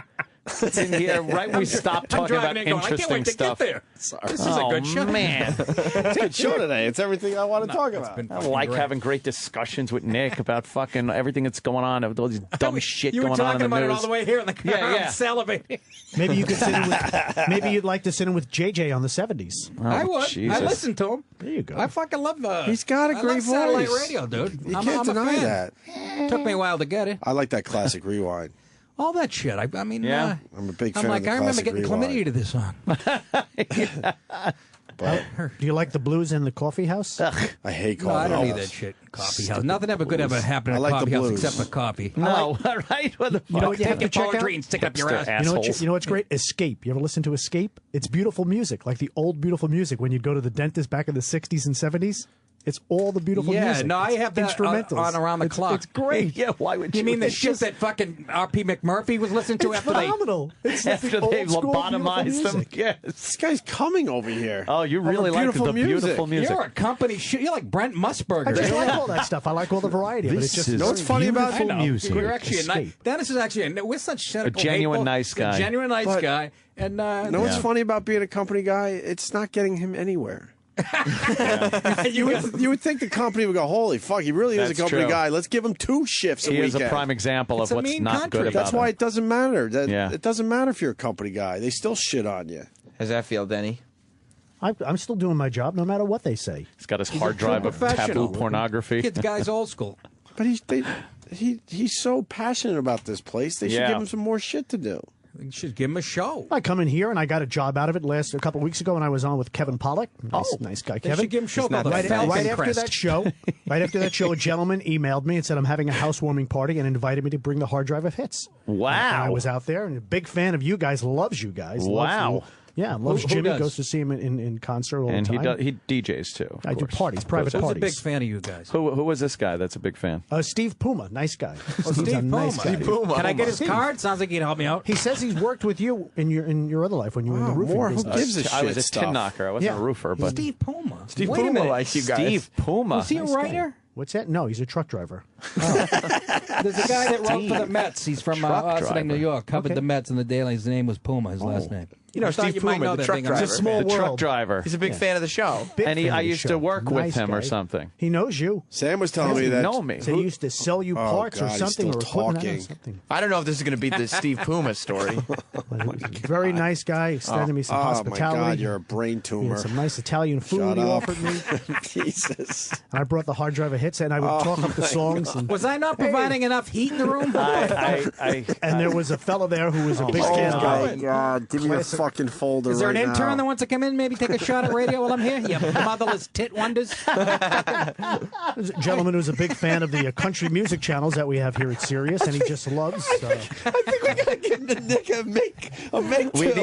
It's in here right when we stopped talking about interesting stuff. Sorry. This is a good show. Man. It's a good show today. It's everything I want to talk about. I like having great discussions with Nick about fucking everything that's going on, all these dumb shit you going on in the news. You were talking about it all the way here in the car. I'm salivating. Maybe you could sit in with, maybe you'd like to sit in with JJ on the 70s. I would. Jesus. I listen to him. There you go. I fucking love He's got a great voice. Satellite radio, dude. You I'm can't a deny fan. that. Took me a while to get it. I like that classic rewind. All that shit. I mean, Yeah. I'm a big I'm fan like, of the I remember classic getting rewind. chlamydia to this song. But Do you like the blues in the coffee house? I hate No, I coffee don't need house. that shit. Coffee house. Nothing ever good ever happened I at a like the coffee house blues. except for coffee. No, right? What the fuck? You know what you have to Take your check poetry out? and stick it up your Hipster ass. assholes. You know what's great? Escape. You ever listen to Escape? It's beautiful music, like the old beautiful music when you'd go to the dentist back in the 60s and 70s. It's all the beautiful Yeah, music. no, I It's have that instrumentals on around the clock. It's great. Yeah, why would you? You mean the It's shit just- that fucking R.P. McMurphy was listening to It's after they... phenomenal. It's like After the they old school lobotomized beautiful them? music. Yes. This guy's coming over here. Oh, you Over really like beautiful the beautiful music. You're a company shit. You're like Brent Musburger. I just like all that stuff. I like all the variety. But it's just You know what's funny about I know. music? You're actually a nice... Escape. Dennis is actually we're such cynical, genuine hateful, nice guy. A genuine nice But- guy. And You know what's funny about being a company guy? It's not getting him anywhere. you would think the company would go, holy fuck, he really is a That's company true. guy. Let's give him 2 shifts a He weekend. is a prime example It's of a what's mean not country. good about That's why him. it doesn't matter. Yeah. It doesn't matter if you're a company guy. They still shit on you. How's that feel, Denny? I'm still doing my job no matter what they say. He's got his He's hard a true drive of professional. taboo pornography. Kid's guy's old school. But he's so passionate about this place. They should Yeah. give him some more shit to do. You should give him a show. I come in here and I got a job out of it a couple of weeks ago when I was on with Kevin Pollak. Nice guy, They Kevin. should give him a show called the Right Falcon after Crest. that show, a gentleman emailed me and said I'm having a housewarming party and invited me to bring the hard drive of hits. Wow. And I was out there and a big fan of you guys. Loves you guys. Wow. Loves Who Jimmy. does? Goes to see him in concert all And the time. he DJs too. of I do course. parties, private Who's a parties. big fan of you guys? Who was this guy that's a big fan? Steve Puma, nice guy. Steve's Steve a nice Puma. guy. Can I get his Steve. card? Sounds like he'd help me out. He says he's worked with you in your other life when you were in the roofing more. Who business. gives a shit? I was a stuff. tin knocker. I wasn't a roofer, but Steve Puma. Steve Wait a Puma minute. likes you guys. Steve Puma. Was he a Nice guy. writer? What's that? No, he's a truck driver. There's a guy that wrote for the Mets. He's from Truck Austin, driver. New York. Covered Okay. the Mets in the Daily. His name was Puma. His last name. You know I thought Steve might Puma, know the that truck thing. driver. It's a small the world. truck driver. He's a big fan of the show. Big And fan I of the used show. to work with Nice him or guy. something. He knows you. Sam was telling Does me he that. know me? So he used to sell you Oh, parts God, or he's something or still equipment. I don't know, talking. something. I don't know if this is going to be the Steve Puma story. Very nice guy. Extended me some Oh my hospitality. God, you're a brain He tumor. had some nice Italian food Shut he up. offered me. Jesus. And I brought the hard drive of hits and I would talk up the songs. And, Was I not providing enough heat in the room? and there was a fellow there who was a big fan Oh of my God! Give me a fucking folder. Is there an right intern now. that wants to come in, maybe take a shot at radio while I'm here? You motherless tit wonders. There's a gentleman who's a big fan of the country music channels that we have here at Sirius, and he just loves. I think we gotta give the Nick a make We two.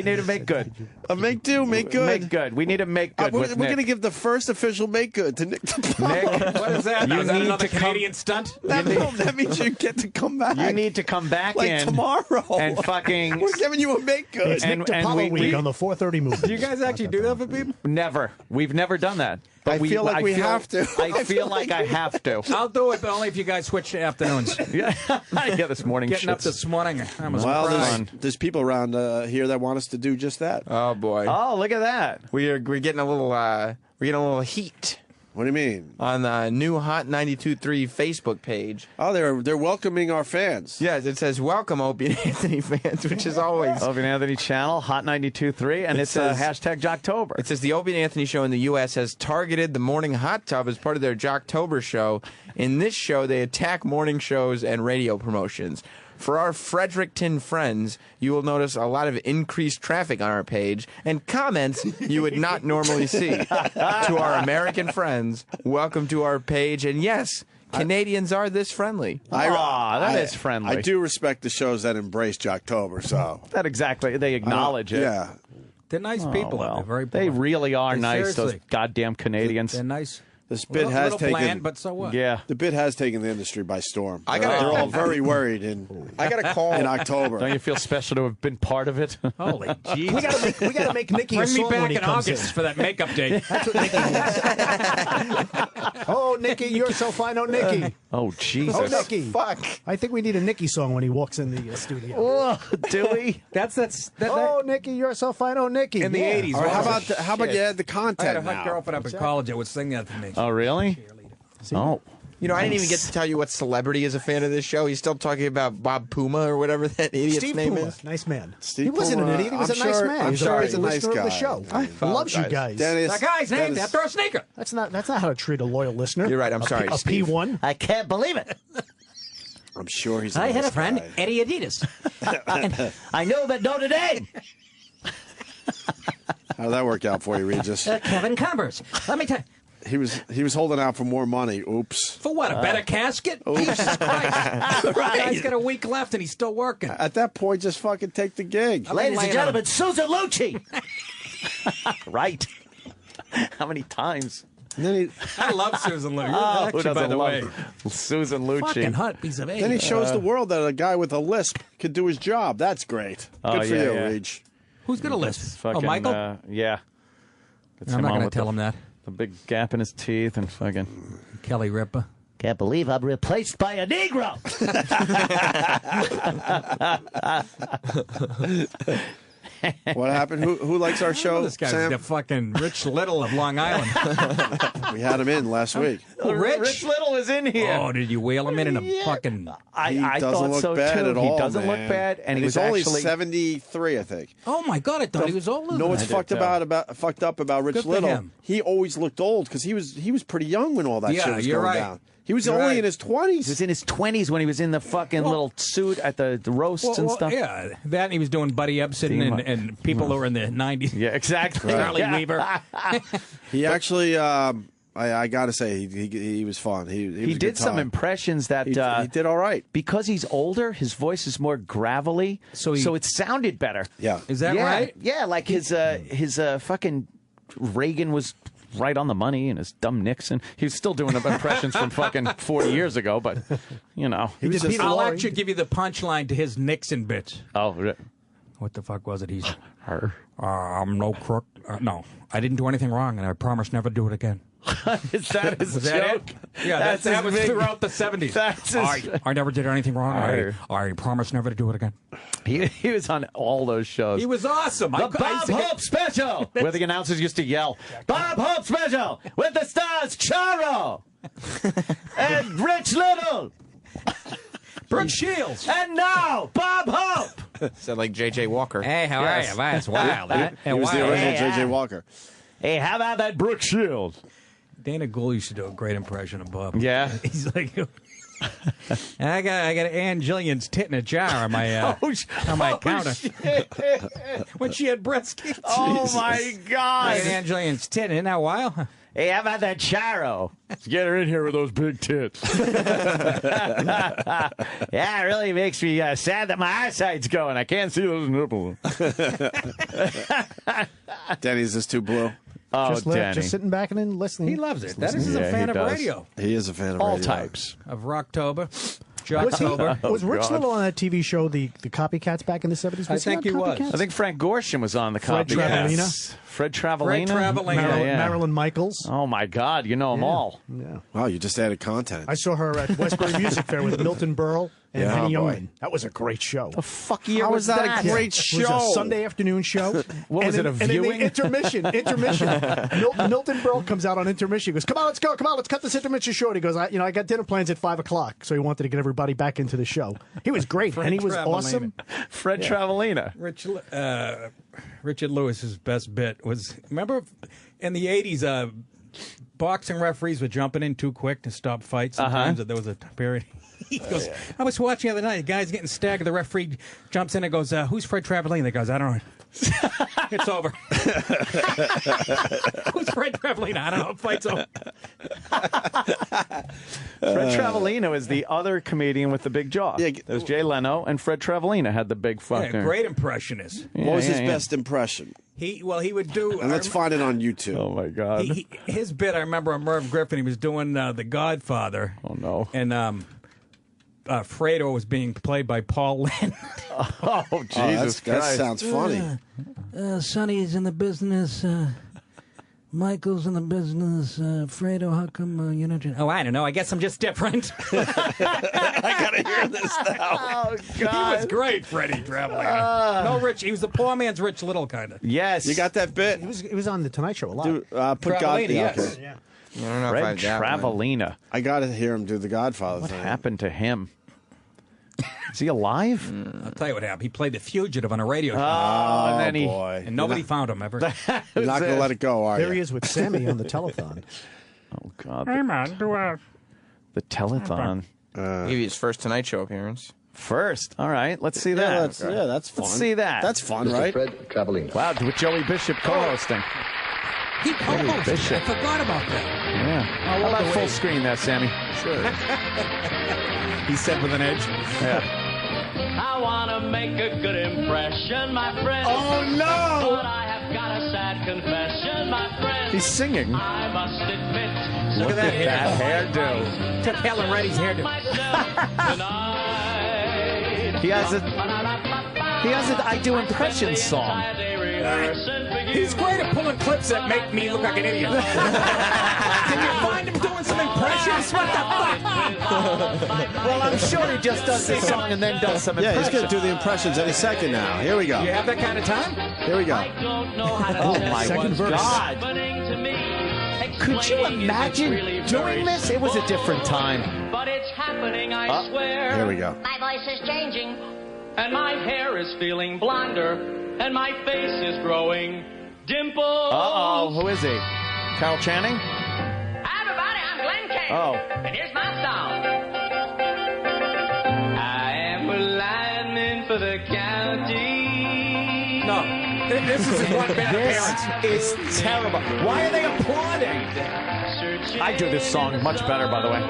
need to make good. A make do, make good. Make good. We need to make good. We're with going to Nick. give the first official make good to Nick. Nick, What is that? You Is that need another to come- Canadian stunt? That means you get to come back. You need to come back like in tomorrow and fucking. We're giving you a make good. It's Nick DiPaolo week on the 4:30 movie. Do you guys actually do that for people? Never. We've never done that. But I feel like we have to. I feel like I have to. I'll do it, but only if you guys switch to afternoons. Yeah, this morning. Getting up shits. this morning, I was Well, surprised. there's people around here that want us to do just that. Oh boy! Oh, look at that. We're getting a little heat. What do you mean? On the new Hot 92.3 Facebook page. Oh, they're welcoming our fans. Yes, it says welcome Opie and Anthony fans, which is always Opie and Anthony channel, Hot 92.3, and it says hashtag Jocktober. It says the Opie and Anthony show in the U.S. has targeted the morning hot tub as part of their Jocktober show. In this show, they attack morning shows and radio promotions. For our Fredericton friends, you will notice a lot of increased traffic on our page and comments you would not normally see. To our American friends, welcome to our page. And yes, Canadians are this friendly. That is friendly. I do respect the shows that embrace Jocktober, so. That exactly. They acknowledge it. Yeah. They're nice people. Well, They're very they polite. really are nice, Seriously. those goddamn Canadians. They're nice. This bit has little taken, bland, but so what? Yeah. The bit has taken the industry by storm. They're all very worried I got a call in October. Don't you feel special to have been part of it? Holy jeez. We gotta make Nikki a Bring me song back when he in comes August in. for that makeup day. That's what Nikki needs. Oh, Nikki, you're so fine. Oh, Nikki. Oh, Jesus. Oh, Nikki. Fuck. I think we need a Nikki song when he walks in the studio. Oh, do we? Oh, Nikki, you're so fine. Oh, Nikki. In the 80s. All right, how about you add the I had a content hot now? girlfriend up in college that would sing that to me. Oh, really? Oh. You know, I didn't even get to tell you what celebrity is a fan of this show. He's still talking about Bob Puma or whatever that idiot's Steve name Puma. is. Nice man. Steve he wasn't Puma, an idiot. He was I'm a nice sure- man. I'm He's sure a he's a nice listener of the guy. show. I Loves you apologize. guys. Dennis, That guy's named after a sneaker. That's not how to treat a loyal listener. You're right. I'm sorry, A Steve. P1. I can't believe it. I'm sure he's a I had nice a friend, guy. Eddie Adidas. And I know him at Notre Dame. How'd that work out for you, Regis? Kevin Converse. Let me tell you. He was holding out for more money. Oops. For what, a better casket? Jesus Christ. The guy's got a week left and he's still working. At that point, just fucking take the gig. Ladies and gentlemen, Susan Lucci. Right. How many times? I love Susan Lucci. Oh, who Actually, by doesn't the way. love Susan Lucci? Fucking hot piece of Then he shows the world that a guy with a lisp could do his job. That's great. Good for you, Reg. Who's got a lisp? Fucking, Michael? Yeah. It's I'm him not on going with to tell him that. The big gap in his teeth and fucking Kelly Ripa. Can't believe I'm replaced by a Negro. What happened? Who likes our show? This guy's Sam? the fucking Rich Little of Long Island. We had him in last week. Rich Little is in here. Oh, did you wheel him in a fucking... He I doesn't thought look so bad too. at all. He doesn't look man. bad, and he he's was only actually 73, I think. Oh, my God, I thought he was older No, than what's that. fucked up about Rich Good for Little? him. He always looked old because he was pretty young when all that shit was you're going right. down. He was You're only right. in his 20s. He was in his 20s when he was in the fucking little suit at the roasts and stuff. Yeah, that and he was doing Buddy Epson and people who were in the 90s. Yeah, exactly. Charlie Weaver. He actually, I got to say, he was fun. He was a He good did some time. impressions that He did all right. because he's older. His voice is more gravelly, so it sounded better. Yeah, Is that right? Yeah, like his fucking Reagan was right on the money, and his dumb Nixon. He was still doing impressions from fucking 40 years ago, but you know, I'll actually give you the punchline to his Nixon bit. Oh, what the fuck was it? He's I'm no crook. No, I didn't do anything wrong, and I promise never do it again. Is that his Was that joke? it? Yeah, that was big- throughout the 70s. That's his, I never did anything wrong. I promise never to do it again. he was on all those shows. He was awesome. The Bob Hope Special, where the announcers used to yell, "Bob Hope Special with the stars Charo and Rich Little, Brooke Shields, and now Bob Hope." Sound like J.J. Walker. Hey, how are you? That's wild. He was the original J.J. Walker. Hey, how about that Brooke Shields? Dana Gould used to do a great impression of Bob. Yeah. He's like, I got Ann Jillian's tit in a jar on my on my counter when she had breast cancer. Oh my God! I got Ann Jillian's tit. Isn't that wild? Hey, how about that Charo? Let's get her in here with those big tits. Yeah, it really makes me sad that my eyesight's going. I can't see those nipples. Denny's is too blue. Oh, Just sitting back and then listening. He loves it. That is a fan of radio. He is a fan of All radio. types. Of Jocktober. Was Rich God. Little on that TV show, the Copycats, back in the 70s? I think he was. I think Frank Gorshin was on the Fred copy. Travelina. Yes. Fred Travelina. Marilyn Michaels. Oh my God, you know them all. Yeah. Wow, you just added content. I saw her at Westbury Music Fair with Milton Berle and Yeah, Henny oh, boy. Youngman. That was a great show. The fuck year How was that a great It was show? a Sunday afternoon show. What was it, a viewing? And in the intermission. Milton Berle comes out on intermission. He goes, "Come on, let's go. Come on, let's cut this intermission short." He goes, I got dinner plans at 5 o'clock, so he wanted to get everybody back into the show. He was great, and he was awesome. Fred Travelina. Richard Lewis's best bit was, remember in the 80s, boxing referees were jumping in too quick to stop fights. Sometimes there was a period. He goes, I was watching the other night, the guy's getting staggered. The referee jumps in and goes, "Who's Fred Travelina?" He goes, "I don't know." It's over. Who's Fred Travelina? I don't know. Fight's over. Fred Travelina was the other comedian with the big jaw. Yeah, There's Jay Leno, and Fred Travelina had the big fucking... Yeah, great impressionist. What was his best impression? He would do. And let's find it on YouTube. Oh my God! His bit, I remember on Merv Griffin, he was doing The Godfather. Oh no! And Fredo was being played by Paul Lynde. Oh Jesus Christ! That sounds funny. Sonny's in the business. Michael's in the business. Fredo, how come you're not? Oh, I don't know. I guess I'm just different. I gotta hear this now. Oh God! He was great, Freddie Travelina. No, Rich. He was the poor man's Rich Little kind of. Yes. You got that bit? He was on the Tonight Show a lot. Dude, put God. Yes. Okay. Yeah. I don't know Fred if I've Travelina. I gotta hear him do the Godfather What thing. happened to him? Is he alive? I'll tell you what happened. He played the Fugitive on a radio show. Oh, and then he. boy. And nobody found him ever. You're not gonna let it go, are you? There he is with Sammy on the telethon. Oh God! Hey man, The telethon. Maybe his first Tonight Show appearance. First, all right. Let's see Yeah, that. that's fun. Let's see that. That's fun, right? Fred Travelina. Wow, with Joey Bishop co-hosting. he co-hosted. Bishop. I forgot about that. Yeah. How about full screen there, Sammy? Sure. He said with an edge. Yeah. I want to make a good impression, my friend. Oh no! But I have got a sad confession, my friend. He's singing. I must admit. Look at that hairdo. Took Helen Reddy's hairdo. He has a I Do Impressions song. He's great at pulling clips that make me look like an idiot. Can you find him doing some impressions? What the fuck? Well, I'm sure he just does this song and then does some impressions. Yeah, he's gonna do the impressions any second now. Here we go. You have that kind of time? Here we go. Oh my God! Could you imagine doing this? It was a different time. But it's happening, I swear. Here we go. My voice is changing. And my hair is feeling blonder. And my face is growing dimples. Uh-oh, who is he? Carol Channing? Everybody, I'm Glenn Campbell. Oh. And here's my song. I am a lineman for the county. No. This is one bad appearance. This is terrible. Why are they applauding? I do this song much better, by the way.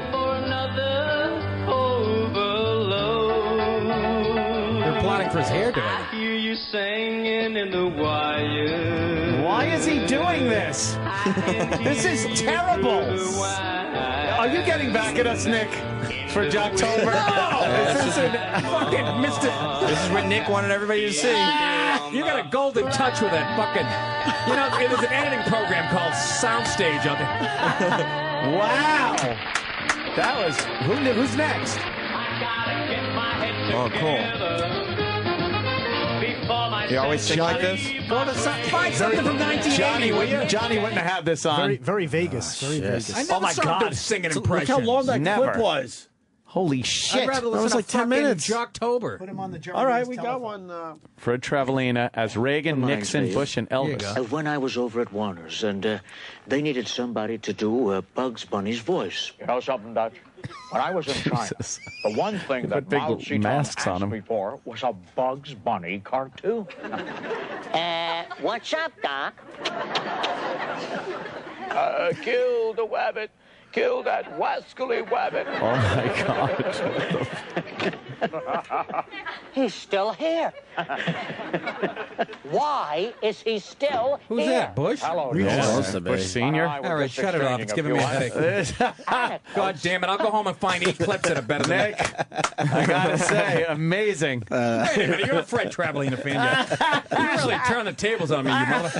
They're applauding for his hairdo. I hear you singing in the wire. Why is he doing this? This is terrible. Are you getting back at us, Nick, for Jocktober? No! This is fucking Mr. This is what Nick wanted everybody to see. You got a golden touch with that fucking. You know, there's an editing program called Soundstage out there. Wow. That was. Who's next? Oh, cool. You always sing like this? Go to find something from 1980, will you? Johnny wouldn't have had this on. Very, very Vegas. Very Vegas. I never saw him singing impressions. Look how long that Never. clip was. Holy shit. I'd rather That was listen like to 10 minutes. Jocktober. Put him on the Jerry All right, Lewis we got one. Fred Travelina as Reagan, Nixon, Bush, and Elvis. When I was over at Warner's, and they needed somebody to do Bugs Bunny's voice. You know something, Dutch? When I was in China, the one thing that big Mao Zedong masks on asked them. me for was a Bugs Bunny cartoon. What's up, Doc? Kill the wabbit. Kill that wascally wabbit. Oh my God. He's still here. Why is he still Who's here? that, Bush? Hello, Bush Senior. All right, shut it off. It's giving me a headache. God damn it. I'll go home and find 8 clips that are better than Nick, I gotta say, amazing. Wait a minute, you're a Fred Travelina fan. You really turn the tables on me, you mother.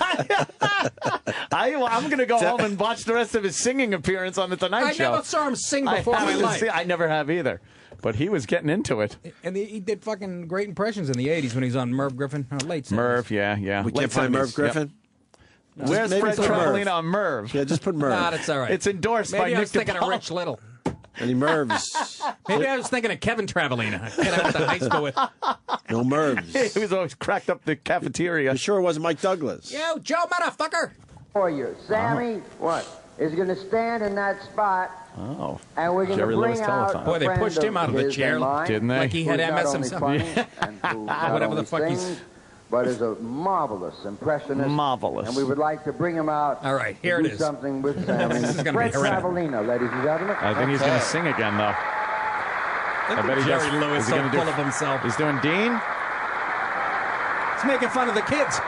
I'm gonna go home and watch the rest of his singing appearance on the Tonight Show. I never saw him sing before in my life. I never have either. But he was getting into it. And he did fucking great impressions in the 80s when he was on Merv Griffin. Late 70s. Merv, yeah. We Late can't find 70s, Merv Griffin. Yep. Where's Fred Travelina on Merv? Yeah, just put Merv. Nah, that's all right. It's endorsed Maybe by Nick I was thinking DiPaolo. of Rich Little. Any Mervs? Maybe I was thinking of Kevin Travelina. Kid I went to high school with. No Mervs. He was always cracked up the cafeteria. You sure it wasn't Mike Douglas? Yo, Joe, motherfucker. For you, Sammy. What? Is going to stand in that spot. Oh. And we're going to Jerry bring Lewis out Telethon. Boy, they pushed him out of the chair, didn't they? Like he had MS himself. Whatever the fuck he's... But is a marvelous impressionist. Marvelous. And we would like to bring him out. All right, here to it do is. something with Sammy. This is gonna Fred be horrendous. Travelina, ladies and gentlemen. I think he's going to sing again, though. Look I bet at he Jerry does. Lewis Is he so gonna full of himself. He's doing Dean? He's making fun of the kids.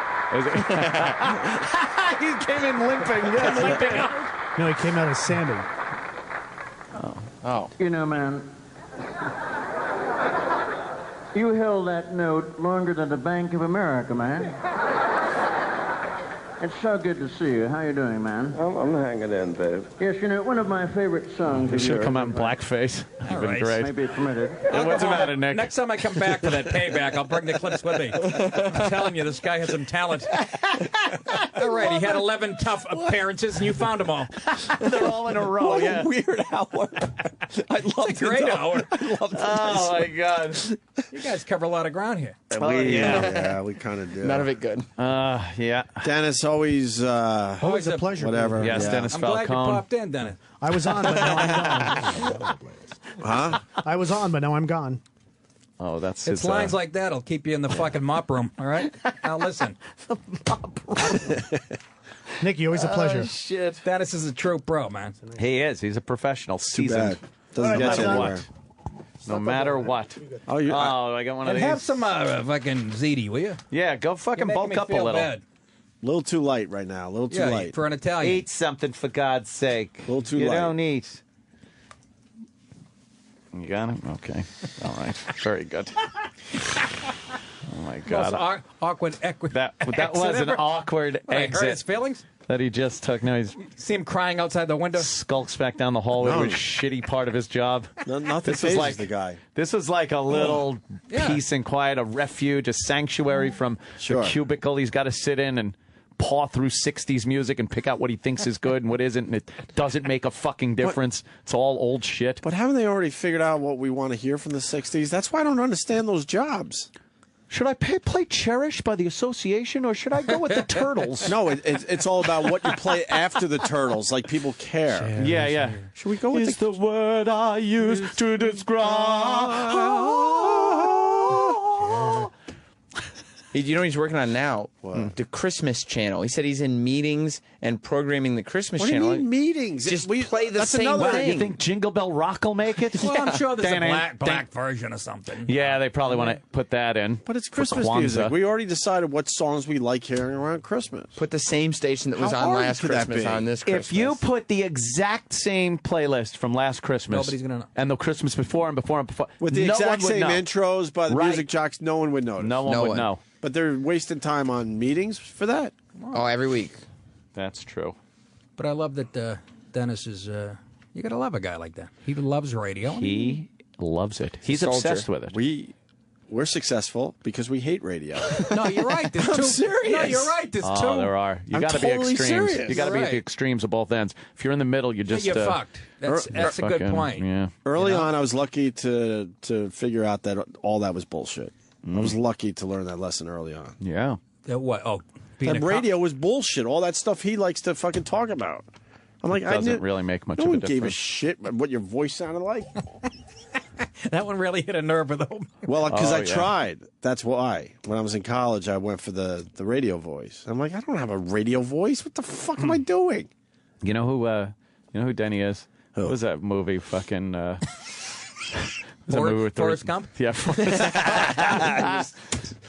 He came in limping. Yes, limping out. No, he came out as Sammy. Oh. You know, man, you held that note longer than the Bank of America, man. It's so good to see you. How you doing, man? I'm hanging in, babe. Yes, you know, one of my favorite songs He of should yours. come out in blackface. All right. Great. Maybe permitted. What's the matter, Nick? Next time I come back for that payback, I'll bring the clips with me. I'm telling you, this guy has some talent. All right, he had 11 tough appearances, and you found them all. They're all in a row. What yeah. a weird hour. I love It's a great hour. I love Oh my God! You guys cover a lot of ground here. Yeah, we kind of do. None of it good. Yeah. Dennis, always Always a pleasure. whatever. Yes, yeah. Dennis I'm glad you Falcone. popped in, Dennis. I was on, but now I'm gone. Huh? I was on, but now I'm gone. Oh, that's It's his. lines like that'll keep you in the fucking mop room, all right? Now listen. Nicky, always a pleasure. Shit. Dennis is a true pro, man. He is. He's a professional. Too Seasoned. bad. Doesn't All right, get you well done. anywhere. No matter what. Oh, I got one of And these. have some fucking ziti, will you? Yeah, go fucking You're making bulk me up a feel little. bad. A little too light right now. A little too Yeah, light. for an Italian. Eat something for God's sake. A little too you light. don't eat. You got him? Okay. All right. Very good. Oh my God. Most awkward That was an awkward What, I hurt his exit feelings? that he just took. Now he's See him crying outside the window? skulks back down the hallway No. with a shitty part of his job. Nothing This is phases like the guy. This was like a little Yeah. peace and quiet, a refuge, a sanctuary from Sure. the cubicle he's got to sit in and paw through 60s music and pick out what he thinks is good and what isn't, and it doesn't make a fucking difference. It's all old shit. But haven't they already figured out what we want to hear from the 60s? That's why I don't understand those jobs. Should I play Cherish by the Association, or should I go with the Turtles? No, it's all about what you play after the Turtles. Like, people care. Yeah, yeah. Should we go with Is the word I use to describe. You know what he's working on now? What? The Christmas channel. He said he's in meetings and programming the Christmas What do you channel. mean meetings? Just play the that's same another- thing. You think Jingle Bell Rock will make it? Well, I'm sure there's a Dan- black version or something. Yeah, they probably want to put that in. But it's for Christmas Kwanzaa. music. We already decided what songs we like hearing around Christmas. Put the same station that was How on hard last could that Christmas be? on this Christmas. If you put the exact same playlist from last Christmas, Nobody's gonna know. and the Christmas before and before and before, With the no exact one would same know. intros by the Right. music jocks, no one would notice. No one would know. But they're wasting time on meetings for that. Oh, every week. That's true. But I love that Dennis is. You gotta love a guy like that. He loves radio. He loves it. He's Soldier. obsessed with it. We're successful because we hate radio. No, you're right. There's I'm two. serious. No, you're right. There's two. Oh, there are. You I'm got to totally be extremes. serious. You got to be You're at the right. extremes of both ends. If you're in the middle, you're just You're fucked. That's a good fucking- point. Yeah. Early on, I was lucky to figure out that all that was bullshit. I was lucky to learn that lesson early on. Yeah. That what? Oh, being That a radio was bullshit. All that stuff he likes to fucking talk about. I'm like, It I doesn't didn't really make much No of a one gave a difference. shit what your voice sounded like. That one really hit a nerve with him. Well, because Oh, I yeah. tried. That's why. When I was in college, I went for the radio voice. I'm like, I don't have a radio voice. What the fuck am I doing? You know who Denny is? Who? What was that movie? Fucking. Was that movie with Forrest Gump? Yeah, Forrest Gump.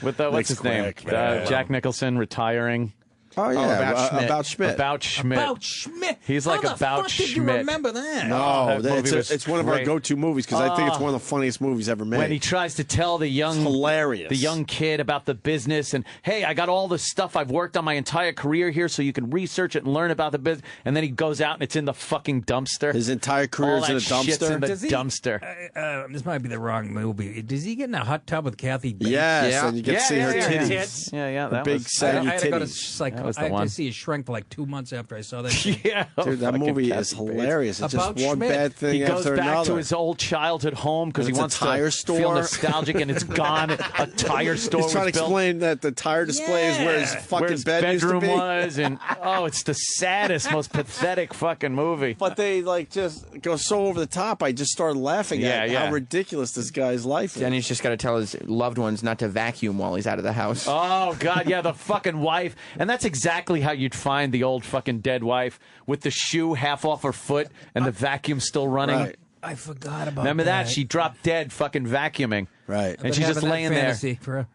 With what's Nick's his name? quick, man. Jack Nicholson retiring. Oh, yeah. about Schmidt. About Schmidt. About Schmidt. About Schmidt. He's like How the About fuck did you Schmidt. remember that? No, that movie was it's one of our great. go-to movies because I think it's one of the funniest movies ever made. When he tries to tell the young, hilarious. the young kid about the business and, hey, I got all the stuff I've worked on my entire career here so you can research it and learn about the business. And then he goes out and it's in the fucking dumpster. His entire career's all in a that shit's dumpster. in the Does he- dumpster. This might be the wrong movie. Does he get in a hot tub with Kathy Bates? Yes, Yeah. and you get to see her titties. Yeah, Her that big was, saggy I had to go to titties. That was the I had one. to see it shrink for like 2 months after I saw that. Yeah, Dude, that fucking movie Kathy is Bates. hilarious. It's About just one Schmidt. bad thing He goes after back another. to his old childhood home because he And it's a wants tire to store. feel nostalgic, and it's gone. A tire store He's trying to was built explain that the tire display is where his fucking where his bed used to bedroom be. was, and it's the saddest, most pathetic fucking movie. But they like just go so over the top. I just started laughing at Yeah. how ridiculous this guy's life is. Denny's just got to tell his loved ones not to vacuum while he's out of the house. Oh, God, yeah, the fucking wife. And that's exactly how you'd find the old fucking dead wife with the shoe half off her foot and the vacuum still running. Right. I forgot about Remember that? that. She dropped dead fucking vacuuming. Right. And she's just laying there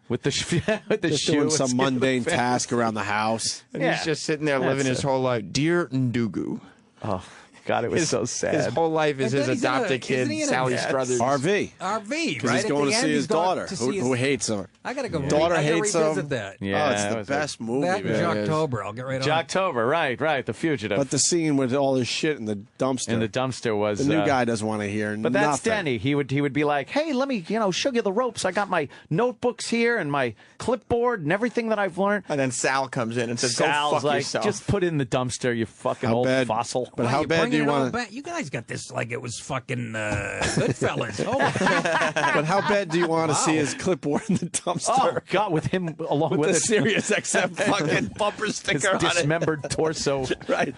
with the with the just shoe. doing some It's mundane fantasy. task around the house. And he's just sitting there living his whole life. Dear Ndugu. Oh, God, it was so sad. His whole life is his adopted kid, Sally Struthers. RV. RV, Because right? he's going to see his daughter, who hates him. I gotta go. Daughter I gotta hates revisit him. that. Yeah, oh, it's that the was best movie. That and man. Jocktober. I'll get right on. Jocktober, right, the Fugitive. But the scene with all his shit in the dumpster. In the dumpster was the new guy doesn't want to hear. But that's nothing. Denny. He would be like, "Hey, let me show you the ropes. I got my notebooks here and my clipboard and everything that I've learned." And then Sal comes in and says, "Go Sal's fuck like, yourself." "Just put it in the dumpster, you fucking How old bad- fossil." but how bad do you want to? You guys got this like it was fucking Goodfellas. Oh, my But how bad do you want to see his clipboard in the dumpster? Oh God, with him along with the it. SiriusXM fucking bumper sticker His on it. dismembered torso. Right.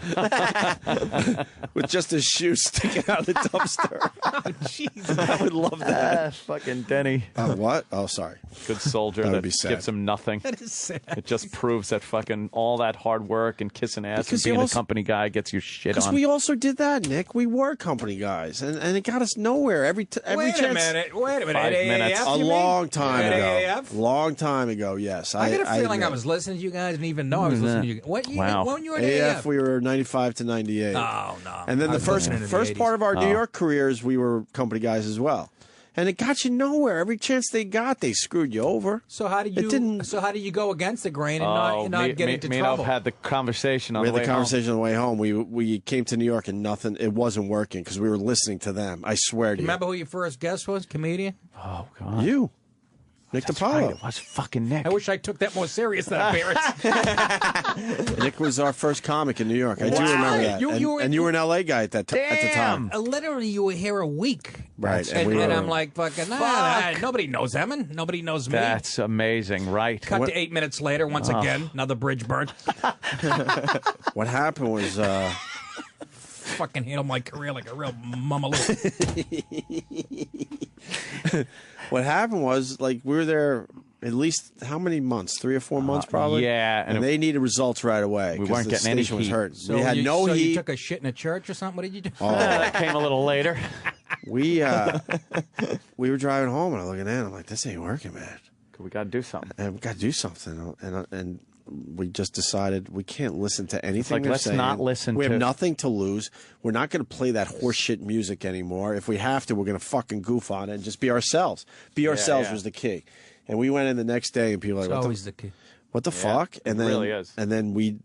With just his shoe sticking out of the dumpster. Jesus. I would love that. Fucking Denny. What? Oh, sorry. Good soldier That that, would be sad. gives him nothing. That is sad. It just proves that fucking all that hard work and kissing ass Because and being you also- a company guy gets your shit Because on. we also did that, Nick. We were company guys, and it got us nowhere. Every Wait a chance. minute. Wait a minute. 5 minutes. AAF, A you mean? long time At ago. AAF? Long time ago, yes. I got a feeling I admit. was listening to you guys and even know I was listening to you. What year? Wow. When you were at AF, AAF? we were 95 to 98. Oh, no. And then I the was first listening in the 80s. part of our New Oh. York careers, we were company guys as well. And it got you nowhere. Every chance they got, they screwed you over. So how did It you? didn't- So how did you go against the grain and not get into me trouble? and I had the conversation on We the had way the home. conversation on the way home. We came to New York and nothing. It wasn't working because we were listening to them. I swear to you. Remember who your first guest was? Comedian? Oh God. You, Nick That's DiPaolo. right, it was fucking Nick. I wish I took that more serious than Barrett. Nick was our first comic in New York. I do Wow. remember that. And you were an LA guy at the time. Literally, you were here a week. Right. And, we were, I'm like, fucking, nobody knows Emin. Nobody knows me. That's amazing, right? Cut to 8 minutes later, once again, another bridge burnt. what happened was... fucking handle my career like a real mummaloo. What happened was, like, we were there at least how many months? 3 or 4 months, probably. Yeah, and they needed results right away. We 'cause weren't the getting any station was heat. hurting. So we had no so heat. you took a shit in a church or something? What did you do? Oh. That came a little later. We were driving home and I'm looking at it. I'm like, this ain't working, man. We got to do something. And we got to do something. And we just decided we can't listen to anything like, they're let's saying. not listen We to- have nothing to lose. We're not going to play that horseshit music anymore. If we have to, we're going to fucking goof on it and just be ourselves. Be ourselves yeah. was the key. And we went in the next day and people were It's like, always the key. what the Yeah, fuck? And it then really is. And then we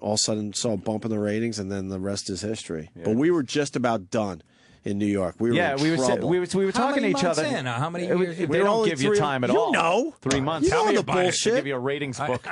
all of a sudden saw a bump in the ratings, and then the rest is history. But we were just about done in New York. We were in we were trouble. we were How talking to many each months other. in? How many They years? don't only give you 3 time at you all. know. 3 months. You know Tell me the about it. bullshit. They give you a ratings book.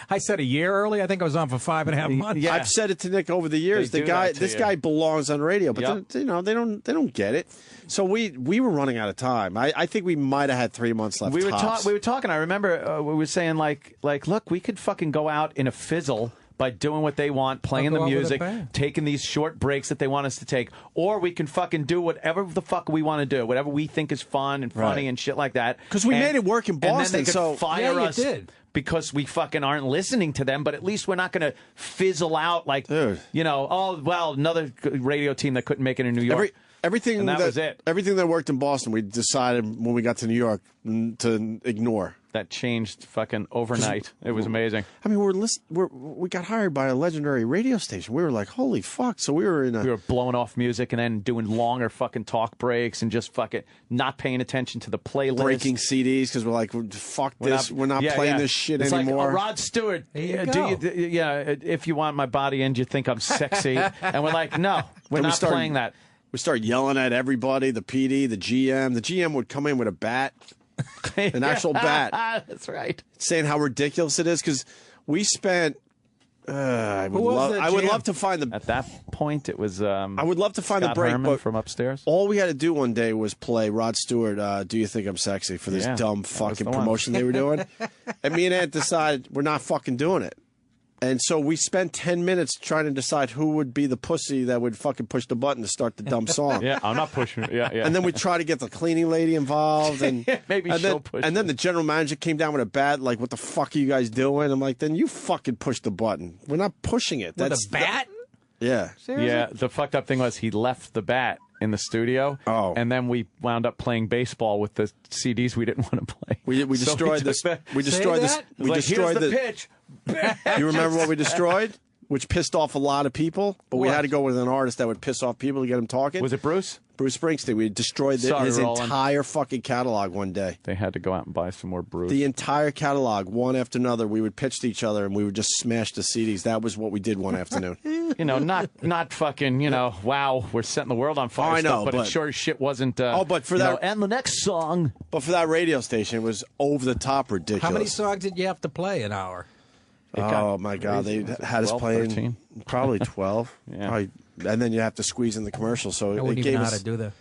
I said a year early. I think I was on for 5.5 months. Yeah. I've said it to Nick over the years. They The do guy, that to this you. guy belongs on radio, but Yep. they don't get it. So we were running out of time. I think we might have had 3 months left. We were tops. we were talking. I remember we were saying like look, we could fucking go out in a fizzle by doing what they want, playing I'll the go out with a music, bang. taking these short breaks that they want us to take, or we can fucking do whatever the fuck we want to do, whatever we think is fun and funny Right. and shit like that. 'Cause we made it work in And then Boston, they could so- fire Yeah, you us did. because we fucking aren't listening to them. But at least we're not going to fizzle out like Dude. oh well, another radio team that couldn't make it in New York. Everything And that was it. Everything that worked in Boston, we decided when we got to New York to ignore. That changed fucking overnight. It was amazing. I mean, we got hired by a legendary radio station. We were like, holy fuck! So we were in a. We were blowing off music and then doing longer fucking talk breaks and just fucking not paying attention to the playlist. breaking CDs because we're like, fuck this. We're not yeah, playing yeah. this shit it's anymore. Like, Rod Stewart, There you do go. if you want my body and you think I'm sexy, and we're like, no, we're And we not started- playing that. We started yelling at everybody, the PD, the GM. The GM would come in with a bat, an actual bat, That's right. saying how ridiculous it is because we spent. I would was love. the I would GM? love to find the. At that point, it was. I would love to find Scott the break, Herman but from upstairs. all we had to do one day was play Rod Stewart. Do you think I'm sexy for this Yeah, dumb that was fucking the one. promotion they were doing? And me and Ed decided we're not fucking doing it. And so we spent 10 minutes trying to decide who would be the pussy that would fucking push the button to start the dumb song. Yeah, I'm not pushing. Yeah, yeah. And then we try to get the cleaning lady involved, and Maybe and she'll then, push and then the general manager came down with a bat, like, "What the fuck are you guys doing?" I'm like, "Then you fucking push the button. We're not pushing it." With That's a bat? yeah. Yeah, the fucked up thing was he left the bat in the studio. Oh. And then we wound up playing baseball with the CDs we didn't want to play. We destroyed this. We destroyed this. We destroyed the pitch. You remember what we destroyed? Which pissed off a lot of people, but we had to go with an artist that would piss off people to get them talking. Was it Bruce? Bruce Springsteen. We destroyed his entire fucking catalog one day. They had to go out and buy some more Bruce. The entire catalog, one after another. We would pitch to each other, and we would just smash the CDs. That was what we did one afternoon. Not fucking, wow, we're setting the world on fire. I know, but it sure as shit wasn't. But for that, and the next song. But for that radio station, it was over the top ridiculous. How many songs did you have to play an hour? Oh my God! They had us playing 13? Probably 12. Probably, and then you have to squeeze in the commercial. So I wouldn't even know how to do that.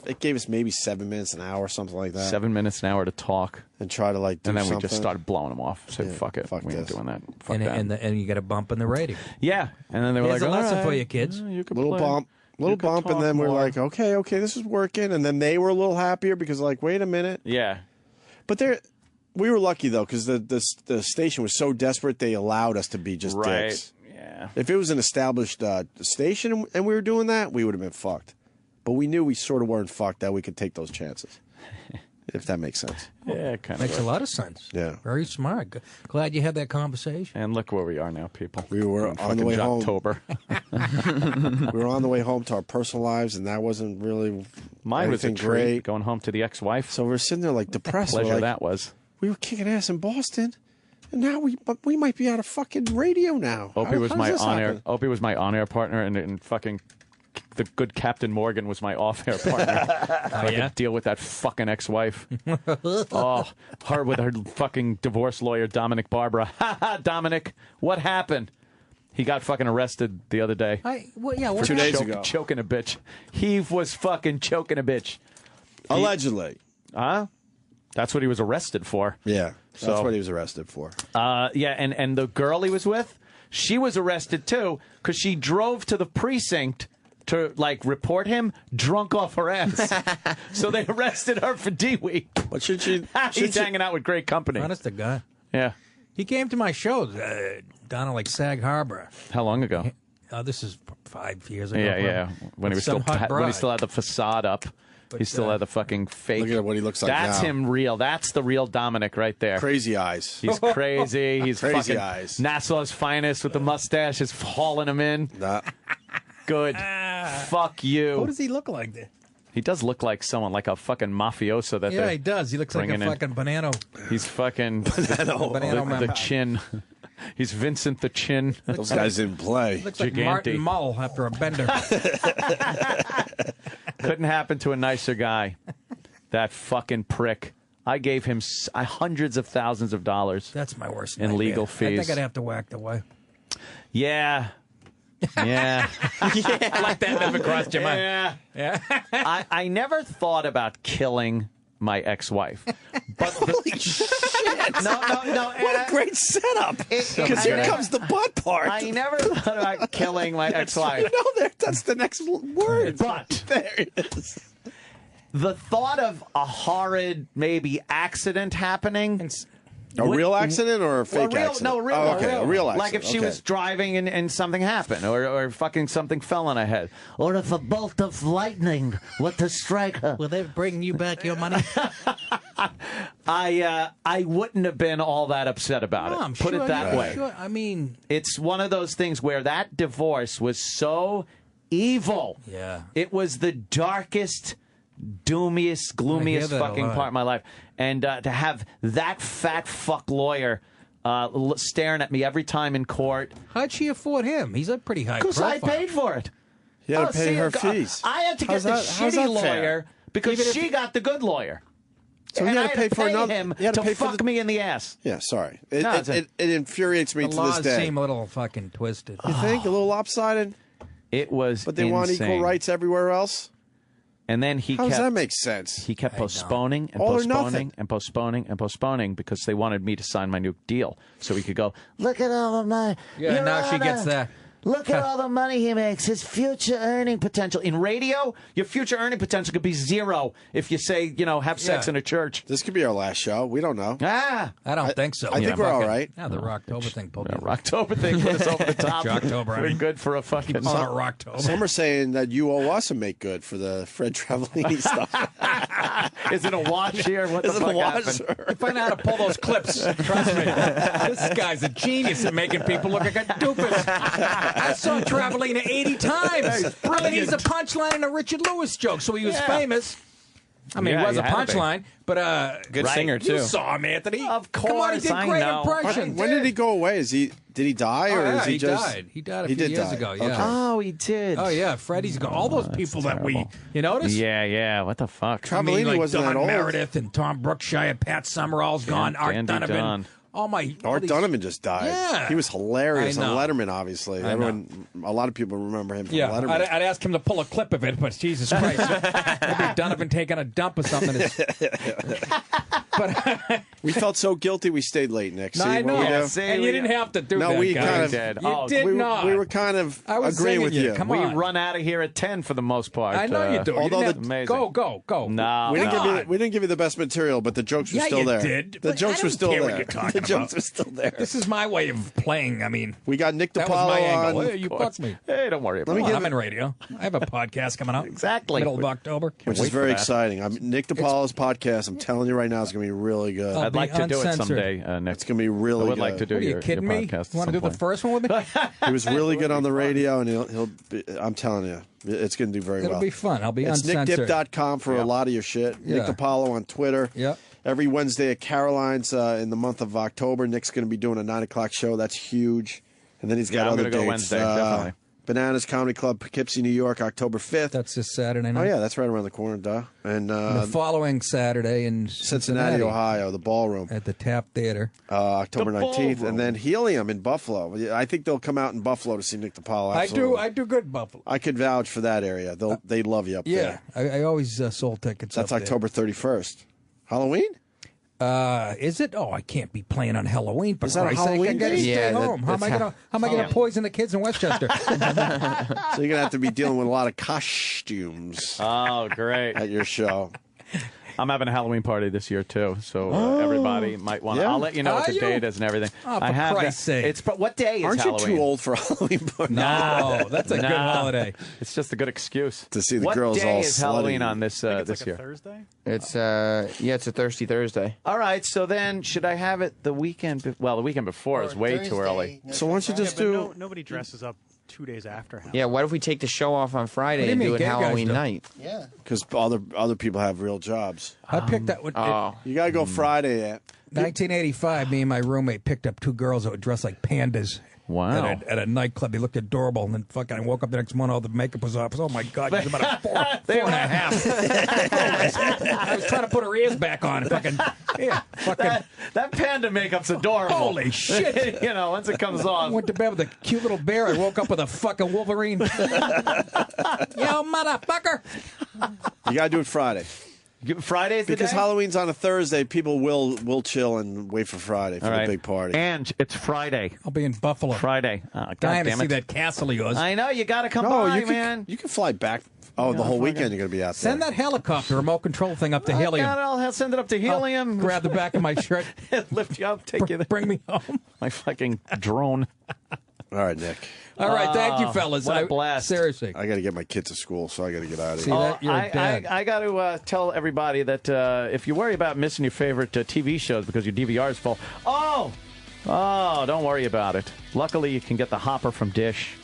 It gave us maybe 7 minutes an hour, something like that. 7 minutes an hour to talk and try to do and then something. We just started blowing them off. Said fuck it, we ain't doing that. Fuck that. And you get a bump in the rating. Yeah, and then they were Here's like, a lesson for you, right, kids. You could little play. bump, and then we're like, okay, this is working. And then they were a little happier because like, wait a minute. Yeah, but we were lucky though because the station was so desperate they allowed us to be just dicks. Yeah. If it was an established station and we were doing that, we would have been fucked. But we knew we sort of weren't fucked, that we could take those chances. If that makes sense. Yeah, it kind of makes a lot of sense. Yeah. Very smart. Glad you had that conversation. And look where we are now, people. We were on the way home. Jocktober. We were on the way home to our personal lives, and that wasn't really Mine was a treat, great. Going home to the ex-wife. So we're sitting there like depressed. Pleasure that was. We were kicking ass in Boston, and now we might be out of fucking radio now. Opie was my on-air. Opie was my on-air partner, and fucking the good Captain Morgan was my off-air partner. I could deal with that fucking ex-wife. Her with her fucking divorce lawyer, Dominic Barbara. Ha ha, Dominic, what happened? He got fucking arrested the other day. 2 days ago. Choking a bitch. He was fucking choking a bitch. Allegedly. Huh? That's what he was arrested for. Yeah, that's what he was arrested for. Yeah, and the girl he was with, she was arrested too because she drove to the precinct to report him drunk off her ass. So they arrested her for D-Week. But should she? He's hanging out with great company. Honest to God. Yeah. He came to my show down in Sag Harbor. How long ago? This is 5 years ago. Yeah. When he was still had the facade up. He still had the fucking fake. Look at what he looks like That's now. him real. That's the real Dominic right there. Crazy eyes. He's crazy. He's crazy fucking eyes. Nassau's finest with the mustache is hauling him in. Good. Fuck you. What does he look like there? He does look like someone, like a fucking mafioso. He does. He looks like a fucking banana. He's fucking the chin. He's Vincent the Chin. Those guys didn't play. Looks like Martin Mull after a bender. Couldn't happen to a nicer guy. That fucking prick. I gave him hundreds of thousands of dollars. That's my worst in legal fees. I think I'd have to whack the wife. Yeah. Yeah. Like that never crossed your mind. Yeah. I never thought about killing my ex-wife. But holy shit! No. What a great setup! Because here comes the butt part. I never thought about killing my ex-wife. That's the next word. But there it is. The thought of a horrid, maybe accident happening. A real accident or a fake accident? No, real. Oh, okay, a real accident. Like if she was driving and something happened, or fucking something fell on her head, or if a bolt of lightning were to strike her. Will they bring you back your money? I wouldn't have been all that upset about it. Put it that way. Sure. I mean, it's one of those things where that divorce was so evil. Yeah, it was the darkest, doomiest, gloomiest fucking part of my life. And to have that fat fuck lawyer staring at me every time in court. How'd she afford him? He's a pretty high profile. Because I paid for it. You had to pay her fees. I had to get the shitty lawyer because she got the good lawyer. So and you I had to pay for another. him to fuck me in the ass. Yeah, sorry. It infuriates me to this day. The laws seem a little fucking twisted. You think? A little lopsided? It was But they want equal rights everywhere else? And then How does that make sense? He kept postponing and All or postponing nothing. and postponing and postponing because they wanted me to sign my new deal so he could go, look at all of my... Yeah, Your now she Honor, gets that. Look at all the money he makes, his future earning potential. In radio, your future earning potential could be zero if you say, have sex in a church. This could be our last show. We don't know. I don't think so. I think we're all right. Yeah, the Rocktober thing. Rocktober thing put us over the top. Jocktober. We're good for a fucking Rocktober. Some are saying that you owe us a make good for the Fred Travelini stuff. Is it a wash here? What the fuck happened? You find out how to pull those clips. Trust me. This guy's a genius at making people look like a doofus. I saw Travelina 80 times. Brilliant. He's a punchline in a Richard Lewis joke, so he was famous. I mean, he was a punchline, but good singer too. You saw him, Anthony. Of course, come on, he did great impressions. When did he go away? Did he die or is he just? Died. He died a few years ago. Yeah. Okay. Oh, he did. Oh yeah, Freddie's gone. All those people that you notice? Yeah. What the fuck? Travelini wasn't Don that old. Meredith and Tom Brookshire, Pat Summerall's gone. Art Andy Donovan. Dunn. Art Donovan just died. Yeah. He was hilarious I on know. Letterman, obviously. A lot of people remember him from Letterman. I'd ask him to pull a clip of it, but Jesus Christ. Maybe Donovan taking a dump or something. We felt so guilty we stayed late, Nick. No, I know. And you didn't have to do that, we guys. kind of did. You did not. We were kind of I was agreeing singing with you. Come We on. run out of here at 10 for the most part. I know you do. although amazing. Go. No. We didn't give you the best material, but the jokes were still you there. did. The But jokes I were don't still care what there. you're talking The about. jokes were still there. This is my way of playing. I mean, we got Nick that was DiPaolo my angle. on. Hey, you fucked me. Hey, don't worry about it. I'm in radio. I have a podcast coming out. Exactly. Middle of October. Which is very exciting. Nick DiPaolo's podcast, I'm telling you right now, is going to be really good. I'd like to do it uncensored. someday, Nick. It's going to be really good. I would like to do What, are you your kidding me? podcast. You want to do the first one with me? He was really good on the radio, and he'll be, I'm telling you, it's going to do very well. It'll be fun. I'll be It's uncensored. nickdip.com for a lot of your shit. Yeah. Nick DiPaolo on Twitter. Yeah. Every Wednesday at Caroline's in the month of October. Nick's going to be doing a 9 o'clock show. That's huge. And then he's got I'm other gonna go dates. Wednesday, definitely. Bananas Comedy Club, Poughkeepsie, New York, October 5th. That's this Saturday night. Oh, yeah, that's right around the corner, duh. And the following Saturday in Cincinnati, Ohio, the Ballroom. At the Tap Theater. October The 19th. Ballroom. And then Helium in Buffalo. I think they'll come out in Buffalo to see Nick DiPaolo. Absolutely. I do good Buffalo. I could vouch for that area. They love you up there. Yeah, I always sold tickets. That's up October 31st. Halloween? Is it? Oh, I can't be playing on Halloween. For Is that a Christ's sake. Halloween I gotta day? stay Yeah, home. How am I gonna poison the kids in Westchester? So you're going to have to be dealing with a lot of costumes. Oh, great. At your show. I'm having a Halloween party this year, too, so everybody might want to. Yeah? I'll let you know what Are the you? date is and everything. Oh, for I have Christ's sake. What day is Aren't Halloween? you too old for a Halloween party? No, that's a good holiday. It's just a good excuse. To see the what girls day all is Halloween slutty. on this this year? Thursday? It's it's a Thirsty Thursday. All right, so then should I have it the weekend? Well, the weekend before is way too early. So why don't you just do... nobody dresses up 2 days after Halloween. Yeah, what if we take the show off on What Friday do you and mean, do it gay guys Halloween do? night? Yeah. Because other people have real jobs. I picked that one. You got to go Friday at... 1985, me and my roommate picked up two girls that would dress like pandas. Wow. At a nightclub. They looked adorable, and then fucking I woke up the next morning, all the makeup was off. Oh, my God, it was about a four and a half. I was trying to put her ears back on. Fucking That panda makeup's adorable. Holy shit. You know, once it comes I off. went to bed with a cute little bear. I woke up with a fucking Wolverine. Yo, motherfucker. You got to do it Friday. Friday's the Because day? Halloween's on a Thursday, people will chill and wait for Friday for All the right. big party. And it's Friday. I'll be in Buffalo. Friday. Oh, God Dying to damn see it. that castle of yours. I know, you got to come No, by, you man. can fly back. Oh, the whole weekend you're going to be out there. Send that helicopter remote control thing up to Helium. I'll send it up to Helium. Grab the back of my shirt. Lift you up, take you there. Bring me home. My fucking drone. All right, Nick. All right, thank you, fellas. What a blast. Seriously. I got to get my kids to school, so I got to get out of See here. that? You're a dad. I got to tell everybody that if you worry about missing your favorite TV shows because your DVR is full, don't worry about it. Luckily, you can get the Hopper from Dish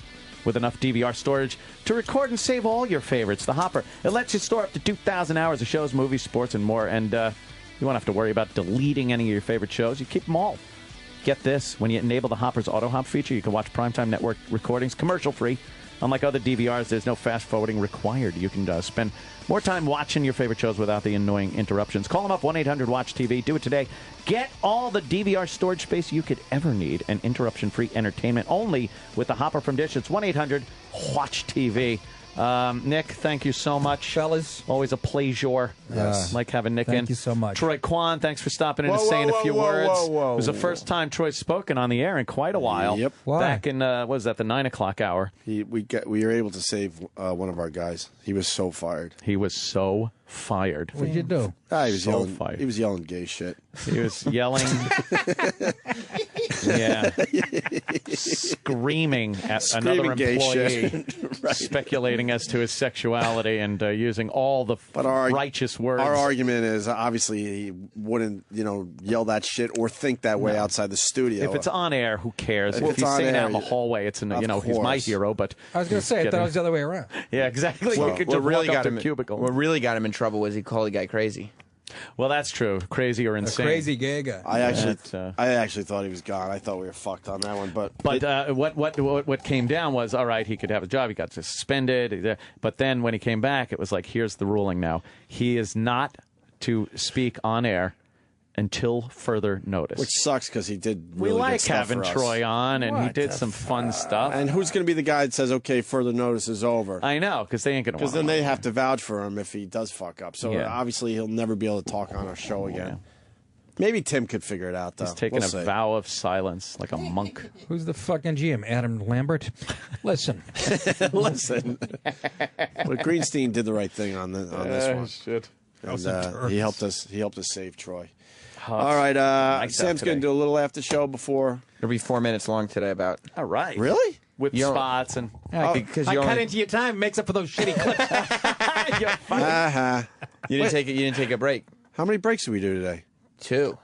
with enough DVR storage to record and save all your favorites. The Hopper, it lets you store up to 2,000 hours of shows, movies, sports, and more. And you won't have to worry about deleting any of your favorite shows. You keep them all. Get this, when you enable the Hopper's Auto Hop feature, you can watch Primetime Network recordings commercial-free. Unlike other DVRs, there's no fast-forwarding required. You can spend more time watching your favorite shows without the annoying interruptions. Call them up, 1-800-WATCH-TV. Do it today. Get all the DVR storage space you could ever need and interruption-free entertainment only with the Hopper from Dish. It's 1-800-WATCH-TV. Nick, thank you so much. Fellas. Always a pleasure. Yes. Like having Nick in. Thank you so much. Troy Kwan, thanks for stopping in and saying a few words. It was the first time Troy's spoken on the air in quite a while. Yep. Why? Back in, what was that, the 9 o'clock hour? We were able to save one of our guys. He was so fired. He was so fired. What'd you do? He was So yelling. fired. He was yelling gay shit. He was yelling. Yeah. Screaming at another gay employee, shit. Right. speculating as to his sexuality and using all the righteous words. Our argument is obviously he wouldn't, yell that shit or think that way outside the studio. If it's on air, who cares? If he's on saying air, out in the hallway, it's he's my hero. But I was going to say, I thought it was the other way around. Yeah, exactly. Well, You could what just really walk up got to him a cubicle. What really got him in trouble was he called the guy crazy. Well, that's true. Crazy or insane. A crazy gay guy. I actually thought he was gone. I thought we were fucked on that one. But what came down was, all right, he could have a job. He got suspended. But then when he came back, it was like, here's the ruling now. He is not to speak on air until further notice. Which sucks because he did We really like good stuff having for us. Troy on, and he did some fun stuff. And who's going to be the guy that says, okay, further notice is over? I know, because they ain't going to Because then they have to vouch for him if he does fuck up. So Yeah. obviously he'll never be able to talk on our show again. Maybe Tim could figure it out, though. He's taking We'll a see. vow of silence like a monk. Who's the fucking GM? Adam Lambert? Listen. Listen. But Greenstein did the right thing on this one. Shit. And, he helped us save Troy. All right, Sam's going to do a little after show before. It'll be 4 minutes long today. About all right, really with spots and because I cut into your time, makes up for those shitty clips. You didn't take a break. How many breaks did we do today? 2.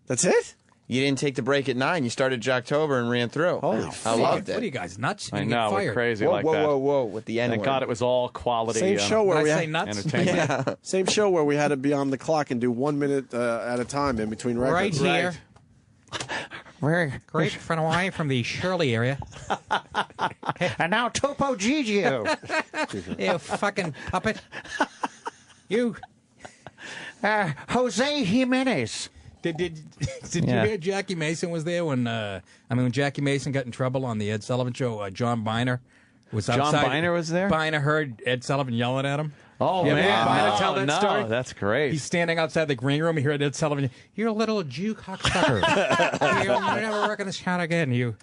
That's it. You didn't take the break at 9. You started Jocktober and ran through. Holy I loved it. What are you guys, nuts? I You know, get we're fired. crazy Whoa, like whoa, that. whoa, whoa! With the N Thank word. God it was all quality. Same show where Did we I say had nuts? entertainment. Same show where we had to be on the clock and do 1 minute at a time in between records. Right here. We're great friend away from the Shirley area. And now Topo Gigio. You fucking puppet. You. Jose Jimenez. Did you hear Jackie Mason was there when when Jackie Mason got in trouble on the Ed Sullivan show? John Biner was outside. John Biner was there? Biner heard Ed Sullivan yelling at him. Oh, You ever man. heard Biner tell that story? That's great. He's standing outside the green room. He heard Ed Sullivan. You're a little Jew cocksucker. You'll never work in this town again. You.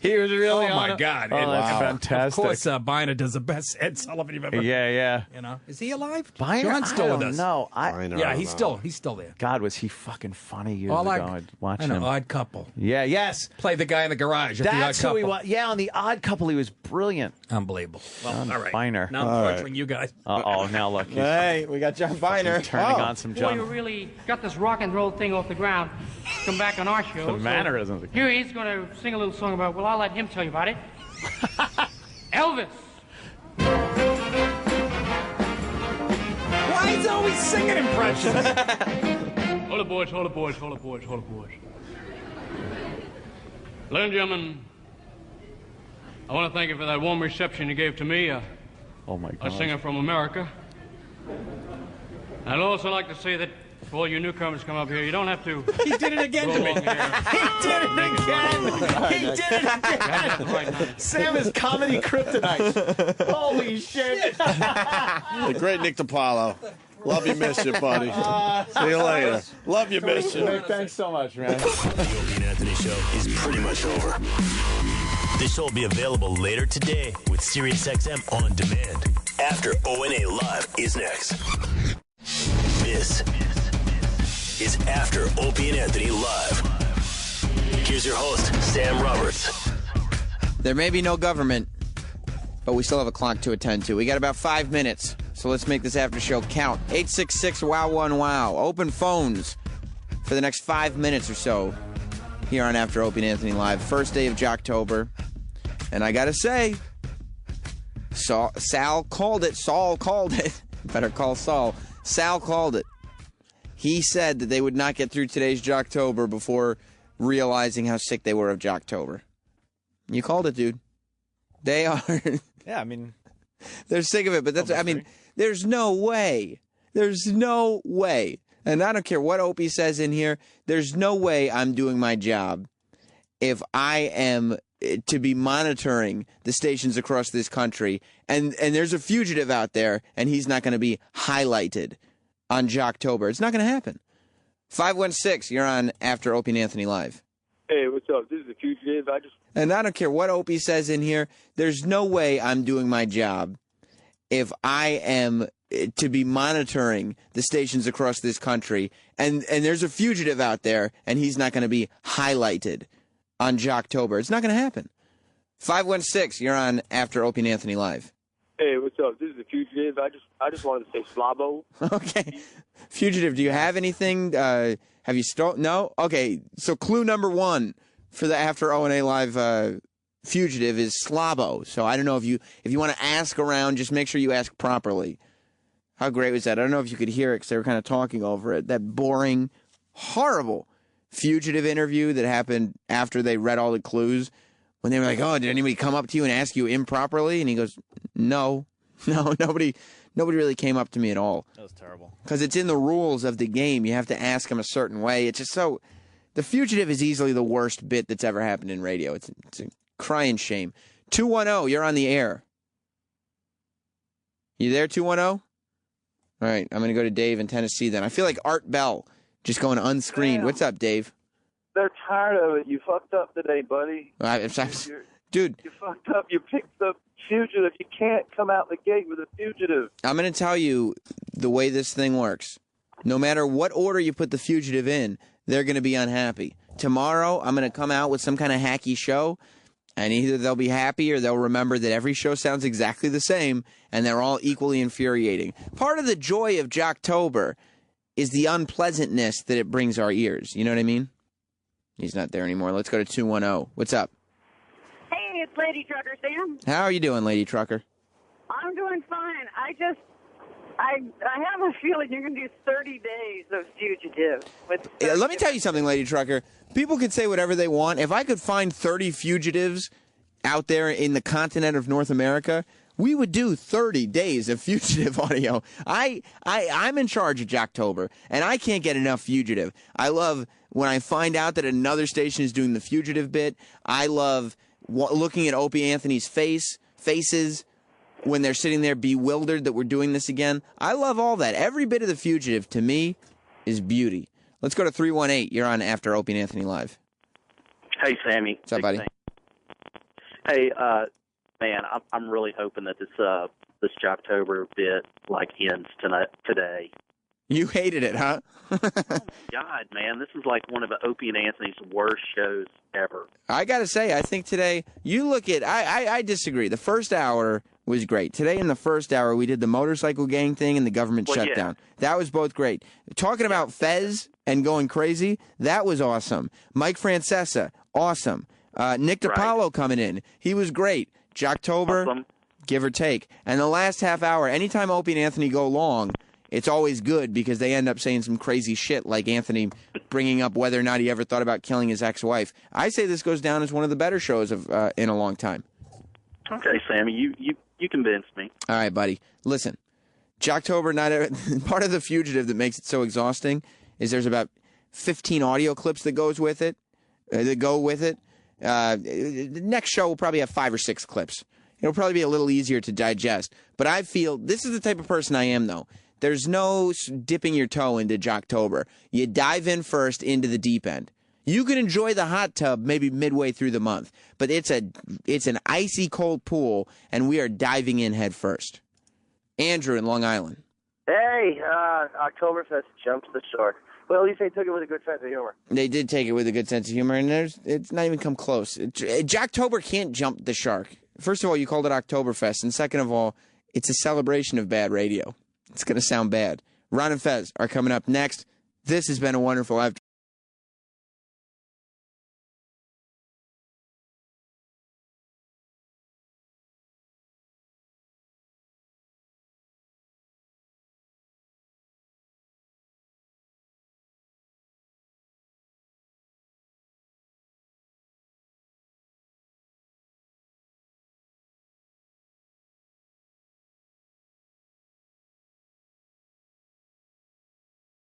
He was really Oh on my it. God! Oh, that's Of fantastic. course, Biner does the best Ed Sullivan you've ever. Yeah. You know, is he alive? Biner? John's still I with don't us. know. Yeah, he's still there. God, was he fucking funny years All ago? I- I'd watch I know, him. Odd Couple. Yeah, yes. Played the guy in the garage. At That's the Odd who he Couple. was. Yeah, on the Odd Couple, he was brilliant. Unbelievable. Well, John all right. Biner. Now I'm torturing you guys. Uh-oh, now look. He's Hey, we got John Biner. turning on some Boy, John. you really got this rock and roll thing off the ground. Come back on our show. Some mannerisms. Here he's going to sing a little song about, well, I'll let him tell you about it. Elvis. Why is he always singing impressions? Hold it, boys, hold it, boys, hold it, boys, hold it, boys. Ladies and gentlemen, I want to thank you for that warm reception you gave to me, Oh, my a God. singer from America. I'd also like to say that for all you newcomers come up here, you don't have to... He did it again to me. He did it again. Sam is comedy kryptonite. Holy shit. The great Nick DiPaolo. Love you, miss you, buddy. See you later. Love you, miss you. Nick, thanks so much, man. The Opie and Anthony show is pretty much over. This show will be available later today with SiriusXM on demand. After O&A Live is next. This is After Opie and Anthony Live. Here's your host, Sam Roberts. There may be no government, but we still have a clock to attend to. We got about 5 minutes, so let's make this after show count. 866-WOW-1-WOW. Open phones for the next 5 minutes or so here on After Opie and Anthony Live. First day of Jocktober. And I gotta say, Sal called it. Saul called it. Better call Saul. Sal called it. He said that they would not get through today's Jocktober before realizing how sick they were of Jocktober. You called it, dude. They are. Yeah, I mean, they're sick of it, but that's, I mean, there's no way. There's no way. And I don't care what Opie says in here. There's no way I'm doing my job if I am to be monitoring the stations across this country, and there's a fugitive out there, and he's not going to be highlighted on Jocktober. It's not going to happen. 516, you're on After Opie and Anthony Live. Hey, what's up? This is the Fugitive. And I don't care what Opie says in here. There's no way I'm doing my job if I am to be monitoring the stations across this country, and there's a fugitive out there, and he's not going to be highlighted on Jocktober. It's not going to happen. 516, you're on After Opie and Anthony Live. Hey, what's up? This is the Fugitive. I just wanted to say slabo. Okay. Fugitive, do you have anything? Have you stolen? No? Okay, so clue number one for the After O&A Live Fugitive is slabo. So I don't know if you want to ask around, just make sure you ask properly. How great was that? I don't know if you could hear it because they were kind of talking over it. That boring, horrible Fugitive interview that happened after they read all the clues, when they were like, oh, did anybody come up to you and ask you improperly? And he goes, no, nobody really came up to me at all. That was terrible. Because it's in the rules of the game. You have to ask them a certain way. It's just so... The Fugitive is easily the worst bit that's ever happened in radio. It's a crying shame. 210, you're on the air. You there, 210? All right, I'm going to go to Dave in Tennessee then. I feel like Art Bell just going unscreened. What's up, Dave? They're tired of it. You fucked up today, buddy. Dude. You fucked up. You picked the Fugitive. You can't come out the gate with a Fugitive. I'm going to tell you the way this thing works. No matter what order you put the Fugitive in, they're going to be unhappy. Tomorrow, I'm going to come out with some kind of hacky show, and either they'll be happy or they'll remember that every show sounds exactly the same, and they're all equally infuriating. Part of the joy of Jocktober is the unpleasantness that it brings our ears. You know what I mean? He's not there anymore. Let's go to 210. What's up? Hey, it's Lady Trucker Sam. How are you doing, Lady Trucker? I'm doing fine. I have a feeling you're going to do 30 days of Fugitive. Let me tell you something, Lady Trucker. People can say whatever they want. If I could find 30 fugitives out there in the continent of North America, we would do 30 days of Fugitive audio. I'm in charge of Jocktober, and I can't get enough Fugitive. I love when I find out that another station is doing the Fugitive bit. I love looking at Opie Anthony's faces when they're sitting there bewildered that we're doing this again. I love all that. Every bit of the Fugitive, to me, is beauty. Let's go to 318. You're on After Opie and Anthony Live. Hey, Sammy. What's up, buddy? Hey, man, I'm really hoping that this Jocktober bit ends today. You hated it, huh? Oh my God, man, this is like one of Opie and Anthony's worst shows ever. I got to say, I think today, you look at, I disagree. The first hour was great. Today in the first hour, we did the motorcycle gang thing and the government shutdown. Yeah. That was both great. Talking about Fez and going crazy, that was awesome. Mike Francesa, awesome. Nick DiPaolo coming in, he was great. Jocktober, awesome. Give or take. And the last half hour, anytime Opie and Anthony go long, it's always good because they end up saying some crazy shit, like Anthony bringing up whether or not he ever thought about killing his ex-wife. I say this goes down as one of the better shows of in a long time. Okay, Sammy, you convinced me. All right, buddy. Listen, Jocktober, part of the Fugitive that makes it so exhausting is there's about 15 audio clips that go with it. The next show will probably have 5 or 6 clips. It'll probably be a little easier to digest. But I feel this is the type of person I am, though. There's no dipping your toe into Jocktober. You dive in first into the deep end. You can enjoy the hot tub maybe midway through the month, but it's an icy cold pool, and we are diving in head first. Andrew in Long Island. Hey, Oktoberfest jumps the shark. Well, at least they took it with a good sense of humor. They did take it with a good sense of humor, and it's not even come close. Jocktober can't jump the shark. First of all, you called it Oktoberfest, and second of all, it's a celebration of bad radio. It's going to sound bad. Ron and Fez are coming up next. This has been a wonderful